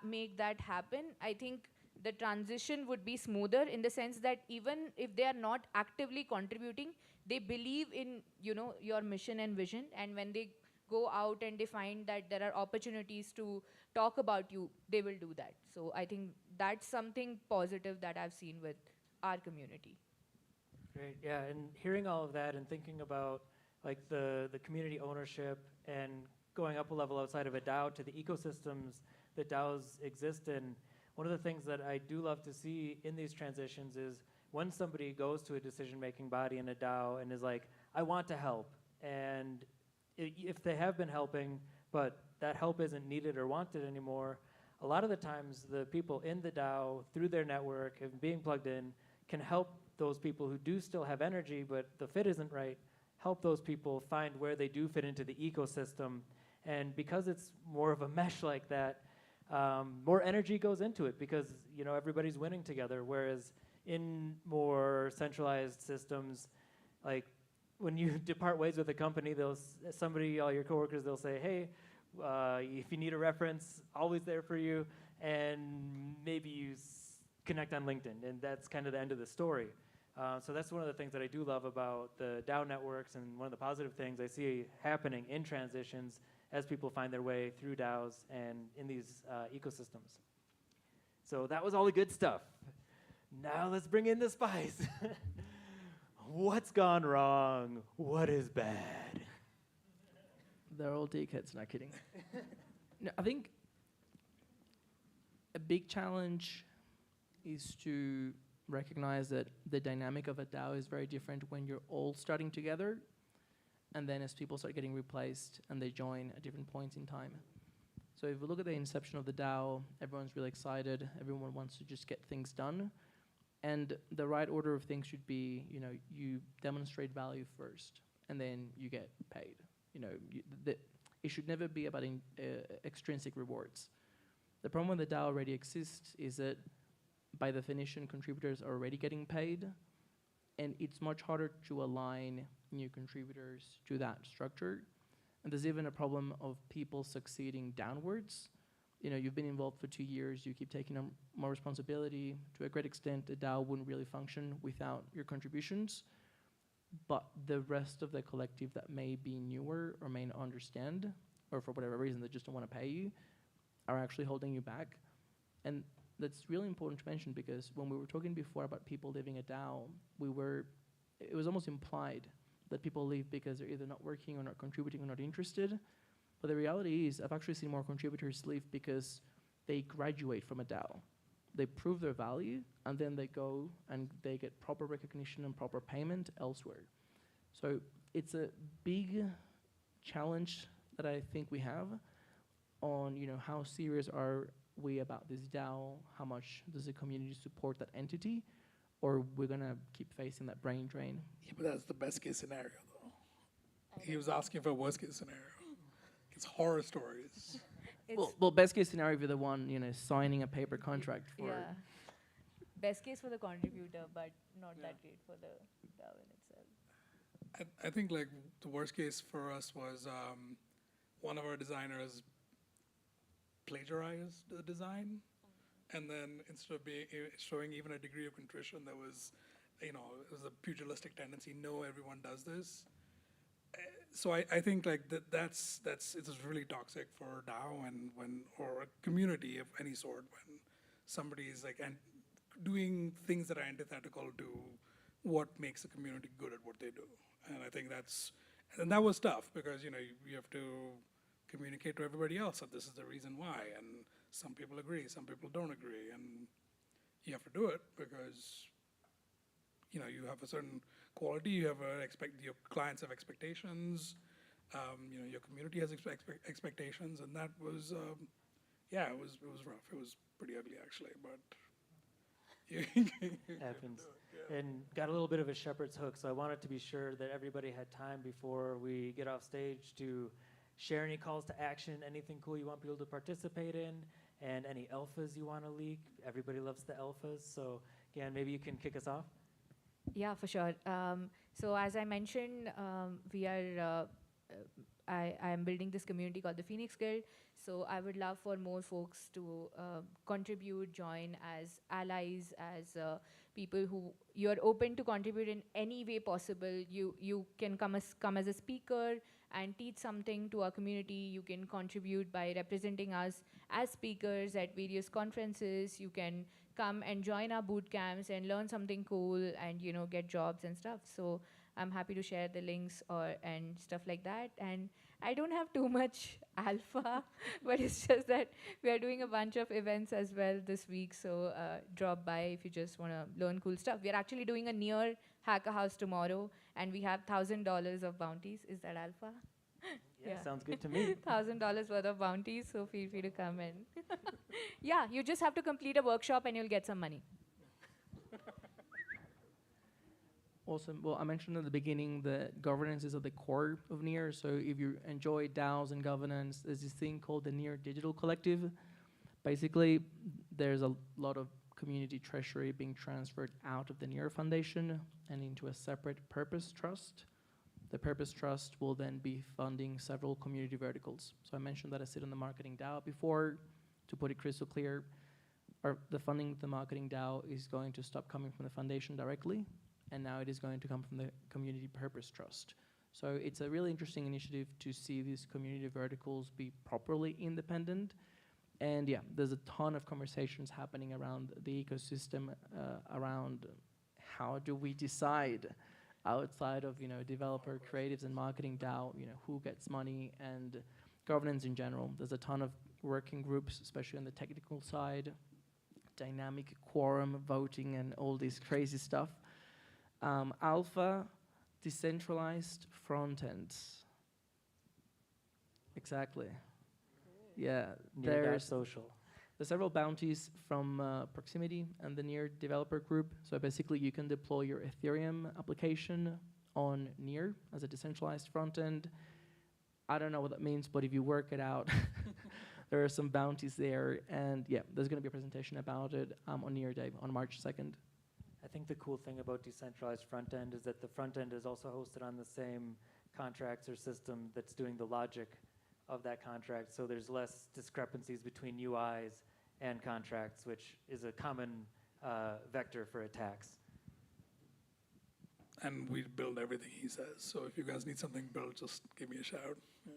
make that happen, I think the transition would be smoother, in the sense that even if they are not actively contributing, they believe in, your mission and vision, and when they go out and they find that there are opportunities to talk about you, they will do that. So I think that's something positive that I've seen with our community. Great, yeah, and hearing all of that and thinking about like the community ownership and going up a level outside of a DAO to the ecosystems that DAOs exist in, one of the things that I do love to see in these transitions is when somebody goes to a decision-making body in a DAO and is like, I want to help, and if they have been helping, but that help isn't needed or wanted anymore, a lot of the times the people in the DAO, through their network and being plugged in, can help those people who do still have energy, but the fit isn't right, help those people find where they do fit into the ecosystem. And because it's more of a mesh like that, more energy goes into it, because everybody's winning together. Whereas in more centralized systems, like when you depart ways with a company, all your coworkers, they'll say, hey, if you need a reference, always there for you, and maybe you connect on LinkedIn, and that's kind of the end of the story. So that's one of the things that I do love about the DAO networks, and one of the positive things I see happening in transitions as people find their way through DAOs and in these ecosystems. So that was all the good stuff. Now let's bring in the spice. What's gone wrong? What is bad? They're all dickheads, not kidding. No, I think a big challenge is to recognize that the dynamic of a DAO is very different when you're all starting together, and then as people start getting replaced and they join at different points in time. So if we look at the inception of the DAO, everyone's really excited, everyone wants to just get things done, and the right order of things should be, you demonstrate value first, and then you get paid. It should never be about extrinsic rewards. The problem when the DAO already exists is that by definition, contributors are already getting paid, and it's much harder to align new contributors to that structure. And there's even a problem of people succeeding downwards. You've been involved for 2 years, you keep taking on more responsibility. To a great extent, the DAO wouldn't really function without your contributions, but the rest of the collective that may be newer or may not understand, or for whatever reason they just don't want to pay you, are actually holding you back. And that's really important to mention, because when we were talking before about people leaving a DAO, it was almost implied that people leave because they're either not working or not contributing or not interested. But the reality is I've actually seen more contributors leave because they graduate from a DAO. They prove their value, and then they go and they get proper recognition and proper payment elsewhere. So it's a big challenge that I think we have on, how serious are we about this DAO? How much does the community support that entity? Or we're gonna keep facing that brain drain? Yeah, but that's the best case scenario, though. He was asking for a worst case scenario. It's horror stories. Well, best case scenario, if you're the one, signing a paper contract for. Yeah. Best case for the contributor, but not that great for the DAO in itself. I think like the worst case for us was one of our designers plagiarized the design, and then instead of showing even a degree of contrition, there was, it was a pugilistic tendency. No, everyone does this. So I think like that's it's really toxic for DAO or a community of any sort when somebody is like doing things that are antithetical to what makes a community good at what they do. And I think that was tough, because you have to communicate to everybody else that this is the reason why, and some people agree, some people don't agree, and you have to do it because you have a certain quality, your clients have expectations, your community has expectations, and that was it was rough. It was pretty ugly actually, but happens. And got a little bit of a shepherd's hook, so I wanted to be sure that everybody had time before we get off stage to share any calls to action, anything cool you want people to participate in, and any alphas you want to leak. Everybody loves the alphas. So, Gan, maybe you can kick us off. Yeah, for sure. So as I mentioned, we are, I am building this community called the Phoenix Guild. So I would love for more folks to contribute, join as allies, as people who you're open to contribute in any way possible. You can come as a speaker and teach something to our community. You can contribute by representing us as speakers at various conferences. You can come and join our boot camps and learn something cool and, you know, get jobs and stuff. So I'm happy to share the links and stuff like that. And I don't have too much alpha, but it's just that we are doing a bunch of events as well this week. So drop by if you just want to learn cool stuff. We are actually doing a near Hacker House tomorrow, and we have $1,000 of bounties. Is that alpha? Yeah, sounds good to me. $1,000 worth of bounties, so feel free to come in. Yeah, you just have to complete a workshop and you'll get some money. Awesome. Well, I mentioned at the beginning that governance is at the core of NEAR. So if you enjoy DAOs and governance, there's this thing called the NEAR Digital Collective. Basically, there's a lot of community treasury being transferred out of the NEAR Foundation and into a separate purpose trust. The purpose trust will then be funding several community verticals. So I mentioned that I sit on the marketing DAO before. To put it crystal clear, the funding of the marketing DAO is going to stop coming from the foundation directly, and now it is going to come from the community purpose trust. So it's a really interesting initiative to see these community verticals be properly independent. And yeah, there's a ton of conversations happening around the ecosystem, around how do we decide outside of, you know, developer, creatives, and marketing DAO, you know, who gets money and governance in general. There's a ton of working groups, especially on the technical side, dynamic quorum voting and all this crazy stuff. Alpha, decentralized front ends. Exactly. Yeah, there's social. There's several bounties from Proximity and the NEAR developer group. So basically, you can deploy your Ethereum application on NEAR as a decentralized front end. I don't know what that means, but if you work it out, there are some bounties there. And yeah, there's going to be a presentation about it on NEAR Day on March 2nd. I think the cool thing about decentralized front end is that the front end is also hosted on the same contracts or system that's doing the logic of that contract. So there's less discrepancies between UIs and contracts, which is a common vector for attacks. And we build everything he says. So if you guys need something built, just give me a shout. Yeah.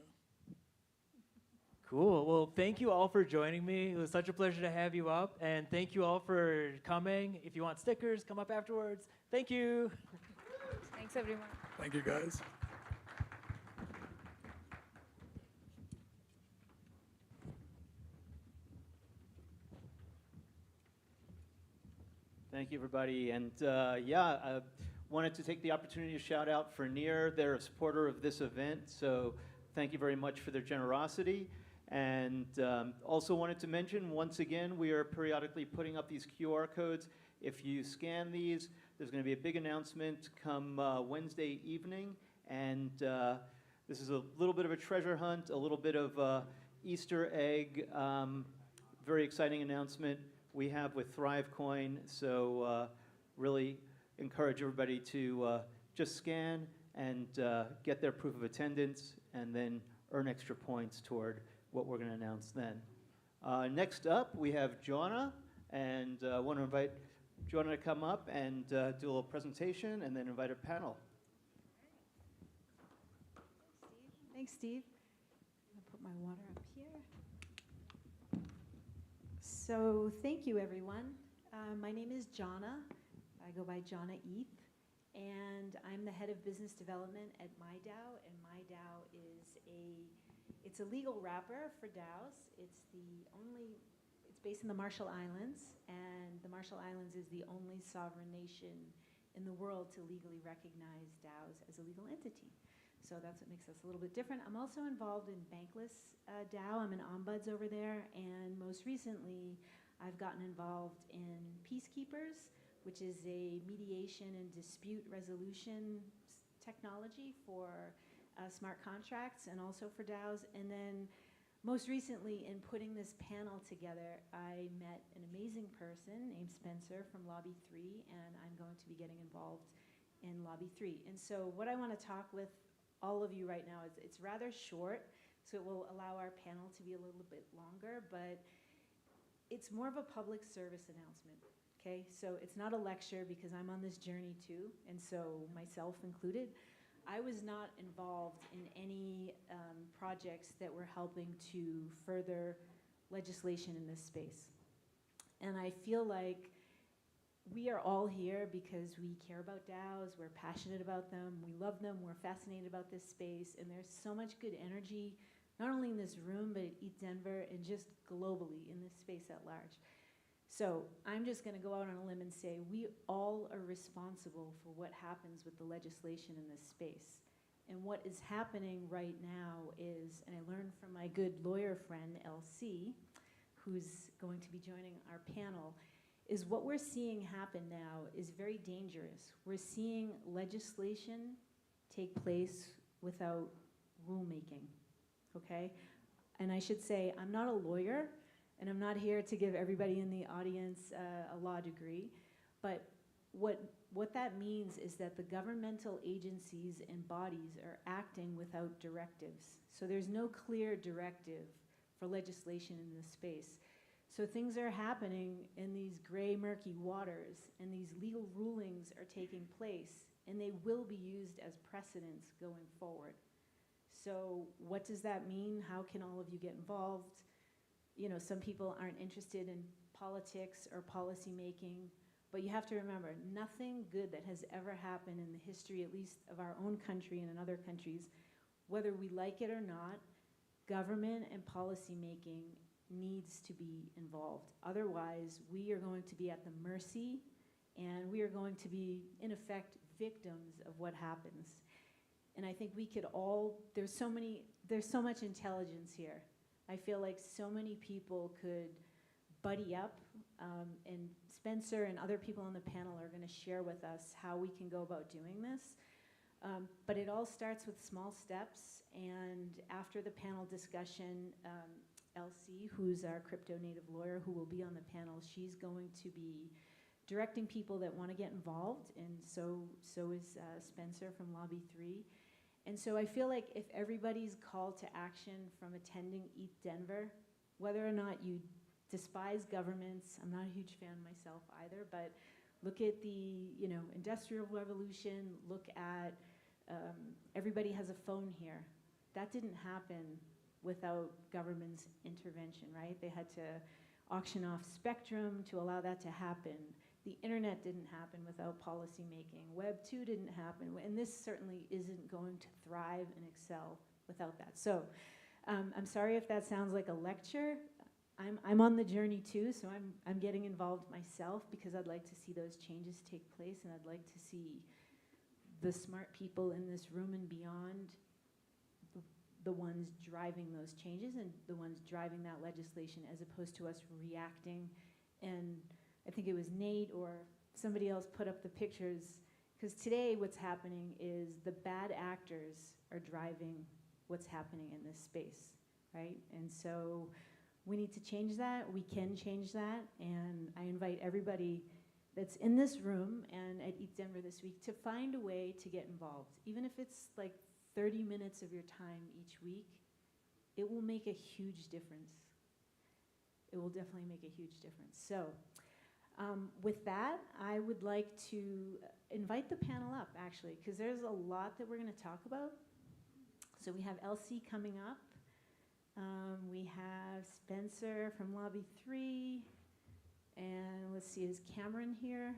Cool. Well, thank you all for joining me. It was such a pleasure to have you up. And thank you all for coming. If you want stickers, come up afterwards. Thank you. Thanks, everyone. Thank you, guys. Thank you, everybody. And yeah, I wanted to take the opportunity to shout out for NEAR. They're a supporter of this event, so thank you very much for their generosity. And also wanted to mention, once again, we are periodically putting up these QR codes. If you scan these, there's going to be a big announcement come Wednesday evening. And this is a little bit of a treasure hunt, a little bit of Easter egg, very exciting announcement we have with ThriveCoin. So really encourage everybody to just scan and get their proof of attendance and then earn extra points toward what we're going to announce then. Next up, we have Joanna, and I want to invite Joanna to come up and do a little presentation and then invite a panel. Thanks, Steve. I'm going to put my water up here. So thank you, everyone. My name is Jonna. I go by Jonna ETH, and I'm the head of business development at MyDAO, and MyDAO is it's a legal wrapper for DAOs. It's based in the Marshall Islands, and the Marshall Islands is the only sovereign nation in the world to legally recognize DAOs as a legal entity. So that's what makes us a little bit different. I'm also involved in Bankless DAO. I'm an ombuds over there, and most recently, I've gotten involved in Peacekeepers, which is a mediation and dispute resolution technology for smart contracts and also for DAOs. And then most recently, in putting this panel together, I met an amazing person named Spencer from Lobby 3, and I'm going to be getting involved in Lobby 3. And so what I want to talk with all of you right now is it's rather short, so it will allow our panel to be a little bit longer, but it's more of a public service announcement, okay? So it's not a lecture because I'm on this journey too, and so myself included. I was not involved in any projects that were helping to further legislation in this space. And I feel like we are all here because we care about DAOs, we're passionate about them, we love them, we're fascinated about this space, and there's so much good energy, not only in this room, but at ETHDenver and just globally in this space at large. So I'm just gonna go out on a limb and say we all are responsible for what happens with the legislation in this space. And what is happening right now is, and I learned from my good lawyer friend, LC, who's going to be joining our panel, is what we're seeing happen now is very dangerous. We're seeing legislation take place without rulemaking, okay? And I should say, I'm not a lawyer, and I'm not here to give everybody in the audience a law degree, but what that means is that the governmental agencies and bodies are acting without directives. So there's no clear directive for legislation in this space. So things are happening in these gray, murky waters, and these legal rulings are taking place, and they will be used as precedents going forward. So what does that mean? How can all of you get involved? You know, some people aren't interested in politics or policy making, but you have to remember, nothing good that has ever happened in the history, at least of our own country and in other countries, whether we like it or not, government and policy making needs to be involved. Otherwise, we are going to be at the mercy, and we are going to be, in effect, victims of what happens. And I think we could all, there's so much intelligence here. I feel like so many people could buddy up, and Spencer and other people on the panel are going to share with us how we can go about doing this. But it all starts with small steps, and after the panel discussion, Elsie, who's our crypto native lawyer who will be on the panel, she's going to be directing people that want to get involved, and so is Spencer from Lobby 3. And so I feel like if everybody's call to action from attending ETHDenver, whether or not you despise governments, I'm not a huge fan myself either, but look at the Industrial Revolution, look at everybody has a phone here. That didn't happen without government's intervention, right? They had to auction off spectrum to allow that to happen. The internet didn't happen without policy making. Web 2 didn't happen, and this certainly isn't going to thrive and excel without that. So I'm sorry if that sounds like a lecture. I'm on the journey too, so I'm getting involved myself because I'd like to see those changes take place, and I'd like to see the smart people in this room and beyond the ones driving those changes and the ones driving that legislation, as opposed to us reacting. And I think it was Nate or somebody else put up the pictures, because today what's happening is the bad actors are driving what's happening in this space, right? And so we need to change that. We can change that. And I invite everybody that's in this room and at ETHDenver this week to find a way to get involved. Even if it's like 30 minutes of your time each week, it will make a huge difference. It will definitely make a huge difference. So with that, I would like to invite the panel up, actually, because there's a lot that we're going to talk about. So we have Elsie coming up. We have Spencer from Lobby 3. And let's see, is Cameron here?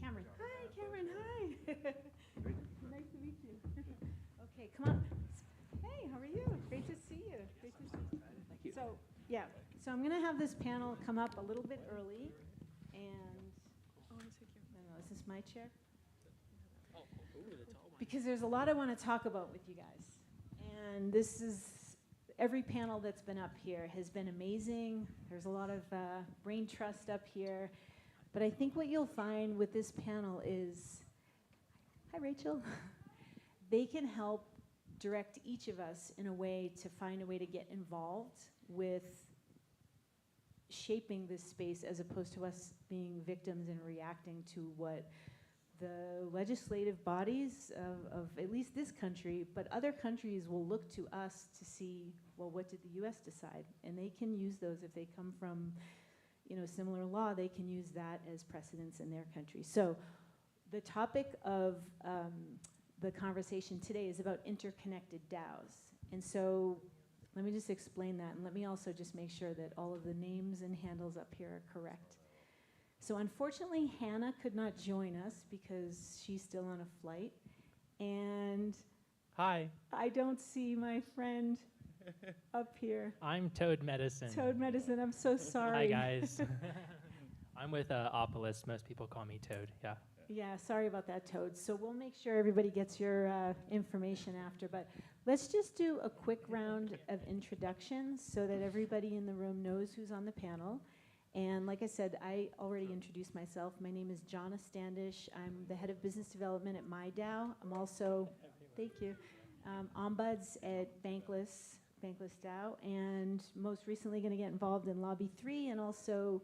Cameron. Hi, Cameron. Hi. Nice to meet you. Okay, come on. Hey, how are you? Great to see you. Great to see you. Thank you. So, yeah. So I'm going to have this panel come up a little bit early. And, I don't know, is this my chair? Because there's a lot I want to talk about with you guys. And this is, every panel that's been up here has been amazing. There's a lot of brain trust up here. But I think what you'll find with this panel is, hi Rachel, they can help direct each of us in a way to find a way to get involved with shaping this space, as opposed to us being victims and reacting to what the legislative bodies of at least this country, but other countries will look to us to see, well, what did the US decide? And they can use those if they come from, similar law, they can use that as precedents in their country. So the topic of the conversation today is about interconnected DAOs. And so let me just explain that, and let me also just make sure that all of the names and handles up here are correct. So unfortunately, Hannah could not join us because she's still on a flight. And hi, I don't see my friend up here. I'm Toad Medicine. Toad Medicine, I'm so sorry. Hi, guys. I'm with Opolis. Most people call me Toad, yeah. Yeah, sorry about that, Toad. So we'll make sure everybody gets your information after. But let's just do a quick round of introductions so that everybody in the room knows who's on the panel. And like I said, I already introduced myself. My name is Jonna Standish. I'm the head of business development at MyDAO. I'm also, thank you, ombuds at Bankless DAO, and most recently going to get involved in Lobby 3 and also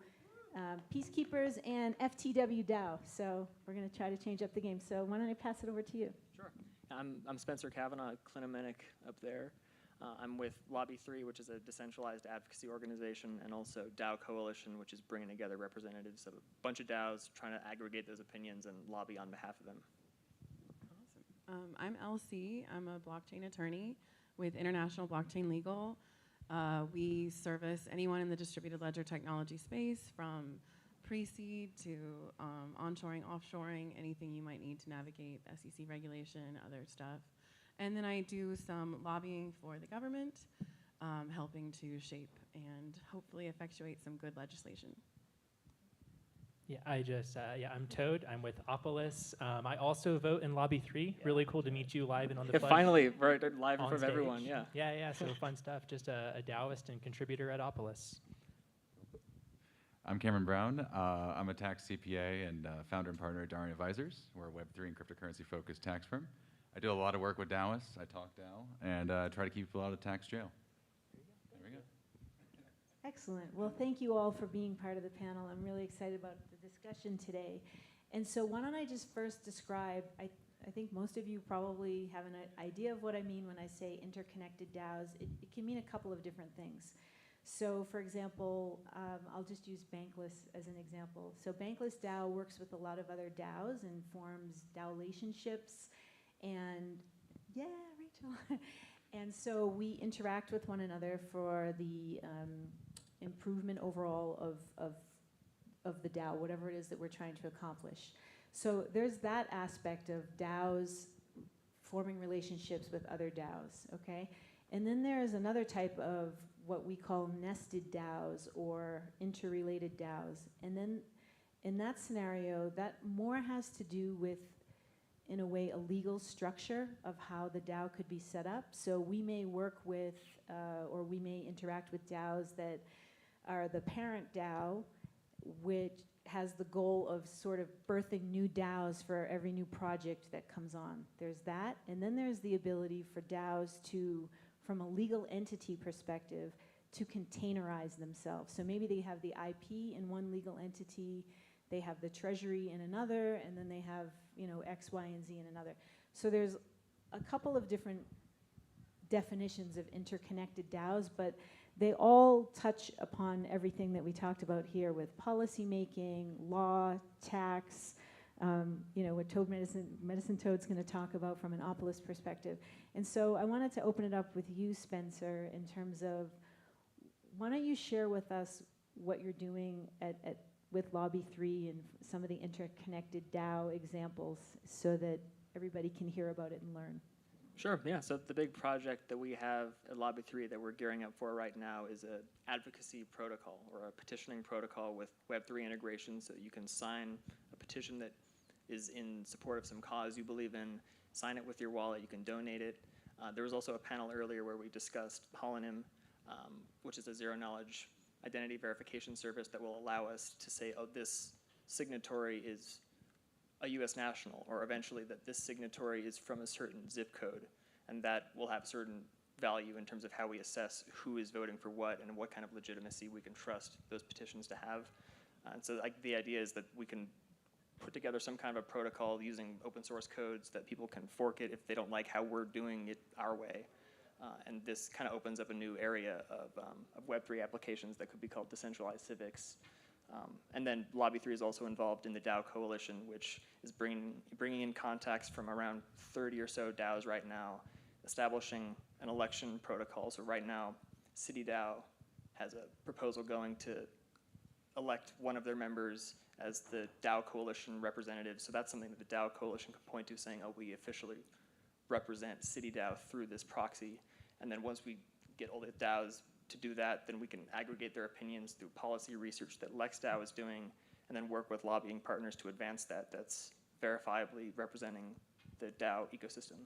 Peacekeepers and FTW DAO. So we're going to try to change up the game. So why don't I pass it over to you? Sure. I'm Spencer Kavanaugh, Clinomenic up there. I'm with Lobby 3, which is a decentralized advocacy organization, and also DAO Coalition, which is bringing together representatives of a bunch of DAOs, trying to aggregate those opinions and lobby on behalf of them. Awesome. I'm LC. I'm a blockchain attorney with International Blockchain Legal. We service anyone in the distributed ledger technology space, from pre-seed to onshoring, offshoring, anything you might need to navigate SEC regulation, other stuff. And then I do some lobbying for the government, helping to shape and hopefully effectuate some good legislation. Yeah, I'm Toad. I'm with Opolis. I also vote in Lobby 3. Yeah. Really cool to meet you live and on the flesh. Finally, right, live in front of everyone, yeah. Yeah, so fun stuff. Just a DAOist and contributor at Opolis. I'm Cameron Brown. I'm a tax CPA and founder and partner at Darwin Advisors. We're a Web3 and cryptocurrency-focused tax firm. I do a lot of work with DAOists. I talk DAO and try to keep people out of tax jail. There we go. Excellent. Well, thank you all for being part of the panel. I'm really excited about the discussion today. And so why don't I just first describe, I think most of you probably have an idea of what I mean when I say interconnected DAOs. It can mean a couple of different things. So for example, I'll just use Bankless as an example. So Bankless DAO works with a lot of other DAOs and forms DAO relationships. And yeah, Rachel. And so we interact with one another for the improvement overall of the DAO, whatever it is that we're trying to accomplish. So there's that aspect of DAOs forming relationships with other DAOs, okay? And then there's another type of what we call nested DAOs or interrelated DAOs. And then in that scenario, that more has to do with, in a way, a legal structure of how the DAO could be set up. So we may work with, or we may interact with DAOs that are the parent DAO, which has the goal of sort of birthing new DAOs for every new project that comes on. There's that, and then there's the ability for DAOs to, from a legal entity perspective, to containerize themselves. So maybe they have the IP in one legal entity, they have the treasury in another, and then they have, X, Y, and Z in another. So there's a couple of different definitions of interconnected DAOs, but they all touch upon everything that we talked about here with policy making, law, tax, what Toad Medicine Toad's going to talk about from an Opolis perspective. And so I wanted to open it up with you, Spencer, in terms of, why don't you share with us what you're doing with Lobby 3 and some of the interconnected DAO examples so that everybody can hear about it and learn. Sure, yeah. So the big project that we have at Lobby 3 that we're gearing up for right now is an advocacy protocol or a petitioning protocol with Web3 integration, so you can sign a petition that is in support of some cause you believe in, sign it with your wallet, you can donate it. There was also a panel earlier where we discussed Holonym, which is a zero-knowledge identity verification service that will allow us to say, oh, this signatory is a US national, or eventually that this signatory is from a certain zip code. and that will have certain value in terms of how we assess who is voting for what and what kind of legitimacy we can trust those petitions to have. And so like, the idea is that we can put together some kind of a protocol using open source codes that people can fork it if they don't like how we're doing it our way. And this kind of opens up a new area of Web3 applications that could be called decentralized civics. And then Lobby 3 is also involved in the DAO coalition, which is bringing in contacts from around 30 or so DAOs right now, establishing an election protocol. So right now, CityDAO has a proposal going to elect one of their members as the DAO coalition representative. So that's something that the DAO coalition could point to, saying, oh, we officially represent CityDAO through this proxy. And then once we get all the DAOs to do that, then we can aggregate their opinions through policy research that LexDAO is doing, and then work with lobbying partners to advance that. That's verifiably representing the DAO ecosystem.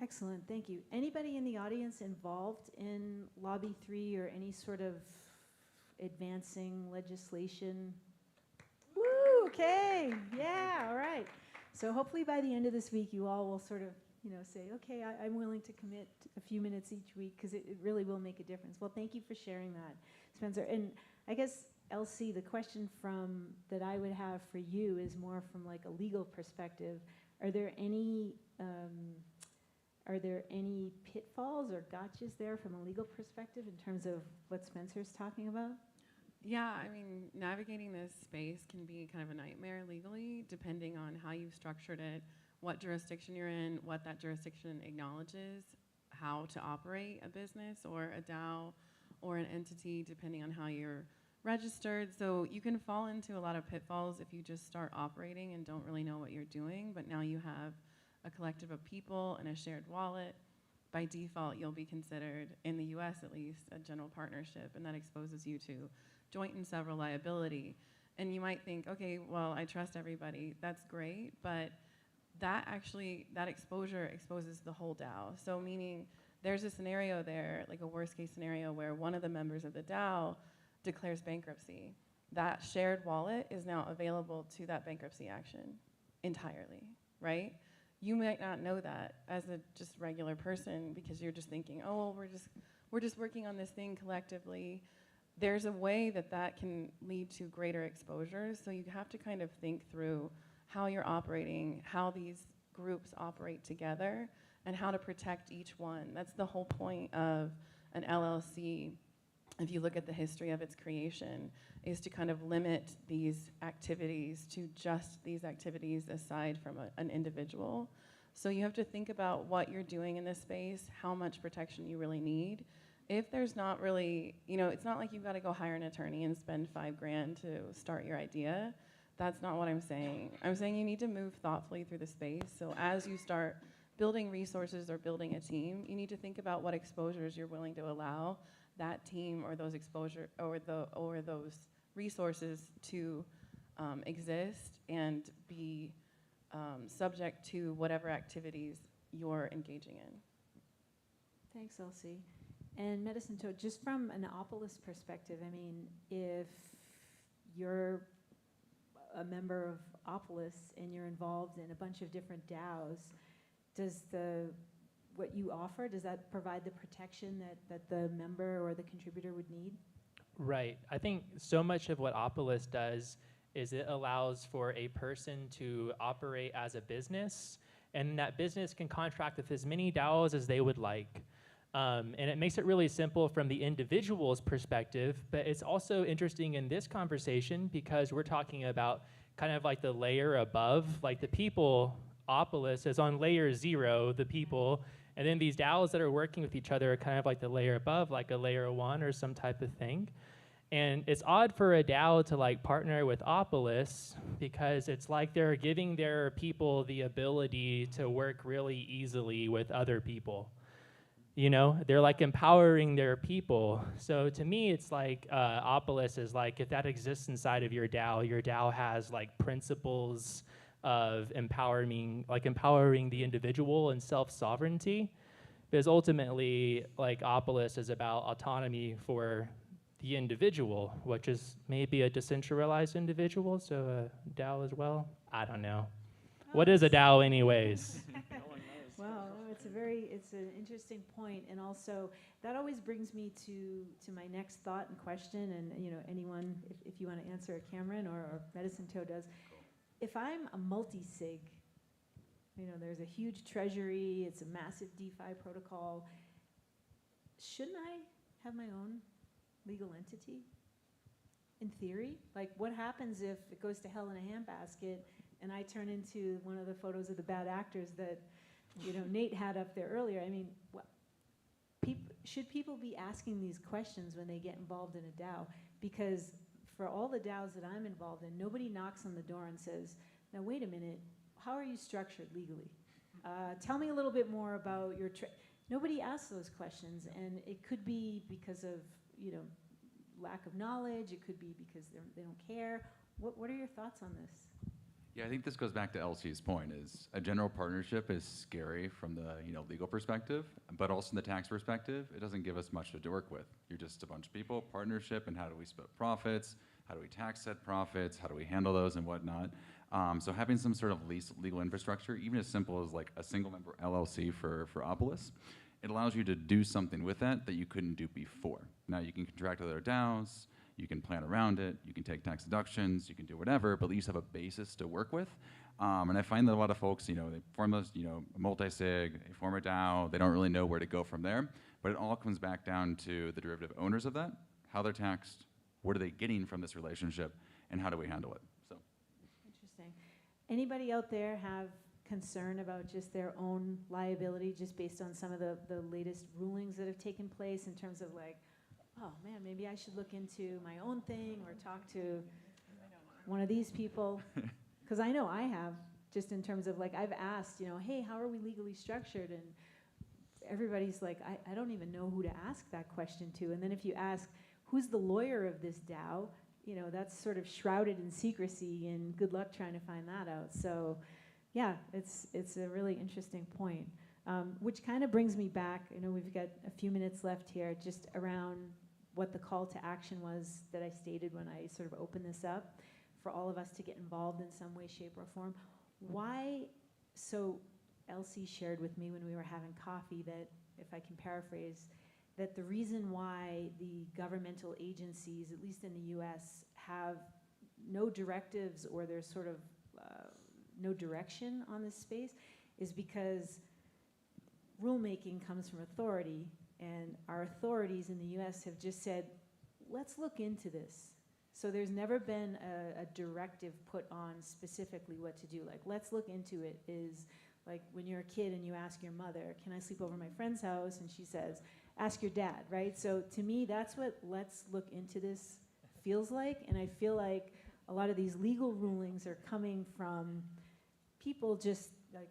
Excellent, thank you. Anybody in the audience involved in Lobby 3 or any sort of advancing legislation? Woo, okay, yeah, all right. So hopefully by the end of this week, you all will sort of, say, okay, I'm willing to commit a few minutes each week, because it really will make a difference. Well, thank you for sharing that, Spencer. And I guess, LC, the question that I would have for you is more from like a legal perspective. Are there any pitfalls or gotchas there from a legal perspective in terms of what Spencer's talking about? Yeah, I mean, navigating this space can be kind of a nightmare legally, depending on how you've structured it, what jurisdiction you're in, what that jurisdiction acknowledges, how to operate a business or a DAO or an entity, depending on how you're registered. So you can fall into a lot of pitfalls if you just start operating and don't really know what you're doing, but now you have a collective of people and a shared wallet. By default, you'll be considered, in the US at least, a general partnership, and that exposes you to joint and several liability. And you might think, okay, well, I trust everybody, that's great, but that exposure exposes the whole DAO. So meaning there's a scenario there, like a worst case scenario, where one of the members of the DAO declares bankruptcy. That shared wallet is now available to that bankruptcy action entirely, right? You might not know that as a just regular person, because you're just thinking, oh, well, we're just working on this thing collectively. There's a way that can lead to greater exposure. So you have to kind of think through how you're operating, how these groups operate together, and how to protect each one. That's the whole point of an LLC, if you look at the history of its creation, is to kind of limit these activities to just these activities aside from an individual. So you have to think about what you're doing in this space, how much protection you really need. If there's not really, it's not like you've got to go hire an attorney and spend $5,000 to start your idea. That's not what I'm saying. I'm saying you need to move thoughtfully through the space. So as you start building resources or building a team, you need to think about what exposures you're willing to allow that team or those exposure or those resources to exist and be subject to whatever activities you're engaging in. Thanks, Elsie. And Medicine Toad, just from an Opolis perspective, I mean, if you're a member of Opolis and you're involved in a bunch of different DAOs, does what you offer, does that provide the protection that the member or the contributor would need? Right. I think so much of what Opolis does is it allows for a person to operate as a business, and that business can contract with as many DAOs as they would like. And it makes it really simple from the individual's perspective, but it's also interesting in this conversation because we're talking about kind of like the layer above, like the people, Opolis is on layer 0, the people, and then these DAOs that are working with each other are kind of like the layer above, like a layer 1 or some type of thing. And it's odd for a DAO to like partner with Opolis because it's like they're giving their people the ability to work really easily with other people. They're like empowering their people. So to me, it's like Opolis is like, if that exists inside of your DAO has like principles of empowering the individual and self-sovereignty. Because ultimately, like Opolis is about autonomy for the individual, which is maybe a decentralized individual, so a DAO as well. I don't know. What is a DAO anyways? No one knows. Well, no, it's an interesting point, and also that always brings me to my next thought and question, and anyone, if you want to answer it, Cameron or Medicine Toe does. If I'm a multi-sig, there's a huge treasury, it's a massive DeFi protocol, shouldn't I have my own legal entity? In theory, like what happens if it goes to hell in a handbasket and I turn into one of the photos of the bad actors that Nate had up there earlier? I mean, should people be asking these questions when they get involved in a DAO? Because for all the DAOs that I'm involved in, nobody knocks on the door and says, now wait a minute, how are you structured legally? Tell me a little bit more about your nobody asks those questions, and it could be because of lack of knowledge, it could be because they don't care. What are your thoughts on this? Yeah, I think this goes back to Elsie's point, is a general partnership is scary from the legal perspective, but also from the tax perspective, it doesn't give us much to work with. You're just a bunch of people, partnership, and how do we split profits? How do we tax said profits? How do we handle those and whatnot? So having some sort of legal infrastructure, even as simple as like a single member LLC for Opolis, it allows you to do something with that you couldn't do before. Now you can contract with other DAOs, you can plan around it, you can take tax deductions, you can do whatever, but at least have a basis to work with. And I find that a lot of folks, they form those, multi-sig, they form a DAO, they don't really know where to go from there, but it all comes back down to the derivative owners of that, how they're taxed, what are they getting from this relationship, and how do we handle it? So. Interesting. Anybody out there have concern about just their own liability just based on some of the latest rulings that have taken place in terms of like, oh man, maybe I should look into my own thing or talk to one of these people? Because I know I have, just in terms of like, I've asked, hey, how are we legally structured? And everybody's like, I don't even know who to ask that question to. And then if you ask, who's the lawyer of this DAO? That's sort of shrouded in secrecy, and good luck trying to find that out. So yeah, it's a really interesting point, which kind of brings me back. I know we've got a few minutes left here, just around what the call to action was that I stated when I sort of opened this up for all of us to get involved in some way, shape, or form. Why? So Elsie shared with me when we were having coffee that, if I can paraphrase, that the reason why the governmental agencies, at least in the US, have no directives or there's sort of no direction on this space is because rulemaking comes from authority, and our authorities in the US have just said, let's look into this. So there's never been a directive put on specifically what to do. Like, let's look into it is like when you're a kid and you ask your mother, can I sleep over my friend's house? And she says, ask your dad, right? So to me, that's what let's look into this feels like. And I feel like a lot of these legal rulings are coming from people just like,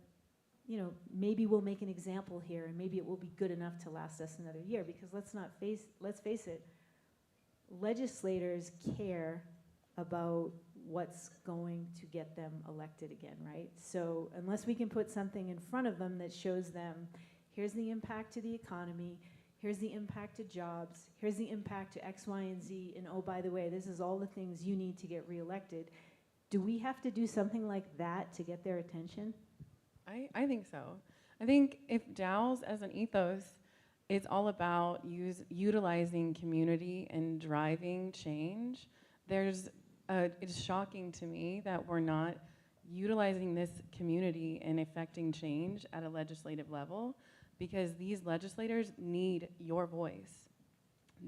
maybe we'll make an example here and maybe it will be good enough to last us another year, because let's face it, legislators care about what's going to get them elected again, right? So unless we can put something in front of them that shows them, here's the impact to the economy, here's the impact to jobs, here's the impact to X, Y, and Z, and oh, by the way, this is all the things you need to get reelected. Do we have to do something like that to get their attention? I think so. I think if DAOs as an ethos, it's all about utilizing community and driving change. It's shocking to me that we're not utilizing this community and affecting change at a legislative level, because these legislators need your voice.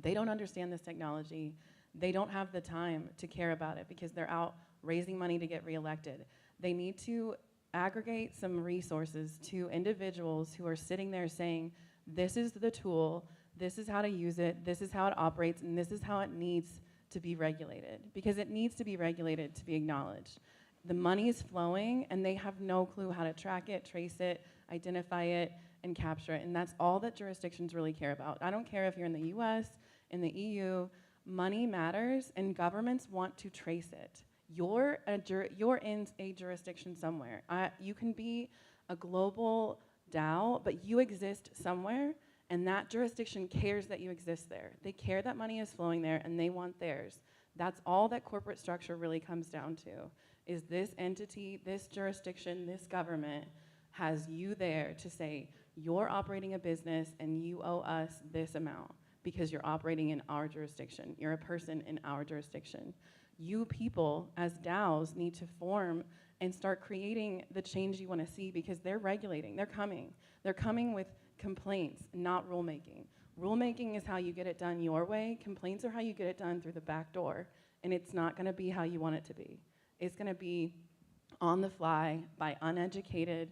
They don't understand this technology. They don't have the time to care about it because they're out raising money to get reelected. They need to aggregate some resources to individuals who are sitting there saying, this is the tool, this is how to use it, this is how it operates, and this is how it needs to be regulated, because it needs to be regulated to be acknowledged. The money is flowing, and they have no clue how to track it, trace it, identify it, and capture it, and that's all that jurisdictions really care about. I don't care if you're in the US, in the EU, money matters, and governments want to trace it. You're in a jurisdiction somewhere. You can be a global DAO, but you exist somewhere, and that jurisdiction cares that you exist there. They care that money is flowing there, and they want theirs. That's all that corporate structure really comes down to, is this entity, this jurisdiction, this government has you there to say, you're operating a business and you owe us this amount because you're operating in our jurisdiction. You're a person in our jurisdiction. You people as DAOs need to form and start creating the change you want to see, because they're regulating, they're coming. They're coming with complaints, not rulemaking. Rulemaking is how you get it done your way. Complaints are how you get it done through the back door, and it's not gonna be how you want it to be. It's gonna be on the fly by uneducated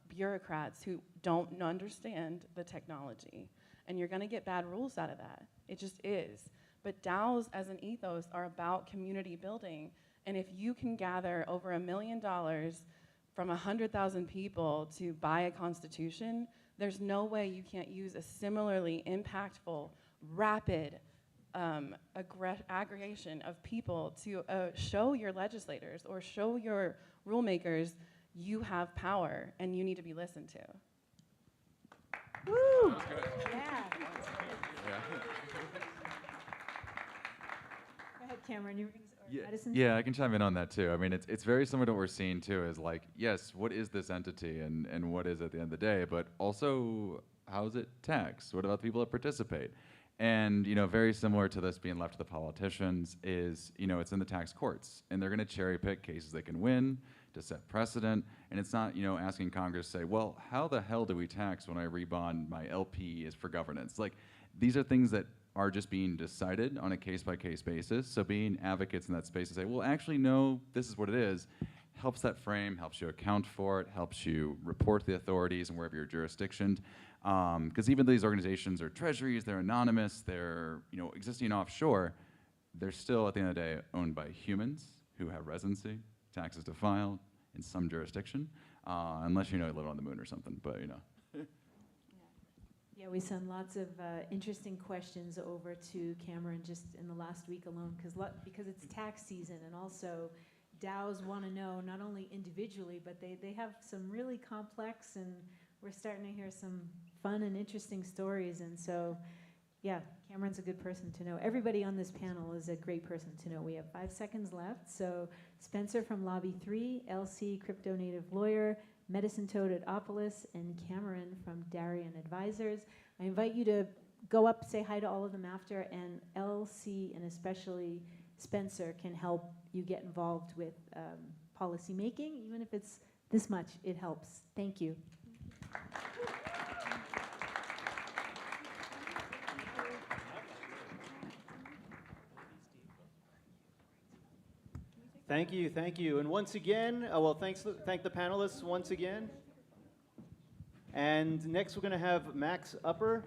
bureaucrats who don't understand the technology. And you're gonna get bad rules out of that. It just is. But DAOs as an ethos are about community building. And if you can gather over $1 million from 100,000 people to buy a constitution, there's no way you can't use a similarly impactful, rapid aggregation of people to show your legislators or show your rulemakers you have power and you need to be listened to. Woo! That was good. Yeah. Yeah. Go ahead, Cameron. You were going to say, or Madison? Yeah, I can chime in on that too. I mean, it's very similar to what we're seeing too, is like, yes, what is this entity and what is it at the end of the day, but also how is it taxed? What about the people that participate? And, you know, very similar to this being left to the politicians is, you know, it's in the tax courts, and they're gonna cherry pick cases they can win to set precedent, and it's not, you know, asking Congress to say, well, how the hell do we tax when I rebond my LP is for governance? Like, these are things that are just being decided on a case-by-case basis, so being advocates in that space to say, well, actually, no, this is what it is, helps that frame, helps you account for it, helps you report the authorities and wherever you're jurisdictioned. Because even though these organizations are treasuries, they're anonymous, they're, you know, existing offshore, they're still, at the end of the day, owned by humans who have residency, taxes to file in some jurisdiction, unless, you know, you live on the moon or something, but, you know. Yeah, we sent lots of interesting questions over to Cameron just in the last week alone, because it's tax season, and also DAOs want to know not only individually, but they have some really complex, and we're starting to hear some fun and interesting stories. And so, yeah, Cameron's a good person to know. Everybody on this panel is a great person to know. We have 5 seconds left. So Spencer from Lobby 3, LC, Crypto Native Lawyer, Medicine Toad at Opolis, and Cameron from Darien Advisors. I invite you to go up, say hi to all of them after, and LC and especially Spencer can help you get involved with policy making. Even if it's this much, it helps. Thank you. Thank you, thank you. And once again, well, thank the panelists once again. And next we're going to have Max Upper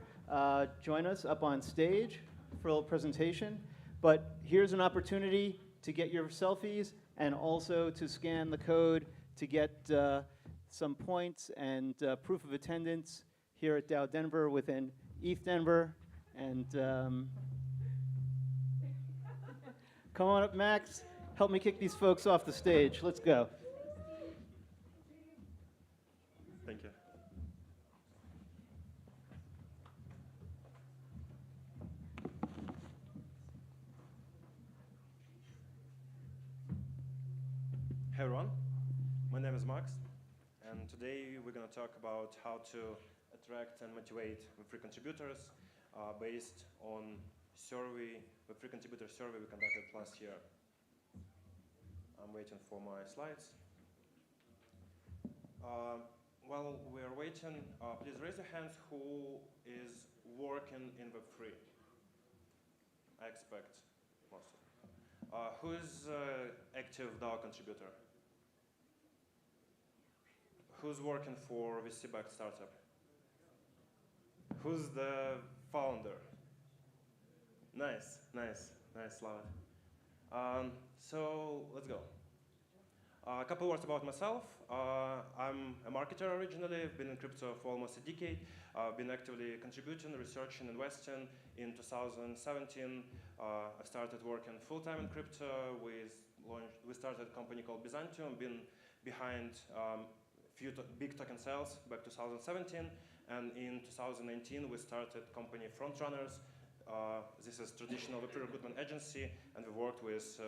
join us up on stage for a little presentation. But here's an opportunity to get your selfies and also to scan the code to get some points and proof of attendance here at DAODenver within ETHDenver. And come on up, Max. Help me kick these folks off the stage. Let's go. Thank you. Hey everyone, my name is Max, and today we're going to talk about how to attract and motivate Web3 contributors based on Web3 contributor survey we conducted last year. I'm waiting for my slides. While we're waiting, please raise your hands who is working in Web3. I expect most of them. Who is active DAO contributor? Who's working for VC-backed startup? Who's the founder? Nice, love it. So let's go. A couple words about myself. I'm a marketer originally. I've been in crypto for almost a decade. I've been actively contributing, researching, investing. In 2017, I started working full-time in crypto. We started a company called Byzantium, been behind few big token sales back 2017. And in 2019, we started company Frontrunners. This is traditional Web3 recruitment agency, and we worked with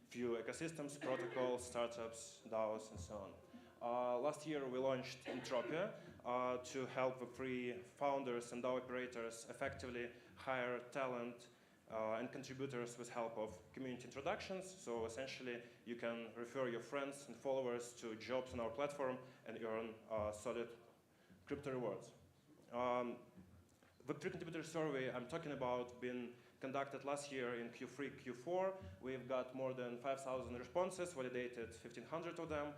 few ecosystems, protocols, startups, DAOs, and so on. Last year we launched Entropia to help the free founders and DAO operators effectively hire talent and contributors with help of community introductions. So essentially you can refer your friends and followers to jobs on our platform and earn solid crypto rewards. The pre-contributor survey I'm talking about been conducted last year in Q3, Q4. We've got more than 5,000 responses, validated 1,500 of them.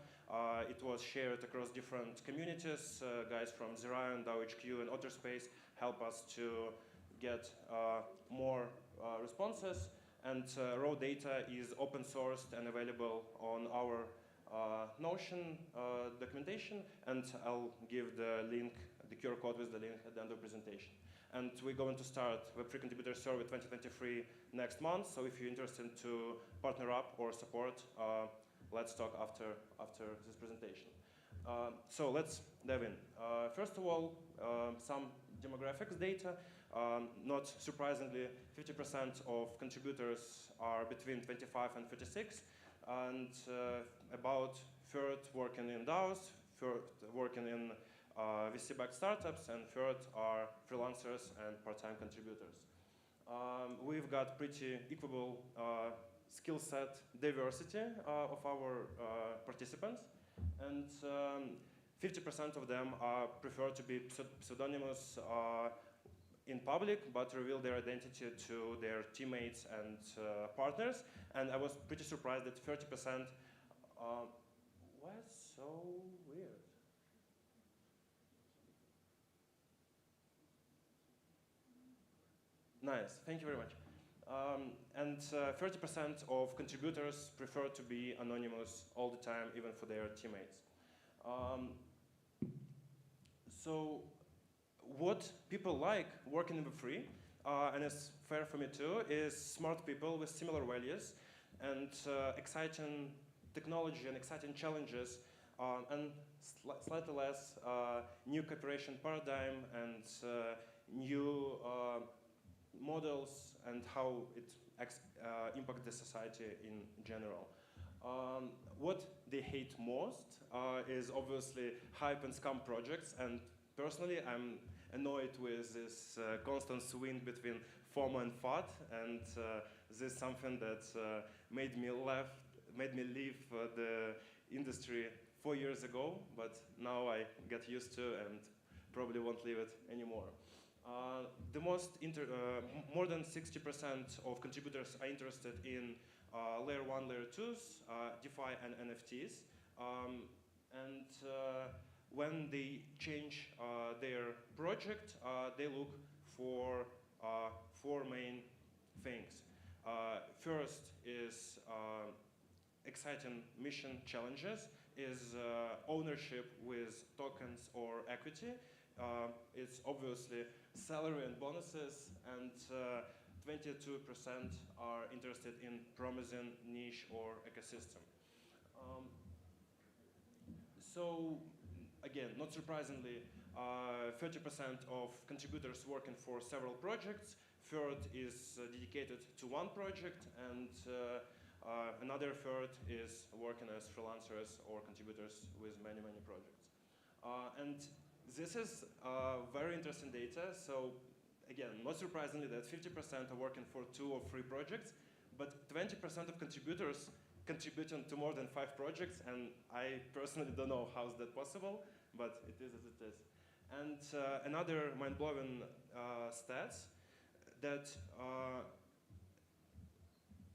It was shared across different communities. Guys from Zerion, DAOHQ, and Otterspace help us to get more responses. And raw data is open sourced and available on our Notion documentation. And I'll give the link, the QR code with the link at the end of the presentation. And we're going to start the pre-contributor survey 2023 next month. So if you're interested to partner up or support, let's talk after this presentation. So let's dive in. First of all, some demographics data. Not surprisingly, 50% of contributors are between 25 and 36, and about third working in DAOs, third working in VC-backed startups, and third are freelancers and part-time contributors. We've got pretty equal skill set diversity of our participants, and 50% of them prefer to be pseudonymous in public, but reveal their identity to their teammates and partners. And I was pretty surprised that 30% was so weird. Nice, thank you very much. And 30% of contributors prefer to be anonymous all the time, even for their teammates. So what people like working in Web3, and it's fair for me too, is smart people with similar values and exciting technology and exciting challenges, and slightly less new cooperation paradigm and new models and how it impacts the society in general. What they hate most is obviously hype and scam projects, and personally I'm annoyed with this constant swing between FOMO and FOD, and this is something that made me leave the industry 4 years ago, but now I get used to and probably won't leave it anymore. More than 60% of contributors are interested in layer 1, layer 2s, DeFi and NFTs. And when they change their project, they look for 4 main things. First is exciting mission challenges, is ownership with tokens or equity. It's obviously salary and bonuses, and 22% are interested in promising niche or ecosystem. So again, not surprisingly, 30% of contributors working for several projects. Third is dedicated to one project, and another third is working as freelancers or contributors with many, many projects. And this is very interesting data. So again, not surprisingly that 50% are working for 2 or 3 projects, but 20% of contributors contributing to more than 5 projects, and I personally don't know how is that possible, but it is as it is. And another mind-blowing stats that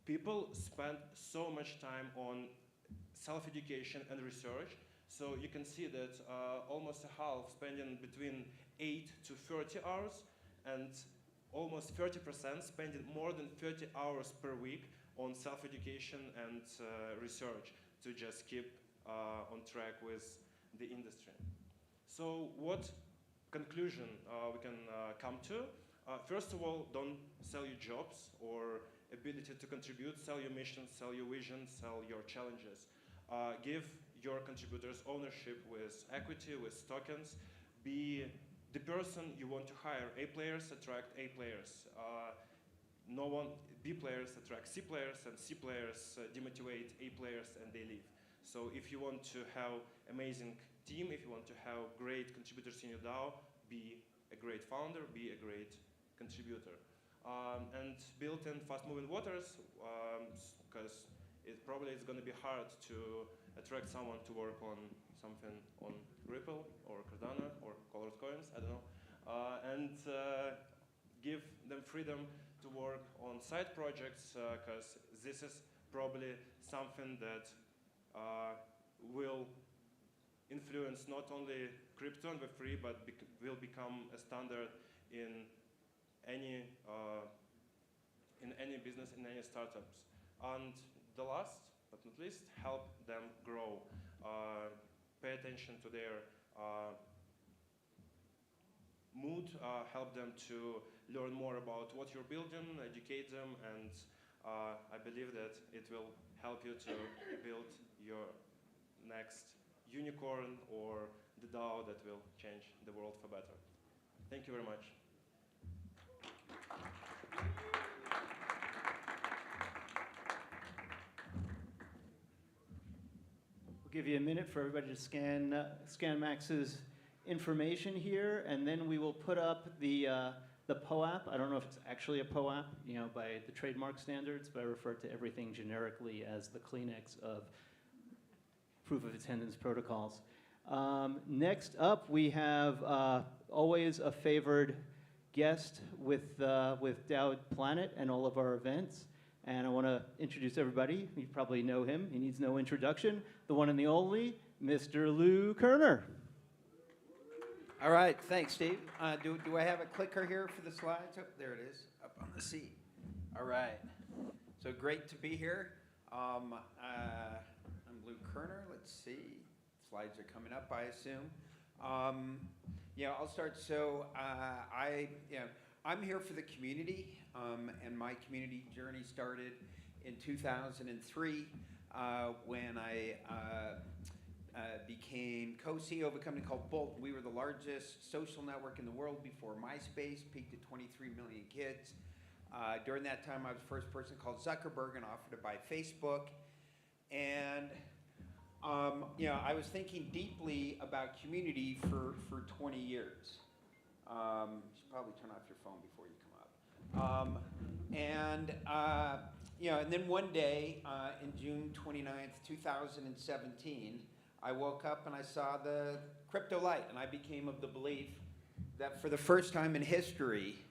people spend so much time on self-education and research. So you can see that almost a half spending between 8 to 30 hours, and almost 30% spending more than 30 hours per week on self-education and research to just keep on track with the industry. So what conclusion we can come to? First of all, don't sell your jobs or ability to contribute. Sell your mission, sell your vision, sell your challenges. Give your contributors ownership with equity, with tokens. Be the person you want to hire. A players attract A players. B players attract C players, and C players demotivate A players and they leave. So if you want to have amazing team, if you want to have great contributors in your DAO, be a great founder, be a great contributor. And built in fast-moving waters, because it probably is going to be hard to attract someone to work on something on Ripple or Cardano or Colored Coins, I don't know, and give them freedom to work on side projects, because this is probably something that will influence not only crypto and Web3, but will become a standard in any business, in any startups. And the last but not least, help them grow. Pay attention to their mood, help them to learn more about what you're building, educate them, and I believe that it will help you to build your next unicorn or the DAO that will change the world for better. Thank you very much. We'll give you a minute for everybody to scan Max's information here, and then we will put up the POAP. I don't know if it's actually a POAP, by the trademark standards, but I refer to everything generically as the Kleenex of proof of attendance protocols. Next up, we have always a favored guest with DAOPlanet and all of our events. And I want to introduce everybody. You probably know him. He needs no introduction. The one and the only, Mr. Lou Kerner. All right, thanks, Steve. Do I have a clicker here for the slides? Oh, there it is, up on the seat. All right, so great to be here. I'm Lou Kerner. Let's see, slides are coming up, I assume. I'll start. So I'm here for the community, and my community journey started in 2003 when I became co-CEO of a company called Buidl. We were the largest social network in the world before MySpace, peaked at 23 million kids. During that time, I was the first person called Zuckerberg and offered to buy Facebook. And I was thinking deeply about community for 20 years. You should probably turn off your phone before you come up. And then one day, in June 29th, 2017, I woke up and I saw the crypto light, and I became of the belief that for the first time in history,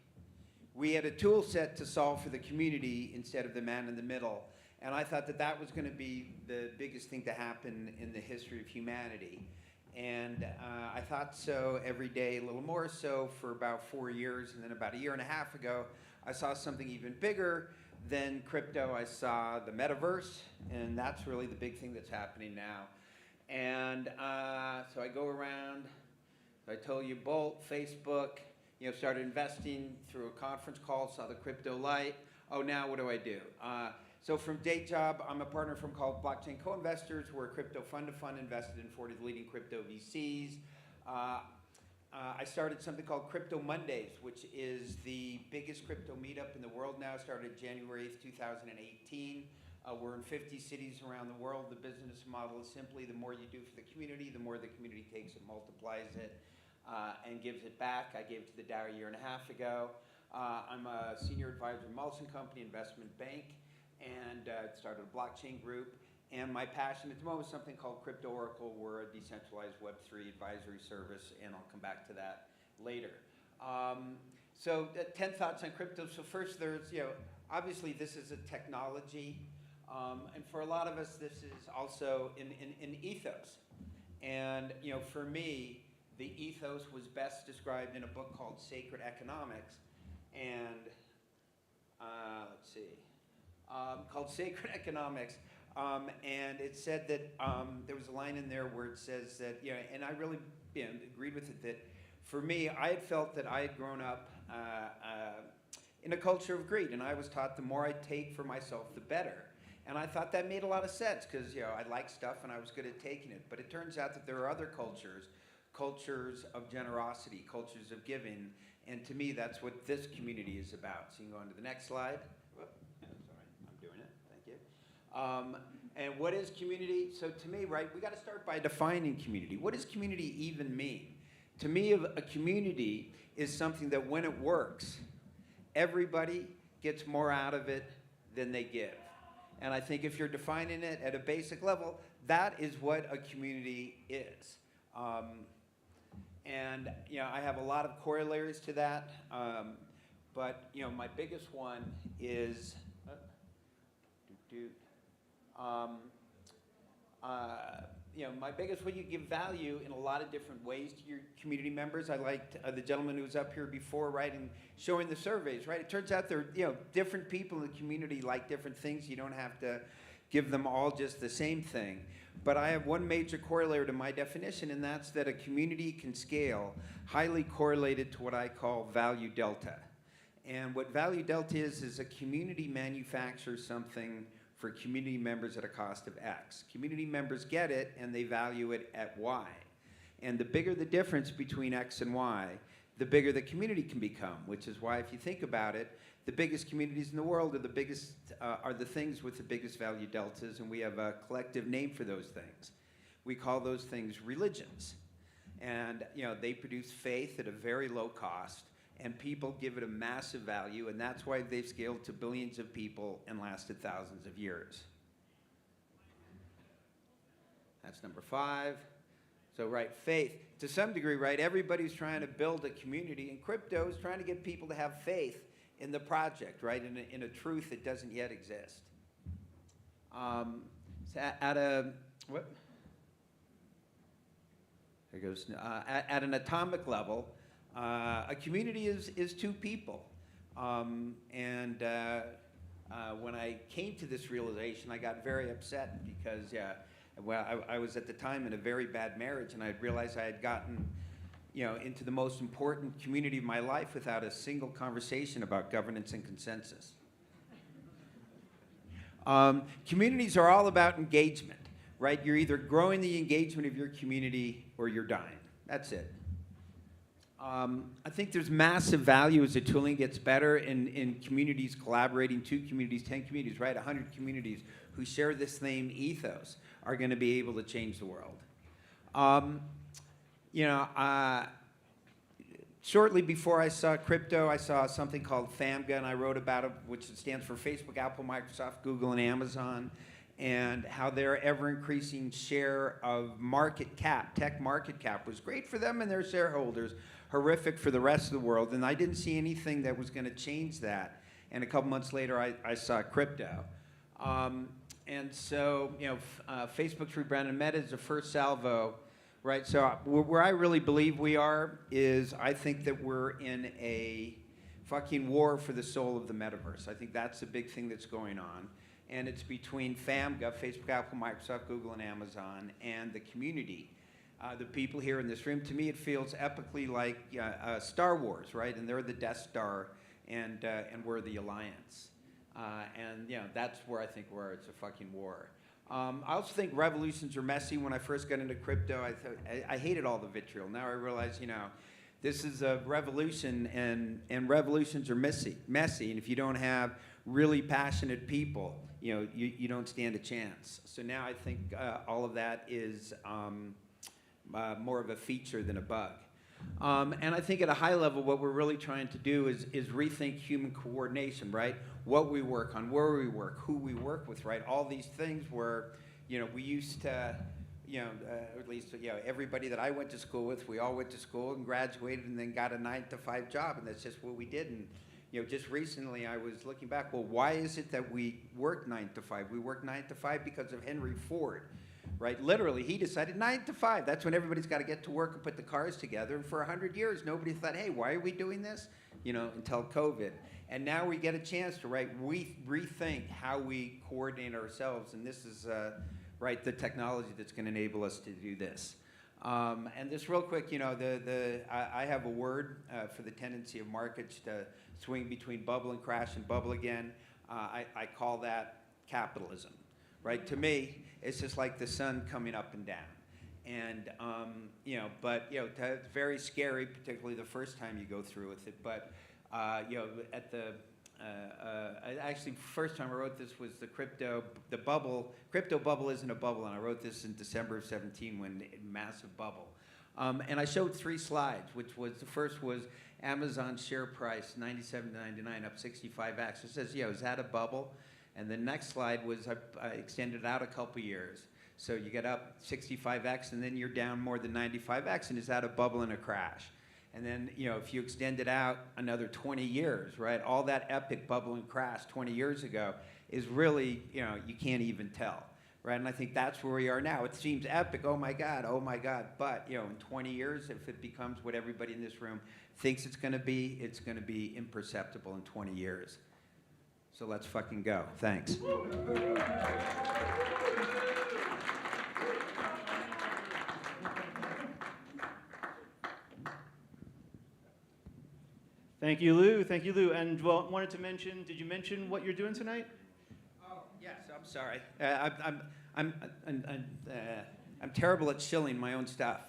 we had a tool set to solve for the community instead of the man in the middle. And I thought that that was going to be the biggest thing to happen in the history of humanity. And I thought so every day, a little more so for about 4 years. And then about a year and a half ago, I saw something even bigger than crypto. I saw the metaverse, and that's really the big thing that's happening now. And so I go around, I told you, Bolt, Facebook, started investing through a conference call, saw the crypto light. Oh, now what do I do? So from day job, I'm a partner from called Blockchain Co-Investors. We're a crypto fund-to-fund invested in 40 of the leading crypto VCs. I started something called Crypto Mondays, which is the biggest crypto meetup in the world now. Started January 8th, 2018. We're in 50 cities around the world. The business model is simply the more you do for the community, the more the community takes it, multiplies it, and gives it back. I gave it to the DAO a year and a half ago. I'm a senior advisor at Molson Company Investment Bank, and started a blockchain group. And my passion at the moment is something called Crypto Oracle. We're a decentralized Web3 advisory service, and I'll come back to that later. So 10 thoughts on crypto. So first, there's, obviously this is a technology. And for a lot of us, this is also an ethos. And for me, the ethos was best described in a book called Sacred Economics. And let's see, called Sacred Economics. And it said that there was a line in there where it says that, and I really agreed with it, that for me, I had felt that I had grown up in a culture of greed. And I was taught the more I take for myself, the better. And I thought that made a lot of sense because, I liked stuff and I was good at taking it. But it turns out that there are other cultures of generosity, cultures of giving. And to me, that's what this community is about. So you can go on to the next slide. Whoop. Sorry, I'm doing it. Thank you. And what is community? So to me, right, we got to start by defining community. What does community even mean? To me, a community is something that when it works, everybody gets more out of it than they give. And I think if you're defining it at a basic level, that is what a community is. And you know, I have a lot of corollaries to that, but you know, my biggest one is you know, my biggest one, you give value in a lot of different ways to your community members. I liked the gentleman who was up here before, right, and showing the surveys, right? It turns out there, you know, different people in the community like different things. You don't have to give them all just the same thing. But I have one major corollary to my definition, and that's that a community can scale highly correlated to what I call value delta. And what value delta is a community manufactures something for community members at a cost of X. Community members get it and they value it at Y. And the bigger the difference between X and Y, the bigger the community can become, which is why if you think about it, the biggest communities in the world are the biggest, are the things with the biggest value deltas, and we have a collective name for those things. We call those things religions. And you know, they produce faith at a very low cost, and people give it a massive value, and that's why they've scaled to billions of people and lasted thousands of years. That's number 5. So, right, faith. To some degree, right, everybody's trying to build a community, and crypto is trying to get people to have faith in the project, right, in a truth that doesn't yet exist. So at a, what? There goes, at an atomic level, a community is 2 people. When I came to this realization, I got very upset because, well, I was at the time in a very bad marriage, and I realized I had gotten, you know, into the most important community of my life without a single conversation about governance and consensus. Communities are all about engagement, right? You're either growing the engagement of your community or you're dying. That's it. I think there's massive value as the tooling gets better in communities collaborating, 2 communities, 10 communities, right? 100 communities who share this same ethos are going to be able to change the world. You know, shortly before I saw crypto, I saw something called FAMGA, and I wrote about it, which stands for Facebook, Apple, Microsoft, Google, and Amazon, and how their ever-increasing share of market cap, tech market cap, was great for them and their shareholders, horrific for the rest of the world, and I didn't see anything that was going to change that. And a couple months later, I saw crypto. And so, you know, Facebook's rebranded Meta is the first salvo, right? So where I really believe we are is I think that we're in a fucking war for the soul of the metaverse. I think that's the big thing that's going on. And it's between FAMGA, Facebook, Apple, Microsoft, Google, and Amazon, and the community. The people here in this room, to me, it feels epically like Star Wars, right? And they're the Death Star, and we're the Alliance. And you know, that's where I think we're. It's a fucking war. I also think revolutions are messy. When I first got into crypto, I hated all the vitriol. Now I realize, you know, this is a revolution, and revolutions are messy. And if you don't have really passionate people, you know, you don't stand a chance. So now I think all of that is more of a feature than a bug. And I think at a high level, what we're really trying to do is rethink human coordination, right? What we work on, where we work, who we work with, right? All these things where, you know, we used to, you know, at least, you know, everybody that I went to school with, we all went to school and graduated and then got a 9-to-5 job, and that's just what we did. And, you know, just recently I was looking back, well, why is it that we work 9 to 5? We work 9 to 5 because of Henry Ford, right? Literally, he decided 9 to 5. That's when everybody's got to get to work and put the cars together. And for 100 years, nobody thought, hey, why are we doing this? You know, until COVID. And now we get a chance to, right, rethink how we coordinate ourselves. And this is, right, the technology that's going to enable us to do this. And this real quick, you know, I have a word for the tendency of markets to swing between bubble and crash and bubble again. I call that capitalism, right? To me, it's just like the sun coming up and down. And, you know, but, you know, it's very scary, particularly the first time you go through with it. But, you know, at the actually, first time I wrote this was the crypto bubble isn't a bubble, and I wrote this in December of 17 when massive bubble. And I showed 3 slides, which was, the first was Amazon share price, $97.99, up 65x. It says, is that a bubble? And the next slide was, I extended it out a couple years. So you get up 65x, and then you're down more than 95x, and is that a bubble and a crash? And then, if you extend it out another 20 years, right, all that epic bubble and crash 20 years ago is really, you can't even tell, right? And I think that's where we are now. It seems epic, oh my God. But, in 20 years, if it becomes what everybody in this room thinks it's going to be imperceptible in 20 years. So let's fucking go. Thanks. Thank you, Lou. Thank you, Lou. And wanted to mention, did you mention what you're doing tonight? Oh, yes, I'm sorry. I'm terrible at shilling my own stuff.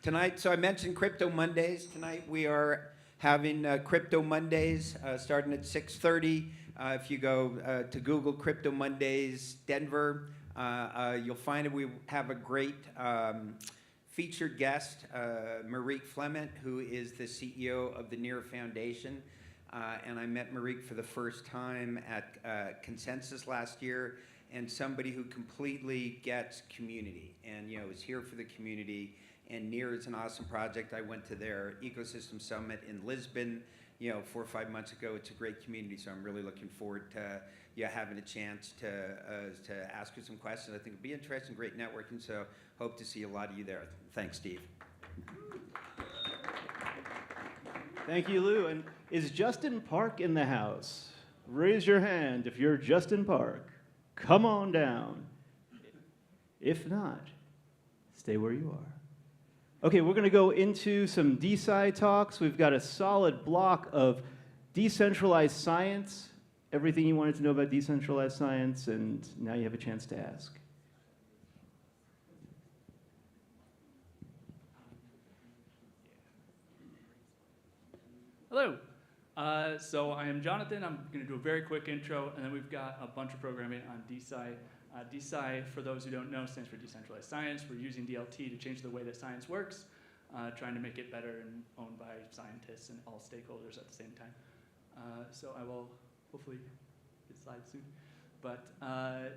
Tonight, so I mentioned Crypto Mondays. Tonight we are having Crypto Mondays starting at 6:30. If you go to Google Crypto Mondays Denver, you'll find that we have a great featured guest, Marique Flement, who is the CEO of the Near Foundation. And I met Marique for the first time at Consensus last year, and somebody who completely gets community and is here for the community. And Near is an awesome project. I went to their ecosystem summit in Lisbon 4 or 5 months ago. It's a great community, so I'm really looking forward to having a chance to ask you some questions. I think it'll be interesting, great networking, so hope to see a lot of you there. Thanks, Steve. Thank you, Lou. And is Justin Park in the house? Raise your hand if you're Justin Park. Come on down. If not, stay where you are. Okay, we're going to go into some DeSci talks. We've got a solid block of decentralized science, everything you wanted to know about decentralized science, and now you have a chance to ask. Hello. So I am Jonathan. I'm going to do a very quick intro, and then we've got a bunch of programming on DeSci. DeSci, for those who don't know, stands for Decentralized Science. We're using DLT to change the way that science works, trying to make it better and owned by scientists and all stakeholders at the same time. So I will hopefully get slides soon. But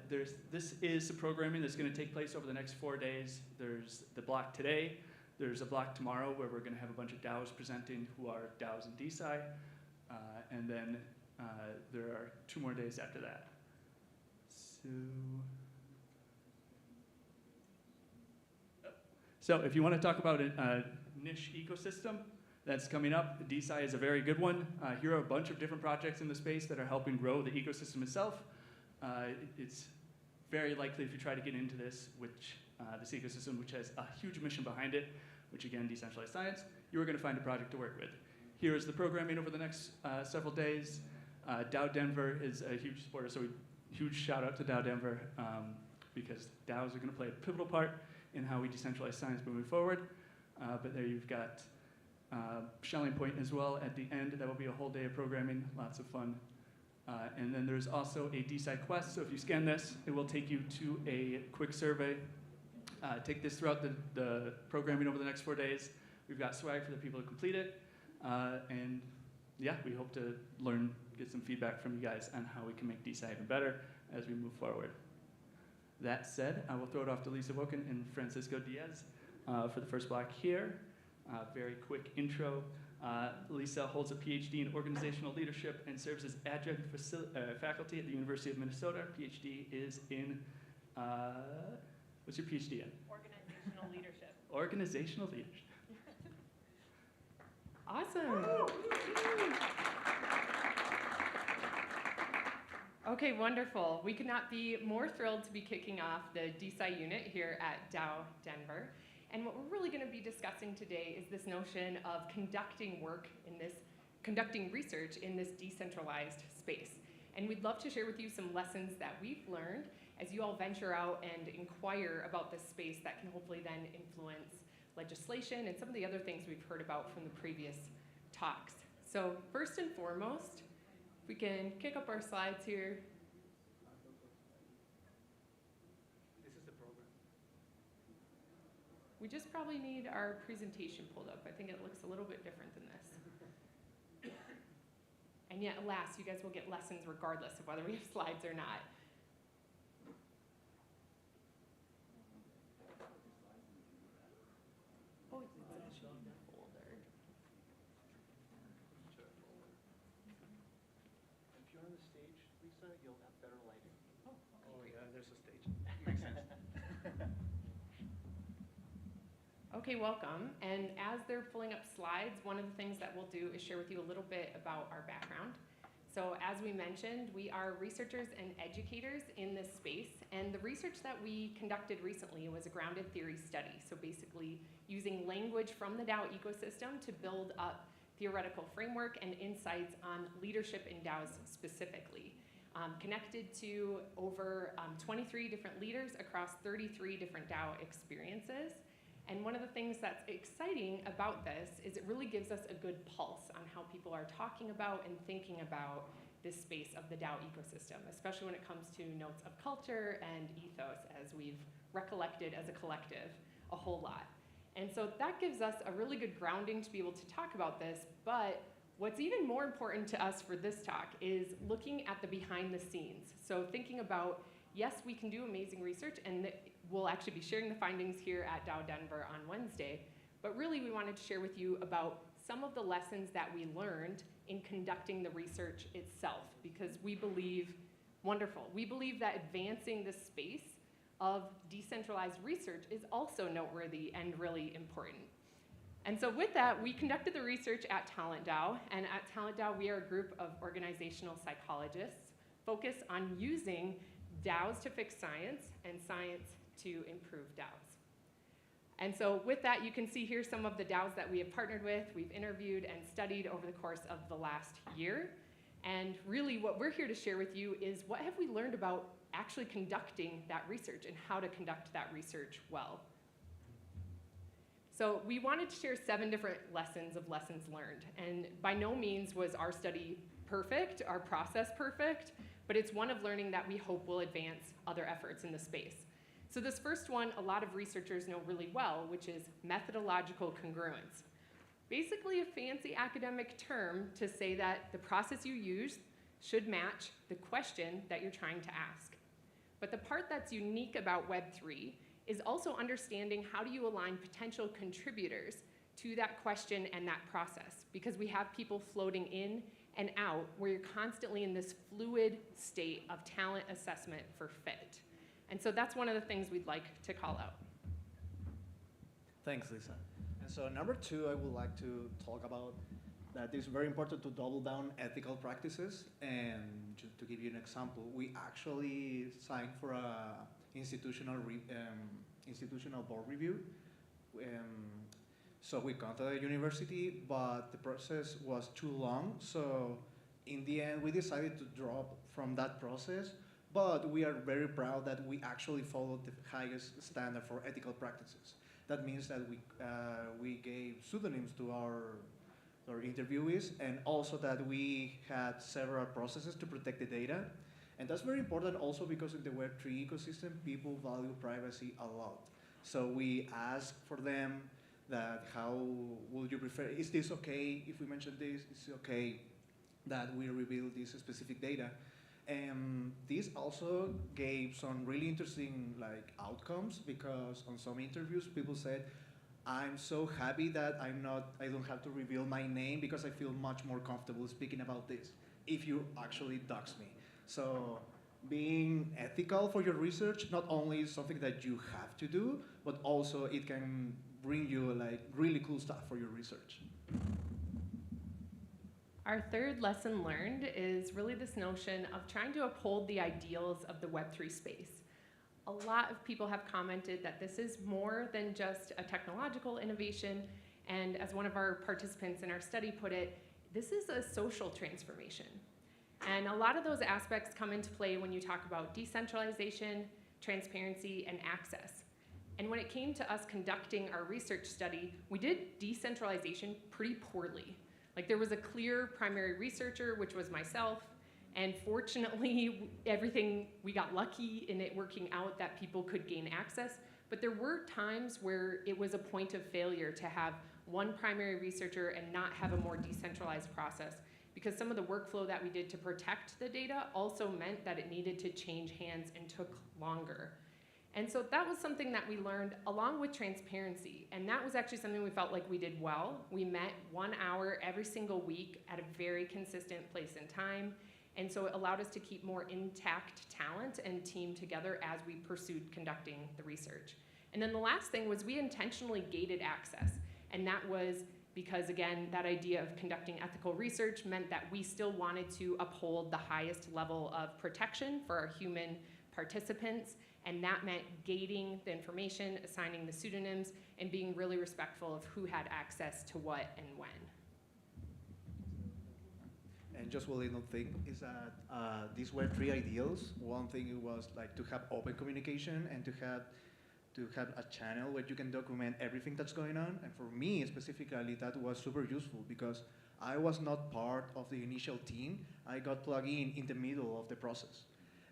this is the programming that's going to take place over the next 4 days. There's the block today. There's a block tomorrow where we're going to have a bunch of DAOs presenting who are DAOs and DeSci. And then there are 2 more days after that. So if you want to talk about a niche ecosystem that's coming up, DeSci is a very good one. Here are a bunch of different projects in the space that are helping grow the ecosystem itself. It's very likely if you try to get into this ecosystem, which has a huge mission behind it, which again, decentralized science, you are going to find a project to work with. Here is the programming over the next several days. DAODenver is a huge supporter, so huge shout out to DAODenver because DAOs are going to play a pivotal part in how we decentralize science moving forward. But there you've got Shelling Point as well at the end. That will be a whole day of programming, lots of fun. And then there's also a DeSci quest, so if you scan this, it will take you to a quick survey. Take this throughout the programming over the next 4 days. We've got swag for the people who complete it. And yeah, we hope to get some feedback from you guys on how we can make DeSci even better as we move forward. That said, I will throw it off to Lisa Woken and Francisco Diaz for the first block here. Very quick intro. Lisa holds a PhD in organizational leadership and serves as adjunct faculty at the University of Minnesota. PhD is in, what's your PhD in? Organizational leadership. Organizational leadership. Awesome. Okay, wonderful. We could not be more thrilled to be kicking off the DeSci unit here at DAODenver. And what we're really going to be discussing today is this notion of conducting research in this decentralized space. And we'd love to share with you some lessons that we've learned as you all venture out and inquire about this space that can hopefully then influence legislation and some of the other things we've heard about from the previous talks. So first and foremost, If we can kick up our slides here. This is the program. We just probably need our presentation pulled up. I think it looks a little bit different than this. And yet, alas, you guys will get lessons regardless of whether we have slides or not. Oh, it's actually in the folder. If you're on the stage, Lisa, you'll have better lighting. Oh, okay, Oh, great. yeah, there's a stage. Makes sense. Okay, welcome. And as they're pulling up slides, one of the things that we'll do is share with you a little bit about our background. So as we mentioned, we are researchers and educators in this space. And the research that we conducted recently was a grounded theory study. So basically using language from the DAO ecosystem to build up theoretical framework and insights on leadership in DAOs specifically. Connected to over 23 different leaders across 33 different DAO experiences. And one of the things that's exciting about this is it really gives us a good pulse on how people are talking about and thinking about this space of the DAO ecosystem, especially when it comes to notes of culture and ethos, as we've recollected as a collective a whole lot. And so that gives us a really good grounding to be able to talk about this, but what's even more important to us for this talk is looking at the behind the scenes. So thinking about, yes, we can do amazing research, and we'll actually be sharing the findings here at DAODenver on Wednesday, but really we wanted to share with you about some of the lessons that we learned in conducting the research itself, because we believe, we believe that advancing the space of decentralized research is also noteworthy and really important. And so with that, we conducted the research at TalentDAO, and at TalentDAO we are a group of organizational psychologists focused on using DAOs to fix science and science to improve DAOs. And so with that, you can see here some of the DAOs that we have partnered with, we've interviewed and studied over the course of the last year. And really what we're here to share with you is what have we learned about actually conducting that research and how to conduct that research well. So we wanted to share 7 different lessons of lessons learned. And by no means was our study perfect, our process perfect, but it's one of learning that we hope will advance other efforts in the space. So this first one, a lot of researchers know really well, which is methodological congruence. Basically a fancy academic term to say that the process you use should match the question that you're trying to ask. But the part that's unique about Web3 is also understanding how do you align potential contributors to that question and that process, because we have people floating in and out where you're constantly in this fluid state of talent assessment for fit. And so that's one of the things we'd like to call out. Thanks, Lisa. And so number 2, I would like to talk about that it's very important to double down ethical practices. And just to give you an example, we actually signed for a institutional board review. So we contacted the university, but the process was too long. So in the end, we decided to drop from that process. But we are very proud that we actually followed the highest standard for ethical practices. That means that we gave pseudonyms to our interviewees, and also that we had several processes to protect the data. And that's very important also because in the Web3 ecosystem, people value privacy a lot. So we asked for them that how would you prefer, is this okay if we mention this? Is it okay that we reveal this specific data? And this also gave some really interesting outcomes, because on some interviews people said, I'm so happy that I don't have to reveal my name because I feel much more comfortable speaking about this if you actually dox me. So being ethical for your research not only is something that you have to do, but also it can bring you really cool stuff for your research. Our third lesson learned is really this notion of trying to uphold the ideals of the Web3 space. A lot of people have commented that this is more than just a technological innovation, and as one of our participants in our study put it, this is a social transformation. And a lot of those aspects come into play when you talk about decentralization, transparency, and access. And when it came to us conducting our research study, we did decentralization pretty poorly. There was a clear primary researcher, which was myself, And fortunately, we got lucky in it working out that people could gain access. But there were times where it was a point of failure to have one primary researcher and not have a more decentralized process, because some of the workflow that we did to protect the data also meant that it needed to change hands and took longer. And so that was something that we learned along with transparency. And that was actually something we felt like we did well. We met 1 hour every single week at a very consistent place and time. And so it allowed us to keep more intact talent and team together as we pursued conducting the research. And then the last thing was we intentionally gated access. And that was because, again, that idea of conducting ethical research meant that we still wanted to uphold the highest level of protection for our human participants. And that meant gating the information, assigning the pseudonyms, and being really respectful of who had access to what and when. And just one little thing is that these Web3 ideals, one thing was like to have open communication and to have a channel where you can document everything that's going on. And for me specifically, that was super useful because I was not part of the initial team. I got plugged in the middle of the process.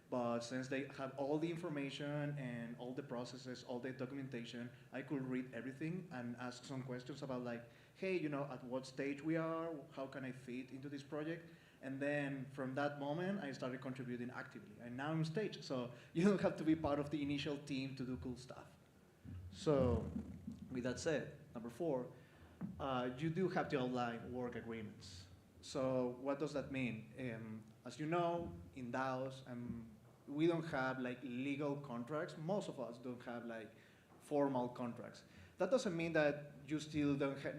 But since they have all the information and all the processes, all the documentation, I could read everything and ask some questions about like, hey, at what stage we are, how can I fit into this project? And then from that moment, I started contributing actively. And now I'm stage, so you don't have to be part of the initial team to do cool stuff. So with that said, number 4, you do have to outline work agreements. So what does that mean? As you know, in DAOs, we don't have like legal contracts. Most of us don't have like formal contracts. That doesn't mean that you still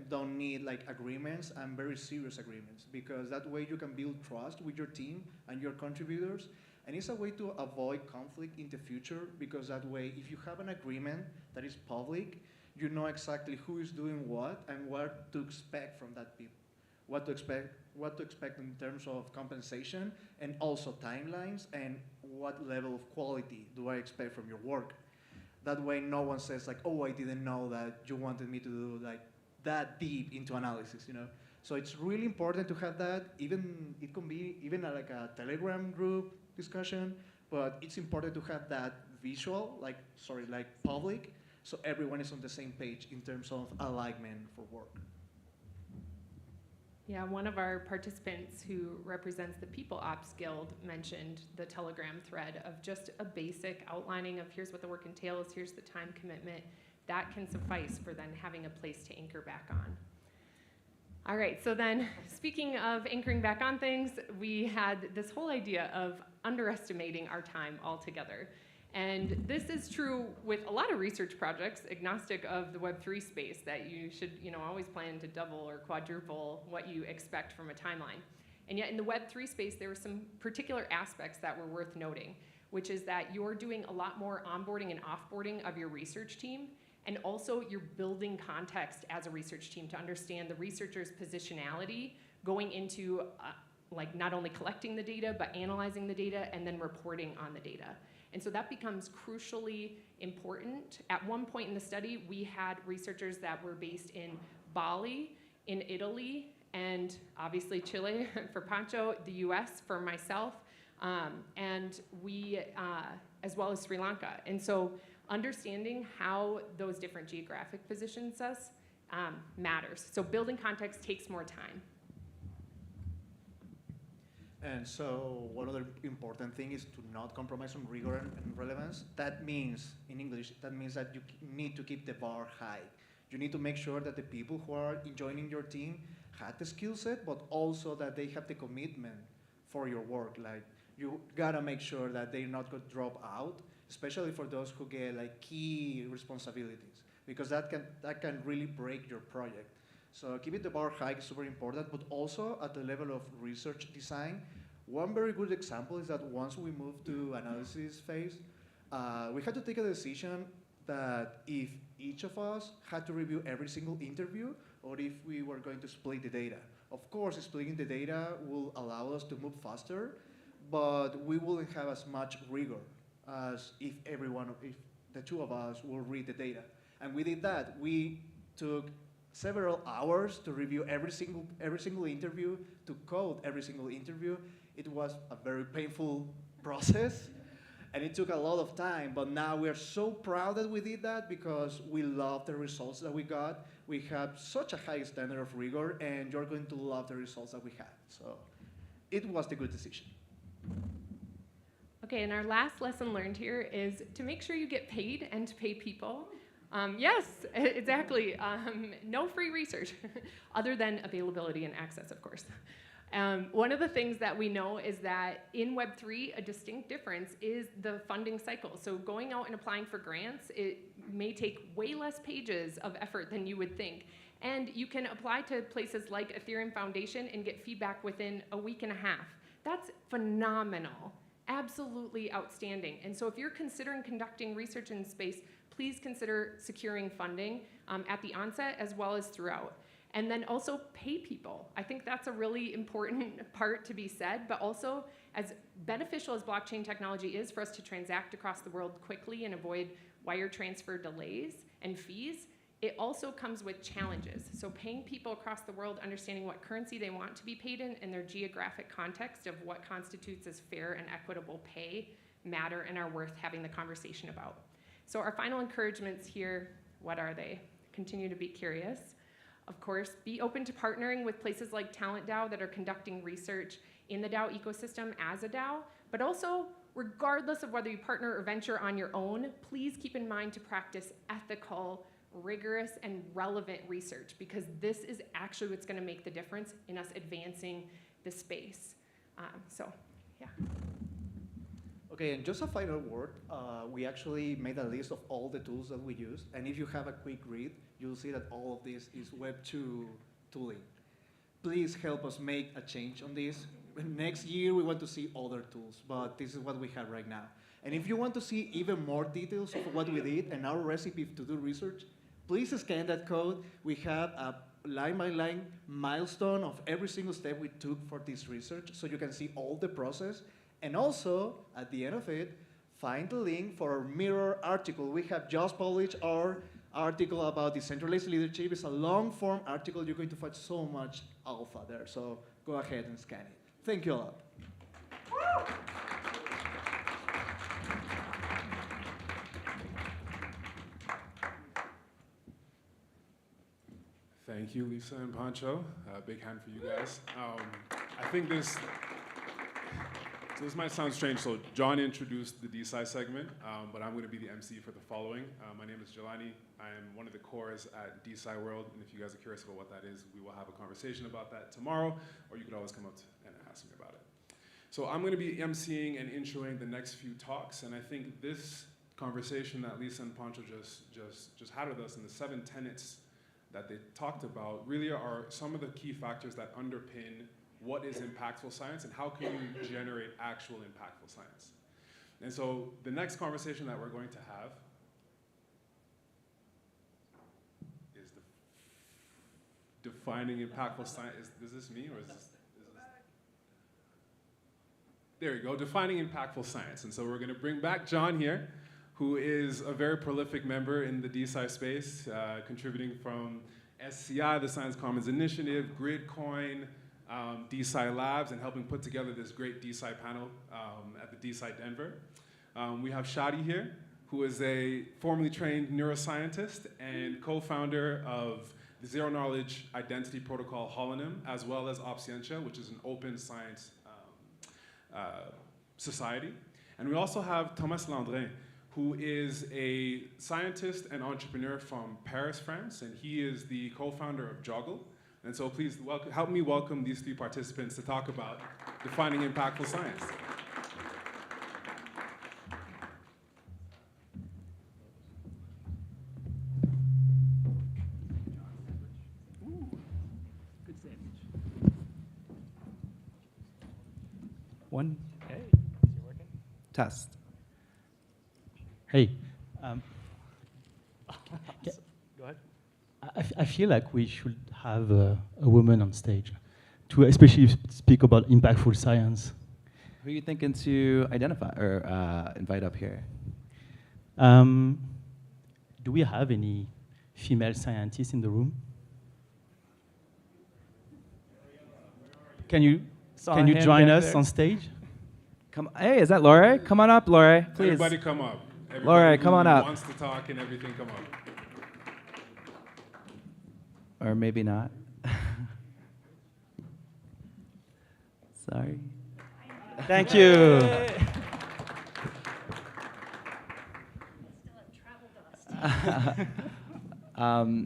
don't need like agreements and very serious agreements, because that way you can build trust with your team and your contributors. And it's a way to avoid conflict in the future, because that way, if you have an agreement that is public, you know exactly who is doing what and what to expect from that people. What to expect in terms of compensation, and also timelines, and what level of quality do I expect from your work. That way no one says like, oh, I didn't know that you wanted me to do like that deep into analysis, So it's really important to have that. It can be even like a Telegram group discussion, but it's important to have that visual, like public, so everyone is on the same page in terms of alignment for work. Yeah, one of our participants who represents the People Ops Guild mentioned the Telegram thread of just a basic outlining of here's what the work entails, here's the time commitment. That can suffice for then having a place to anchor back on. All right, so then speaking of anchoring back on things, we had this whole idea of underestimating our time altogether. And this is true with a lot of research projects, agnostic of the Web3 space, that you should always plan to double or quadruple what you expect from a timeline. And yet in the Web3 space, there were some particular aspects that were worth noting, which is that you're doing a lot more onboarding and offboarding of your research team, and also you're building context as a research team to understand the researcher's positionality going into like not only collecting the data, but analyzing the data and then reporting on the data. And so that becomes crucially important. At one point in the study, we had researchers that were based in Bali, in Italy, and obviously Chile for Pancho, the US for myself, and we, as well as Sri Lanka. And so understanding how those different geographic positions us matters. So building context takes more time. And so one other important thing is to not compromise on rigor and relevance. That means, in English, that means that you need to keep the bar high. You need to make sure that the people who are joining your team have the skill set, but also that they have the commitment for your work. Like, you gotta make sure that they're not gonna drop out, especially for those who get like key responsibilities, because that can really break your project. So keeping the bar high is super important, but also at the level of research design. One very good example is that once we moved to analysis phase, we had to take a decision that if each of us had to review every single interview, or if we were going to split the data. Of course, splitting the data will allow us to move faster, but we wouldn't have as much rigor as if the two of us will read the data. And we did that. We took several hours to review every single interview, to code every single interview. It was a very painful process, and it took a lot of time, but now we are so proud that we did that because we love the results that we got. We have such a high standard of rigor, and you're going to love the results that we had. So it was the good decision. Okay, and our last lesson learned here is to make sure you get paid and to pay people. Yes, exactly. No free research, other than availability and access, of course. One of the things that we know is that in Web3, a distinct difference is the funding cycle. So going out and applying for grants, it may take way less pages of effort than you would think. And you can apply to places like Ethereum Foundation and get feedback within a week and a half. That's phenomenal. Absolutely outstanding. And so if you're considering conducting research in space, please consider securing funding at the onset as well as throughout. And then also pay people. I think that's a really important part to be said, but also as beneficial as blockchain technology is for us to transact across the world quickly and avoid wire transfer delays and fees, it also comes with challenges. So paying people across the world, understanding what currency they want to be paid in and their geographic context of what constitutes as fair and equitable pay matter and are worth having the conversation about. So our final encouragements here, what are they? Continue to be curious. Of course, be open to partnering with places like TalentDAO that are conducting research in the DAO ecosystem as a DAO, but also, regardless of whether you partner or venture on your own, please keep in mind to practice ethical, rigorous, and relevant research, because this is actually what's going to make the difference in us advancing the space. So, yeah. Okay, and just a final word. We actually made a list of all the tools that we use, and if you have a quick read, you'll see that all of this is Web2 tooling. Please help us make a change on this. Next year, we want to see other tools, but this is what we have right now. And if you want to see even more details of what we did and our recipe to do research, please scan that code. We have a line-by-line milestone of every single step we took for this research, so you can see all the process. And also, at the end of it, find the link for our mirror article. We have just published our article about decentralized leadership. It's a long-form article. You're going to find so much alpha there, so go ahead and scan it. Thank you a lot. Thank you, Lisa and Pancho. Big hand for you guys. I think this might sound strange. So John introduced the DeSci segment, but I'm going to be the MC for the following. My name is Jelani. I am one of the cores at DeSci World, and if you guys are curious about what that is, we will have a conversation about that tomorrow, or you could always come up and ask me about it. So I'm going to be MCing and introing the next few talks, and I think this conversation that Lisa and Pancho just had with us, and the 7 tenets that they talked about, really are some of the key factors that underpin what is impactful science and how can you generate actual impactful science. And so the next conversation that we're going to have is defining impactful science. Is this me or is this? There you go, defining impactful science. And so we're going to bring back John here, who is a very prolific member in the DeSci space, contributing from SCI, the Science Commons Initiative, Gridcoin, DeSci Labs, and helping put together this great DeSci panel at the DAODenver. We have Shadi here, who is a formerly trained neuroscientist and co-founder of the Zero Knowledge Identity Protocol Holonym, as well as Opscientia, which is an open science society. And we also have Thomas Landrin, who is a scientist and entrepreneur from Paris, France, and he is the co-founder of Joggle. And so please help me welcome these 3 participants to talk about defining impactful science. Good sandwich. One. Hey, is it working? Test. Hey. Go ahead. I feel like we should have a woman on stage to especially speak about impactful science. Who are you thinking to identify or invite up here? Do we have any female scientists in the room? Can you Saw Can you him join back us there. on stage? Come, hey, is that Lore? Come on up, Lore, please. Everybody come up. Everybody Lore, come who on up. wants to talk and everything, come up. Or maybe not. Sorry. Thank you.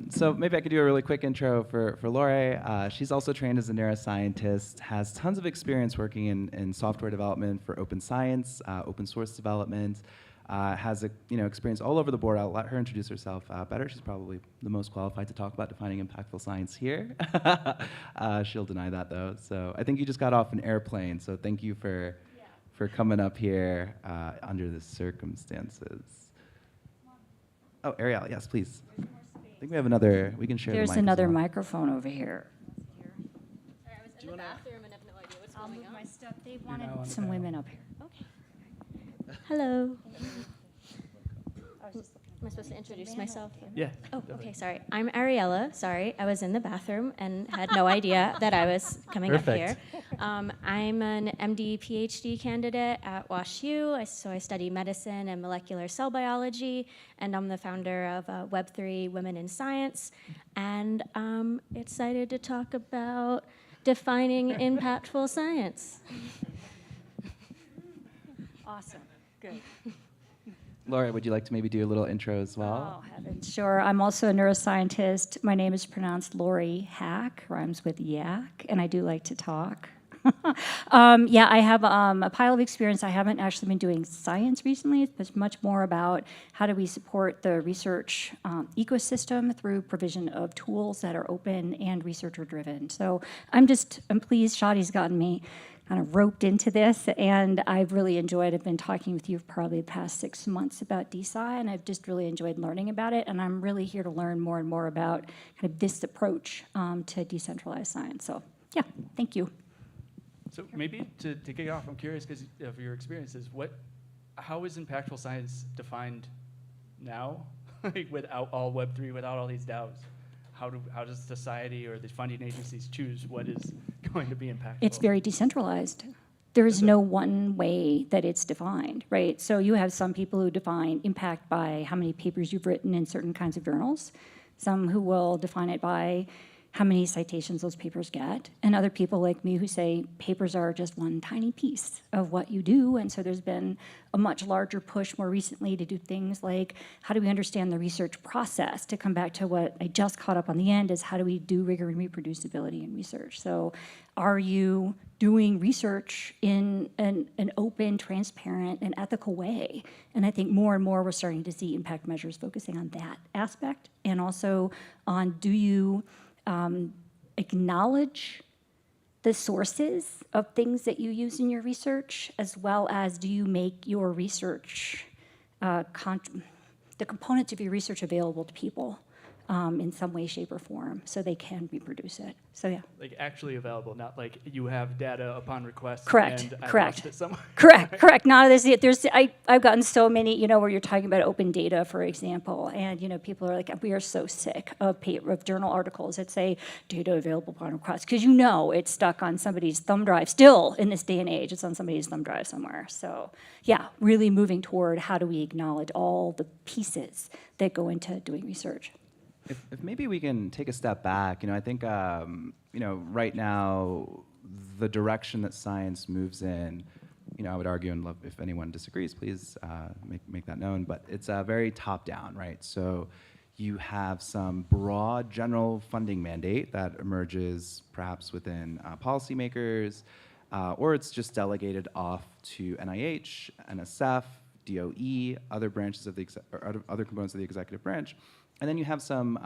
So maybe I could do a really quick intro for Lore. She's also trained as a neuroscientist, has tons of experience working in software development for open science, open source development, has experience all over the board. I'll let her introduce herself better. She's probably the most qualified to talk about defining impactful science here. She'll deny that though. So I think you just got off an airplane, so thank you for coming up here under the circumstances. Oh, Ariel, yes, please. I think we have another, we can share There's the mic another as well. microphone over here. Sorry, I was in the bathroom and have no idea what's going on. My stuff. They wanted some women up here. Okay. Hello. Am I supposed to introduce myself? Yeah. Oh, okay, sorry. I'm Ariella. Sorry, I was in the bathroom and had no idea that I was coming up here. I'm an MD PhD candidate at WashU. So I study medicine and molecular cell biology, and I'm the founder of Web3 Women in Science. And I'm excited to talk about defining impactful science. Awesome. Good. Laura, would you like to maybe do a little intro as well? Oh, heavens. Sure. I'm also a neuroscientist. My name is pronounced Lori Hack, rhymes with yak, and I do like to talk. Yeah, I have a pile of experience. I haven't actually been doing science recently. It's much more about how do we support the research ecosystem through provision of tools that are open and researcher-driven. So I'm pleased Shadi's gotten me kind of roped into this, and I've really enjoyed. I've been talking with you for probably the past 6 months about DeSci, and I've just really enjoyed learning about it, and I'm really here to learn more and more about kind of this approach to decentralized science. So yeah, thank you. So maybe to kick off, I'm curious because of your experiences, how is impactful science defined now, like without all Web3, without all these DAOs? How does society or the funding agencies choose what is going to be impactful? It's very decentralized. There is no one way that it's defined, right? So you have some people who define impact by how many papers you've written in certain kinds of journals, some who will define it by how many citations those papers get, and other people like me who say papers are just one tiny piece of what you do. And so there's been a much larger push more recently to do things like how do we understand the research process? To come back to what I just caught up on the end is how do we do rigor and reproducibility in research? So are you doing research in an open, transparent, and ethical way? And I think more and more we're starting to see impact measures focusing on that aspect, and also on do you acknowledge the sources of things that you use in your research, as well as do you make your research, the components of your research available to people in some way, shape, or form so they can reproduce it. So yeah. Like actually available, not like you have data upon request. Correct, and I correct. lost it somewhere. Correct. Now I've gotten so many, where you're talking about open data, for example, and people are like, we are so sick of journal articles that say data available upon request, because it's stuck on somebody's thumb drive. Still in this day and age, it's on somebody's thumb drive somewhere. So yeah, really moving toward how do we acknowledge all the pieces that go into doing research. If maybe we can take a step back, I think, right now, the direction that science moves in, I would argue, and love if anyone disagrees, please make that known, but it's very top-down, right? So you have some broad general funding mandate that emerges perhaps within policymakers, or it's just delegated off to NIH, NSF, DOE, other branches of other components of the executive branch. And then you have some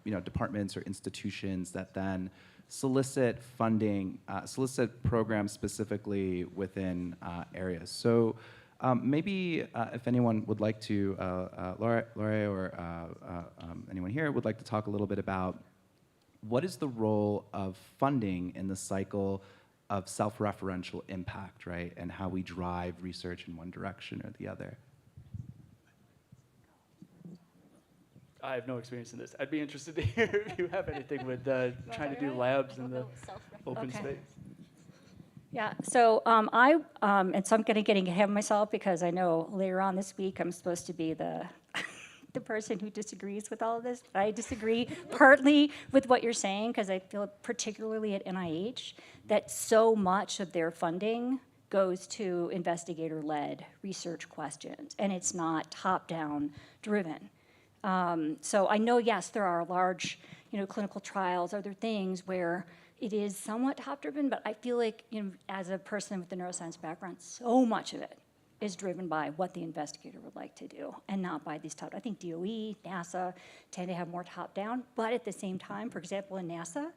departments or institutions that then solicit funding, solicit programs specifically within areas. So maybe if anyone would like to, Laura or anyone here would like to talk a little bit about what is the role of funding in the cycle of self-referential impact, right? And how we drive research in one direction or the other. I have no experience in this. I'd be interested to hear if you have anything with trying to do labs in the open space. Yeah, so and so I'm getting ahead of myself because I know later on this week I'm supposed to be the the person who disagrees with all of this. But I disagree partly with what you're saying because I feel particularly at NIH that so much of their funding goes to investigator-led research questions, and it's not top-down driven. So I know, yes, there are large, clinical trials, other things where it is somewhat top-driven, but I feel like, as a person with a neuroscience background, so much of it is driven by what the investigator would like to do and not by these top. I think DOE, NASA tend to have more top-down, but at the same time, for example, in NASA,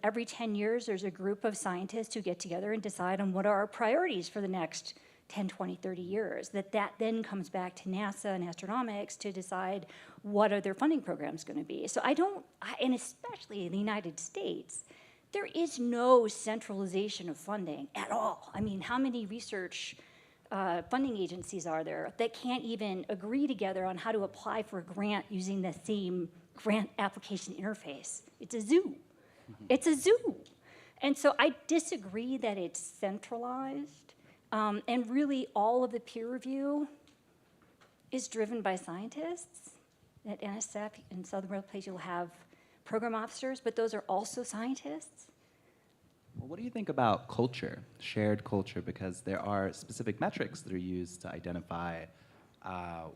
every 10 years, there's a group of scientists who get together and decide on what are our priorities for the next 10, 20, 30 years. That then comes back to NASA and astronomics to decide what are their funding programs going to be. So and especially in the United States, there is no centralization of funding at all. I mean, how many research funding agencies are there that can't even agree together on how to apply for a grant using the same grant application interface? It's a zoo. It's a zoo. And so I disagree that it's centralized. And really, all of the peer review is driven by scientists. At NSF and Southern World Place, you'll have program officers, but those are also scientists. Well, what do you think about culture, shared culture? Because there are specific metrics that are used to identify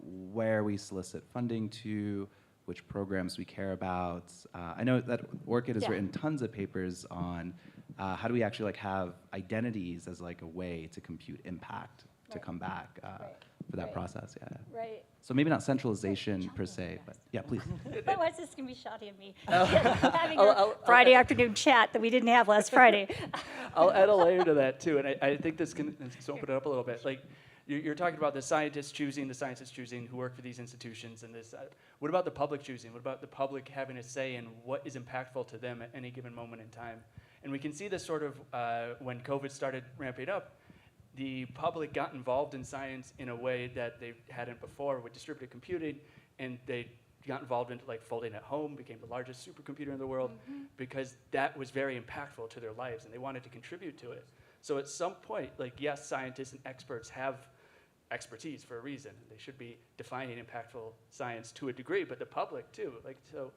where we solicit funding to, which programs we care about. I know that ORCID has written tons of papers on how do we actually have identities as a way to compute impact to come back for that process. Yeah. Right. So maybe not centralization per se, but yeah, please. Otherwise, this can be shouting at me. Having a Friday afternoon chat that we didn't have last Friday. I'll add a layer to that too, and I think this can open it up a little bit. Like you're talking about the scientists choosing who work for these institutions, and this. What about the public choosing? What about the public having a say in what is impactful to them at any given moment in time? And we can see this sort of when COVID started ramping up. The public got involved in science in a way that they hadn't before with distributed computing, and they got involved into folding at home, became the largest supercomputer in the world, because that was very impactful to their lives, and they wanted to contribute to it. So at some point, yes, scientists and experts have expertise for a reason. They should be defining impactful science to a degree, but the public too. So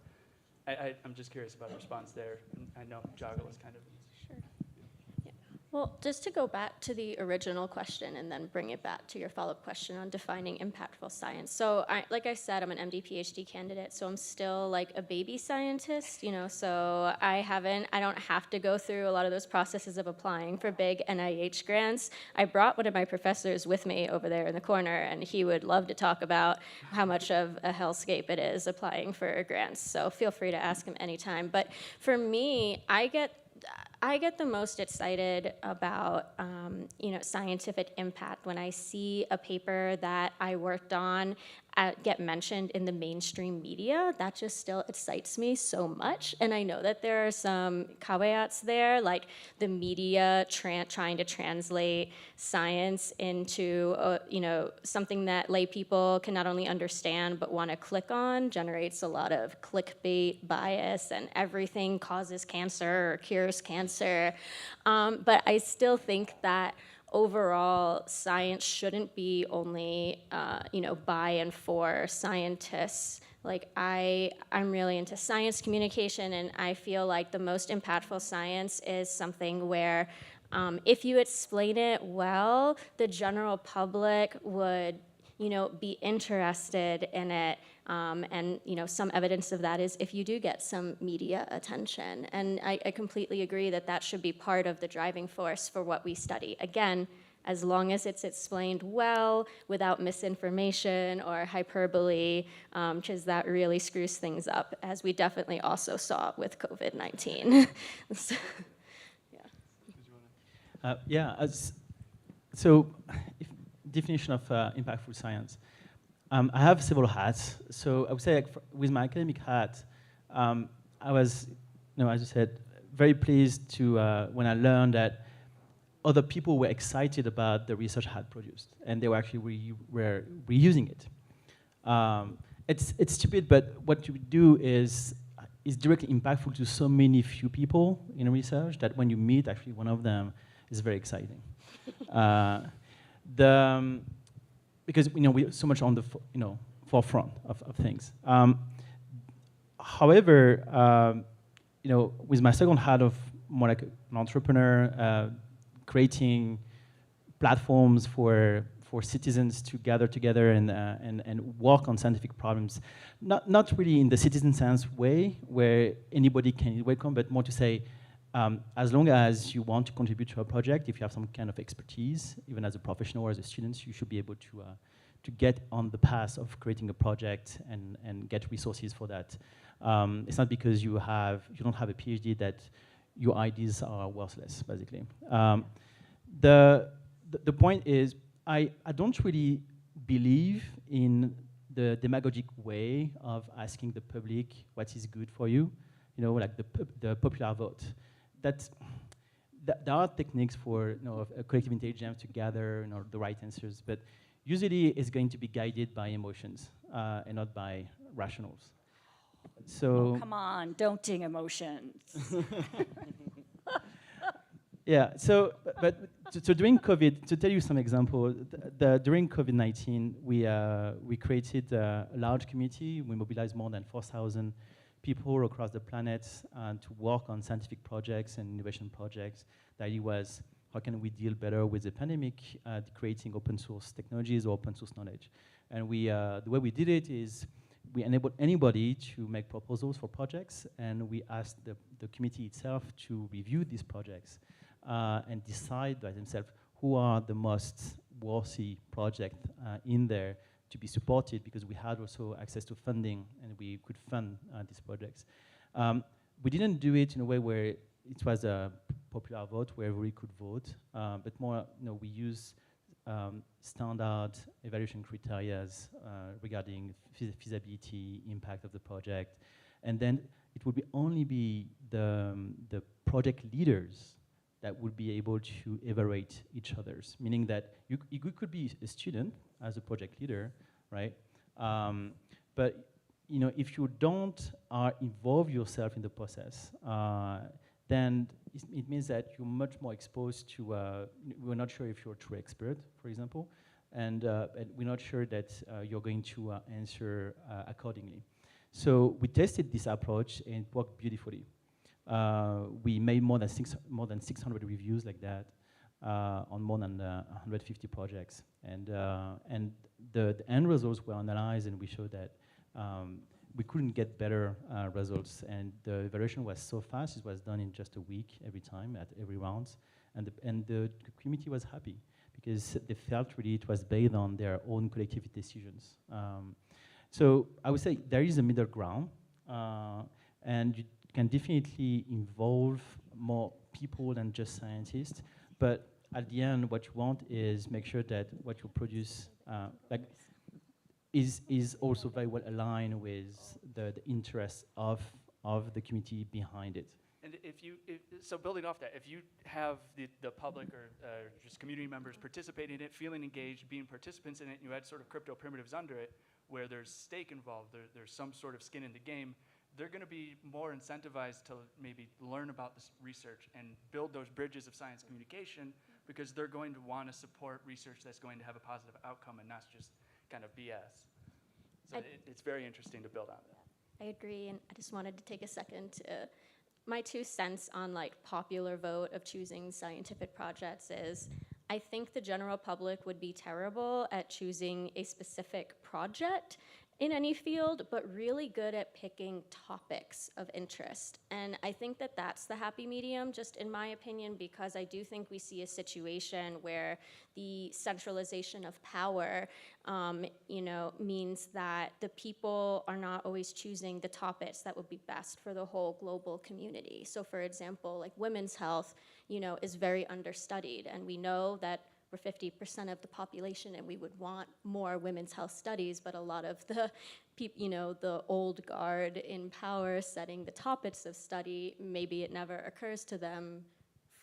I'm just curious about the response there. I know Joggle is kind of... Well, just to go back to the original question and then bring it back to your follow-up question on defining impactful science. So like I said, I'm an MD PhD candidate, so I'm still a baby scientist, so I don't have to go through a lot of those processes of applying for big NIH grants. I brought one of my professors with me over there in the corner, and he would love to talk about how much of a hellscape it is applying for grants. So feel free to ask him anytime. But for me, I get the most excited about, scientific impact when I see a paper that I worked on get mentioned in the mainstream media. That just still excites me so much. And I know that there are some caveats there, like the media trying to translate science into, something that lay people can not only understand but want to click on, generates a lot of clickbait bias, and everything causes cancer or cures cancer. But I still think that overall, science shouldn't be only, by and for scientists. I'm really into science communication, and I feel like the most impactful science is something where if you explain it well, the general public would, be interested in it. And some evidence of that is if you do get some media attention. And I completely agree that that should be part of the driving force for what we study. Again, as long as it's explained well, without misinformation or hyperbole, because that really screws things up, as we definitely also saw with COVID-19. So, so definition of impactful science. I have several hats. So I would say with my academic hat, I was, as you said, very pleased to when I learned that other people were excited about the research I had produced, and they were actually were reusing it. It's stupid, but what you do is is directly impactful to so many few people in research that when you meet actually one of them, it's very exciting. Because we're so much on the forefront of things. However, with my second hat of more like an entrepreneur, creating platforms for citizens to gather together and work on scientific problems, not really in the citizen science way where anybody can be welcome, but more to say, as long as you want to contribute to a project, if you have some kind of expertise, even as a professional or as a student, you should be able to get on the path of creating a project and get resources for that. It's not because you don't have a PhD that your ideas are worthless, basically. The point is, I don't really believe in the demagogic way of asking the public what is good for you, like the popular vote. There are techniques for collective intelligence to gather the right answers, but usually it's going to be guided by emotions and not by rationals. So come on, don't ding emotions. Yeah, so during COVID, to tell you some example, during COVID-19, we created a large community. We mobilized more than 4,000 people across the planet to work on scientific projects and innovation projects. The idea was, how can we deal better with the pandemic, creating open source technologies or open source knowledge? And the way we did it is we enabled anybody to make proposals for projects, and we asked the committee itself to review these projects and decide by themselves who are the most worthy projects in there to be supported, because we had also access to funding and we could fund these projects. We didn't do it in a way where it was a popular vote where everybody could vote, but more, we use standard evaluation criteria regarding feasibility, impact of the project, and then it would only be the project leaders that would be able to evaluate each other's, meaning that you could be a student as a project leader, right? But if you don't involve yourself in the process, then it means that you're much more exposed to, we're not sure if you're a true expert, for example, and we're not sure that you're going to answer accordingly. So we tested this approach and it worked beautifully. We made more than 600 reviews like that on more than 150 projects, and the end results were analyzed, and we showed that we couldn't get better results, and the evaluation was so fast. It was done in just a week every time at every round, and the community was happy because they felt really it was based on their own collective decisions. So I would say there is a middle ground, and you can definitely involve more people than just scientists, but at the end, what you want is make sure that what you produce is also very well aligned with the interests of the community behind it. And so building off that, if you have the public or just community members participating in it, feeling engaged, being participants in it, and you add sort of crypto primitives under it, where there's stake involved, there's some sort of skin in the game, they're going to be more incentivized to maybe learn about this research and build those bridges of science communication, because they're going to want to support research that's going to have a positive outcome and not just kind of BS. So it's very interesting to build on that. I agree, and I just wanted to take a second to, my 2 cents on popular vote of choosing scientific projects is, I think the general public would be terrible at choosing a specific project in any field, but really good at picking topics of interest. And I think that that's the happy medium, just in my opinion, because I do think we see a situation where the centralization of power, means that the people are not always choosing the topics that would be best for the whole global community. So for example, women's health, is very understudied, and we know that we're 50% of the population, and we would want more women's health studies, but a lot of the the old guard in power setting the topics of study, maybe it never occurs to them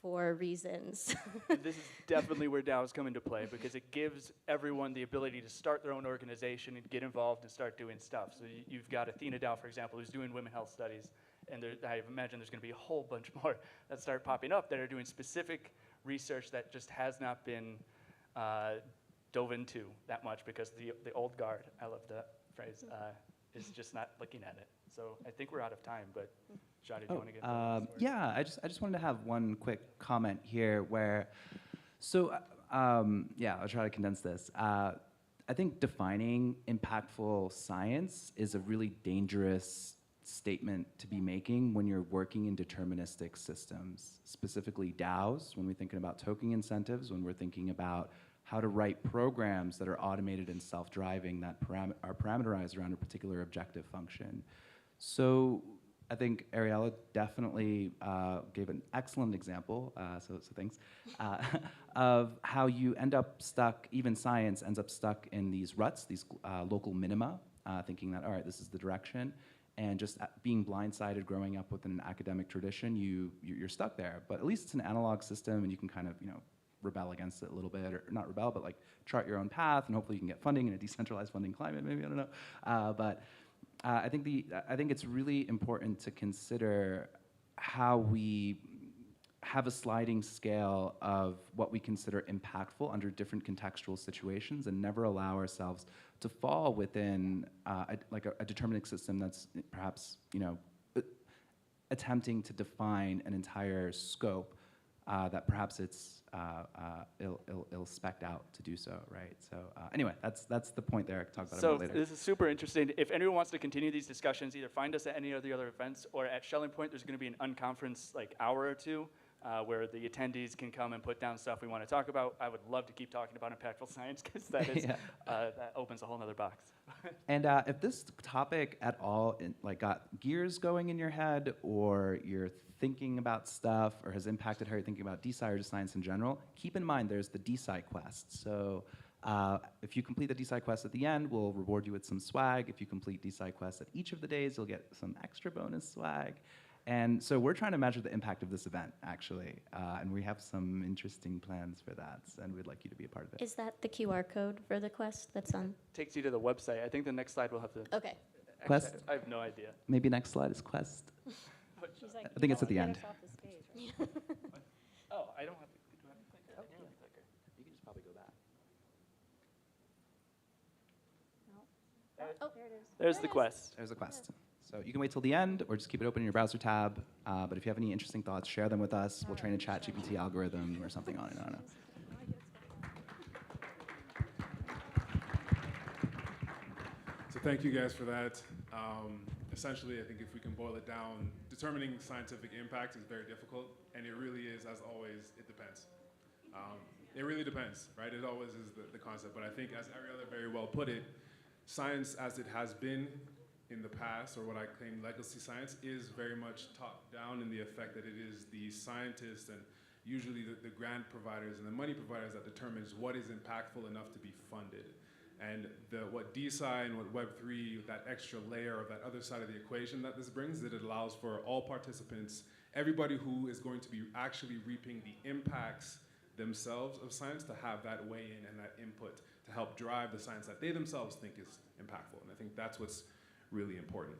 for reasons. This is definitely where DAOs come into play, because it gives everyone the ability to start their own organization and get involved and start doing stuff. So you've got ETHDenver, for example, who's doing women health studies, and I imagine there's going to be a whole bunch more that start popping up that are doing specific research that just has not been dove into that much because the old guard, I love that phrase, is just not looking at it. So I think we're out of time, but Johnny, do you want to get yeah, I just wanted to have one quick comment here where, yeah, I'll try to condense this. I think defining impactful science is a really dangerous statement to be making when you're working in deterministic systems, specifically DAOs, when we're thinking about token incentives, when we're thinking about how to write programs that are automated and self-driving that are parameterized around a particular objective function. So I think Ariella definitely gave an excellent example, so thanks, of how you end up stuck, even science ends up stuck in these ruts, these local minima, thinking that, all right, this is the direction, and just being blindsided growing up within an academic tradition, you're stuck there. But at least it's an analog system, and you can kind of, rebel against it a little bit, or not rebel, but like chart your own path, and hopefully you can get funding in a decentralized funding climate, maybe, I don't know. But I think it's really important to consider how we have a sliding scale of what we consider impactful under different contextual situations, and never allow ourselves to fall within a deterministic system that's perhaps attempting to define an entire scope that perhaps it's ill-spec'd out to do so, right? So anyway, that's the point there. I can talk about it later. So this is super interesting. If anyone wants to continue these discussions, either find us at any of the other events, or at Shelling Point, there's going to be an unconference hour or two where the attendees can come and put down stuff we want to talk about. I would love to keep talking about impactful science, because that is that opens a whole other box. And if this topic at all got gears going in your head, or you're thinking about stuff, or has impacted how you're thinking about DeSci or just science in general, keep in mind there's the DeSci quest. So if you complete the DeSci quest at the end, we'll reward you with some swag. If you complete DeSci quests at each of the days, you'll get some extra bonus swag. And so we're trying to measure the impact of this event, actually, and we have some interesting plans for that, and we'd like you to be a part of it. Is that the QR code for the quest that's on? Takes you to the website. I think the next slide will have to. Okay. Quest? I have no idea. Maybe next slide is quest. She's like, I think it's at the end. Oh, I don't have to. Do I have to click? You can just probably go back. Oh, there it is. There's the quest. There's the quest. So you can wait till the end, or just keep it open in your browser tab. But if you have any interesting thoughts, share them with us. We'll train a ChatGPT algorithm or something on it. I don't know. So thank you guys for that. Essentially, I think if we can boil it down, determining scientific impact is very difficult, and it really is, as always, it depends. It really depends, right? It always is the concept. But I think, as Ariella very well put it, science as it has been in the past, or what I claim legacy science, is very much top-down in the effect that it is the scientists and usually the grant providers and the money providers that determines what is impactful enough to be funded. And what DeSci and what Web3, that extra layer of that other side of the equation that this brings, that it allows for all participants, everybody who is going to be actually reaping the impacts themselves of science, to have that weigh in and that input to help drive the science that they themselves think is impactful. And I think that's what's really important.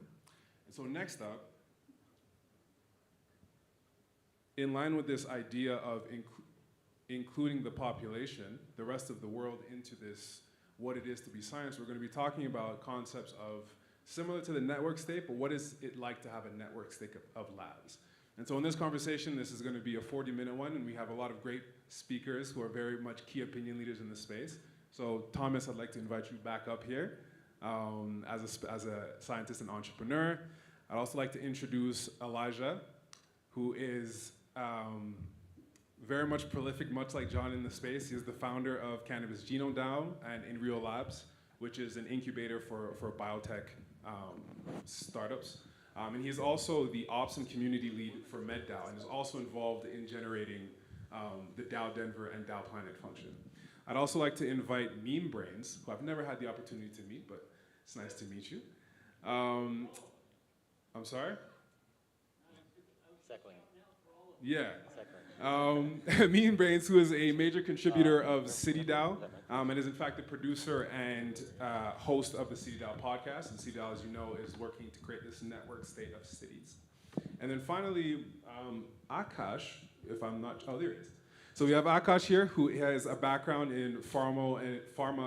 And so next up, in line with this idea of including the population, the rest of the world, into this, what it is to be science, we're going to be talking about concepts of, similar to the network state, but what is it like to have a network state of labs? And so in this conversation, this is going to be a 40-minute one, and we have a lot of great speakers who are very much key opinion leaders in this space. So Thomas, I'd like to invite you back up here as a scientist and entrepreneur. I'd also like to introduce Elijah, who is very much prolific, much like John in the space. He is the founder of Cannabis Genome DAO and In Real Labs, which is an incubator for biotech startups. And he's also the ops and community lead for MedDAO, and is also involved in generating the DAODenver and DAOPlanet function. I'd also like to invite Meme Brains, who I've never had the opportunity to meet, but it's nice to meet you. I'm sorry? Yeah. Meme Brains, who is a major contributor of CityDAO, and is in fact the producer and host of the CityDAO podcast. And CityDAO, as you know, is working to create this network state of cities. And then finally, Akash, if I'm not, oh, there he is. So we have Akash here, who has a background in pharma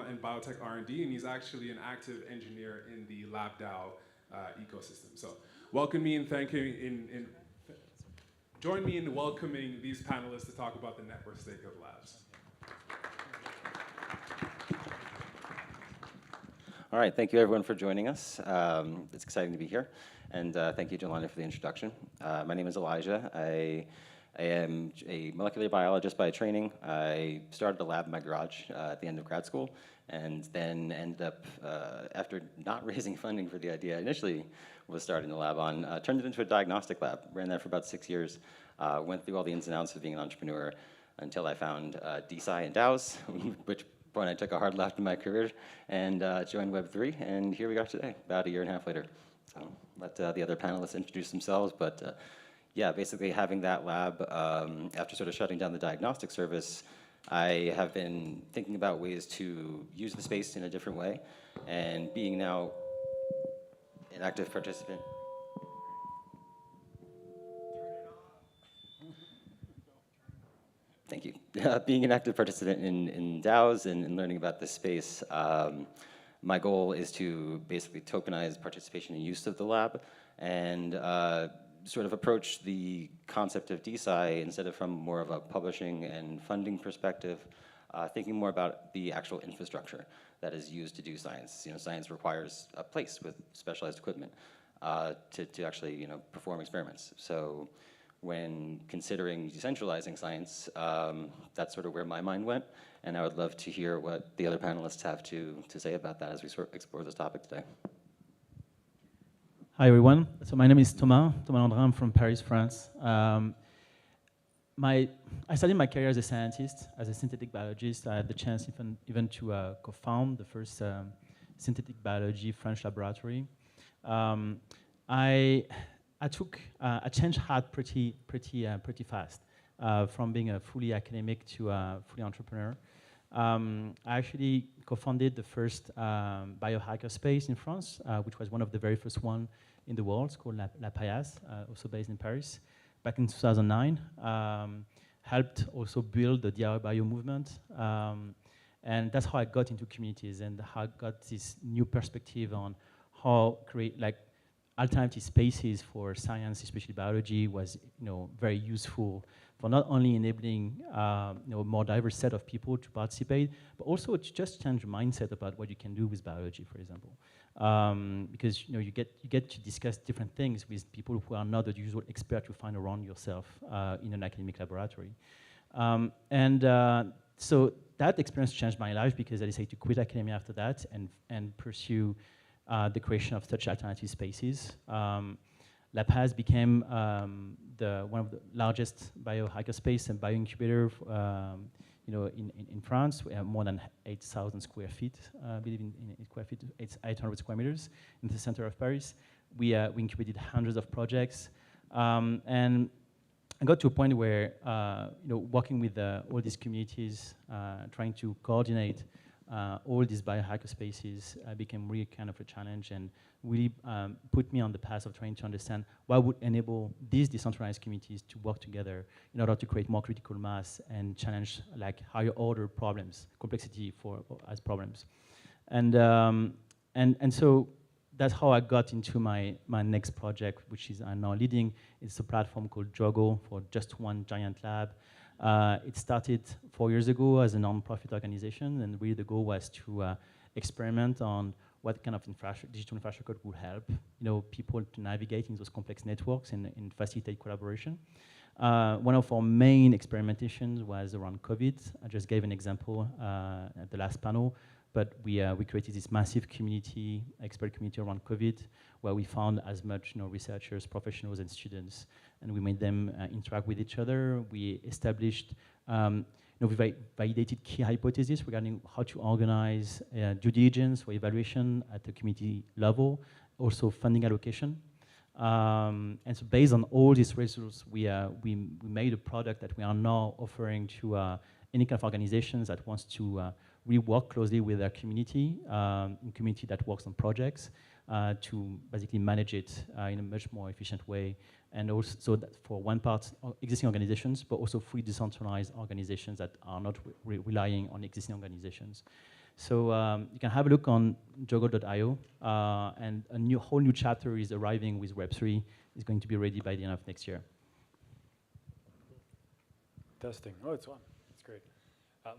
and biotech R&D, and he's actually an active engineer in the LabDAO ecosystem. So welcome me and join me in welcoming these panelists to talk about the network stake of labs. All right, thank you everyone for joining us. It's exciting to be here. And thank you, Jelani, for the introduction. My name is Elijah. I am a molecular biologist by training. I started a lab in my garage at the end of grad school, and then ended up, after not raising funding for the idea I initially was starting the lab on, turned it into a diagnostic lab. Ran that for about 6 years. Went through all the ins and outs of being an entrepreneur until I found DeSci and DAOs, which point I took a hard left in my career and joined Web3, and here we are today, about a year and a half later. So let the other panelists introduce themselves, but yeah, basically having that lab, after sort of shutting down the diagnostic service, I have been thinking about ways to use the space in a different way, and being now an active participant. Thank you. Being an active participant in DAOs and learning about this space, my goal is to basically tokenize participation and use of the lab, and sort of approach the concept of DeSci instead of from more of a publishing and funding perspective, thinking more about the actual infrastructure that is used to do science. You know, science requires a place with specialized equipment to actually, perform experiments. So when considering decentralizing science, that's sort of where my mind went, and I would love to hear what the other panelists have to say about that as we sort of explore this topic today. Hi everyone. So my name is Thomas Landrin. I'm from Paris, France. I started my career as a scientist, as a synthetic biologist. I had the chance even to co-found the first synthetic biology French laboratory. I changed hat pretty fast, from being a fully academic to a fully entrepreneur. I actually co-founded the first biohacker space in France, which was one of the very first one in the world. It's called La Paillasse, also based in Paris, back in 2009. Helped also build the DAO bio movement. And that's how I got into communities and how I got this new perspective on how create alternative spaces for science, especially biology, was very useful for not only enabling a more diverse set of people to participate, but also to just change the mindset about what you can do with biology, for example. Because you get to discuss different things with people who are not the usual expert you find around yourself in an academic laboratory. So that experience changed my life because I decided to quit academia after that and pursue the creation of such alternative spaces. La Paz became one of the largest biohacker space and bioincubator in France. We have more than 8,000 square feet, I believe in square feet, it's 800 square meters in the center of Paris. We incubated hundreds of projects. And I got to a point where, working with all these communities, trying to coordinate all these biohacker spaces became really kind of a challenge, and really put me on the path of trying to understand what would enable these decentralized communities to work together in order to create more critical mass and challenge higher order problems, complexity as problems. And so that's how I got into my next project, which is I'm now leading. It's a platform called Jogo for Just One Giant Lab. It started 4 years ago as a non-profit organization, and really the goal was to experiment on what kind of digital infrastructure would help people to navigate in those complex networks and facilitate collaboration. One of our main experimentations was around COVID. I just gave an example at the last panel, but we created this massive community, expert community around COVID, where we found as much researchers, professionals, and students, and we made them interact with each other. We established, we validated key hypotheses regarding how to organize due diligence or evaluation at the community level, also funding allocation. And so based on all these results, we made a product that we are now offering to any kind of organizations that wants to really work closely with their community, community that works on projects, to basically manage it in a much more efficient way. And also that for one part, existing organizations, but also fully decentralized organizations that are not relying on existing organizations. So you can have a look on juggle.io, and a whole new chapter is arriving with Web3. It's going to be ready by the end of next year. Testing. Oh, it's on. It's great.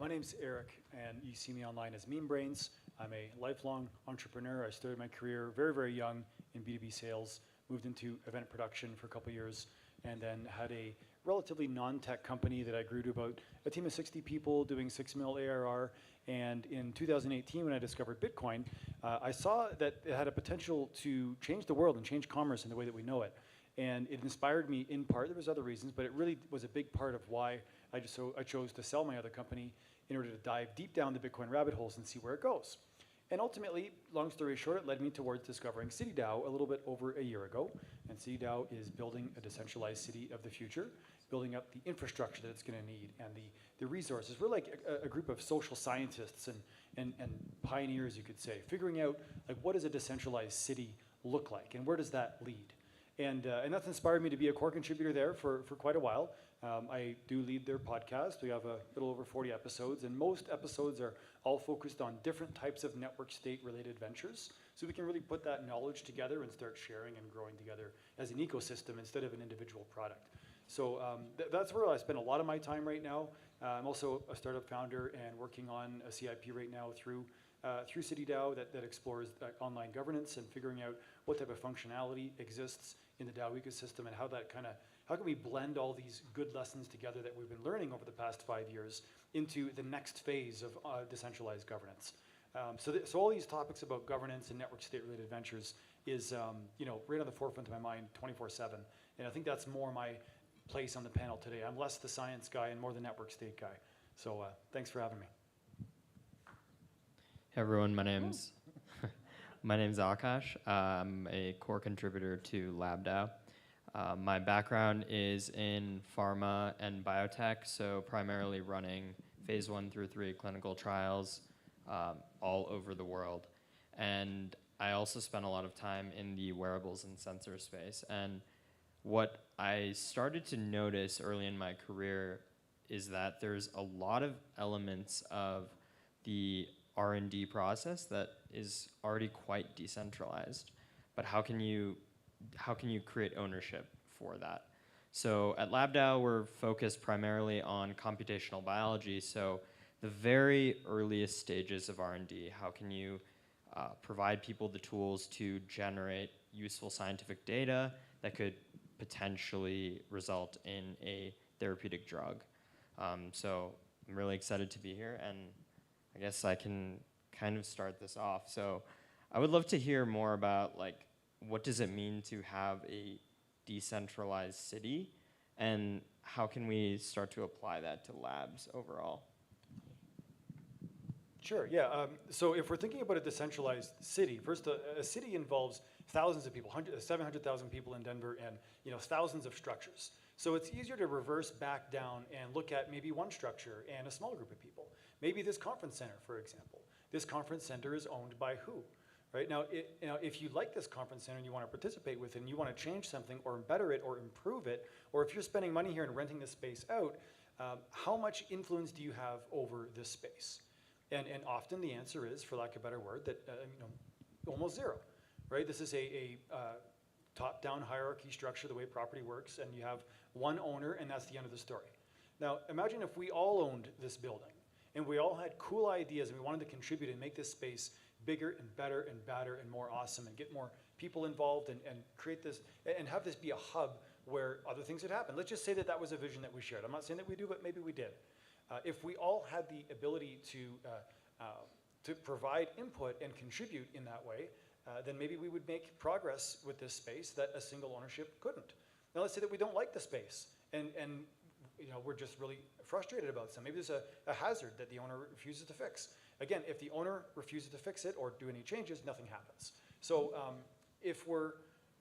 My name's Eric, and you see me online as Meme Brains. I'm a lifelong entrepreneur. I started my career very, very young in B2B sales, moved into event production for a couple years, and then had a relatively non-tech company that I grew to about a team of 60 people doing 6 mil ARR. And in 2018, when I discovered Bitcoin, I saw that it had a potential to change the world and change commerce in the way that we know it. And it inspired me in part. There was other reasons, but it really was a big part of why I chose to sell my other company in order to dive deep down the Bitcoin rabbit holes and see where it goes. And ultimately, long story short, it led me towards discovering CityDAO a little bit over a year ago. And CityDAO is building a decentralized city of the future, building up the infrastructure that it's going to need and the resources. We're like a group of social scientists and pioneers, you could say, figuring out like what does a decentralized city look like and where does that lead? And that's inspired me to be a core contributor there for quite a while. I do lead their podcast. We have a little over 40 episodes, and most episodes are all focused on different types of network state related ventures. So we can really put that knowledge together and start sharing and growing together as an ecosystem instead of an individual product. So that's where I spend a lot of my time right now. I'm also a startup founder and working on a CIP right now through CityDAO that explores online governance and figuring out what type of functionality exists in the DAO ecosystem and how can we blend all these good lessons together that we've been learning over the past 5 years into the next phase of decentralized governance. So all these topics about governance and network state related ventures is right on the forefront of my mind 24/7. And I think that's more my place on the panel today. I'm less the science guy and more the network state guy. So thanks for having me. Hey everyone, my name's Akash. I'm a core contributor to LabDAO. My background is in pharma and biotech, so primarily running phase 1 through 3 clinical trials all over the world. And I also spent a lot of time in the wearables and sensor space. And what I started to notice early in my career is that there's a lot of elements of the R&D process that is already quite decentralized. But how can you create ownership for that? So at LabDAO, we're focused primarily on computational biology. So the very earliest stages of R&D, how can you provide people the tools to generate useful scientific data that could potentially result in a therapeutic drug? So I'm really excited to be here, and I guess I can kind of start this off. So I would love to hear more about what does it mean to have a decentralized city, and how can we start to apply that to labs overall? Sure, yeah. So if we're thinking about a decentralized city, first, a city involves thousands of people, 700,000 people in Denver, and thousands of structures. So it's easier to reverse back down and look at maybe one structure and a small group of people. Maybe this conference center, for example. This conference center is owned by who? Right now, if you like this conference center and you want to participate with it and you want to change something or better it or improve it, or if you're spending money here and renting this space out, how much influence do you have over this space? And often the answer is, for lack of a better word, that almost zero, right? This is a top-down hierarchy structure, the way property works, and you have one owner, and that's the end of the story. Now, imagine if we all owned this building, and we all had cool ideas, and we wanted to contribute and make this space bigger and better and badder and more awesome, and get more people involved, and create this, and have this be a hub where other things would happen. Let's just say that was a vision that we shared. I'm not saying that we do, but maybe we did. If we all had the ability to provide input and contribute in that way, then maybe we would make progress with this space that a single ownership couldn't. Now let's say that we don't like the space, and we're just really frustrated about something. Maybe there's a hazard that the owner refuses to fix. Again, if the owner refuses to fix it or do any changes, nothing happens. So if we're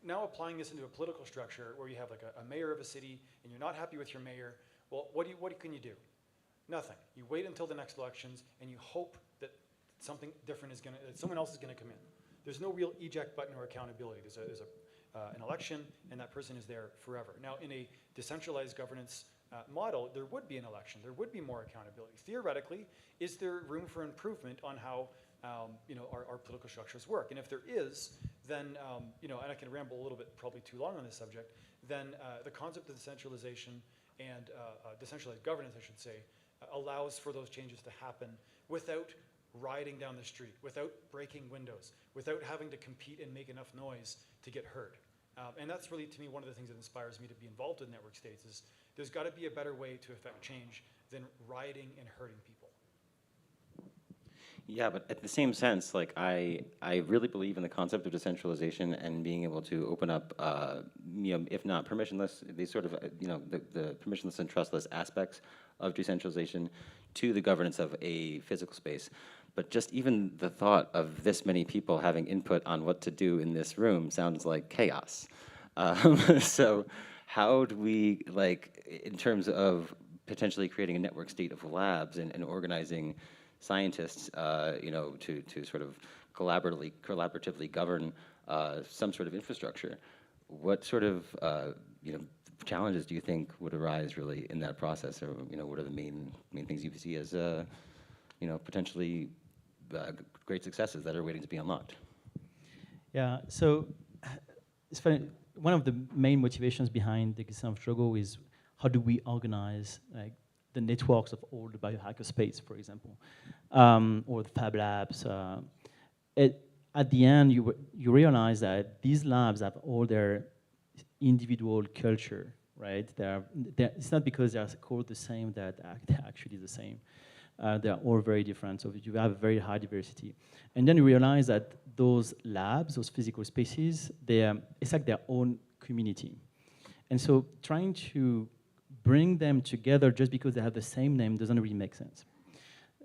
now applying this into a political structure where you have a mayor of a city and you're not happy with your mayor, well, what can you do? Nothing. You wait until the next elections and you hope that something different that someone else is going to come in. there's no real eject button or accountability. There's an election, and that person is there forever. Now, in a decentralized governance model, there would be an election. There would be more accountability. Theoretically, is there room for improvement on how our political structures work? And if there is, then and I can ramble a little bit, probably too long on this subject. Then the concept of decentralization and decentralized governance, I should say, allows for those changes to happen without riding down the street, without breaking windows, without having to compete and make enough noise to get heard. And that's really, to me, one of the things that inspires me to be involved in network states is there's got to be a better way to affect change than riding and hurting people. Yeah, but at the same sense, like I really believe in the concept of decentralization and being able to open up, if not permissionless, these sort of, the permissionless and trustless aspects of decentralization to the governance of a physical space. But just even the thought of this many people having input on what to do in this room sounds like chaos. So how do we, in terms of potentially creating a network state of labs and organizing scientists, to sort of collaboratively govern some sort of infrastructure, what sort of, challenges do you think would arise really in that process, or what are the main things you see as potentially great successes that are waiting to be unlocked? Yeah, so it's funny. One of the main motivations behind the Decentralized struggle is how do we organize the networks of all the biohacker space, for example, or the Fab Labs. At the end, you realize that these labs have all their individual culture, right? It's not because they're called the same that they're actually the same. They're all very different, so you have a very high diversity. And then you realize that those labs, those physical spaces, it's like their own community. And so trying to bring them together just because they have the same name doesn't really make sense.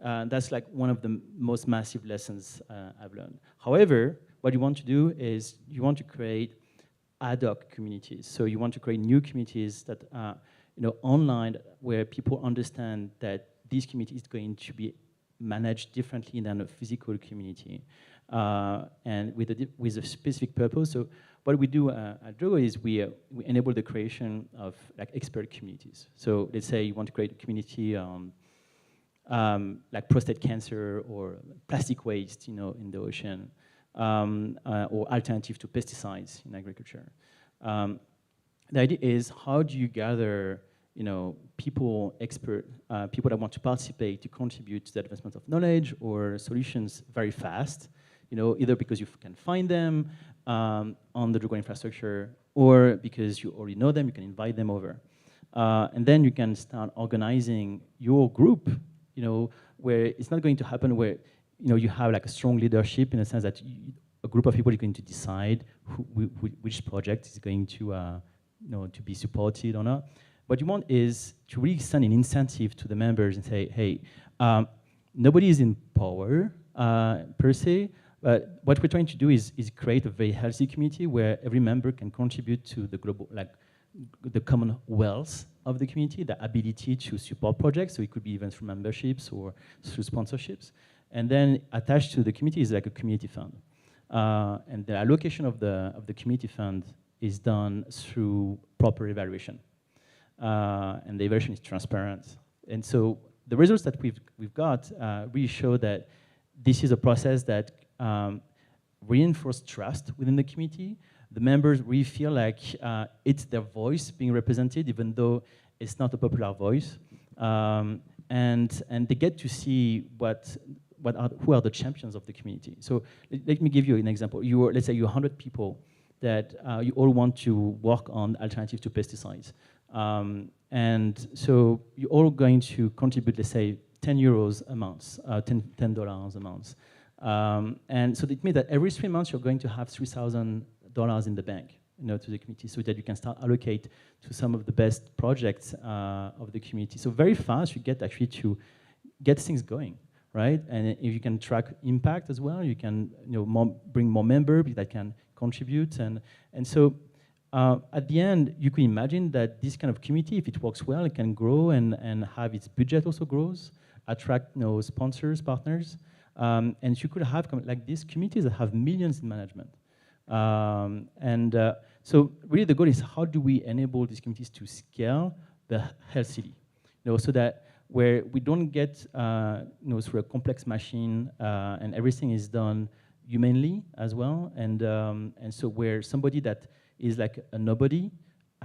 That's like one of the most massive lessons I've learned. However, what you want to do is you want to create ad hoc communities. So you want to create new communities that are online, where people understand that this community is going to be managed differently than a physical community, and with a specific purpose. So what we do at DAO is we enable the creation of expert communities. So let's say you want to create a community on like prostate cancer or plastic waste, in the ocean, or alternative to pesticides in agriculture. The idea is, how do you gather people that want to participate, to contribute to the advancement of knowledge or solutions very fast, either because you can find them on the Drupal infrastructure, or because you already know them, you can invite them over. And then you can start organizing your group, where it's not going to happen where you have like a strong leadership, in the sense that a group of people are going to decide which project is going to to be supported or not. What you want is to really send an incentive to the members and say, hey, nobody is in power per se, but what we're trying to do is create a very healthy community where every member can contribute to the global, the common wealth of the community, the ability to support projects. So it could be even through memberships or through sponsorships. And then attached to the community is like a community fund. And the allocation of the community fund is done through proper evaluation. And the evaluation is transparent. And so the results that we've got really show that this is a process that reinforces trust within the community. The members really feel like it's their voice being represented, even though it's not a popular voice. And they get to see who are the champions of the community. So let me give you an example. Let's say you're 100 people that you all want to work on alternatives to pesticides. And so you're all going to contribute, let's say, 10 euros a month, $10 a month. And so it means that every 3 months you're going to have $3,000 in the bank, to the community, so that you can start allocate to some of the best projects of the community. So very fast you get actually to get things going, right? And if you can track impact as well, you can bring more members that can contribute, and so at the end you could imagine that this kind of community, if it works well, it can grow and have its budget also grows, attract sponsors, partners, And you could have like these communities that have millions in management. So really the goal is how do we enable these communities to scale healthily, so that where we don't get through a complex machine and everything is done humanly as well, and so where somebody that is like a nobody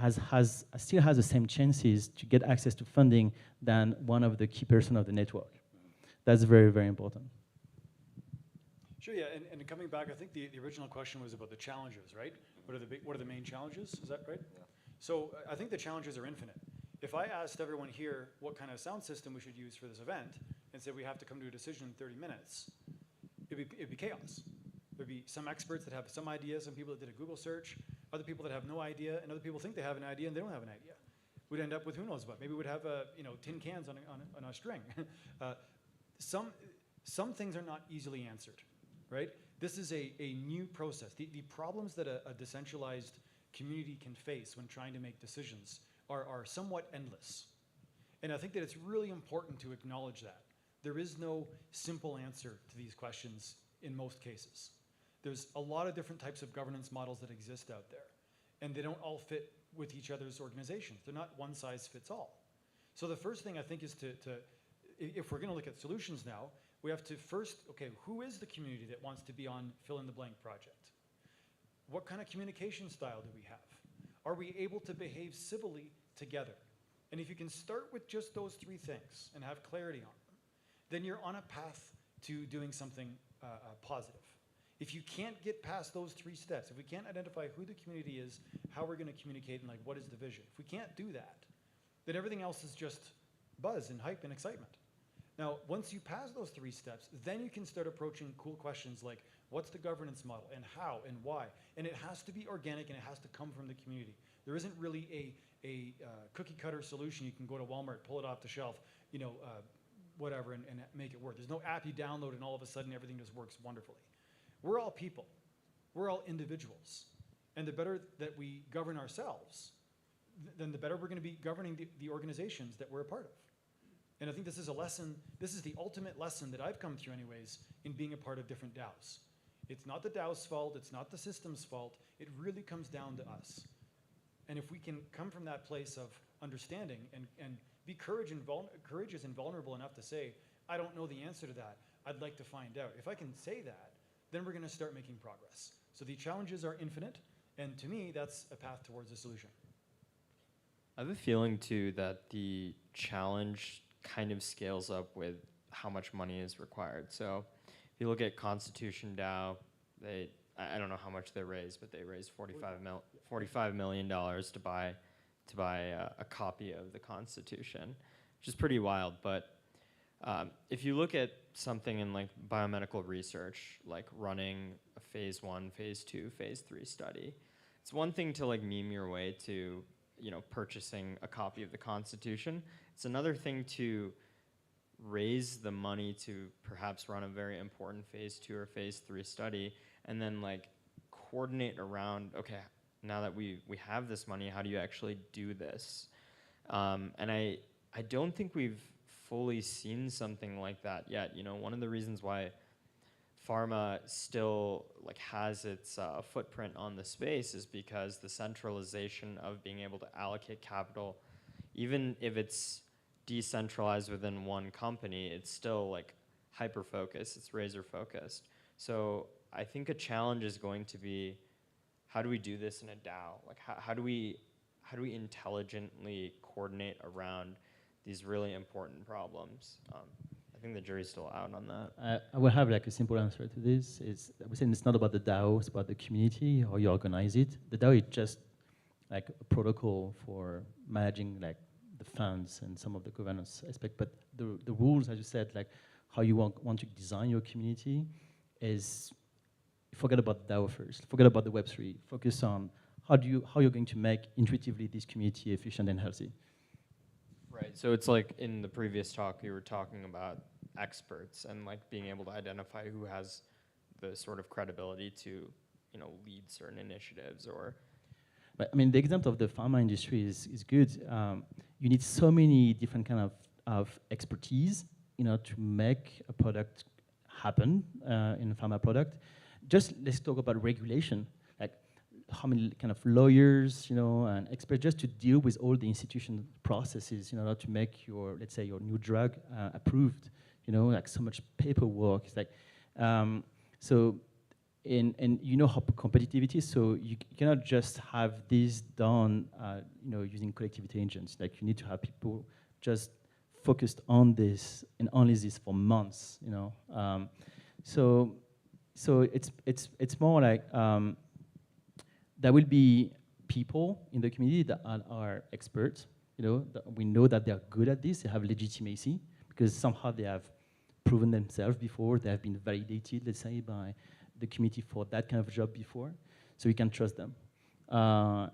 still has the same chances to get access to funding than one of the key person of the network. That's very, very important. Sure, yeah, and coming back, I think the original question was about the challenges, right? What are the main challenges? Is that right? Yeah. So I think the challenges are infinite. If I asked everyone here what kind of sound system we should use for this event and said we have to come to a decision in 30 minutes, it'd be chaos. There'd be some experts that have some idea, some people that did a Google search, other people that have no idea, and other people think they have an idea and they don't have an idea. We'd end up with who knows what. Maybe we'd have tin cans on a string. Some things are not easily answered, right? This is a new process. The problems that a decentralized community can face when trying to make decisions are somewhat endless. And I think that it's really important to acknowledge that. There is no simple answer to these questions in most cases. There's a lot of different types of governance models that exist out there, and they don't all fit with each other's organizations. They're not one size fits all. So the first thing I think is if we're gonna look at solutions now, we have to first, okay, who is the community that wants to be on fill in the blank project? What kind of communication style do we have? Are we able to behave civilly together? And if you can start with just those three things and have clarity on them, then you're on a path to doing something positive. If you can't get past those three steps, if we can't identify who the community is, how we're gonna communicate, and like what is the vision, if we can't do that, then everything else is just buzz and hype and excitement. Now, once you pass those three steps, then you can start approaching cool questions like, what's the governance model, and how, and why? And it has to be organic, and it has to come from the community. There isn't really a cookie cutter solution. You can go to Walmart, pull it off the shelf, whatever, and make it work. There's no app you download, and all of a sudden everything just works wonderfully. We're all people. We're all individuals. And the better that we govern ourselves, then the better we're going to be governing the organizations that we're a part of. And I think this is a lesson, this is the ultimate lesson that I've come through anyways in being a part of different DAOs. It's not the DAO's fault, it's not the system's fault, it really comes down to us. And if we can come from that place of understanding and be courageous and vulnerable enough to say, I don't know the answer to that, I'd like to find out. If I can say that, then we're gonna start making progress. So the challenges are infinite, and to me, that's a path towards a solution. I have a feeling too that the challenge kind of scales up with how much money is required. So if you look at Constitution DAO, I don't know how much they raised, but they raised $45 million to buy a copy of the Constitution, which is pretty wild. But if you look at something in like biomedical research, like running a phase 1, phase 2, phase 3 study, it's one thing to like meme your way to purchasing a copy of the Constitution. It's another thing to raise the money to perhaps run a very important phase 2 or phase 3 study, and then like coordinate around, okay, now that we have this money, how do you actually do this? And I don't think we've fully seen something like that yet. One of the reasons why pharma still like has its footprint on the space is because the centralization of being able to allocate capital, even if it's decentralized within one company, it's still like hyper-focused, it's razor-focused. So I think a challenge is going to be, how do we do this in a DAO? Like how do we intelligently coordinate around these really important problems? I think the jury's still out on that. I will have like a simple answer to this. I would say it's not about the DAO, it's about the community, how you organize it. The DAO is just like a protocol for managing like the funds and some of the governance aspect. But the rules, as you said, like how you want to design your community is, forget about DAO first, forget about the Web3, focus on how you're going to make intuitively this community efficient and healthy. Right, so it's like in the previous talk, you were talking about experts and like being able to identify who has the sort of credibility to, lead certain initiatives or. But I mean, the example of the pharma industry is good. You need so many different kind of expertise, to make a product happen in a pharma product. Just let's talk about regulation, like how many kind of lawyers, and experts just to deal with all the institution processes in order to make your, let's say, your new drug approved. Like so much paperwork. It's like, and you know how competitive it is, so you cannot just have this done, using collectivity engines. Like you need to have people just focused on this and only this for months. So it's more like there will be people in the community that are experts. That we know that they are good at this. They have legitimacy because somehow they have proven themselves before. They have been validated, let's say, by the community for that kind of job before, so we can trust them.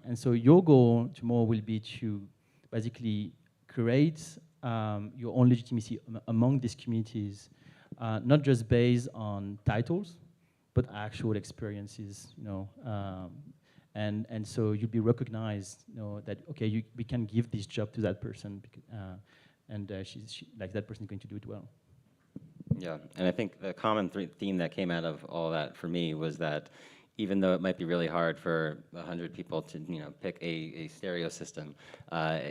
And so your goal tomorrow will be to basically create your own legitimacy among these communities, not just based on titles, but actual experiences. And so you'll be recognized, that okay, we can give this job to that person, and she like that person is going to do it well. Yeah, and I think the common theme that came out of all that for me was that even though it might be really hard for 100 people to pick a stereo system,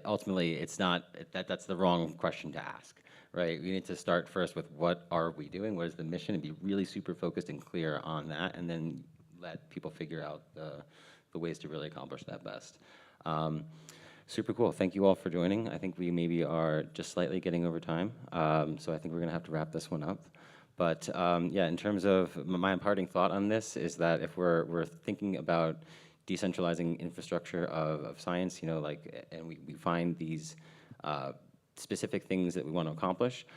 ultimately it's not that's the wrong question to ask, right? We need to start first with what are we doing, what is the mission, and be really super focused and clear on that, and then let people figure out the ways to really accomplish that best. Super cool. Thank you all for joining. I think we maybe are just slightly getting over time, so I think we're going to have to wrap this one up. But yeah, in terms of my imparting thought on this is that if we're thinking about decentralizing infrastructure of science, and we find these specific things that we want to accomplish,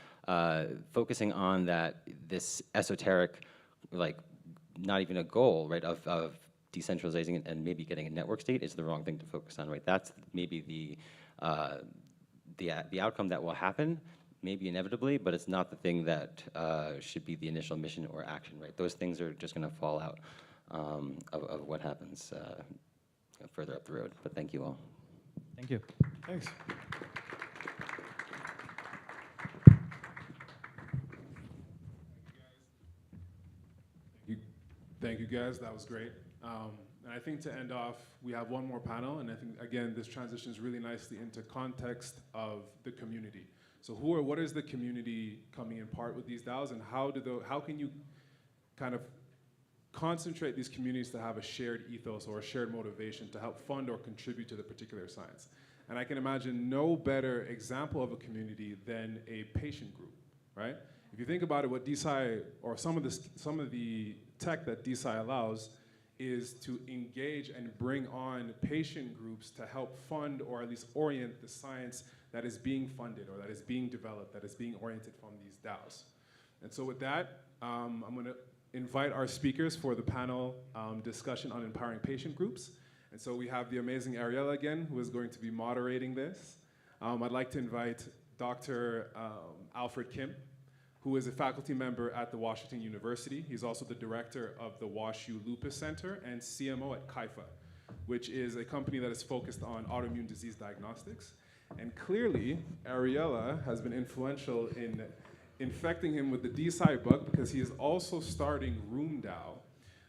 focusing on this esoteric, like not even a goal, right, of decentralizing and maybe getting a network state is the wrong thing to focus on, right? That's maybe the outcome that will happen, maybe inevitably, but it's not the thing that should be the initial mission or action, right? Those things are just going to fall out of what happens further up the road. But thank you all. Thank you. Thanks. Thank you guys, that was great. And I think to end off, we have one more panel, and I think, again, this transitions really nicely into context of the community. So what is the community coming in part with these DAOs, and how can you kind of concentrate these communities to have a shared ethos or a shared motivation to help fund or contribute to the particular science? And I can imagine no better example of a community than a patient group, right? If you think about it, what DeSci, or some of the tech that DeSci allows, is to engage and bring on patient groups to help fund or at least orient the science that is being funded or that is being developed, that is being oriented from these DAOs. And so with that, I'm going to invite our speakers for the panel discussion on empowering patient groups. And so we have the amazing Ariella again, who is going to be moderating this. I'd like to invite Dr. Alfred Kim, who is a faculty member at the Washington University. He's also the director of the WashU Lupus Center and CMO at Kaifa, which is a company that is focused on autoimmune disease diagnostics. And clearly, Ariella has been influential in infecting him with the DeSci bug, because he is also starting RoomDAO,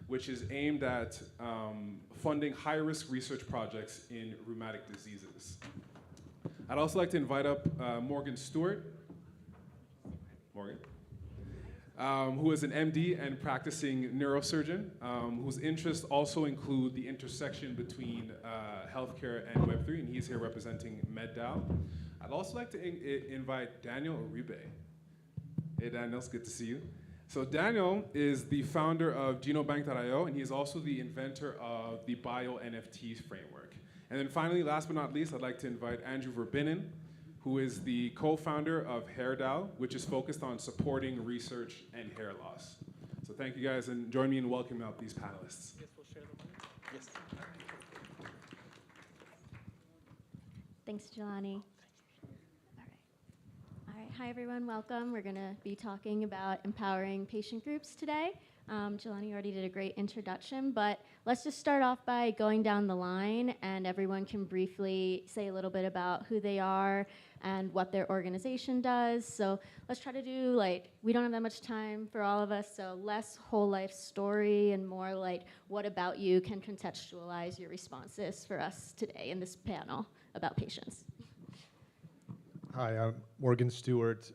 which is aimed at funding high-risk research projects in rheumatic diseases. I'd also like to invite up Morgan Stewart, who is an MD and practicing neurosurgeon, whose interests also include the intersection between healthcare and Web3, and he's here representing MedDAO. I'd also like to invite Daniel Uribe. Hey Daniel, it's good to see you. So Daniel is the founder of Genobank.io, and he's also the inventor of the Bio NFT framework. And then finally, last but not least, I'd like to invite Andrew Verbinen, who is the co-founder of HairDAO, which is focused on supporting research and hair loss. So thank you guys, and join me in welcoming up these panelists. I guess we'll share the mic. Yes. Thanks, Jelani. All right, hi everyone, welcome. We're gonna be talking about empowering patient groups today. Jelani already did a great introduction, but let's just start off by going down the line, and everyone can briefly say a little bit about who they are and what their organization does. So let's try to do, like, we don't have that much time for all of us, so less whole life story and more like what about you can contextualize your responses for us today in this panel about patients. Hi, I'm Morgan Stewart.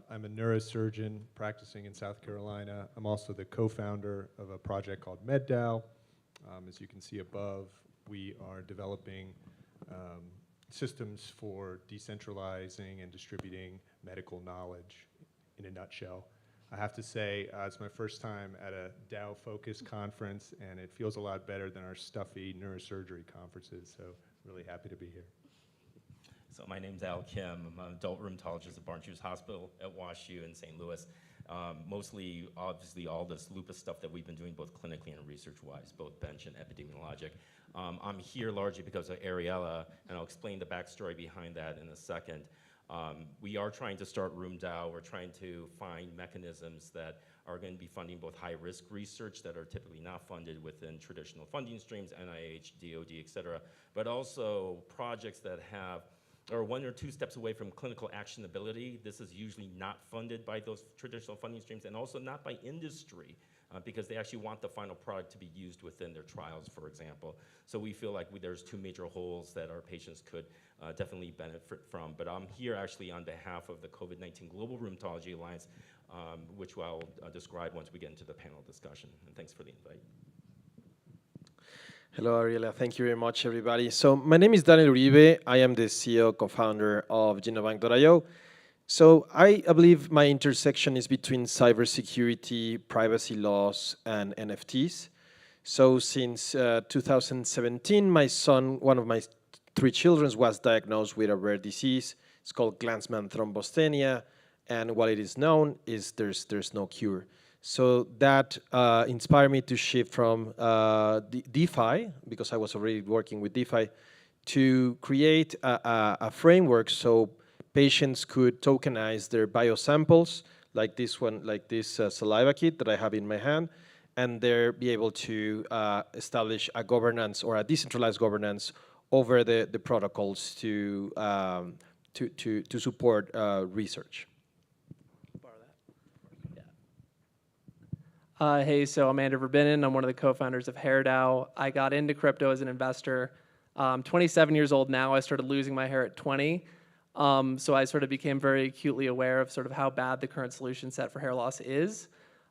I'm a neurosurgeon practicing in South Carolina. I'm also the co-founder of a project called MedDAO. As you can see above, we are developing systems for decentralizing and distributing medical knowledge in a nutshell. I have to say, it's my first time at a DAO-focused conference, and it feels a lot better than our stuffy neurosurgery conferences, so really happy to be here. So my name's Al Kim. I'm an adult rheumatologist at Barnes-Jewish Hospital at WashU in St. Louis. Mostly, obviously, all this lupus stuff that we've been doing both clinically and research-wise, both bench and epidemiologic. I'm here largely because of Ariella, and I'll explain the backstory behind that in a second. We are trying to start DAO. We're trying to find mechanisms that are going to be funding both high-risk research that are typically not funded within traditional funding streams, NIH, DOD, et cetera, but also projects that are 1 or 2 steps away from clinical actionability. This is usually not funded by those traditional funding streams, and also not by industry, because they actually want the final product to be used within their trials, for example. So we feel like there's 2 major holes that our patients could definitely benefit from. But I'm here actually on behalf of the COVID-19 Global Rheumatology Alliance, which I'll describe once we get into the panel discussion. And thanks for the invite. Hello, Ariella. Thank you very much, everybody. So my name is Daniel Uribe. I am the CEO, co-founder of Genobank.io. So I believe my intersection is between cybersecurity, privacy laws, and NFTs. So since 2017, my son, one of my 3 children, was diagnosed with a rare disease. It's called Glanzmann thrombocythemia, and what it is known is there's no cure. So that inspired me to shift from DeFi, because I was already working with DeFi, to create a framework so patients could tokenize their biosamples, like this one, like this saliva kit that I have in my hand, and they'll be able to establish a governance or a decentralized governance over the protocols to support research. Hey, so I'm Andrew Verbinen. I'm one of the co-founders of HairDAO. I got into crypto as an investor. I'm 27 years old now. I started losing my hair at 20. So I sort of became very acutely aware of sort of how bad the current solution set for hair loss is.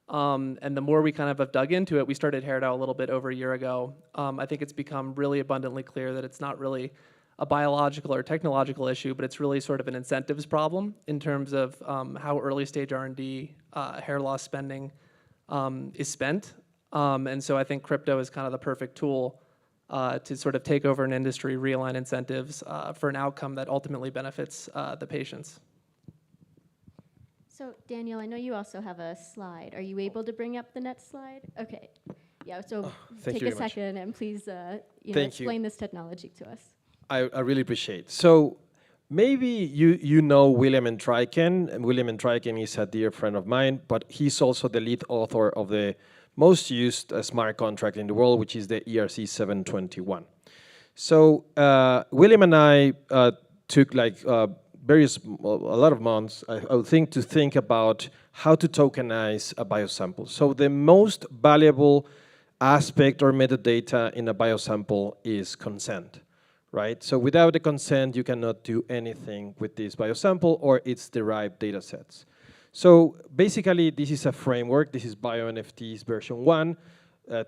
And the more we kind of have dug into it, we started HairDAO a little bit over a year ago. I think it's become really abundantly clear that it's not really a biological or technological issue, but it's really sort of an incentives problem in terms of how early stage R&D hair loss spending is spent. And so I think crypto is kind of the perfect tool to sort of take over an industry, realign incentives for an outcome that ultimately benefits the patients. So Daniel, I know you also have a slide. Are you able to bring up the next slide? Okay. Yeah, so take a second and please explain this technology to us. I really appreciate it. So maybe you know William Entriken, and William Entriken is a dear friend of mine, but he's also the lead author of the most used smart contract in the world, which is the ERC 721. So William and I took like a lot of months, I would think, to think about how to tokenize a biosample. So the most valuable aspect or metadata in a biosample is consent. Right? So without the consent, you cannot do anything with this biosample or its derived data sets. So basically, this is a framework. This is BioNFTs version 1.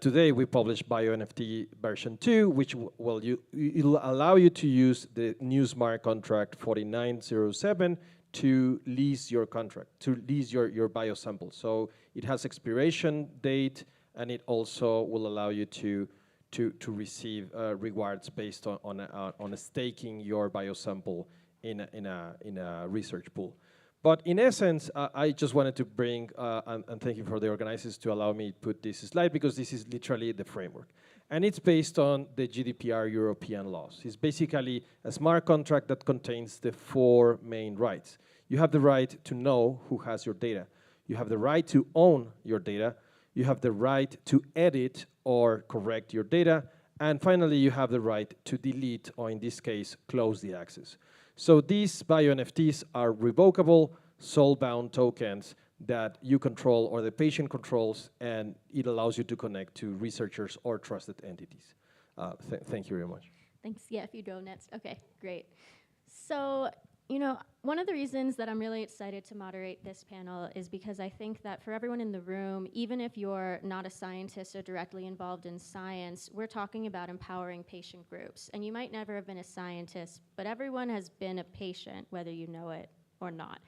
Today, we publish BioNFT version 2, which it'll allow you to use the new smart contract 4907 to lease your contract, to lease your biosample. So it has expiration date, and it also will allow you to receive rewards based on staking your biosample in a research pool. But in essence, I just wanted to bring, and thank you for the organizers to allow me to put this slide, because this is literally the framework. And it's based on the GDPR European laws. It's basically a smart contract that contains the 4 main rights. You have the right to know who has your data. You have the right to own your data. You have the right to edit or correct your data. And finally, you have the right to delete, or in this case, close the access. So these bio NFTs are revocable, soul-bound tokens that you control or the patient controls, and it allows you to connect to researchers or trusted entities. Thank you very much. Thanks. Yeah, if you go next. Okay, great. So, one of the reasons that I'm really excited to moderate this panel is because I think that for everyone in the room, even if you're not a scientist or directly involved in science, we're talking about empowering patient groups. And you might never have been a scientist, but everyone has been a patient, whether you know it or not.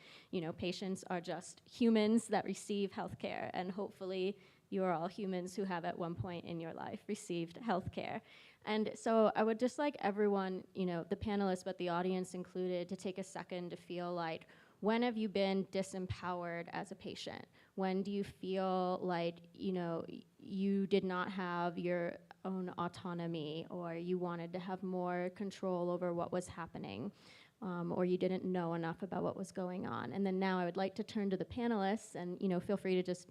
Patients are just humans that receive healthcare, and hopefully you are all humans who have at one point in your life received healthcare. And so I would just like everyone, the panelists, but the audience included, to take a second to feel like, when have you been disempowered as a patient? When do you feel like, you did not have your own autonomy, or you wanted to have more control over what was happening, or you didn't know enough about what was going on? And then now I would like to turn to the panelists, and feel free to just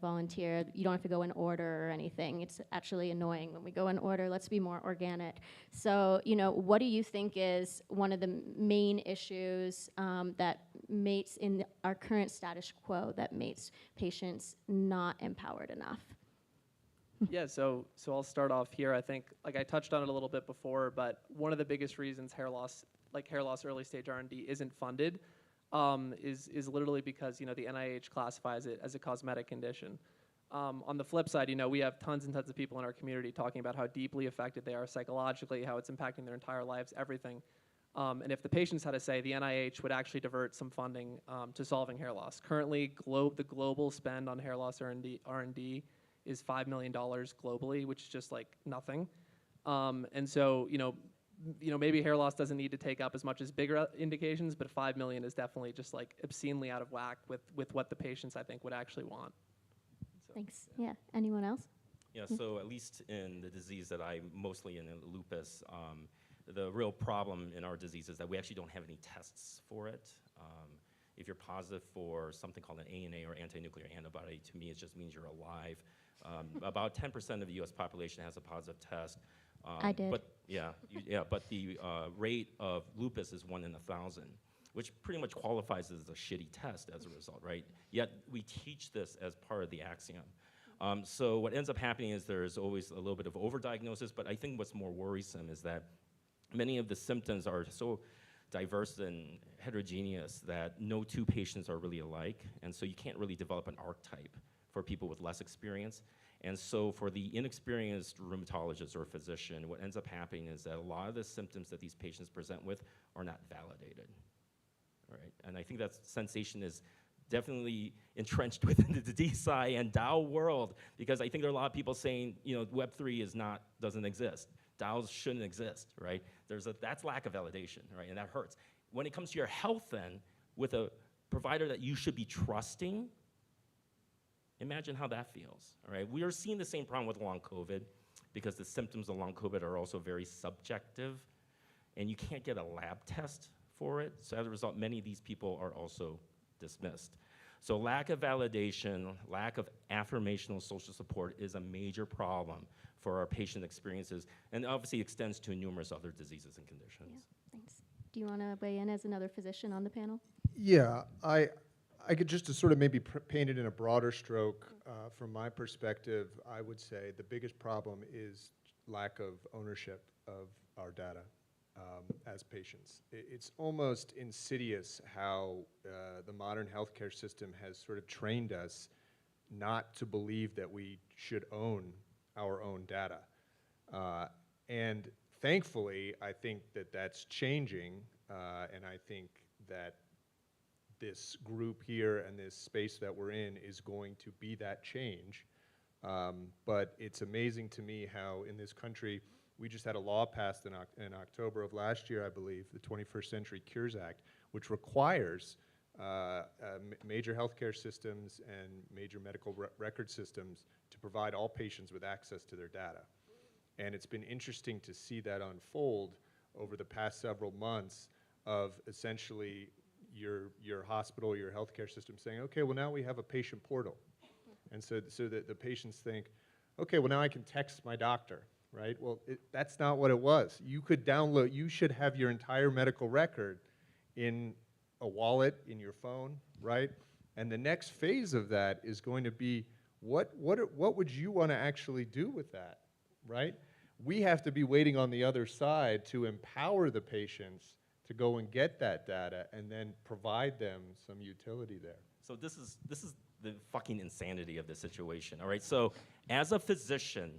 volunteer. You don't have to go in order or anything. It's actually annoying when we go in order. Let's be more organic. So, what do you think is one of the main issues that makes, in our current status quo, that makes patients not empowered enough? Yeah, so I'll start off here. I think, like I touched on it a little bit before, but one of the biggest reasons hair loss early stage R&D isn't funded is literally because the NIH classifies it as a cosmetic condition. On the flip side, we have tons and tons of people in our community talking about how deeply affected they are psychologically, how it's impacting their entire lives, everything. And if the patients had to say, the NIH would actually divert some funding to solving hair loss. Currently, the global spend on hair loss R&D is $5 million globally, which is just like nothing. And so, maybe hair loss doesn't need to take up as much as bigger indications, but 5 million is definitely just like obscenely out of whack with what the patients, I think, would actually want. So, Thanks. Yeah. Anyone else? Yeah, so at least in the disease that I'm mostly in lupus, the real problem in our disease is that we actually don't have any tests for it. If you're positive for something called an ANA or anti-nuclear antibody, to me it just means you're alive. About 10% of the US population has a positive test. I did. But but the rate of lupus is 1 in 1,000, which pretty much qualifies as a shitty test as a result, right? Yet we teach this as part of the axiom. So what ends up happening is there's always a little bit of overdiagnosis, but I think what's more worrisome is that many of the symptoms are so diverse and heterogeneous that no two patients are really alike, and so you can't really develop an archetype for people with less experience. And so for the inexperienced rheumatologist or physician, what ends up happening is that a lot of the symptoms that these patients present with are not validated, right? And I think that sensation is definitely entrenched within the DeSci and DAO world, because I think there are a lot of people saying, Web3 doesn't exist. DAOs shouldn't exist, right? That's lack of validation, right? And that hurts. When it comes to your health then, with a provider that you should be trusting, imagine how that feels, all right? We are seeing the same problem with long COVID, because the symptoms of long COVID are also very subjective, and you can't get a lab test for it. So as a result, many of these people are also dismissed. So lack of validation, lack of affirmational social support is a major problem for our patient experiences, and obviously extends to numerous other diseases and conditions. Yeah, thanks. Do you want to weigh in as another physician on the panel? Yeah, I could just to sort of maybe paint it in a broader stroke. From my perspective, I would say the biggest problem is lack of ownership of our data as patients. It's almost insidious how the modern healthcare system has sort of trained us not to believe that we should own our own data. And thankfully, I think that that's changing, and I think that this group here and this space that we're in is going to be that change. But it's amazing to me how in this country, we just had a law passed in October of last year, I believe, the 21st Century Cures Act, which requires major healthcare systems and major medical record systems to provide all patients with access to their data. And it's been interesting to see that unfold over the past several months of essentially your hospital, your healthcare system saying, okay, well now we have a patient portal. And so that the patients think, okay, well now I can text my doctor, right? Well, that's not what it was. You could download, you should have your entire medical record in a wallet, in your phone, right? And the next phase of that is going to be, what would you want to actually do with that, right? We have to be waiting on the other side to empower the patients to go and get that data and then provide them some utility there. So this is the fucking insanity of the situation, all right? So as a physician,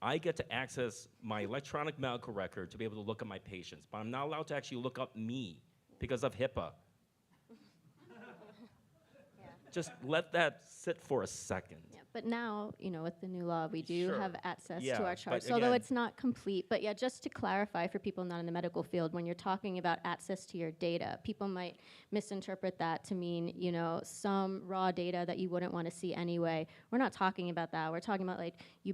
I get to access my electronic medical record to be able to look at my patients, but I'm not allowed to actually look up me because of HIPAA. Just let that sit for a second. Yeah, but now, with the new law, we do Sure. have access Yeah, to our but charts, although again- it's not complete. But yeah, just to clarify for people not in the medical field, when you're talking about access to your data, people might misinterpret that to mean, some raw data that you wouldn't want to see anyway. We're not talking about that. We're talking about you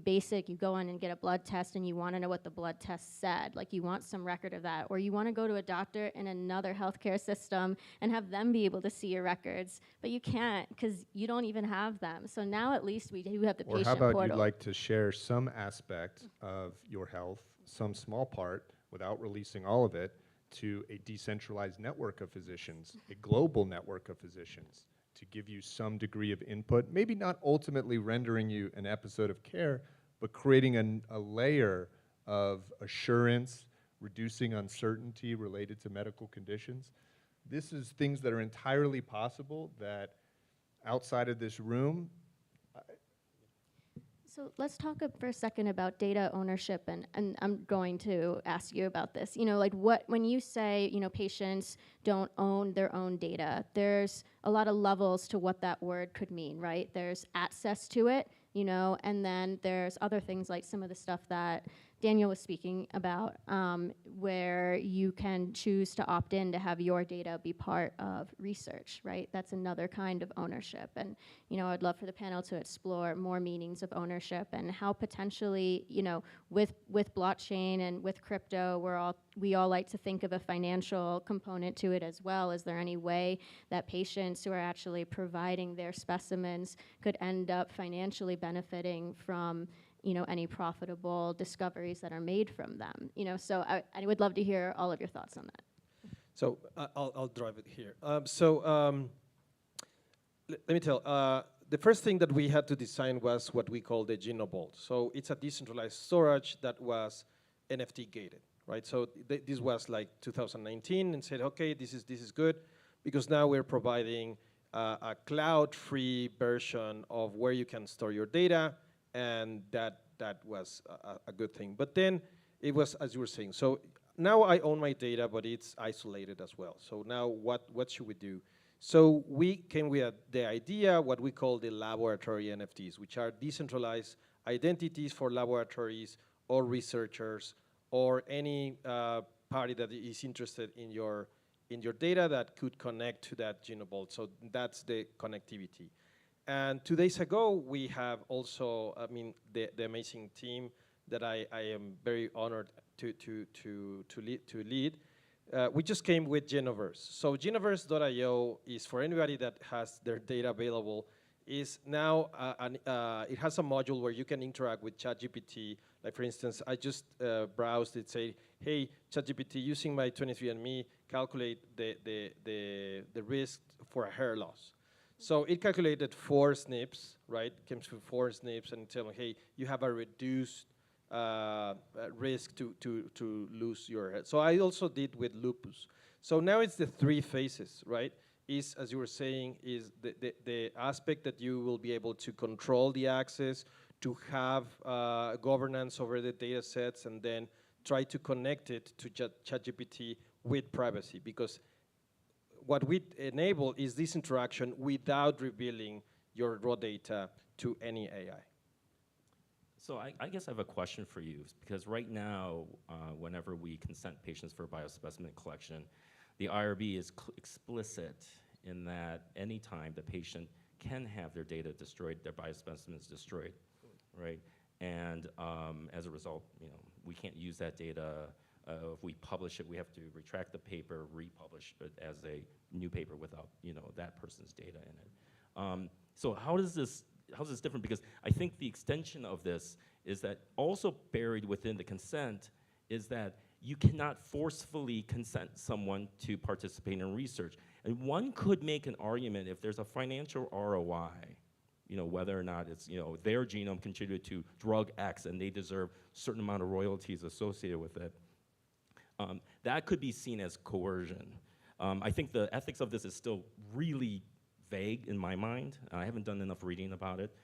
go in and get a blood test and you want to know what the blood test said. Like you want some record of that. Or you want to go to a doctor in another healthcare system and have them be able to see your records. But you can't because you don't even have them. So now at least we do have the patient Or how about portal. you'd like to share some aspect of your health, some small part, without releasing all of it, to a decentralized network of physicians, a global network of physicians, to give you some degree of input, maybe not ultimately rendering you an episode of care, but creating a layer of assurance, reducing uncertainty related to medical conditions. This is things that are entirely possible that outside of this room. So let's talk for a second about data ownership, and I'm going to ask you about this. When you say, patients don't own their own data, there's a lot of levels to what that word could mean, right? There's access to it, and then there's other things like some of the stuff that Daniel was speaking about, where you can choose to opt in to have your data be part of research, right? That's another kind of ownership. And, I'd love for the panel to explore more meanings of ownership and how potentially, with blockchain and with crypto, we all like to think of a financial component to it as well. Is there any way that patients who are actually providing their specimens could end up financially benefiting from any profitable discoveries that are made from them? So I would love to hear all of your thoughts on that. So I'll drive it here. Let me tell. The first thing that we had to design was what we call the Genovault. So it's a decentralized storage that was NFT gated, right? So this was like 2019, and said, okay, this is good, because now we're providing a cloud-free version of where you can store your data, and that was a good thing. But then it was, as you were saying, so now I own my data, but it's isolated as well. So now what should we do? So we came with the idea, what we call the laboratory NFTs, which are decentralized identities for laboratories or researchers or any party that is interested in your data that could connect to that Genovault. So that's the connectivity. And 2 days ago, we have also, the amazing team that I am very honored to lead. We just came with Genoverse. So Genoverse.io is for anybody that has their data available. Is now it has a module where you can interact with ChatGPT. Like for instance, I just browsed it, say, hey, ChatGPT, using my 23andMe, calculate the risk for a hair loss. So it calculated 4 SNPs, right? Came to 4 SNPs and tell me, hey, you have a reduced risk to lose your hair. So I also did with lupus. So now it's the 3 phases, right? Is, as you were saying, is the aspect that you will be able to control the access, to have governance over the data sets, and then try to connect it to ChatGPT with privacy, because what we enable is this interaction without revealing your raw data to any AI. So I guess I have a question for you, because right now, whenever we consent patients for biospecimen collection, the IRB is explicit in that anytime the patient can have their data destroyed, their biospecimens destroyed, right? And as a result, we can't use that data. If we publish it, we have to retract the paper, republish it as a new paper without that person's data in it. So how does this how's this different? Because I think the extension of this is that also buried within the consent is that you cannot forcefully consent someone to participate in research. And one could make an argument if there's a financial ROI, whether or not it's, their genome contributed to drug X and they deserve a certain amount of royalties associated with it. That could be seen as coercion. I think the ethics of this is still really vague in my mind. I haven't done enough reading about it,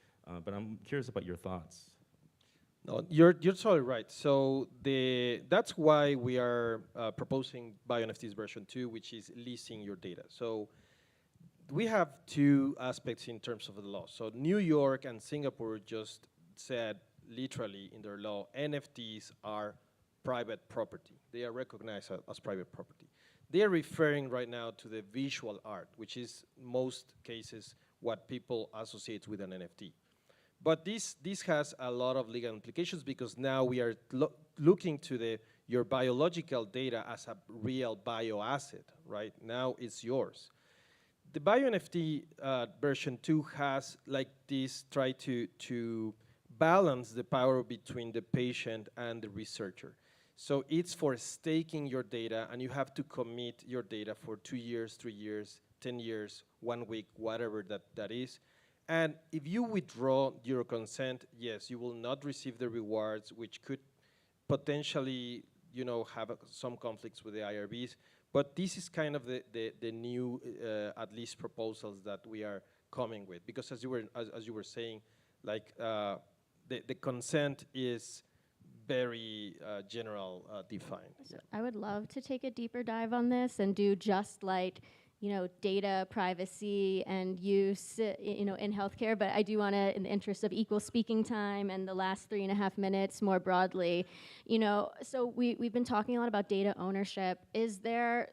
but I'm curious about your thoughts. No, you're totally right. So that's why we are proposing BioNFTs version 2, which is leasing your data. So we have two aspects in terms of the law. So New York and Singapore just said literally in their law, NFTs are private property. They are recognized as private property. They are referring right now to the visual art, which is most cases what people associate with an NFT. But this has a lot of legal implications because now we are looking to your biological data as a real bioasset, right? Now it's yours. The BioNFT version 2 has like this, try to balance the power between the patient and the researcher. So it's for staking your data, and you have to commit your data for 2 years, 3 years, 10 years, 1 week, whatever that is. And if you withdraw your consent, yes, you will not receive the rewards, which could potentially, have some conflicts with the IRBs. But this is kind of the new, at least, proposals that we are coming with. Because as you were saying, like the consent is very general defined. So I would love to take a deeper dive on this and do just like, data privacy and use, in healthcare. But I do want to, in the interest of equal speaking time and the last 3.5 minutes more broadly, so we've been talking a lot about data ownership. Is there,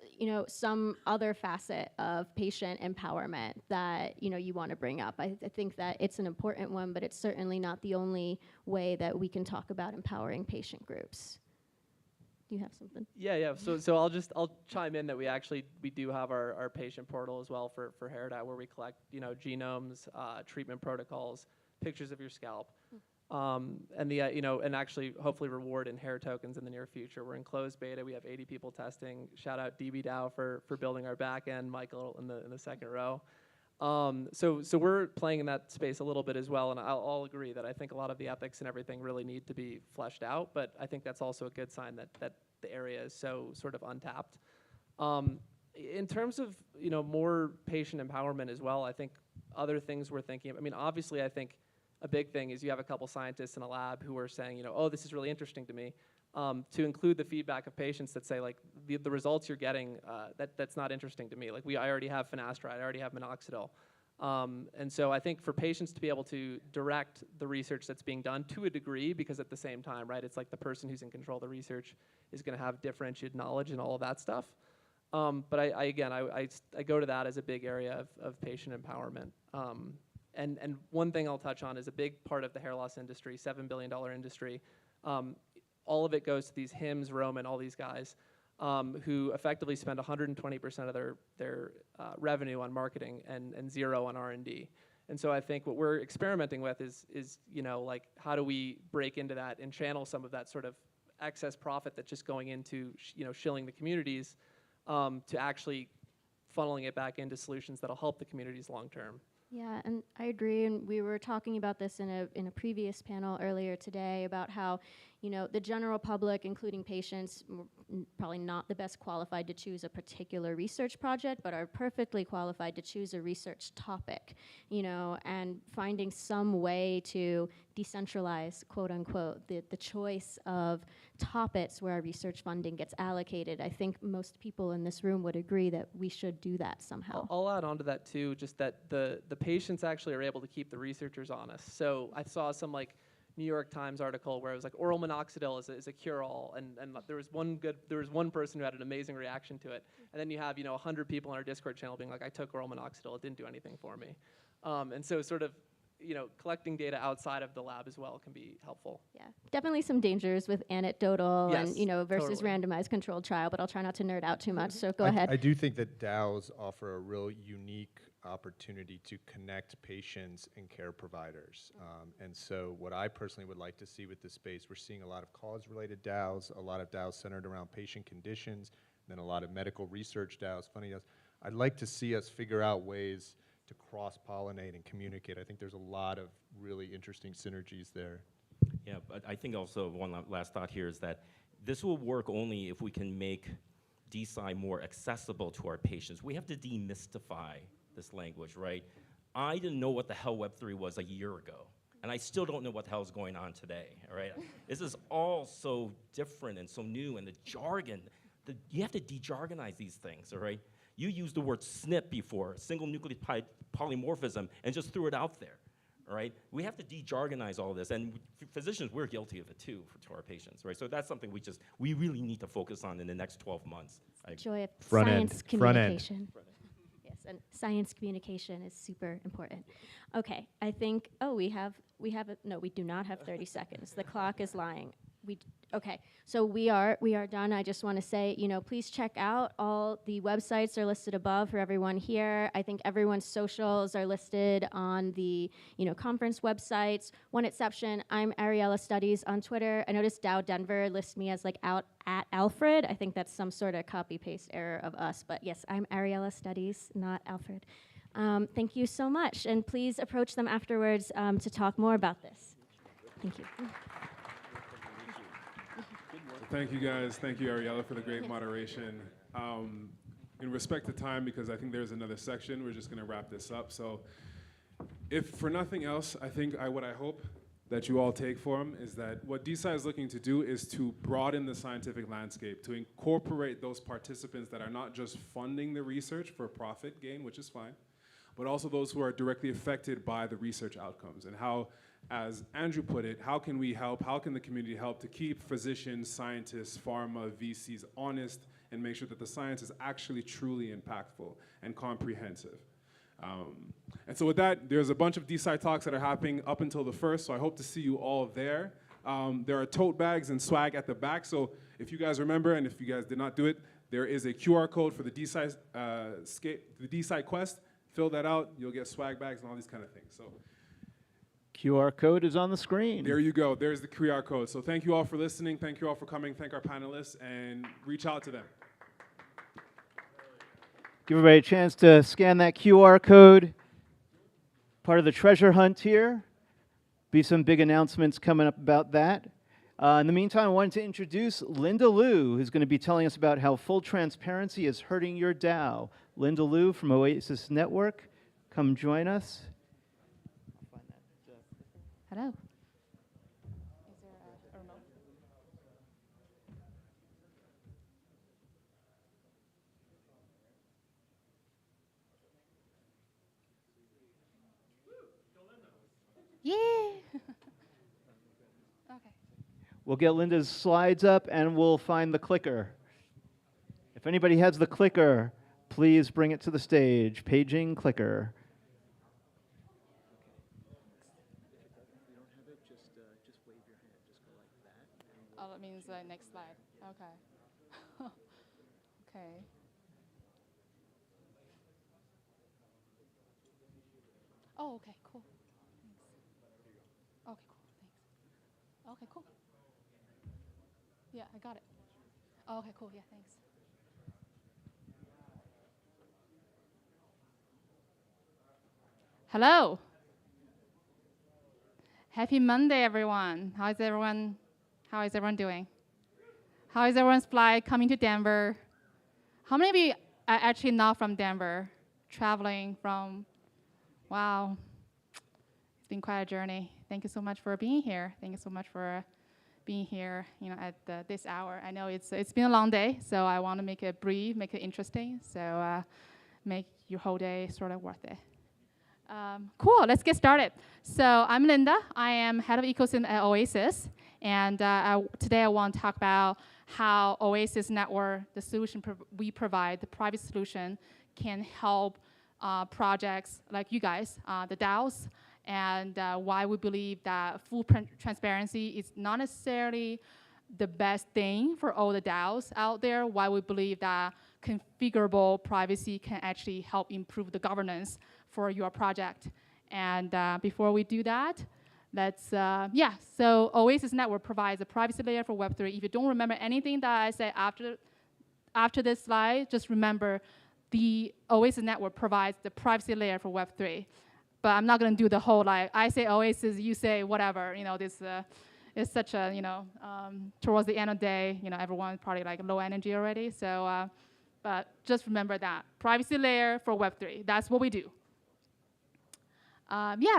some other facet of patient empowerment that, you want to bring up? I think that it's an important one, but it's certainly not the only way that we can talk about empowering patient groups. Do you have something? Yeah. So I'll chime in that we do have our patient portal as well for HearDAO, where we collect genomes, treatment protocols, pictures of your scalp, and actually hopefully reward in hair tokens in the near future. We're in closed beta. We have 80 people testing. Shout out DBDAO for building our back end. Michael in the second row. So we're playing in that space a little bit as well, and I'll agree that I think a lot of the ethics and everything really need to be fleshed out, but I think that's also a good sign that the area is so sort of untapped. In terms of more patient empowerment as well, I think other things we're thinking of, obviously I think a big thing is you have a couple scientists in a lab who are saying, oh, this is really interesting to me. To include the feedback of patients that say, like, the results you're getting, that's not interesting to me. Like, I already have finasteride, I already have minoxidil. And so I think for patients to be able to direct the research that's being done to a degree, because at the same time, right, it's like the person who's in control of the research is going to have differentiated knowledge and all of that stuff. But I go to that as a big area of patient empowerment. And one thing I'll touch on is a big part of the hair loss industry, $7 billion industry. All of it goes to these Hims, Roman, all these guys who effectively spend 120% of their revenue on marketing and zero on R&D. And so I think what we're experimenting with is like, how do we break into that and channel some of that sort of excess profit that's just going into shilling the communities to actually funneling it back into solutions that'll help the communities long term. Yeah, and I agree, and we were talking about this in a previous panel earlier today about how, the general public, including patients, probably not the best qualified to choose a particular research project, but are perfectly qualified to choose a research topic, and finding some way to decentralize, quote unquote, the choice of topics where our research funding gets allocated. I think most people in this room would agree that we should do that somehow. I'll add on to that too, just that the patients actually are able to keep the researchers honest. So I saw some like New York Times article where it was like oral minoxidil is a cure-all, and there was one person who had an amazing reaction to it, and then you have 100 people on our Discord channel being like, I took oral minoxidil, it didn't do anything for me, and so sort of collecting data outside of the lab as well can be helpful. Yeah, definitely some dangers with anecdotal Yes, and versus totally. randomized controlled trial, but I'll try not to nerd out too much. So go ahead. I do think that DAOs offer a real unique opportunity to connect patients and care providers. And so what I personally would like to see with this space, we're seeing a lot of cause-related DAOs, a lot of DAOs centered around patient conditions, then a lot of medical research DAOs, funny DAOs. I'd like to see us figure out ways to cross-pollinate and communicate. I think there's a lot of really interesting synergies there. Yeah, but I think also one last thought here is that this will work only if we can make DeSci more accessible to our patients. We have to demystify this language, right? I didn't know what the hell Web3 was a year ago, and I still don't know what the hell is going on today, all right? This is all so different and so new, and the jargon, you have to de-jargonize these things, all right? You used the word SNP before, single nucleotide polymorphism, and just threw it out there, all right? We have to de-jargonize all this, and physicians, we're guilty of it too to our patients, right? So that's something we really need to focus on in the next 12 months. Joy of Front science end. communication. Yes, and science communication is super important. Okay, I think, no, we do not have 30 seconds. The clock is lying. Okay, so we are done. I just want to say, please check out all the websites are listed above for everyone here. I think everyone's socials are listed on the, conference websites. One exception, I'm Ariella Studies on Twitter. I noticed DAODenver lists me as out at Alfred. I think that's some sort of copy-paste error of us, but yes, I'm Ariella Studies, not Alfred. Thank you so much, and please approach them afterwards to talk more about this. Thank you. Thank you guys. Thank you, Ariella, for the great moderation. In respect to time, because I think there's another section, we're just going to wrap this up. So if for nothing else, I think what I hope that you all take from is that what DeSci is looking to do is to broaden the scientific landscape, to incorporate those participants that are not just funding the research for profit gain, which is fine, but also those who are directly affected by the research outcomes, and how, as Andrew put it, how can we help, how can the community help to keep physicians, scientists, pharma, VCs honest and make sure that the science is actually truly impactful and comprehensive. And so with that, there's a bunch of DeSci talks that are happening up until the 1st, so I hope to see you all there. There are tote bags and swag at the back, so if you guys remember, and if you guys did not do it, there is a QR code for the DeSci Quest. Fill that out, you'll get swag bags and all these kind of things. So QR code is on the screen. there you go, there's the QR code. So thank you all for listening, thank you all for coming, thank our panelists, and reach out to them. Give everybody a chance to scan that QR code. Part of the treasure hunt here. Be some big announcements coming up about that. In the meantime, I wanted to introduce Linda Liu, who's going to be telling us about how full transparency is hurting your DAO. Linda Liu from Oasis Network, come join us. Hello. Yeah. Okay. We'll get Linda's slides up and we'll find the clicker. If anybody has the clicker, please bring it to the stage. Paging clicker. Oh, that means next slide. Okay. Okay. Oh, okay, cool. Thanks. Okay, cool. Thanks. Okay, cool. Yeah, I got it. Oh, okay, cool. Yeah, thanks. Hello. Happy Monday, everyone. How is everyone doing? How is everyone's flight coming to Denver? How many of you are actually not from Denver, traveling from, wow, it's been quite a journey. Thank you so much for being here. Thank you so much for being here, at this hour. I know it's been a long day, so I want to make it brief, make it interesting, so make your whole day sort of worth it. Cool, let's get started. So I'm Linda. I am head of ecosystem at Oasis. And today I want to talk about how Oasis Network, the solution we provide, the private solution, can help projects like you guys, the DAOs, and why we believe that full transparency is not necessarily the best thing for all the DAOs out there, why we believe that configurable privacy can actually help improve the governance for your project. And before we do that, so Oasis Network provides a privacy layer for Web3. If you don't remember anything that I said after this slide, just remember the Oasis Network provides the privacy layer for Web3. But I'm not going to do the whole, like, I say Oasis, you say whatever. This is such a, towards the end of the day, everyone's probably like low energy already. So, but just remember that. Privacy layer for Web3, that's what we do.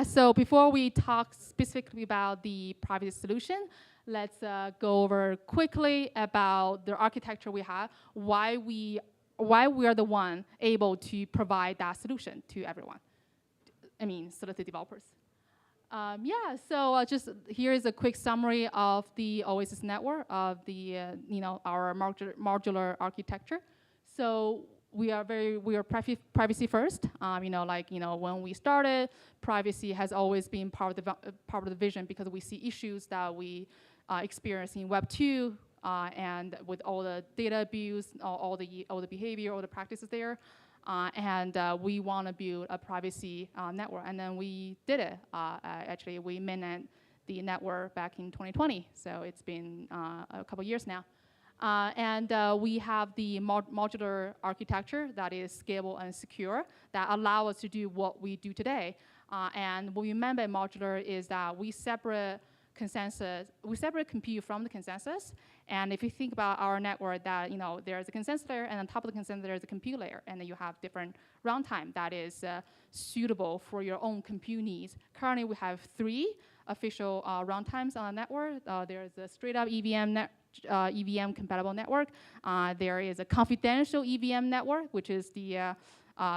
So before we talk specifically about the privacy solution, let's go over quickly about the architecture we have, why we are the one able to provide that solution to everyone. So the developers. So just here is a quick summary of the Oasis network of the our modular architecture. So we are privacy first. When we started, privacy has always been part of the vision because we see issues that we experience in Web 2 and with all the data abuse, all the behavior, all the practices there. And we want to build a privacy network, and then we did it. Actually, we maintained the network back in 2020, so it's been a couple years now. And we have the modular architecture that is scalable and secure that allow us to do what we do today. And what we meant by modular is that we separate compute from the consensus. And if you think about our network, that there's a consensus layer, and on top of the consensus there's a compute layer, and then you have different runtime that is suitable for your own compute needs. Currently, we have 3 official runtimes on the network. There's a straight-up EVM compatible network. There is a confidential EVM network, which is the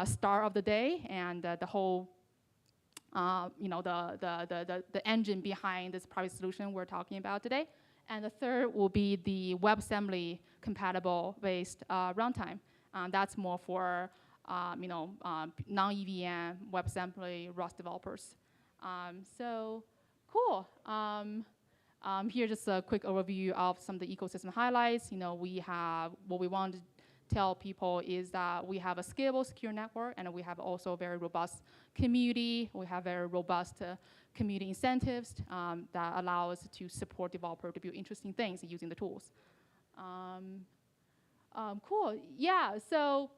star of the day, and the whole the engine behind this privacy solution we're talking about today. And the third will be the WebAssembly compatible based runtime. That's more for non-EVM WebAssembly Rust developers. So cool. Here's just a quick overview of some of the ecosystem highlights. We have what we want to tell people is that we have a scalable, secure network, and we have also a very robust community. We have very robust community incentives that allow us to support developers to build interesting things using the tools. Cool. Yeah. So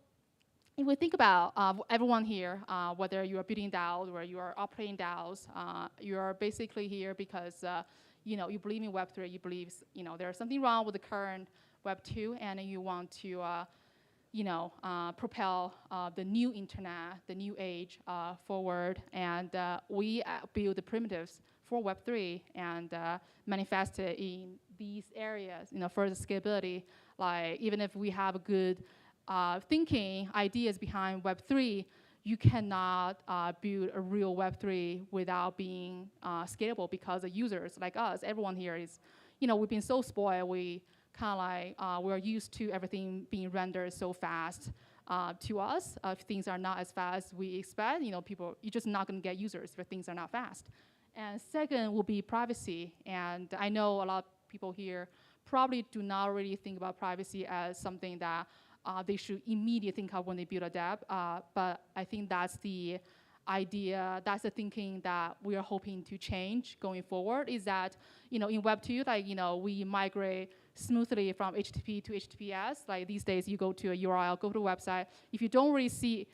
if we think about everyone here, whether you are building DAOs or you are operating DAOs, you are basically here because you believe in Web3. You believe there's something wrong with the current Web 2, and you want to propel the new internet, the new age forward. And we build the primitives for Web 3 and manifest it in these areas. Further scalability. Like even if we have a good thinking ideas behind Web 3, you cannot build a real Web 3 without being scalable, because the users like us, everyone here is, we've been so spoiled. We kind of like we're used to everything being rendered so fast to us. If things are not as fast as we expect, you're just not going to get users if things are not fast. And second will be privacy. And I know a lot of people here probably do not really think about privacy as something that they should immediately think of when they build a DApp. But I think that's the idea, that's the thinking that we are hoping to change going forward, is that, in Web 2, we migrate smoothly from HTTP to HTTPS. Like these days, you go to a URL, go to a website. If you don't really see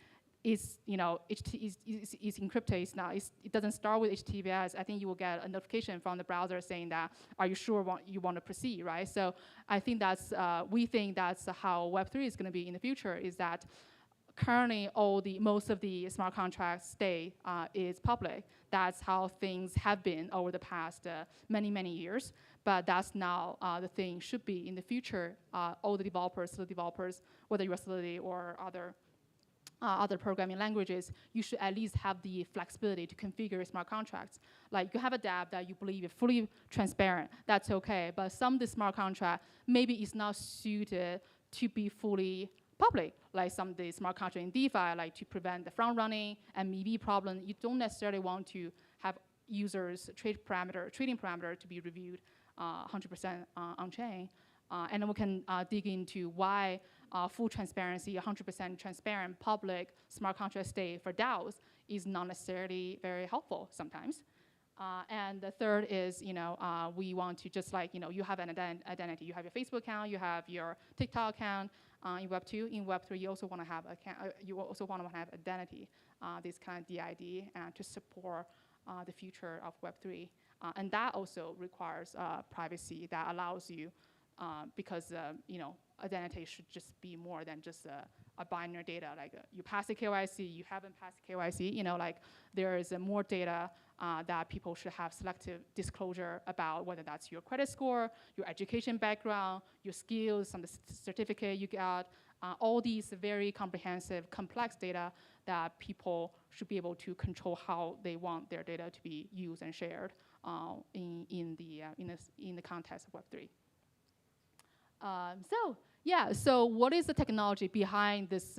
it's encrypted, it doesn't start with HTTPS, I think you will get a notification from the browser saying that, are you sure you want to proceed, right? So I think we think that's how Web3 is going to be in the future, is that currently most of the smart contracts state is public. That's how things have been over the past many, many years. But that's now the thing should be in the future. All the developers, whether you're Solidity or other programming languages, you should at least have the flexibility to configure smart contracts. Like you have a DApp that you believe is fully transparent, that's okay. But some of the smart contract maybe is not suited to be fully public. Like some of the smart contract in DeFi, like to prevent the front running and MEV problem, you don't necessarily want to have users trading parameter to be reviewed 100% on chain. And then we can dig into why full transparency, 100% transparent public smart contract state for DAOs is not necessarily very helpful sometimes. And the third is, we want to just like, you have an identity. You have your Facebook account, you have your TikTok account in Web 2. In Web 3, you also want to have identity, this kind of DID, to support the future of Web 3. And that also requires privacy that allows you, because identity should just be more than just a binary data. Like you pass the KYC, you haven't passed the KYC. Like there is more data that people should have selective disclosure about, whether that's your credit score, your education background, your skills, some certificate you got. All these very comprehensive, complex data that people should be able to control how they want their data to be used and shared in the context of Web3. So what is the technology behind this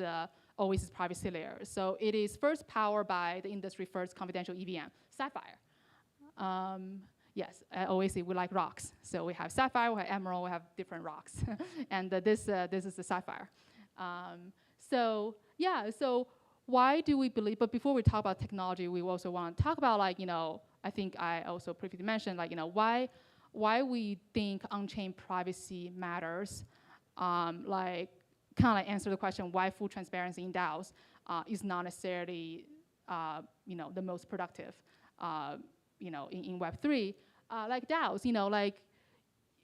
Oasis privacy layer? So it is first powered by the industry first confidential EVM, Sapphire. Yes, at Oasis we like rocks. So we have Sapphire, we have Emerald, we have different rocks. And this is the Sapphire. So why do we believe, but before we talk about technology, we also want to talk about I think I also previously mentioned why we think on-chain privacy matters. Kind of answer the question why full transparency in DAOs is not necessarily the most productive in Web3. Like DAOs,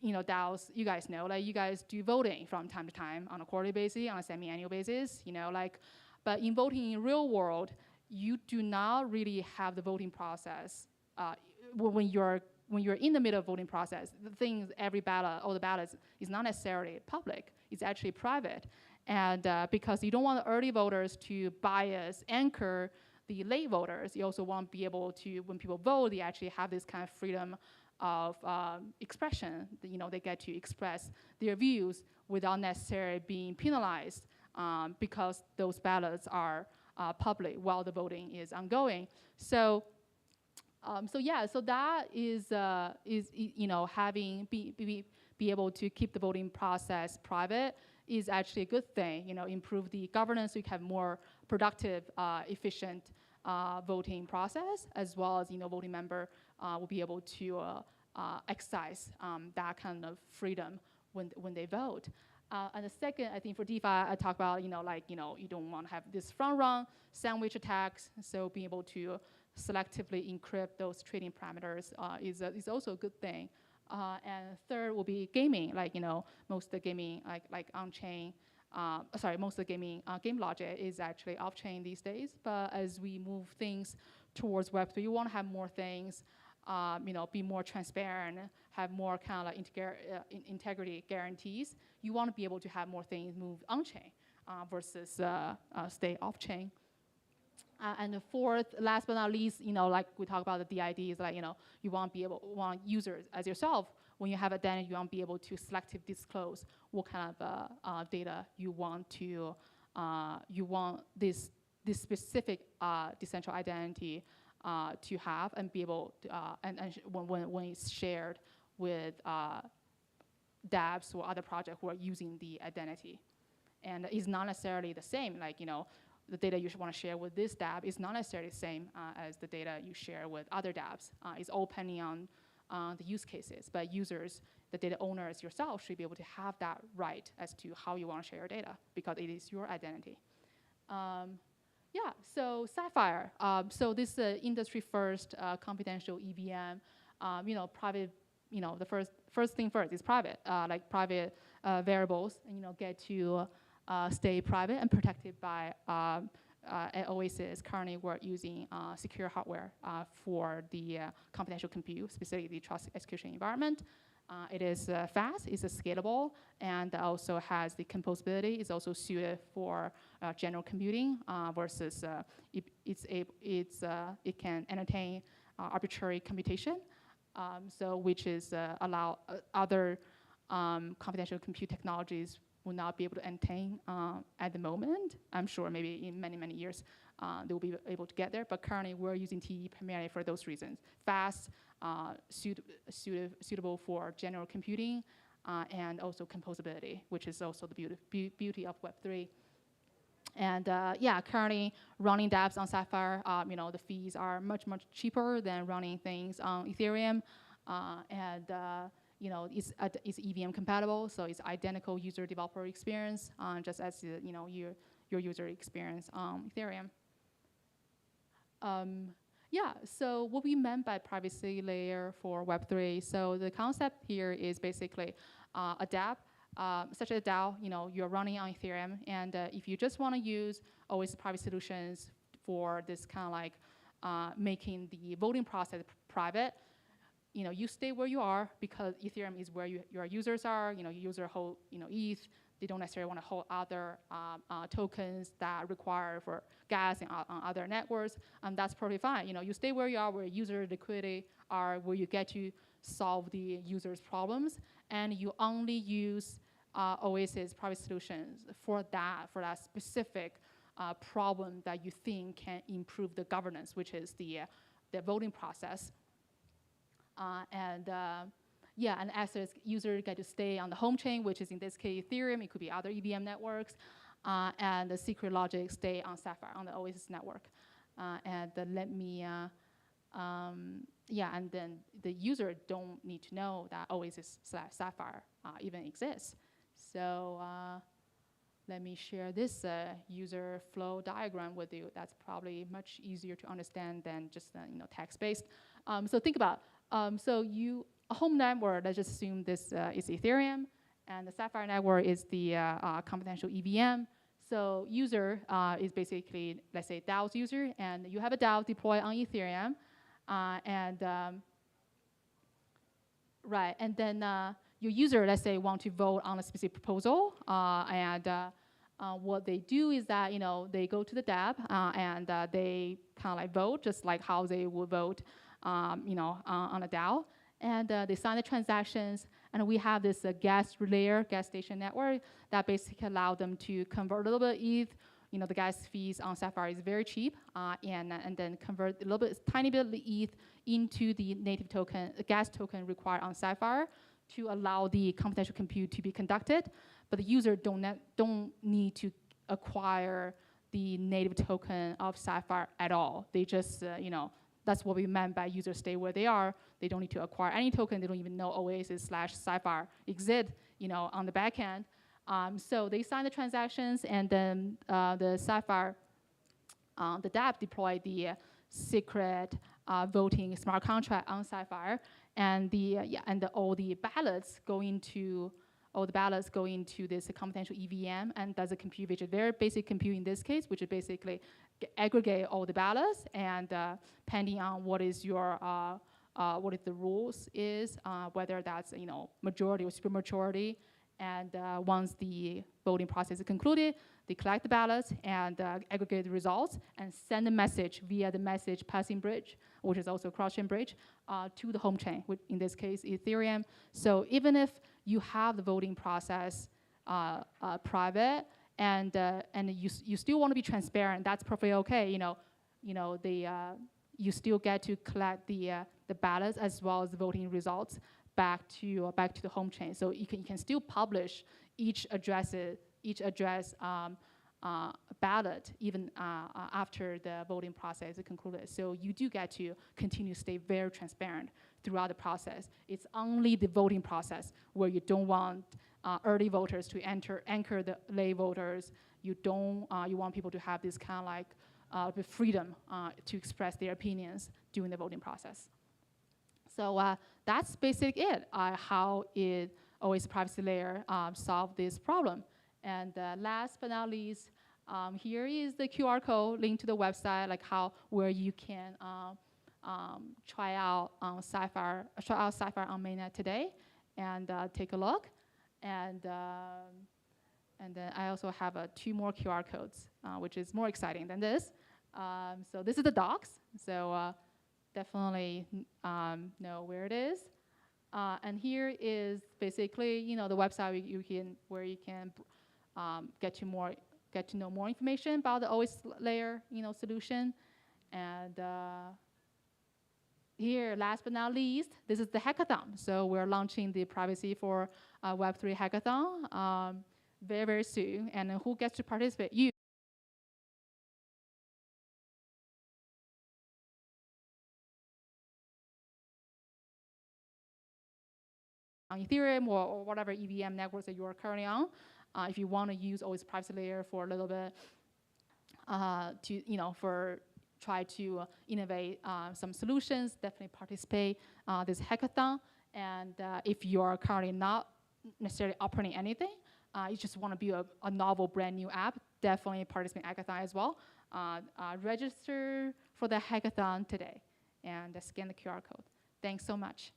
DAOs, you guys know, you guys do voting from time to time on a quarterly basis, on a semi-annual basis, but in voting in real world, you do not really have the voting process when you're in the middle of voting process. The things, every ballot, all the ballots is not necessarily public. It's actually private. And because you don't want the early voters to bias, anchor the late voters, you also want to be able to, when people vote, they actually have this kind of freedom of expression. They get to express their views without necessarily being penalized because those ballots are public while the voting is ongoing. So that is having be able to keep the voting process private is actually a good thing. Improve the governance, so you have more productive, efficient voting process, as well as voting member will be able to exercise that kind of freedom when they vote. And the second, I think for DeFi, I talk about you don't want to have this front run sandwich attacks, so being able to selectively encrypt those trading parameters is also a good thing. And third will be gaming, most of the gaming, like on-chain, most of the gaming game logic is actually off-chain these days. But as we move things towards Web3, you want to have more things, be more transparent, have more kind of integrity guarantees. You want to be able to have more things move on-chain versus stay off-chain. And the fourth, last but not least, like we talk about the DID is you want users as yourself, when you have identity, you want to be able to selectively disclose what kind of data you want to, you want this specific decentralized identity to have and be able to, and when it's shared with dApps or other projects who are using the identity. And it's not necessarily the same, the data you want to share with this dApp is not necessarily the same as the data you share with other dApps. It's all depending on the use cases, but users, the data owners yourself should be able to have that right as to how you want to share your data because it is your identity. So Sapphire. So this industry first confidential EVM, private, the first thing first is private, like private variables, get to stay private and protected by at Oasis. Currently, we're using secure hardware for the confidential compute, specifically the trust execution environment. It is fast, it's scalable, and also has the composability. It's also suited for general computing versus it can entertain arbitrary computation. Which is allow other confidential compute technologies will not be able to entertain at the moment. I'm sure maybe in many, many years they will be able to get there, but currently we're using TE primarily for those reasons. Fast, suitable for general computing, and also composability, which is also the beauty of Web3. And yeah, currently running dApps on Sapphire, the fees are much, much cheaper than running things on Ethereum. It's EVM compatible, so it's identical user developer experience, just as your user experience on Ethereum. Yeah, so what we meant by privacy layer for Web3. So the concept here is basically a dApp, such as a DAO, you're running on Ethereum, and if you just want to use always private solutions for this kind of like making the voting process private, you stay where you are because Ethereum is where your users are. User hold ETH. They don't necessarily want to hold other tokens that require for gas and on other networks, and that's perfectly fine. You stay where you are, where user liquidity are, where you get to solve the user's problems, and you only use Oasis private solutions for that specific problem that you think can improve the governance, which is the voting process. And as a user get to stay on the home chain, which is in this case Ethereum, it could be other EVM networks, and the secret logic stay on Sapphire, on the Oasis network. And then the user don't need to know that Oasis/Sapphire even exists. So let me share this user flow diagram with you. That's probably much easier to understand than just text-based. So think about a home network. Let's just assume this is Ethereum, and the Sapphire network is the confidential EVM. So user is basically, let's say, DAO's user, and you have a DAO deployed on Ethereum, and then your user, let's say, want to vote on a specific proposal, and what they do is that they go to the DApp and they kind of like vote, just like how they would vote, on a DAO, and they sign the transactions. And we have this gas station network that basically allow them to convert a little bit ETH. The gas fees on Sapphire is very cheap, and then convert a little bit, tiny bit of ETH into the native token, the gas token required on Sapphire to allow the confidential compute to be conducted. But the user don't need to acquire the native token of Sapphire at all. They just, that's what we meant by user stay where they are. They don't need to acquire any token. They don't even know Oasis/Sapphire exist, on the back end. So they sign the transactions, and then the Sapphire, the dApp deploy the secret voting smart contract on Sapphire, and all the ballots go into this confidential EVM, and does a compute, which is very basic compute in this case, which is basically aggregate all the ballots, and depending on what is your what is the rules is, whether that's majority or supermajority. And once the voting process is concluded, they collect the ballots and aggregate the results and send a message via the message passing bridge, which is also a cross-chain bridge, to the home chain, which in this case Ethereum. So even if you have the voting process private and you still want to be transparent, that's perfectly okay. You still get to collect the ballots as well as the voting results back to the home chain. So you can still publish each address ballot even after the voting process is concluded. So you do get to continue to stay very transparent throughout the process. It's only the voting process where you don't want early voters to anchor the late voters. You want people to have this kind of like the freedom to express their opinions during the voting process. So that's basically it, how it Oasis privacy layer solve this problem. And last but not least, here is the QR code linked to the website, like where you can try out Sapphire on mainnet today, and take a look. And then I also have 2 more QR codes, which is more exciting than this. So this is the docs. So definitely know where it is. And here is basically, the website where you can get to know more information about the Oasis layer, solution. And here, last but not least, this is the hackathon. So we're launching the Privacy for Web3 hackathon very, very soon. And who gets to participate? You. On Ethereum or whatever EVM networks that you are currently on, if you want to use always privacy layer for a little bit for try to innovate some solutions, definitely participate this hackathon. And if you are currently not necessarily operating anything, you just want to build a novel, brand new app, definitely participate in hackathon as well. Register for the hackathon today and scan the QR code. Thanks so much.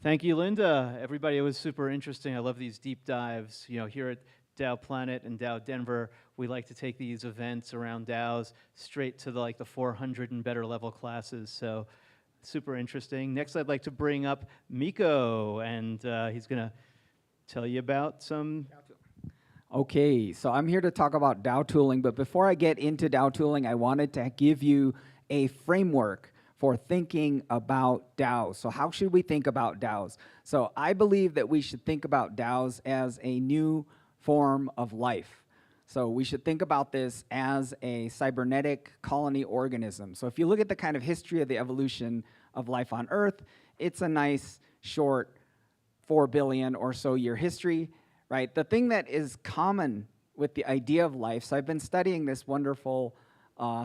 Thank you, Linda. Everybody, it was super interesting. I love these deep dives. Here at DAOPlanet and DAODenver, we like to take these events around DAOs straight to the 400 and better level classes. So super interesting. Next, I'd like to bring up Miko, and he's going to tell you about some. Okay, so I'm here to talk about DAO tooling, but before I get into DAO tooling, I wanted to give you a framework for thinking about DAOs. So how should we think about DAOs? So I believe that we should think about DAOs as a new form of life. So we should think about this as a cybernetic colony organism. So if you look at the kind of history of the evolution of life on Earth, it's a nice, short, 4 billion or so year history, right? The thing that is common with the idea of life, so I've been studying this wonderful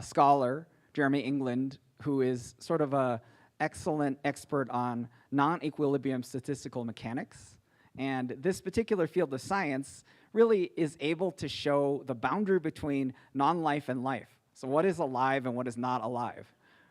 scholar, Jeremy England, who is sort of an excellent expert on non-equilibrium statistical mechanics. And this particular field of science really is able to show the boundary between non-life and life. So what is alive and what is not alive,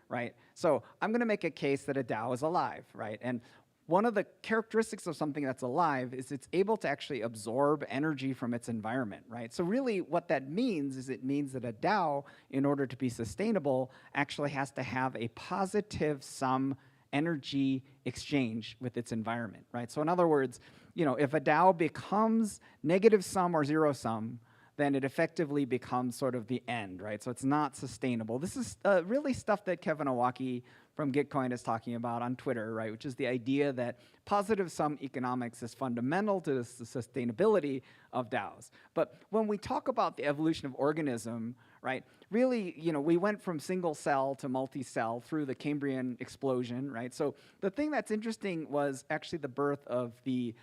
right? So I'm going to make a case that a DAO is alive, right? And one of the characteristics of something that's alive is it's able to actually absorb energy from its environment, right? So really what that means is it means that a DAO, in order to be sustainable, actually has to have a positive sum energy exchange with its environment, right? So in other words, if a DAO becomes negative sum or zero sum, then it effectively becomes sort of the end, right? So it's not sustainable. This is really stuff that Kevin Owocki from Gitcoin is talking about on Twitter, right? Which is the idea that positive sum economics is fundamental to the sustainability of DAOs. But when we talk about the evolution of organism, right? Really, we went from single cell to multi-cell through the Cambrian explosion, right? So the thing that's interesting was actually the birth of the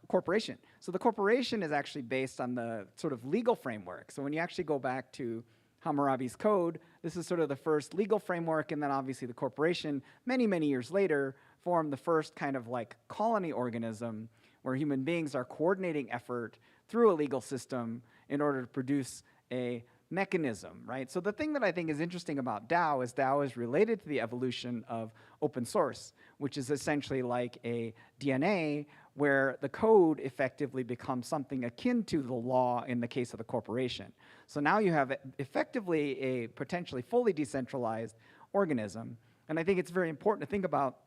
corporation. So the corporation is actually based on the sort of legal framework. So when you actually go back to Hammurabi's code, this is sort of the first legal framework, and then obviously the corporation, many, many years later, formed the first kind of colony organism where human beings are coordinating effort through a legal system in order to produce a mechanism, right? So the thing that I think is interesting about DAO is related to the evolution of open source, which is essentially like a DNA where the code effectively becomes something akin to the law in the case of the corporation. So now you have effectively a potentially fully decentralized organism. And I think it's very important to think about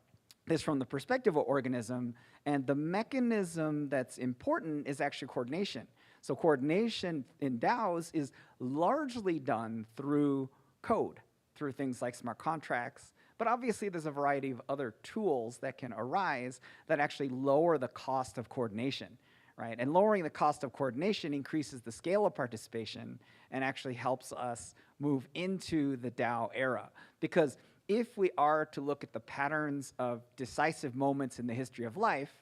this from the perspective of organism, and the mechanism that's important is actually coordination. So coordination in DAOs is largely done through code, through things like smart contracts, but obviously there's a variety of other tools that can arise that actually lower the cost of coordination, right? And lowering the cost of coordination increases the scale of participation and actually helps us move into the DAO era. Because if we are to look at the patterns of decisive moments in the history of life,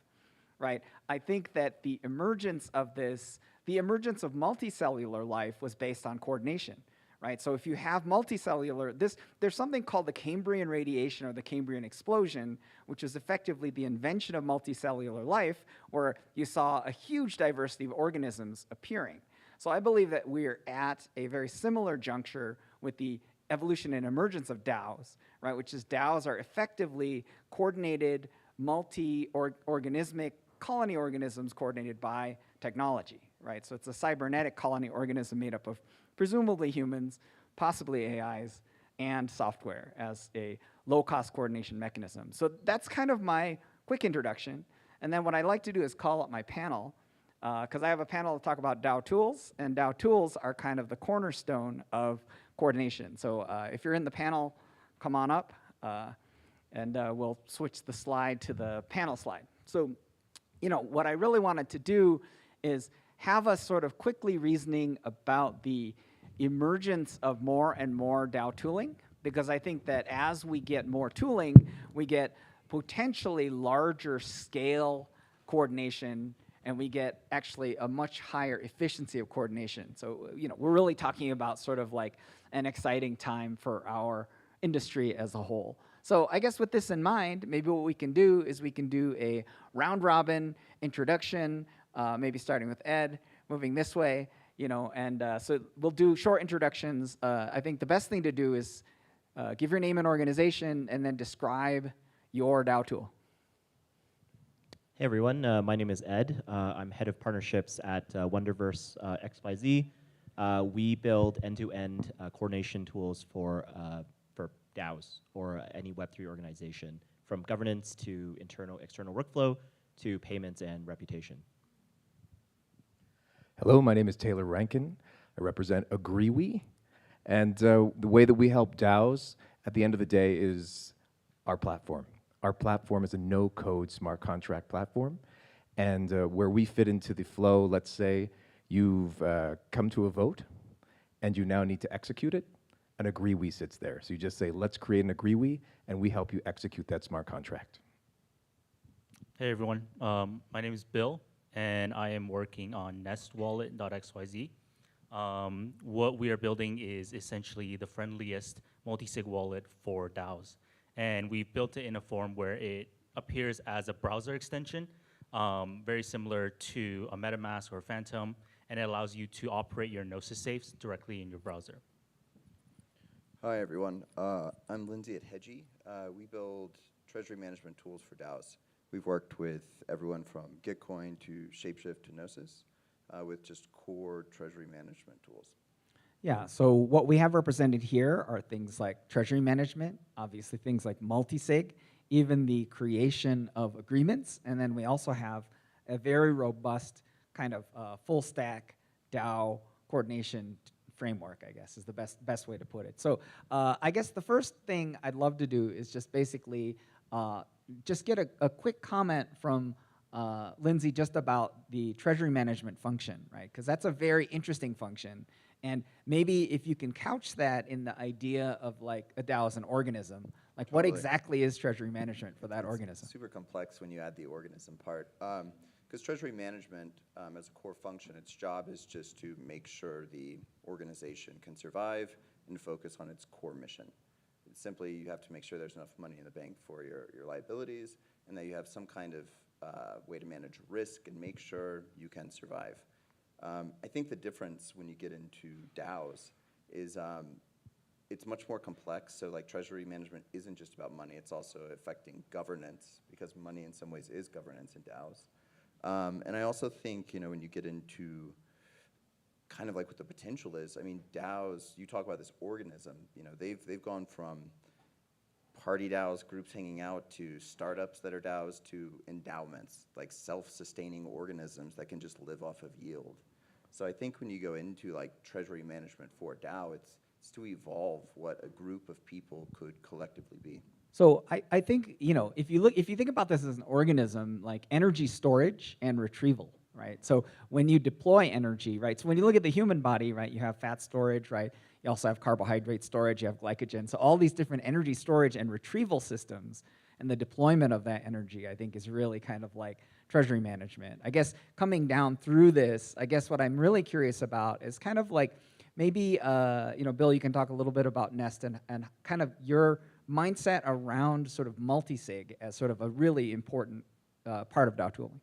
right, I think that the emergence of multicellular life was based on coordination, right? So if you have multicellular, there's something called the Cambrian radiation or the Cambrian explosion, which is effectively the invention of multicellular life, where you saw a huge diversity of organisms appearing. So I believe that we're at a very similar juncture with the evolution and emergence of DAOs, right? Which is DAOs are effectively coordinated, multi-organismic colony organisms coordinated by technology, right? So it's a cybernetic colony organism made up of presumably humans, possibly AIs, and software as a low-cost coordination mechanism. So that's kind of my quick introduction. And then what I'd like to do is call up my panel. because I have a panel to talk about DAO tools, and DAO tools are kind of the cornerstone of coordination. So if you're in the panel, come on up, and we'll switch the slide to the panel slide. So, what I really wanted to do is have us sort of quickly reasoning about the emergence of more and more DAO tooling, because I think that as we get more tooling, we get potentially larger scale coordination, and we get actually a much higher efficiency of coordination. So, we're really talking about sort of like an exciting time for our industry as a whole. So I guess with this in mind, maybe what we can do is we can do a round robin introduction, maybe starting with Ed, moving this way, and so we'll do short introductions. I think the best thing to do is give your name and organization and then describe your DAO tool. Hey everyone, my name is Ed. I'm head of partnerships at Wonderverse XYZ. We build end-to-end coordination tools for DAOs or any Web3 organization, from governance to external workflow to payments and reputation. Hello, my name is Taylor Rankin. I represent AgreeWe. And the way that we help DAOs at the end of the day is our platform. Our platform is a no-code smart contract platform. And where we fit into the flow, let's say you've come to a vote and you now need to execute it, an AgreeWe sits there. So you just say, let's create an AgreeWe, and we help you execute that smart contract. Hey everyone, my name is Bill, and I am working on nestwallet.xyz. What we are building is essentially the friendliest multi-sig wallet for DAOs. And we've built it in a form where it appears as a browser extension, very similar to a MetaMask or Phantom, and it allows you to operate your Gnosis safes directly in your browser. Hi everyone, I'm Lindsay at Hedgie. We build treasury management tools for DAOs. We've worked with everyone from Gitcoin to Shapeshift to Gnosis with just core treasury management tools. Yeah, so what we have represented here are things like treasury management, obviously things like multisig, even the creation of agreements, and then we also have a very robust kind of full stack DAO coordination framework, I guess, is the best way to put it. So I guess the first thing I'd love to do is just basically just get a quick comment from Lindsay just about the treasury management function, right? Because that's a very interesting function. And maybe if you can couch that in the idea of like a DAO as an organism, like what exactly is treasury management for that organism? Super complex when you add the organism part. Because treasury management, as a core function, its job is just to make sure the organization can survive and focus on its core mission. It's simply, you have to make sure there's enough money in the bank for your liabilities, and that you have some kind of way to manage risk and make sure you can survive. I think the difference when you get into DAOs is it's much more complex. So like treasury management isn't just about money, it's also affecting governance, because money in some ways is governance in DAOs. And I also think, when you get into kind of like what the potential is, I mean, DAOs, you talk about this organism, they've gone from party DAOs, groups hanging out, to startups that are DAOs, to endowments, like self-sustaining organisms that can just live off of yield. So I think when you go into like treasury management for DAO, it's to evolve what a group of people could collectively be. So I think, if you think about this as an organism, like energy storage and retrieval, right? So when you deploy energy, right? So when you look at the human body, right, you have fat storage, right? You also have carbohydrate storage, you have glycogen. So all these different energy storage and retrieval systems, and the deployment of that energy, I think, is really kind of like treasury management. I guess coming down through this, I guess what I'm really curious about is kind of like maybe, Bill, you can talk a little bit about Nest and kind of your mindset around sort of multisig as sort of a really important part of DAO tooling.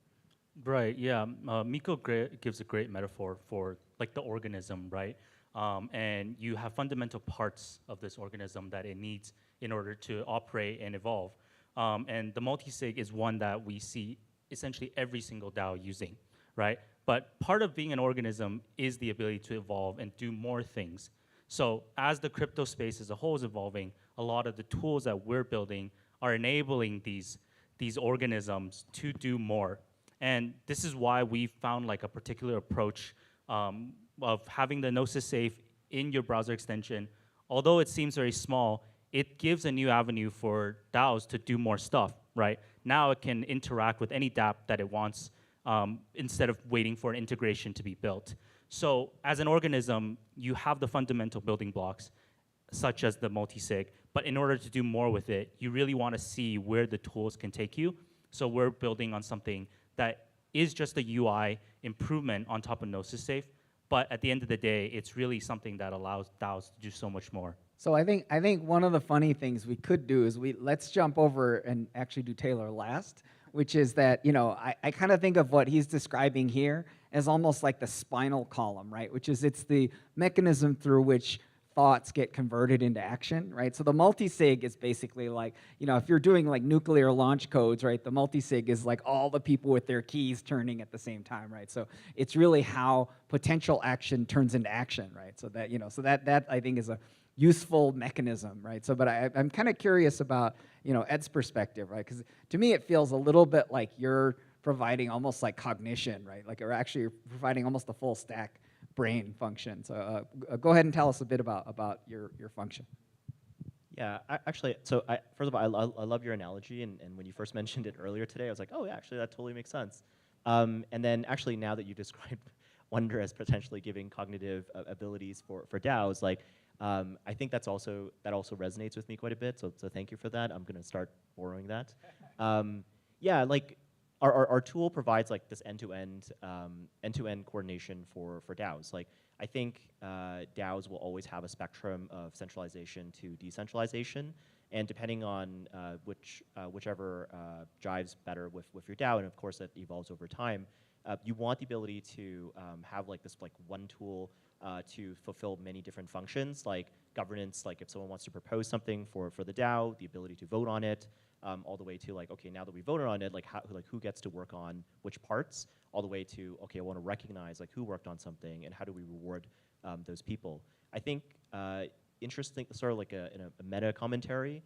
Right, yeah. Miko gives a great metaphor for like the organism, right? And you have fundamental parts of this organism that it needs in order to operate and evolve. And the multisig is one that we see essentially every single DAO using, right? But part of being an organism is the ability to evolve and do more things. So as the crypto space as a whole is evolving, a lot of the tools that we're building are enabling these organisms to do more. And this is why we found like a particular approach of having the Gnosis safe in your browser extension. Although it seems very small, it gives a new avenue for DAOs to do more stuff, right? Now it can interact with any dApp that it wants instead of waiting for an integration to be built. So as an organism, you have the fundamental building blocks, such as the multisig, but in order to do more with it, you really want to see where the tools can take you. So we're building on something that is just a UI improvement on top of Gnosis Safe, but at the end of the day, it's really something that allows DAOs to do so much more. So I think one of the funny things we could do is let's jump over and actually do Taylor last, which is that, you know, I kind of think of what he's describing here as almost like the spinal column, right? Which is it's the mechanism through which thoughts get converted into action, right? So the multisig is basically like, you know, if you're doing like nuclear launch codes, right, the multisig is like all the people with their keys turning at the same time, right? So it's really how potential action turns into action, right? So that, you know, so that I think is a useful mechanism, right? So, but I'm kind of curious about, you know, Ed's perspective, right? Because to me, it feels a little bit like you're providing almost like cognition, right? Like you're actually providing almost a full stack brain function. So go ahead and tell us a bit about your function. Yeah, actually, so first of all, I love your analogy, and when you first mentioned it earlier today, I was like, oh, yeah, actually, that totally makes sense. And then actually, now that you described Wonder as potentially giving cognitive abilities for DAOs, like, I think that also resonates with me quite a bit, so thank you for that. I'm going to start borrowing that. Yeah, like, our tool provides like this end-to-end coordination for DAOs. Like, I think DAOs will always have a spectrum of centralization to decentralization, and depending on whichever jives better with your DAO, and of course that evolves over time, you want the ability to have like this like one tool to fulfill many different functions, like governance, like if someone wants to propose something for the DAO, the ability to vote on it, all the way to like, okay, now that we voted on it, like who gets to work on which parts, all the way to, okay, I want to recognize like who worked on something and how do we reward those people. I think interesting, sort of like in a meta commentary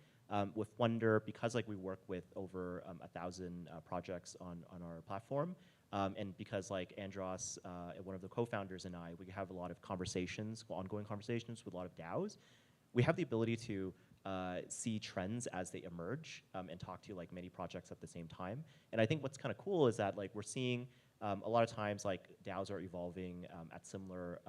with Wonder, because like we work with over 1,000 projects on our platform, and because like Andros, one of the co-founders, and I, we have a lot of conversations, ongoing conversations with a lot of DAOs. We have the ability to see trends as they emerge and talk to like many projects at the same time. And I think what's kind of cool is that like we're seeing a lot of times like DAOs are evolving at similar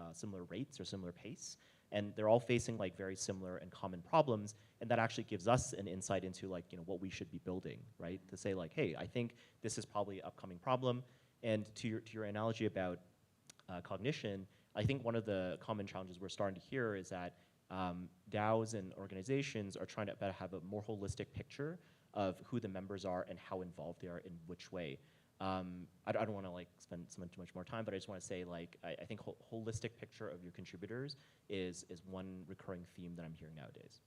rates or similar pace, and they're all facing like very similar and common problems, and that actually gives us an insight into like, you know, what we should be building, right? To say like, hey, I think this is probably an upcoming problem. And to your analogy about cognition, I think one of the common challenges we're starting to hear is that DAOs and organizations are trying to have a more holistic picture of who the members are and how involved they are in which way. I don't want to like spend too much more time, but I just want to say like I think holistic picture of your contributors is one recurring theme that I'm hearing nowadays.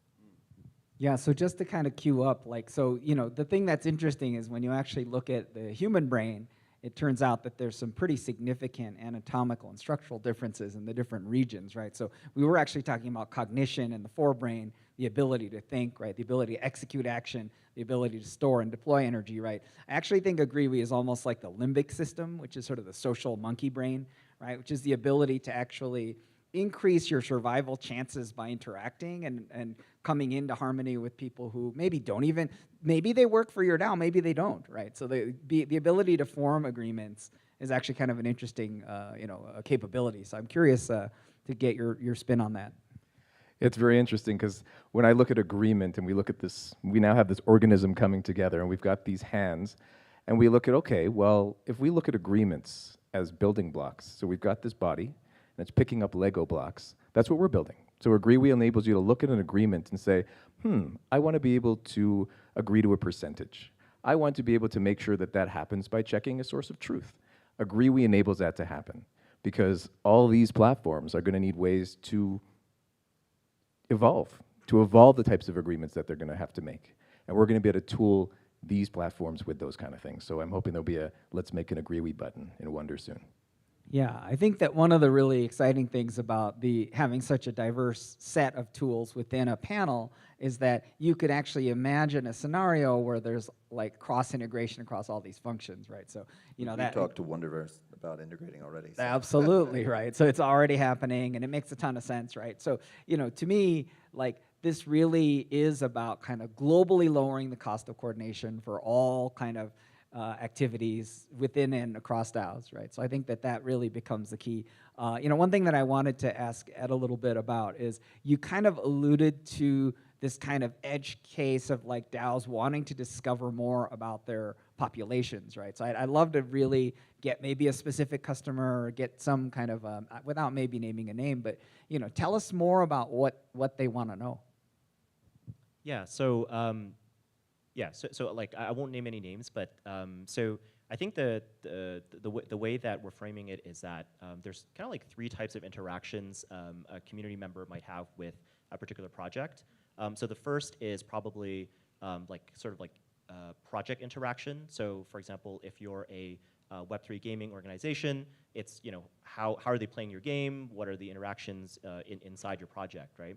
Yeah, so just to kind of cue up, like, so, you know, the thing that's interesting is when you actually look at the human brain, it turns out that there's some pretty significant anatomical and structural differences in the different regions, right? So we were actually talking about cognition in the forebrain, the ability to think, right? The ability to execute action, the ability to store and deploy energy, right? I actually think Agreewe is almost like the limbic system, which is sort of the social monkey brain, right? Which is the ability to actually increase your survival chances by interacting and coming into harmony with people who maybe don't even, maybe they work for your DAO, maybe they don't, right? So the ability to form agreements is actually kind of an interesting, capability. So I'm curious to get your spin on that. It's very interesting because when I look at agreement and we look at this, we now have this organism coming together and we've got these hands, and we look at, okay, well, if we look at agreements as building blocks, so we've got this body, and it's picking up Lego blocks. That's what we're building. So Agreewe enables you to look at an agreement and say, I want to be able to agree to a percentage. I want to be able to make sure that that happens by checking a source of truth. Agreewe enables that to happen because all these platforms are going to need ways to evolve the types of agreements that they're going to have to make. And we're going to be able to tool these platforms with those kind of things. So I'm hoping there'll be a let's make an Agreewe button in Wonder soon. Yeah, I think that one of the really exciting things about having such a diverse set of tools within a panel is that you could actually imagine a scenario where there's like cross integration across all these functions, right? So We talked to Wonderverse about integrating already. So. Absolutely, right? So it's already happening, and it makes a ton of sense, right? So, to me, like, this really is about kind of globally lowering the cost of coordination for all kind of activities within and across DAOs, right? So I think that really becomes the key. One thing that I wanted to ask Ed a little bit about is you kind of alluded to this kind of edge case of like DAOs wanting to discover more about their populations, right? So I'd love to really get maybe a specific customer or get some kind of, without maybe naming a name, but tell us more about what they want to know. Yeah, so like I won't name any names, but so I think the way that we're framing it is that there's kind of like 3 types of interactions a community member might have with a particular project. So the first is probably project interaction. So for example, if you're a Web3 gaming organization, it's how are they playing your game? What are the interactions inside your project, right?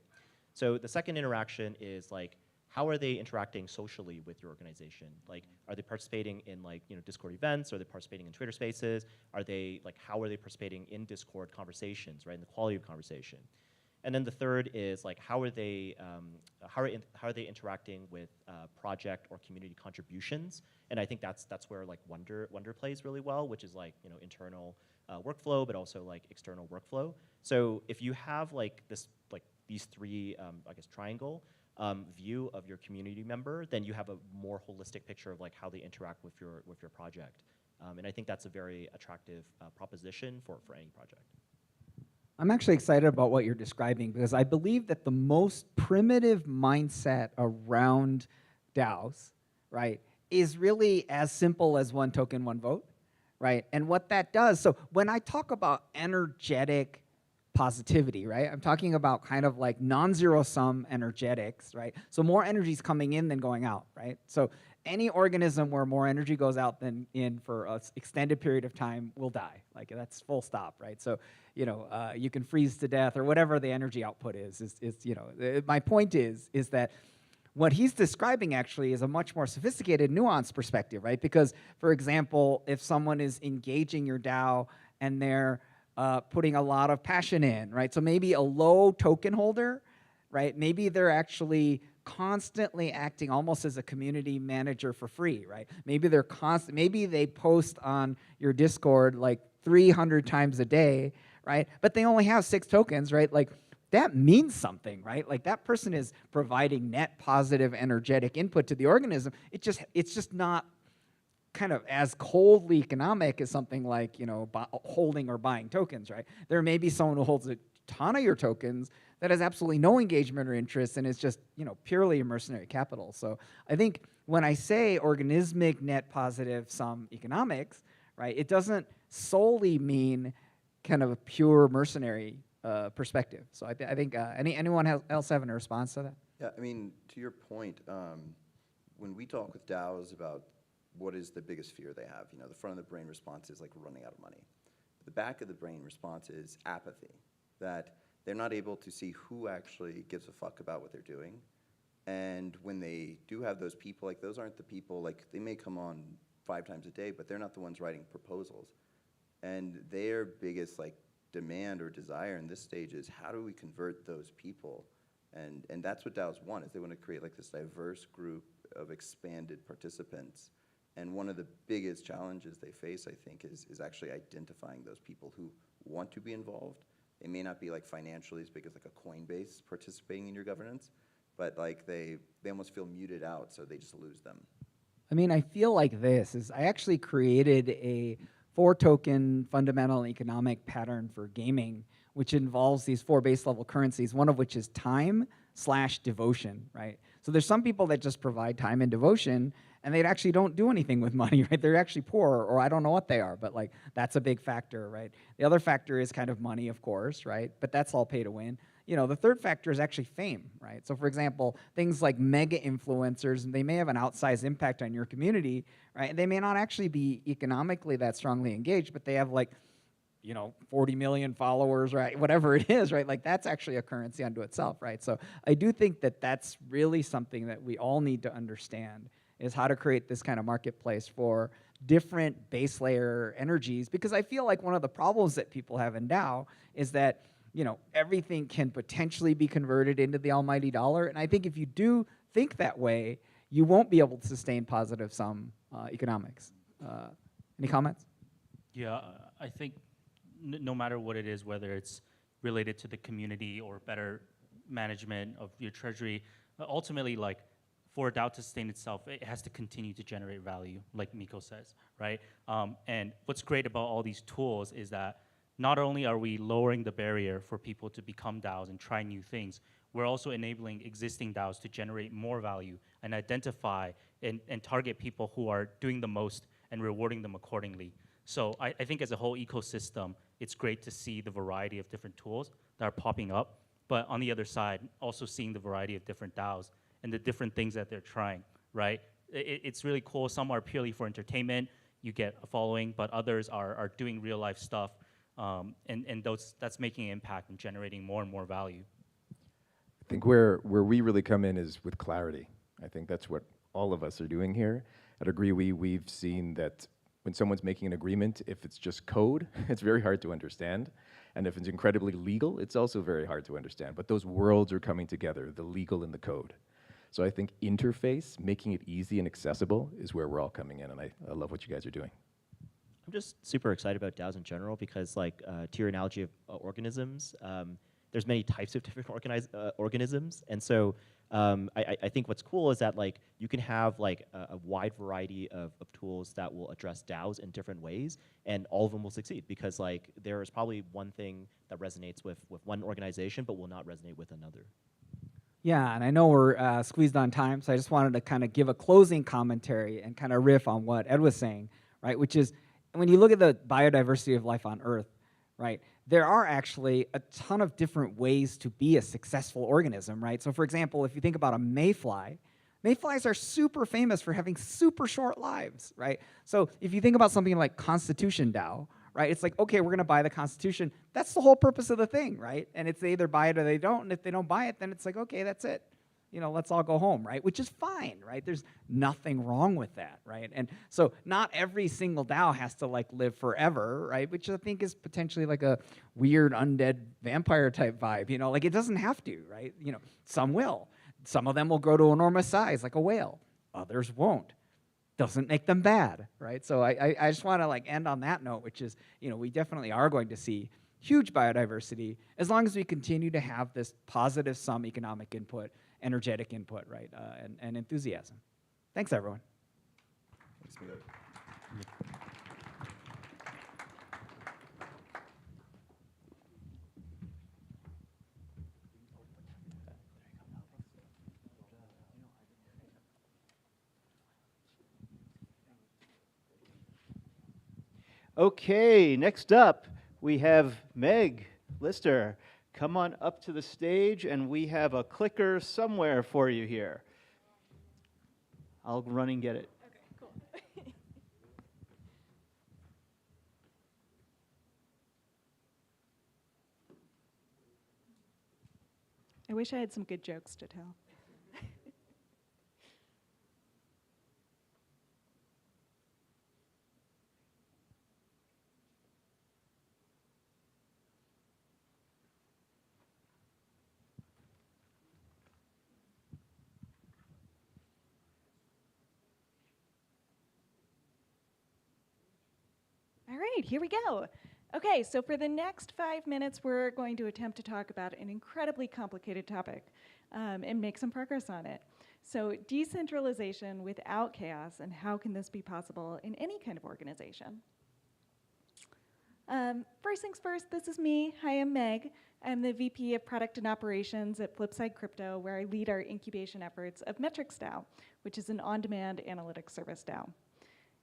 So the second interaction is like, how are they interacting socially with your organization? Like, are they participating in Discord events? Are they participating in Twitter Spaces? Are they how are they participating in Discord conversations, right? And the quality of conversation. And then the third is like, how are they interacting with project or community contributions? And I think that's where like Wonder plays really well, which is like internal workflow, but also like external workflow. So if you have these 3 I guess triangle view of your community member, then you have a more holistic picture of like how they interact with your project. And I think that's a very attractive proposition for any project. I'm actually excited about what you're describing because I believe that the most primitive mindset around DAOs, right, is really as simple as 1 token, 1 vote, right? And what that does, so when I talk about energetic positivity, right, I'm talking about kind of like non-zero sum energetics, right? So more energy is coming in than going out, right? So any organism where more energy goes out than in for an extended period of time will die. Like that's full stop, right? So, you can freeze to death or whatever the energy output is my point is that what he's describing actually is a much more sophisticated, nuanced perspective, right? Because, for example, if someone is engaging your DAO and they're putting a lot of passion in, right? So maybe a low token holder, right? Maybe they're actually constantly acting almost as a community manager for free, right? Maybe maybe they post on your Discord like 300 times a day, right? But they only have 6 tokens, right? Like that means something, right? Like that person is providing net positive energetic input to the organism. It's just not kind of as coldly economic as something like, holding or buying tokens, right? There may be someone who holds a ton of your tokens that has absolutely no engagement or interest and is just, purely a mercenary capital. So I think when I say organismic net positive sum economics, right, it doesn't solely mean kind of a pure mercenary perspective. So I think anyone else having a response to that? Yeah, I mean, to your point, when we talk with DAOs about what is the biggest fear they have, the front of the brain response is like running out of money. The back of the brain response is apathy, that they're not able to see who actually gives a fuck about what they're doing. And when they do have those people, like those aren't the people, like they may come on 5 times a day, but they're not the ones writing proposals. And their biggest like demand or desire in this stage is how do we convert those people? And that's what DAOs want, is they want to create like this diverse group of expanded participants. And one of the biggest challenges they face, I think, is actually identifying those people who want to be involved. They may not be like financially as big as like a Coinbase participating in your governance, but like they almost feel muted out, so they just lose them. I mean, I feel like I actually created a 4 token fundamental economic pattern for gaming, which involves these 4 base level currencies, one of which is time/devotion, right? So there's some people that just provide time and devotion, and they actually don't do anything with money, right? They're actually poor, or I don't know what they are, but like that's a big factor, right? The other factor is kind of money, of course, right? But that's all pay to win. The third factor is actually fame, right? So for example, things like mega influencers, they may have an outsized impact on your community, right? They may not actually be economically that strongly engaged, but they have like 40 million followers, right? Whatever it is, right? Like that's actually a currency unto itself, right? So I do think that that's really something that we all need to understand, is how to create this kind of marketplace for different base layer energies, because I feel like one of the problems that people have in DAO is that everything can potentially be converted into the almighty dollar. And I think if you do think that way, you won't be able to sustain positive sum economics. Any comments? Yeah, I think no matter what it is, whether it's related to the community or better management of your treasury, ultimately, like, for a DAO to sustain itself, it has to continue to generate value, like Miko says, right? And what's great about all these tools is that not only are we lowering the barrier for people to become DAOs and try new things, we're also enabling existing DAOs to generate more value and identify and target people who are doing the most and rewarding them accordingly. So I think as a whole ecosystem, it's great to see the variety of different tools that are popping up, but on the other side, also seeing the variety of different DAOs and the different things that they're trying, right? It's really cool. Some are purely for entertainment, you get a following, but others are doing real life stuff, and that's making an impact and generating more and more value. I think where we really come in is with clarity. I think that's what all of us are doing here. At Agree, we've seen that when someone's making an agreement, if it's just code, it's very hard to understand. And if it's incredibly legal, it's also very hard to understand. But those worlds are coming together, the legal and the code. So I think interface, making it easy and accessible, is where we're all coming in, and I love what you guys are doing. I'm just super excited about DAOs in general because, like, to your analogy of organisms, there's many types of different organisms, and so I think what's cool is that, like, you can have like a wide variety of tools that will address DAOs in different ways, and all of them will succeed because, like, there is probably one thing that resonates with one organization but will not resonate with another. Yeah, and I know we're squeezed on time, so I just wanted to kind of give a closing commentary and kind of riff on what Ed was saying, right? Which is, when you look at the biodiversity of life on Earth, right, there are actually a ton of different ways to be a successful organism, right? So for example, if you think about a mayfly, mayflies are super famous for having super short lives, right? So if you think about something like Constitution DAO, right, it's like, okay, we're going to buy the Constitution. That's the whole purpose of the thing, right? And it's they either buy it or they don't, and if they don't buy it, then it's like, okay, that's it. Let's all go home, right? Which is fine, right? There's nothing wrong with that, right? And so not every single DAO has to like live forever, right? Which I think is potentially like a weird undead vampire type vibe, like it doesn't have to, right? Some will. Some of them will grow to enormous size like a whale. Others won't. Doesn't make them bad, right? So I just want to like end on that note, which is, we definitely are going to see huge biodiversity as long as we continue to have this positive sum economic input, energetic input, right, and enthusiasm. Thanks, everyone. Thanks, Milo. Okay, next up, we have Meg Lister. Come on up to the stage, and we have a clicker somewhere for you here. I'll run and get it. Okay, cool. I wish I had some good jokes to tell. All right, here we go. Okay, so for the next 5 minutes, we're going to attempt to talk about an incredibly complicated topic and make some progress on it. So decentralization without chaos, and how can this be possible in any kind of organization? First things first, this is me. Hi, I'm Meg. I'm the VP of Product and Operations at Flipside Crypto, where I lead our incubation efforts of Metrics DAO, which is an on-demand analytics service DAO.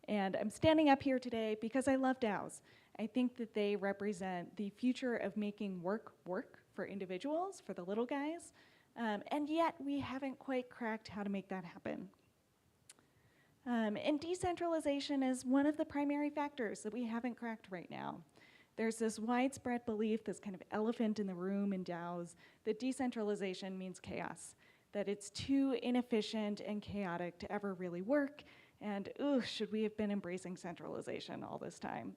And I'm standing up here today because I love DAOs. I think that they represent the future of making work for individuals, for the little guys, and yet we haven't quite cracked how to make that happen. And decentralization is one of the primary factors that we haven't cracked right now. There's this widespread belief, this kind of elephant in the room in DAOs, that decentralization means chaos, that it's too inefficient and chaotic to ever really work, and should we have been embracing centralization all this time?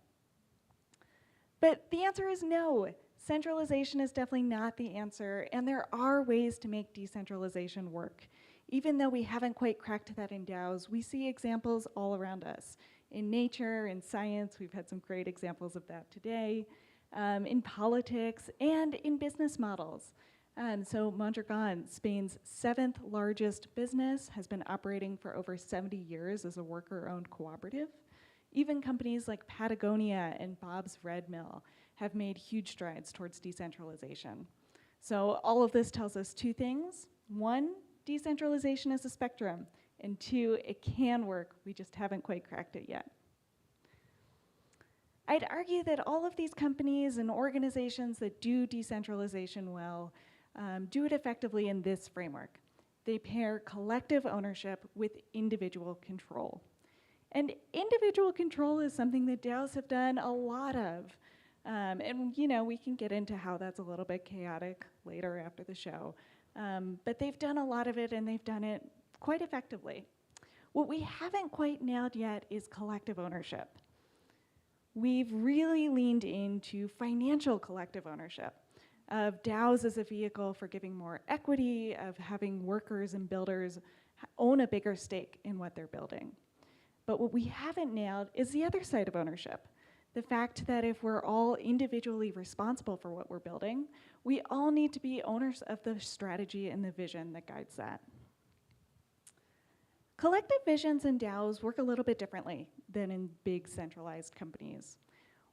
But the answer is no. Centralization is definitely not the answer, and there are ways to make decentralization work. Even though we haven't quite cracked that in DAOs, we see examples all around us. In nature, in science, we've had some great examples of that today, in politics, and in business models. So Mondragon, Spain's 7th largest business, has been operating for over 70 years as a worker-owned cooperative. Even companies like Patagonia and Bob's Red Mill have made huge strides towards decentralization. So all of this tells us two things. One, decentralization is a spectrum. And two, it can work, we just haven't quite cracked it yet. I'd argue that all of these companies and organizations that do decentralization well do it effectively in this framework. They pair collective ownership with individual control. And individual control is something that DAOs have done a lot of. And we can get into how that's a little bit chaotic later after the show. But they've done a lot of it, and they've done it quite effectively. What we haven't quite nailed yet is collective ownership. We've really leaned into financial collective ownership of DAOs as a vehicle for giving more equity, of having workers and builders own a bigger stake in what they're building. But what we haven't nailed is the other side of ownership. The fact that if we're all individually responsible for what we're building, we all need to be owners of the strategy and the vision that guides that. Collective visions in DAOs work a little bit differently than in big centralized companies.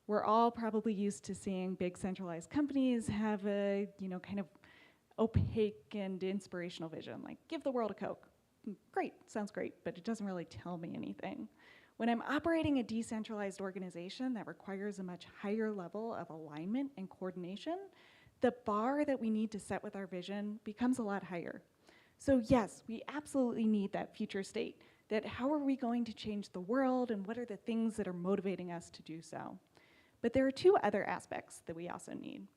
We're all probably used to seeing big centralized companies have a kind of opaque and inspirational vision, like give the world a Coke. Great, sounds great, but it doesn't really tell me anything. When I'm operating a decentralized organization that requires a much higher level of alignment and coordination, the bar that we need to set with our vision becomes a lot higher. So yes, we absolutely need that future state, that how are we going to change the world and what are the things that are motivating us to do so? But there are two other aspects that we also need.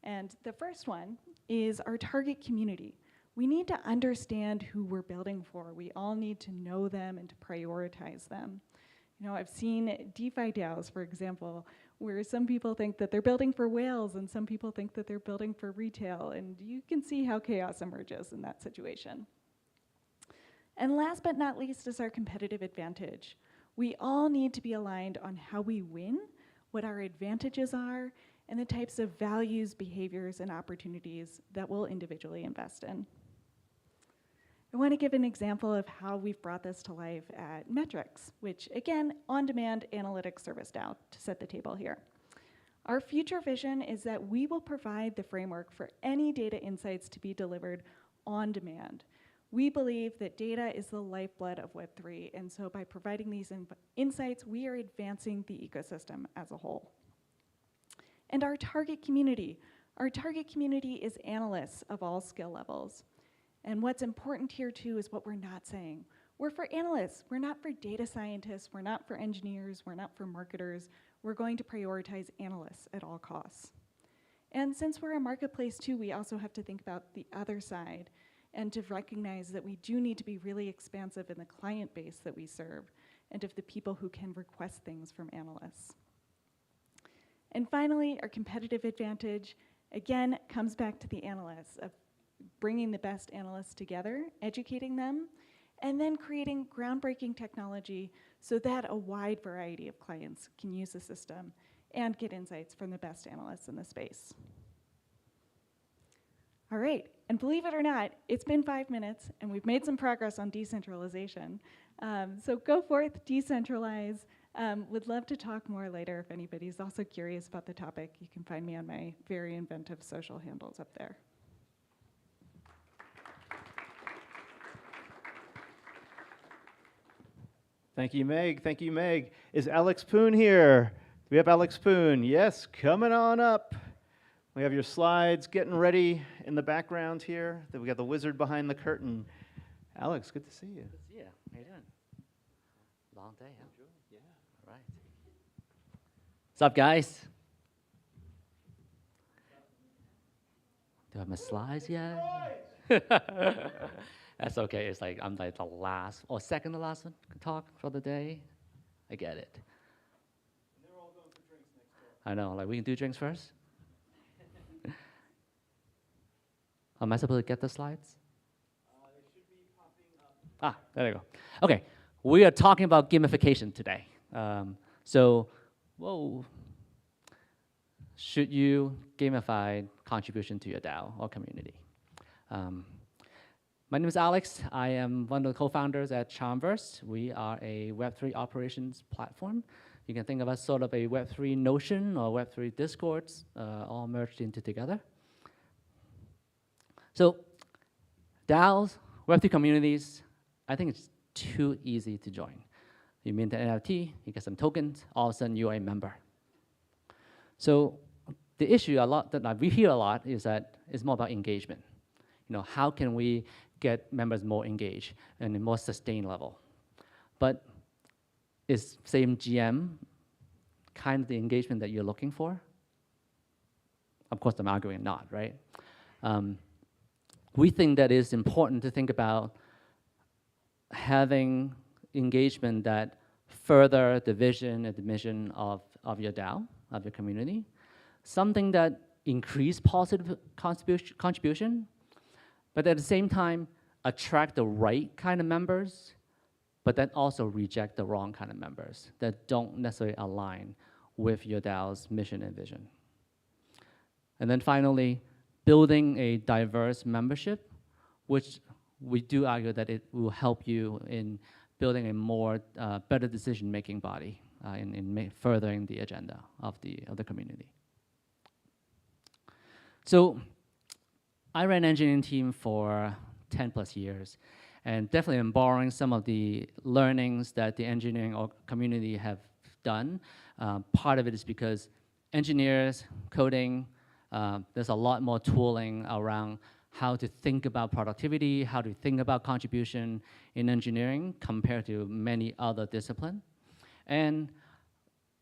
And the first one is our target community. We need to understand who we're building for. We all need to know them and to prioritize them. I've seen DeFi DAOs, for example, where some people think that they're building for whales and some people think that they're building for retail, and you can see how chaos emerges in that situation. And last but not least is our competitive advantage. We all need to be aligned on how we win, what our advantages are, and the types of values, behaviors, and opportunities that we'll individually invest in. I want to give an example of how we've brought this to life at Metrics, which again, on-demand analytics service DAO, to set the table here. Our future vision is that we will provide the framework for any data insights to be delivered on demand. We believe that data is the lifeblood of Web3, and so by providing these insights, we are advancing the ecosystem as a whole. And our target community is analysts of all skill levels. And what's important here too is what we're not saying. We're for analysts, we're not for data scientists, we're not for engineers, we're not for marketers. We're going to prioritize analysts at all costs. And since we're a marketplace too, we also have to think about the other side and to recognize that we do need to be really expansive in the client base that we serve and of the people who can request things from analysts. And finally, our competitive advantage, again, comes back to the analysts, of bringing the best analysts together, educating them, and then creating groundbreaking technology so that a wide variety of clients can use the system and get insights from the best analysts in the space. All right, and believe it or not, it's been 5 minutes, and we've made some progress on decentralization. So go forth, decentralize. Would love to talk more later if anybody's also curious about the topic. You can find me on my very inventive social handles up there. Thank you, Meg. Thank you, Meg. Is Alex Poon here? Do we have Alex Poon? Yes, coming on up. We have your slides getting ready in the background here. Then we got the wizard behind the curtain. Alex, good to see you. Good to see you. How you doing? Long day, huh? Yeah. All right. What's up, guys? my slides yet? That's okay. It's like I'm like the last or second to last one talk for the day. I get it. I know. Like we can do drinks first. Am I supposed to get the slides? Ah, there you go. Okay, we are talking about gamification today. Whoa. Should you gamify contribution to your DAO or community? My name is Alex. I am one of the co-founders at Charmverse. We are a Web3 operations platform. You can think of us sort of a Web3 Notion or Web3 Discords all merged into together. So DAOs, Web3 communities, I think it's too easy to join. You mint an NFT, you get some tokens, all of a sudden you're a member. So the issue that we hear a lot is that it's more about engagement. You know, how can we get members more engaged and a more sustained level? But is same GM kind of the engagement that you're looking for? Of course, I'm arguing not, right? We think that it's important to think about having engagement that further the vision and the mission of your DAO, of your community, something that increase positive contribution, but at the same time, attract the right kind of members, but then also reject the wrong kind of members that don't necessarily align with your DAO's mission and vision. And then finally, building a diverse membership, which we do argue that it will help you in building a more better decision-making body in furthering the agenda of the community. So I ran an engineering team for 10 plus years, and definitely am borrowing some of the learnings that the engineering community have done. Part of it is because engineers, coding, there's a lot more tooling around how to think about productivity, how to think about contribution in engineering compared to many other disciplines. And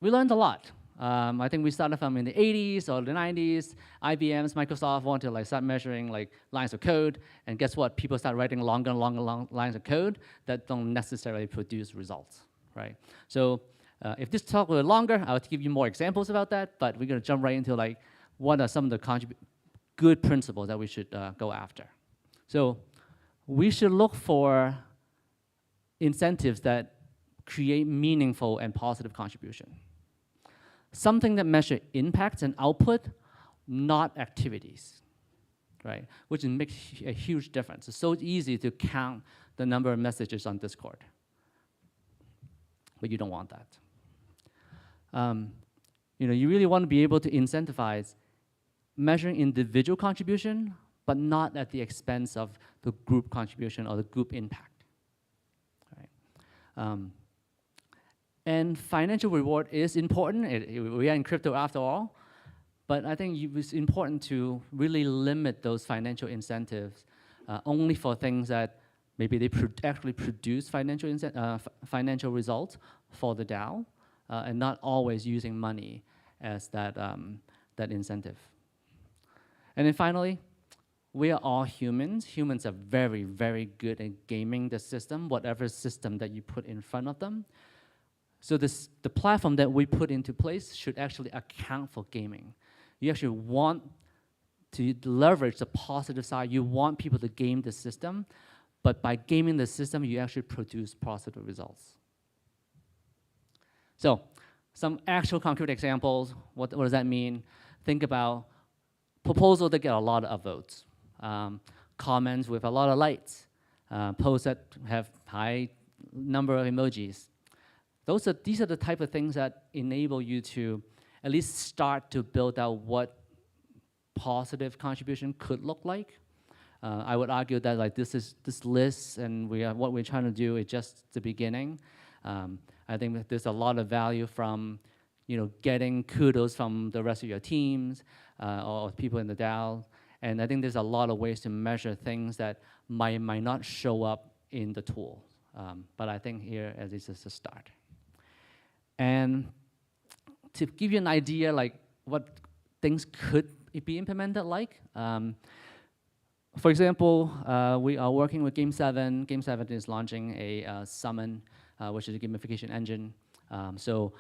we learned a lot. I think we started from in the 80s or the 90s, IBM's, Microsoft wanted to like start measuring like lines of code, and guess what? People start writing longer and longer lines of code that don't necessarily produce results, right? So if this talk were longer, I would give you more examples about that, but we're gonna jump right into like what are some of the good principles that we should go after. So we should look for incentives that create meaningful and positive contribution. Something that measure impact and output, not activities, right? Which makes a huge difference. It's so easy to count the number of messages on Discord, but you don't want that. You really want to be able to incentivize measuring individual contribution, but not at the expense of the group contribution or the group impact, right? And financial reward is important. We are in crypto after all, but I think it's important to really limit those financial incentives only for things that maybe they actually produce financial results for the DAO, and not always using money as that incentive. And then finally, we are all humans. Humans are very, very good at gaming the system, whatever system that you put in front of them. So the platform that we put into place should actually account for gaming. You actually want to leverage the positive side. You want people to game the system, but by gaming the system, you actually produce positive results. So some actual concrete examples, what does that mean? Think about proposals that get a lot of votes, comments with a lot of likes, posts that have high number of emojis. These are the type of things that enable you to at least start to build out what positive contribution could look like. I would argue that like this list and what we're trying to do is just the beginning. I think that there's a lot of value from getting kudos from the rest of your teams or people in the DAO. And I think there's a lot of ways to measure things that might not show up in the tool. But I think here at least is a start. And to give you an idea like what things could be implemented like, For example, we are working with Game 7. Game 7 is launching a Summon, which is a gamification engine. So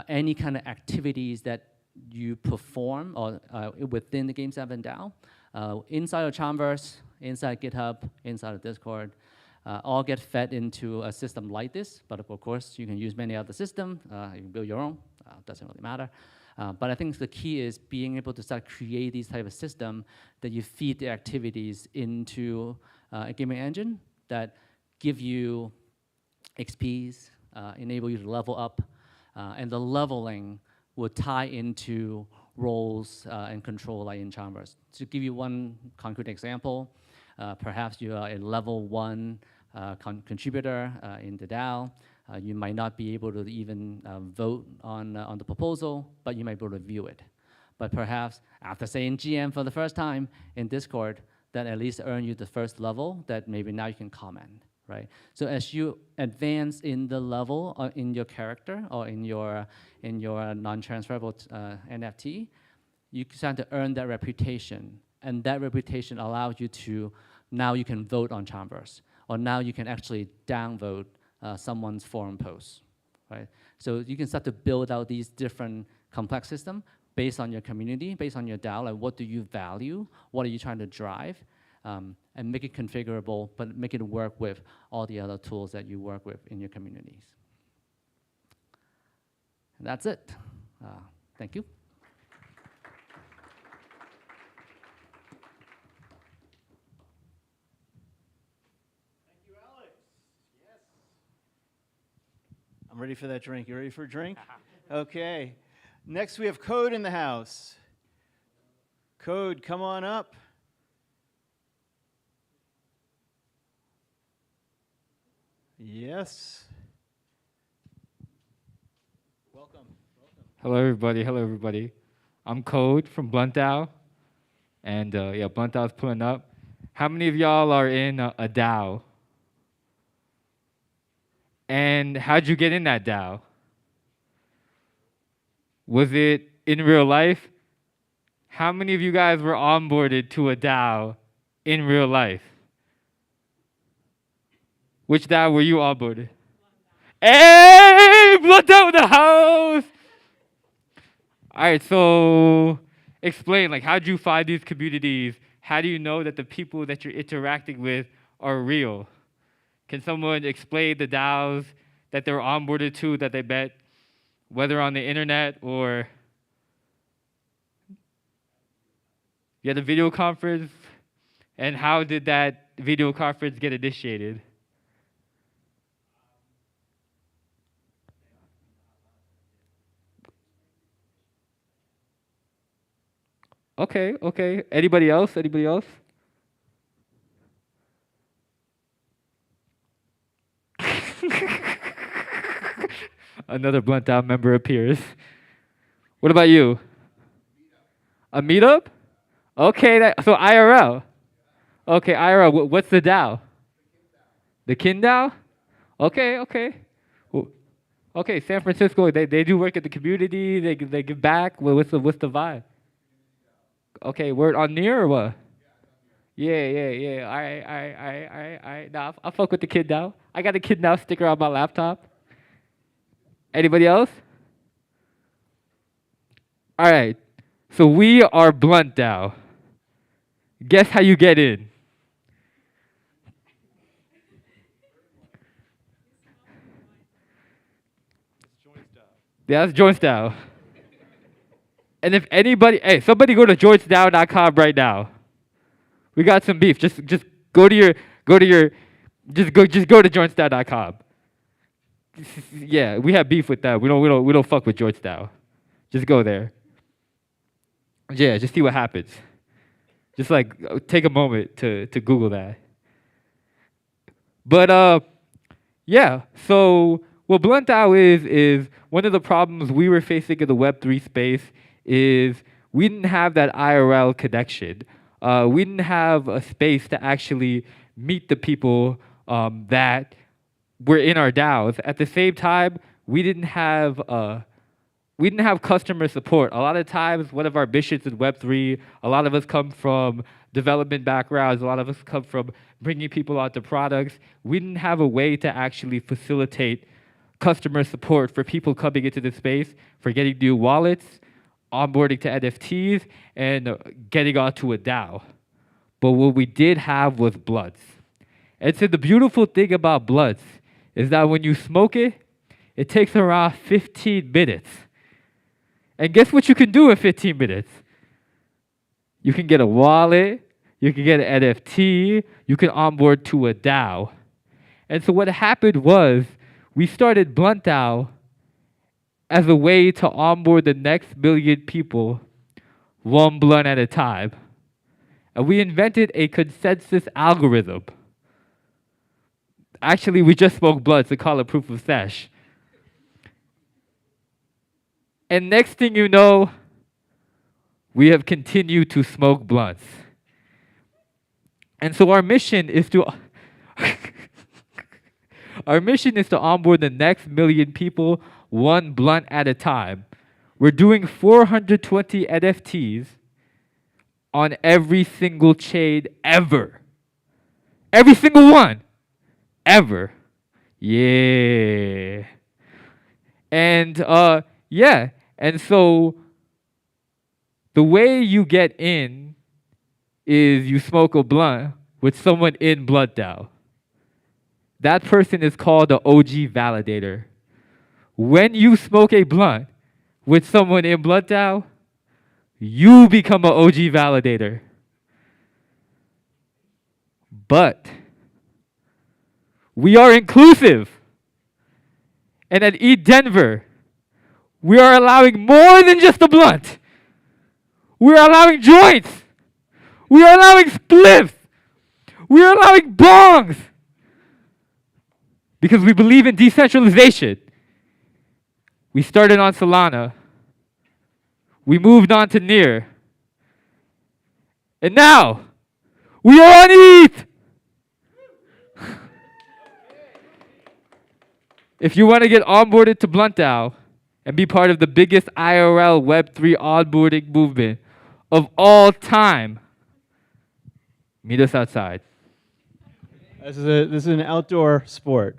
any kind of activities that you perform or within the Game 7 DAO, inside of Chamverse, inside GitHub, inside of Discord, all get fed into a system like this. But of course, you can use many other systems. You can build your own. Doesn't really matter. But I think the key is being able to start create these type of system that you feed the activities into a gaming engine that give you XPs, enable you to level up, and the leveling will tie into roles and control like in Chamverse. To give you one concrete example, perhaps you are a level 1 contributor in the DAO. You might not be able to even vote on the proposal, but you might be able to view it. But perhaps after saying GM for the first time in Discord, that at least earn you the first level that maybe now you can comment, right? So as you advance in the level in your character or in your non-transferable NFT, you start to earn that reputation. And that reputation allows you to, now you can vote on Chamverse, or now you can actually downvote someone's forum post, right? So you can start to build out these different complex systems based on your community, based on your DAO, like what do you value, what are you trying to drive, and make it configurable, but make it work with all the other tools that you work with in your communities. And that's it. Thank you. I'm ready for that drink. You ready for a drink? Okay. Next, we have Code in the house. Code, come on up. Yes. Welcome. Hello, everybody. Hello, everybody. I'm Code from BluntDAO. And yeah, BluntDAO is pulling up. How many of y'all are in a DAO? And how'd you get in that DAO? Was it in real life? How many of you guys were onboarded to a DAO in real life? Which DAO were you onboarded? Hey, BluntDAO in the house! All right, so explain, like, how'd you find these communities? How do you know that the people that you're interacting with are real? Can someone explain the DAOs that they were onboarded to that they met, whether on the internet or you had a video conference? And how did that video conference get initiated? Okay, okay. Anybody else? Anybody else? Another BluntDAO member appears. What about you? A meetup? Okay, so IRL. Okay, IRL. What's the DAO? The Kin DAO? Okay, okay. Okay, San Francisco. They do work at the community. They give back. What's the vibe? Okay, word on near or what? Yeah. All right. Nah, I'll fuck with the Kin DAO. I got a Kin DAO sticker on my laptop. Anybody else? All right. So we are BluntDAO. Guess how you get in? Yeah, that's JointsDAO. And if anybody, hey, somebody go to jointsdao.com right now. We got some beef. Just go to jointsdao.com. Yeah, we have beef with that. We don't fuck with JointsDAO. Just go there. Yeah, just see what happens. Just like take a moment to Google that. But yeah, so what BluntDAO is one of the problems we were facing in the Web3 space is we didn't have that IRL connection. We didn't have a space to actually meet the people that were in our DAOs. At the same time, we didn't have customer support. A lot of times, one of our missions in Web3, a lot of us come from development backgrounds. A lot of us come from bringing people onto products. We didn't have a way to actually facilitate customer support for people coming into the space, for getting new wallets, onboarding to NFTs, and getting onto a DAO. But what we did have was Blunts. And so the beautiful thing about Blunts is that when you smoke it, it takes around 15 minutes. And guess what you can do in 15 minutes? You can get a wallet, you can get an NFT, you can onboard to a DAO. And so what happened was we started BluntDAO as a way to onboard the next million people, one blunt at a time. And we invented a consensus algorithm. Actually, we just smoked blunts and call it proof of stash. And next thing you know, we have continued to smoke blunts. And so our mission is to onboard the next million people, one blunt at a time. We're doing 420 NFTs on every single chain ever. Every single one. Ever. Yeah. And yeah. And so the way you get in is you smoke a blunt with someone in BluntDAO. That person is called the OG validator. When you smoke a blunt with someone in BluntDAO, you become an OG validator. But we are inclusive. And at ETHDenver, we are allowing more than just a blunt. We are allowing joints. We are allowing spliffs. We are allowing bongs. Because we believe in decentralization. We started on Solana. We moved on to Near. And now, we are on ETH! If you want to get onboarded to BluntDAO and be part of the biggest IRL Web3 onboarding movement of all time, meet us outside. This is an outdoor sport.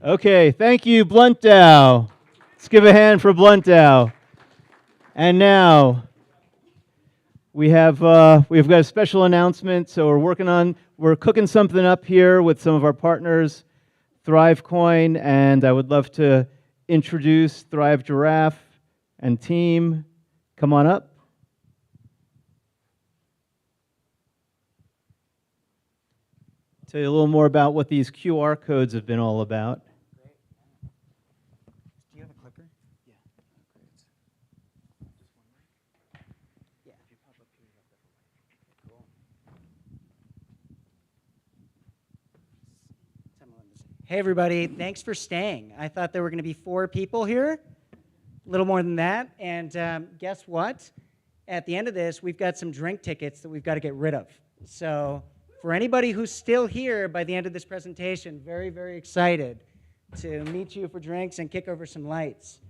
Okay, thank you, BluntDAO. Let's give a hand for BluntDAO. And now we've got a special announcement. So we're cooking something up here with some of our partners, ThriveCoin, and I would love to introduce Thrive Giraffe and team. Come on up. Tell you a little more about what these QR codes have been all about. Do you have a clicker? Yeah. Yeah. Cool. Hey, everybody. Thanks for staying. I thought there were going to be 4 people here, a little more than that. And guess what? At the end of this, we've got some drink tickets that we've got to get rid of. So for anybody who's still here by the end of this presentation, very, very excited to meet you for drinks and kick over some lights.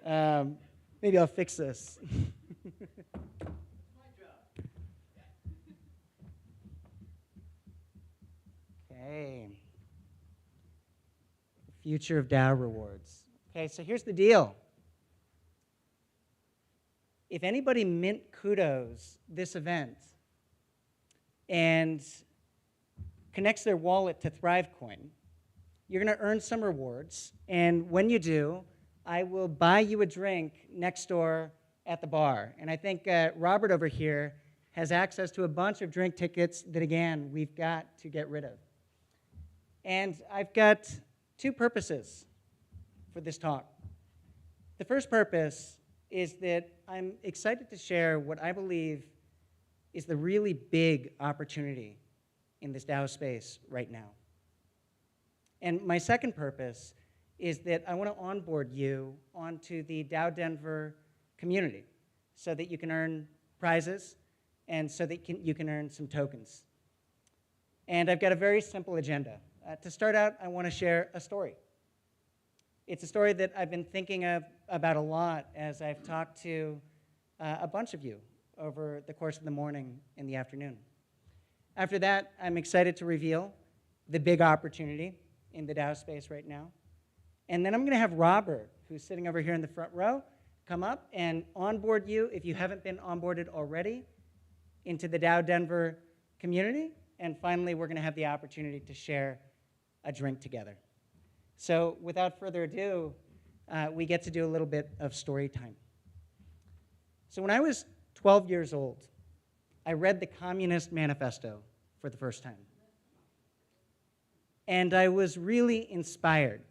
Maybe I'll fix this. Okay. Future of DAO rewards. Okay, so here's the deal. If anybody mint kudos this event and connects their wallet to ThriveCoin, you're going to earn some rewards. And when you do, I will buy you a drink next door at the bar. And I think Robert over here has access to a bunch of drink tickets that, again, we've got to get rid of. And I've got 2 purposes for this talk. The first purpose is that I'm excited to share what I believe is the really big opportunity in this DAO space right now. And my second purpose is that I want to onboard you onto the DAODenver community so that you can earn prizes and so that you can earn some tokens. And I've got a very simple agenda. To start out, I want to share a story. It's a story that I've been thinking about a lot as I've talked to a bunch of you over the course of the morning and the afternoon. After that, I'm excited to reveal the big opportunity in the DAO space right now. And then I'm going to have Robert, who's sitting over here in the front row, come up and onboard you, if you haven't been onboarded already, into the DAODenver community. And finally, we're going to have the opportunity to share a drink together. So without further ado, we get to do a little bit of story time. So when I was 12 years old, I read the Communist Manifesto for the first time. And I was really inspired,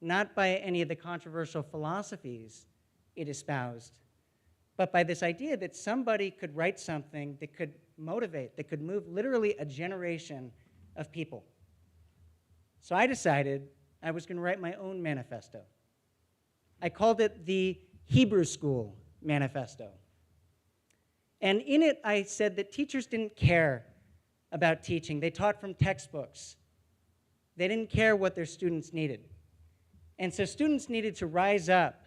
not by any of the controversial philosophies it espoused, but by this idea that somebody could write something that could motivate, that could move literally a generation of people. So I decided I was going to write my own manifesto. I called it the Hebrew School Manifesto. And in it, I said that teachers didn't care about teaching. They taught from textbooks. They didn't care what their students needed. And so students needed to rise up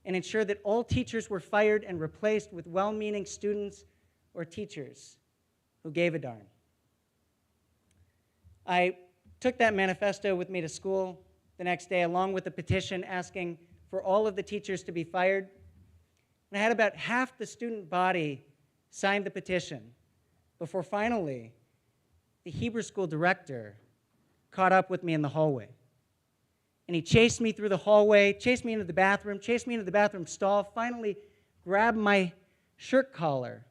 and ensure that all teachers were fired and replaced with well-meaning students or teachers who gave a darn. I took that manifesto with me to school the next day, along with a petition asking for all of the teachers to be fired. And I had about half the student body sign the petition before finally the Hebrew school director caught up with me in the hallway. And he chased me through the hallway, chased me into the bathroom stall, finally grabbed my shirt collar,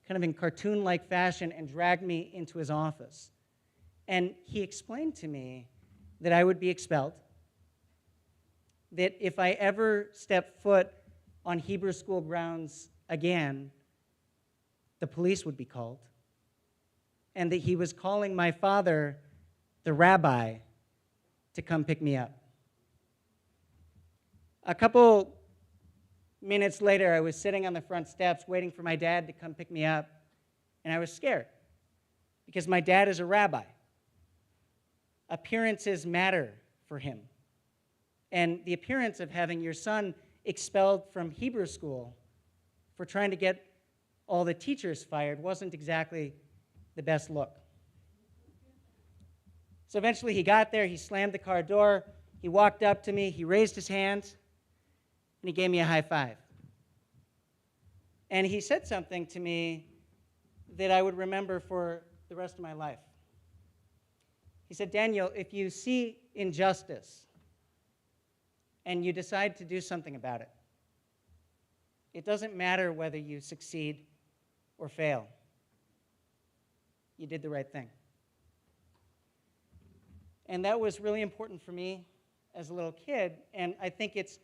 kind of in cartoon-like fashion, and dragged me into his office. And he explained to me that I would be expelled, that if I ever stepped foot on Hebrew school grounds again, the police would be called, and that he was calling my father, the rabbi, to come pick me up. A couple minutes later, I was sitting on the front steps waiting for my dad to come pick me up, and I was scared because my dad is a rabbi. Appearances matter for him. And the appearance of having your son expelled from Hebrew school for trying to get all the teachers fired wasn't exactly the best look. So eventually he got there, he slammed the car door, he walked up to me, he raised his hand, and he gave me a high five. And he said something to me that I would remember for the rest of my life. He said, Daniel, if you see injustice and you decide to do something about it, it doesn't matter whether you succeed or fail. You did the right thing. And that was really important for me as a little kid, and I think it's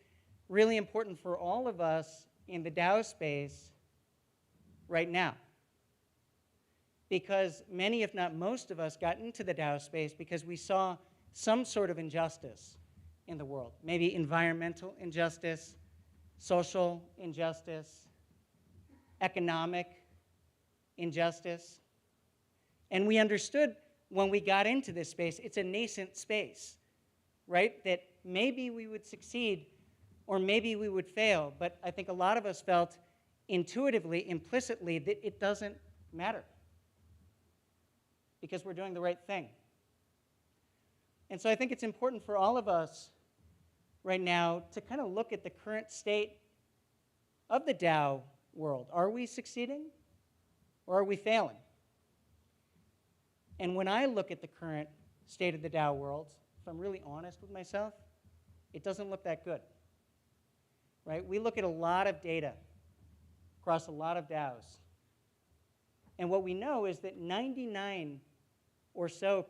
really important for all of us in the DAO space right now. Because many, if not most of us, got into the DAO space because we saw some sort of injustice in the world. Maybe environmental injustice, social injustice, economic injustice. And we understood when we got into this space, it's a nascent space, right? That maybe we would succeed or maybe we would fail, but I think a lot of us felt intuitively, implicitly, that it doesn't matter because we're doing the right thing. And so I think it's important for all of us right now to kind of look at the current state of the DAO world. Are we succeeding or are we failing? And when I look at the current state of the DAO world, if I'm really honest with myself, it doesn't look that good, right? We look at a lot of data across a lot of DAOs. And what we know is that 99% or so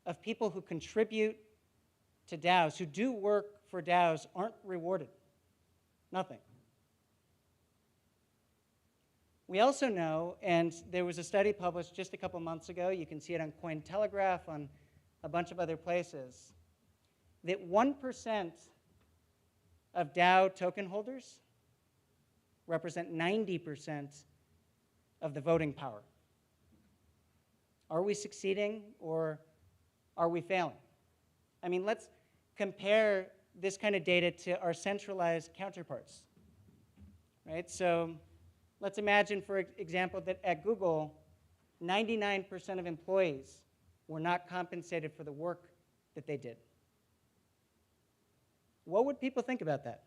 of people who contribute to DAOs, who do work for DAOs, aren't rewarded. Nothing. We also know, and there was a study published just a couple months ago, you can see it on Cointelegraph, on a bunch of other places, that 1% of DAO token holders represent 90% of the voting power. Are we succeeding or are we failing? I mean, let's compare this kind of data to our centralized counterparts, right? So Let's imagine, for example, that at Google, 99% of employees were not compensated for the work that they did. What would people think about that?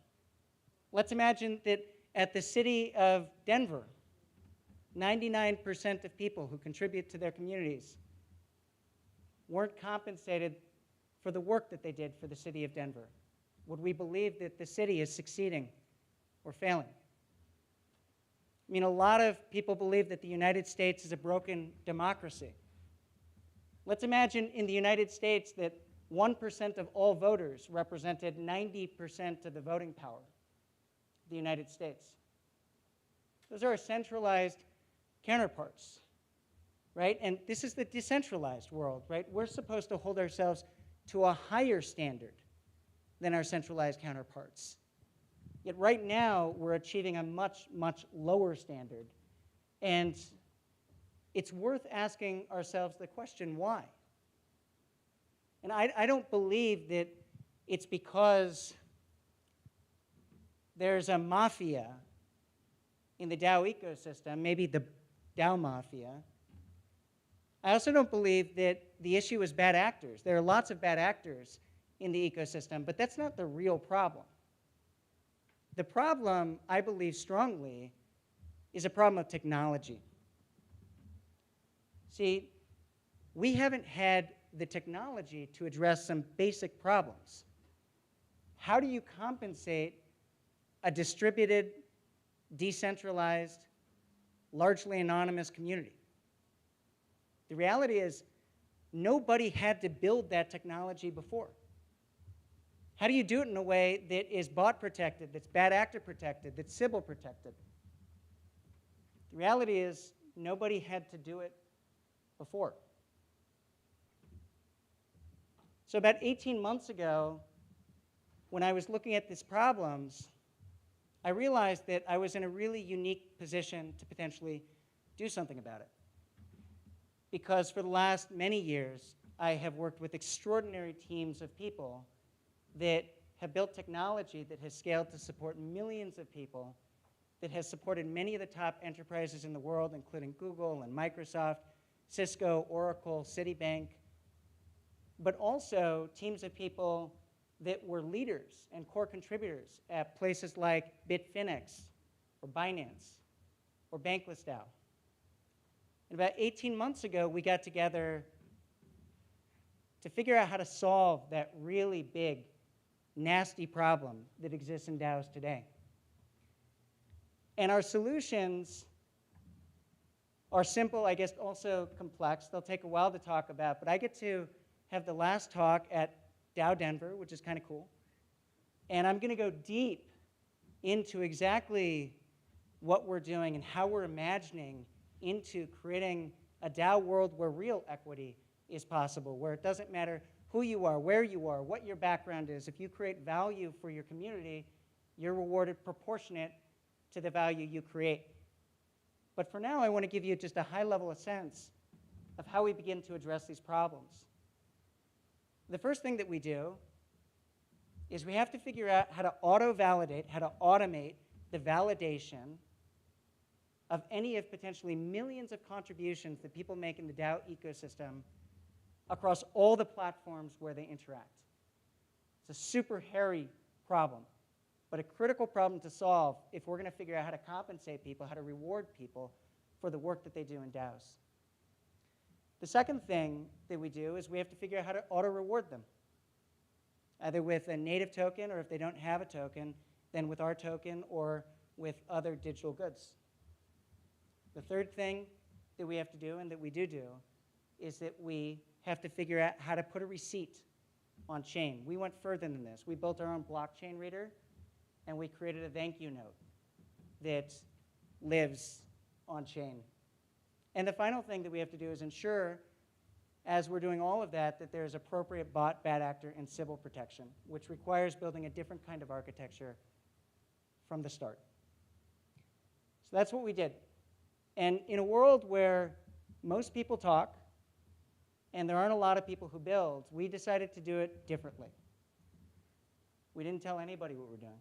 Let's imagine that at the city of Denver, 99% of people who contribute to their communities weren't compensated for the work that they did for the city of Denver. Would we believe that the city is succeeding or failing? I mean, a lot of people believe that the United States is a broken democracy. Let's imagine in the United States that 1% of all voters represented 90% of the voting power of the United States. Those are our centralized counterparts, right? And this is the decentralized world, right? We're supposed to hold ourselves to a higher standard than our centralized counterparts. Yet right now, we're achieving a much, much lower standard. And it's worth asking ourselves the question, why? And I don't believe that it's because there's a mafia in the DAO ecosystem, maybe the DAO mafia. I also don't believe that the issue is bad actors. There are lots of bad actors in the ecosystem, but that's not the real problem. The problem, I believe strongly, is a problem of technology. See, we haven't had the technology to address some basic problems. How do you compensate a distributed, decentralized, largely anonymous community? The reality is, nobody had to build that technology before. How do you do it in a way that is bot protected, that's bad actor protected, that's Sybil protected? The reality is, nobody had to do it before. So about 18 months ago, when I was looking at these problems, I realized that I was in a really unique position to potentially do something about it. Because for the last many years, I have worked with extraordinary teams of people that have built technology that has scaled to support millions of people, that has supported many of the top enterprises in the world, including Google and Microsoft, Cisco, Oracle, Citibank, but also teams of people that were leaders and core contributors at places like Bitfinex or Binance or Bankless DAO. And about 18 months ago, we got together to figure out how to solve that really big, nasty problem that exists in DAOs today. And our solutions are simple, I guess also complex. They'll take a while to talk about, but I get to have the last talk at DAODenver, which is kind of cool. And I'm going to go deep into exactly what we're doing and how we're imagining into creating a DAO world where real equity is possible, where it doesn't matter who you are, where you are, what your background is. If you create value for your community, you're rewarded proportionate to the value you create. But for now, I want to give you just a high-level sense of how we begin to address these problems. The first thing that we do is we have to figure out how to auto-validate, how to automate the validation of any of potentially millions of contributions that people make in the DAO ecosystem across all the platforms where they interact. It's a super hairy problem, but a critical problem to solve if we're going to figure out how to compensate people, how to reward people for the work that they do in DAOs. The second thing that we do is we have to figure out how to auto-reward them, either with a native token, or if they don't have a token, then with our token or with other digital goods. The third thing that we have to do, and that we do, is that we have to figure out how to put a receipt on chain. We went further than this. We built our own blockchain reader, and we created a thank you note that lives on chain. And the final thing that we have to do is ensure, as we're doing all of that, that there's appropriate bot, bad actor, and Sybil protection, which requires building a different kind of architecture from the start. So that's what we did. And in a world where most people talk, and there aren't a lot of people who build, we decided to do it differently. We didn't tell anybody what we're doing.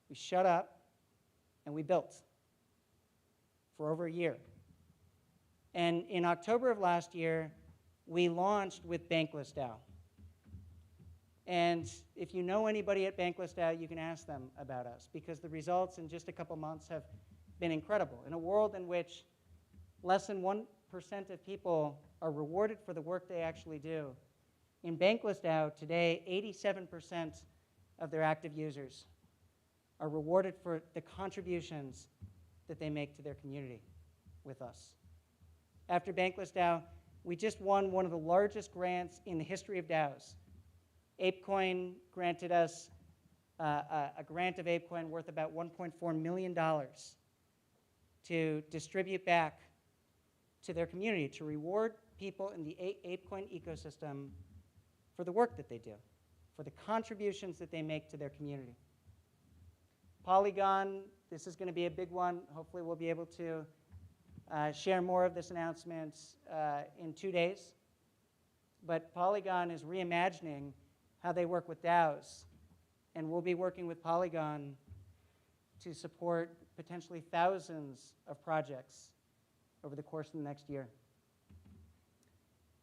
We shut up, and we built. for over a year. And in October of last year, we launched with Bankless DAO. And if you know anybody at Bankless DAO, you can ask them about us, because the results in just a couple months have been incredible. In a world in which less than 1% of people are rewarded for the work they actually do, in Bankless DAO today, 87% of their active users are rewarded for the contributions that they make to their community with us. After Bankless DAO, we just won one of the largest grants in the history of DAOs. ApeCoin granted us a grant of ApeCoin worth about $1.4 million to distribute back to their community, to reward people in the ApeCoin ecosystem for the work that they do, for the contributions that they make to their community. Polygon, this is going to be a big one. Hopefully we'll be able to share more of this announcement in 2 days. But Polygon is reimagining how they work with DAOs. And we'll be working with Polygon to support potentially thousands of projects over the course of the next year.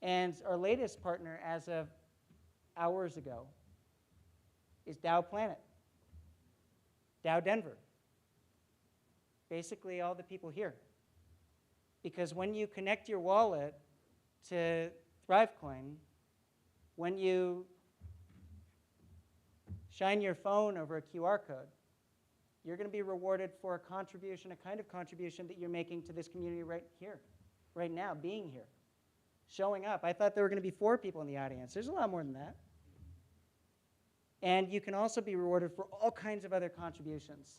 And our latest partner, as of hours ago, is DAOPlanet, DAODenver, basically all the people here. Because when you connect your wallet to ThriveCoin, when you shine your phone over a QR code, you're going to be rewarded for a contribution, a kind of contribution that you're making to this community right here, right now, being here, showing up. I thought there were going to be 4 people in the audience. There's a lot more than that. And you can also be rewarded for all kinds of other contributions,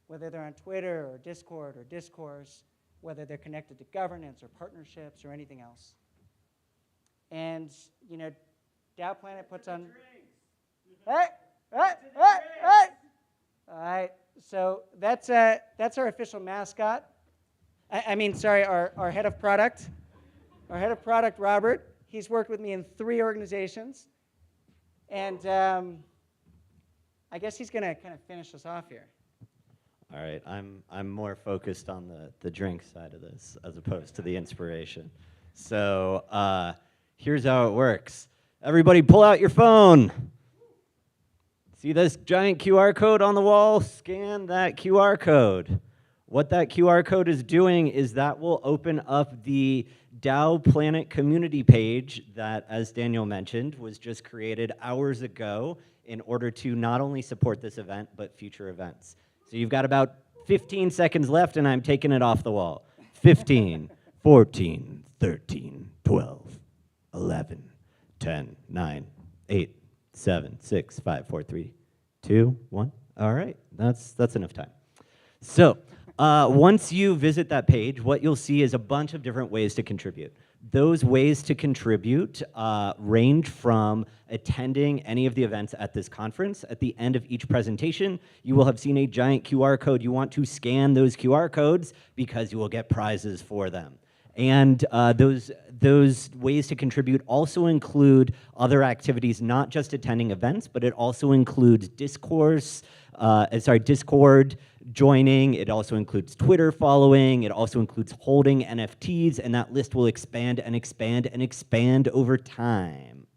whether they're on Twitter or Discord or Discourse, whether they're connected to governance or partnerships or anything else. And, you know, DAOPlanet puts on... Hey! All right, so that's our official mascot. Our head of product. Our head of product, Robert. He's worked with me in 3 organizations. And I guess he's going to kind of finish us off here. All right, I'm more focused on the drink side of this as opposed to the inspiration. So here's how it works. Everybody pull out your phone. See this giant QR code on the wall? Scan that QR code. What that QR code is doing is that will open up the DAOPlanet community page that, as Daniel mentioned, was just created hours ago in order to not only support this event, but future events. So you've got about 15 seconds left, and I'm taking it off the wall. 15, 14, 13, 12, 11, 10, 9, 8, 7, 6, 5, 4, 3, 2, 1. All right, that's enough time. So once you visit that page, what you'll see is a bunch of different ways to contribute. Those ways to contribute range from attending any of the events at this conference. At the end of each presentation, you will have seen a giant QR code. You want to scan those QR codes because you will get prizes for them. And those ways to contribute also include other activities, not just attending events, but it also includes Discord joining. It also includes Twitter following. It also includes holding NFTs, and that list will expand and expand and expand over time.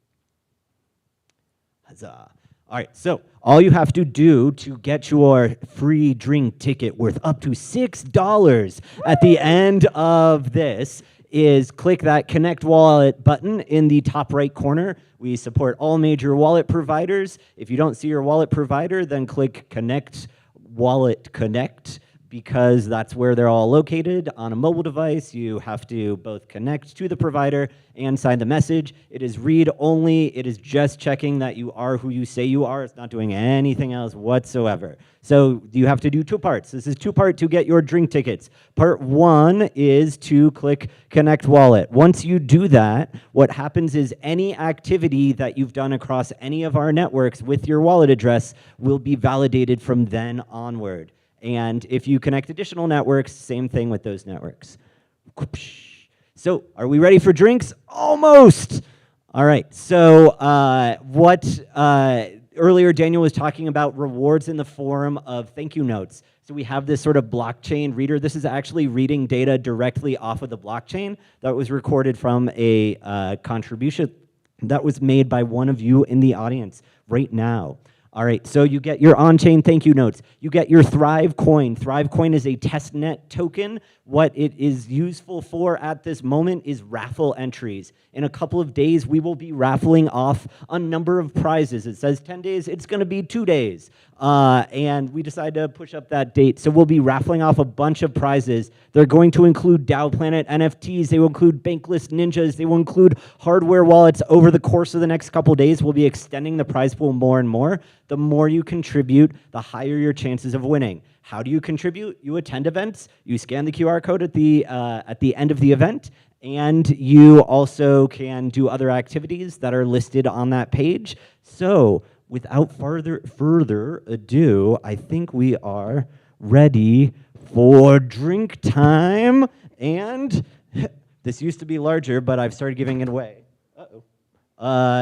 Huzzah. All right, so all you have to do to get your free drink ticket worth up to $6 at the end of this is click that Connect Wallet button in the top right corner. We support all major wallet providers. If you don't see your wallet provider, then click Connect Wallet Connect, because that's where they're all located. On a mobile device, you have to both connect to the provider and sign the message. It is read only. It is just checking that you are who you say you are. It's not doing anything else whatsoever. So you have to do 2 parts. This is 2-part to get your drink tickets. Part 1 is to click Connect Wallet. Once you do that, what happens is any activity that you've done across any of our networks with your wallet address will be validated from then onward. And if you connect additional networks, same thing with those networks. So are we ready for drinks? Almost. All right, so earlier Daniel was talking about rewards in the form of thank you notes. So we have this sort of blockchain reader. This is actually reading data directly off of the blockchain that was recorded from a contribution that was made by one of you in the audience right now. All right, so you get your on-chain thank you notes. You get your Thrive coin. Thrive coin is a testnet token. What it is useful for at this moment is raffle entries. In a couple of days, we will be raffling off a number of prizes. It says 10 days, it's gonna be 2 days. And we decided to push up that date. So we'll be raffling off a bunch of prizes. They're going to include DAOPlanet NFTs, they will include bankless ninjas, they will include hardware wallets. Over the course of the next couple days, we'll be extending the prize pool more and more. The more you contribute, the higher your chances of winning. How do you contribute? You attend events, you scan the QR code at the end of the event, and you also can do other activities that are listed on that page. So without further ado, I think we are ready for drink time. And this used to be larger, but I've started giving it away.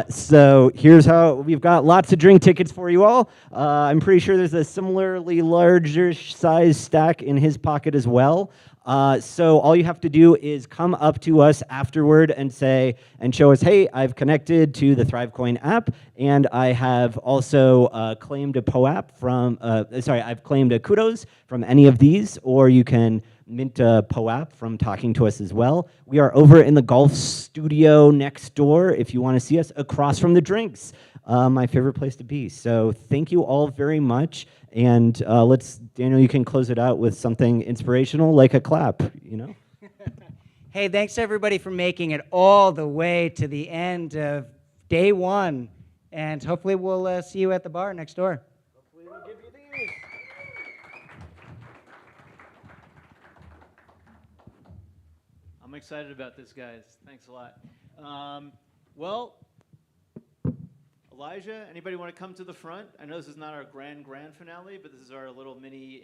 So here's how we've got lots of drink tickets for you all. I'm pretty sure there's a similarly larger size stack in his pocket as well. So all you have to do is come up to us afterward and show us, hey, I've connected to the ThriveCoin app, and I have also claimed a POAP from, I've claimed a kudos from any of these, or you can mint a POAP from talking to us as well. We are over in the golf studio next door if you want to see us, across from the drinks. My favorite place to be. So thank you all very much. And Daniel, you can close it out with something inspirational, like a clap, you know? Hey, thanks everybody for making it all the way to the end of day one. And hopefully we'll see you at the bar next door. Hopefully we'll give you these. I'm excited about this, guys. Thanks a lot. Well, Elijah, anybody want to come to the front? I know this is not our grand finale, but this is our little mini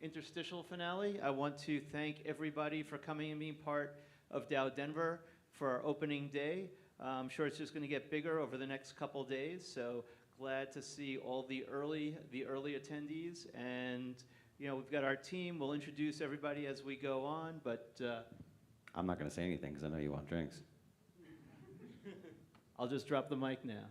interstitial finale. I want to thank everybody for coming and being part of DAODenver for our opening day. I'm sure it's just going to get bigger over the next couple days, so glad to see all the early attendees. And we've got our team. We'll introduce everybody as we go on, but I'm not going to say anything because I know you want drinks. I'll just drop the mic now.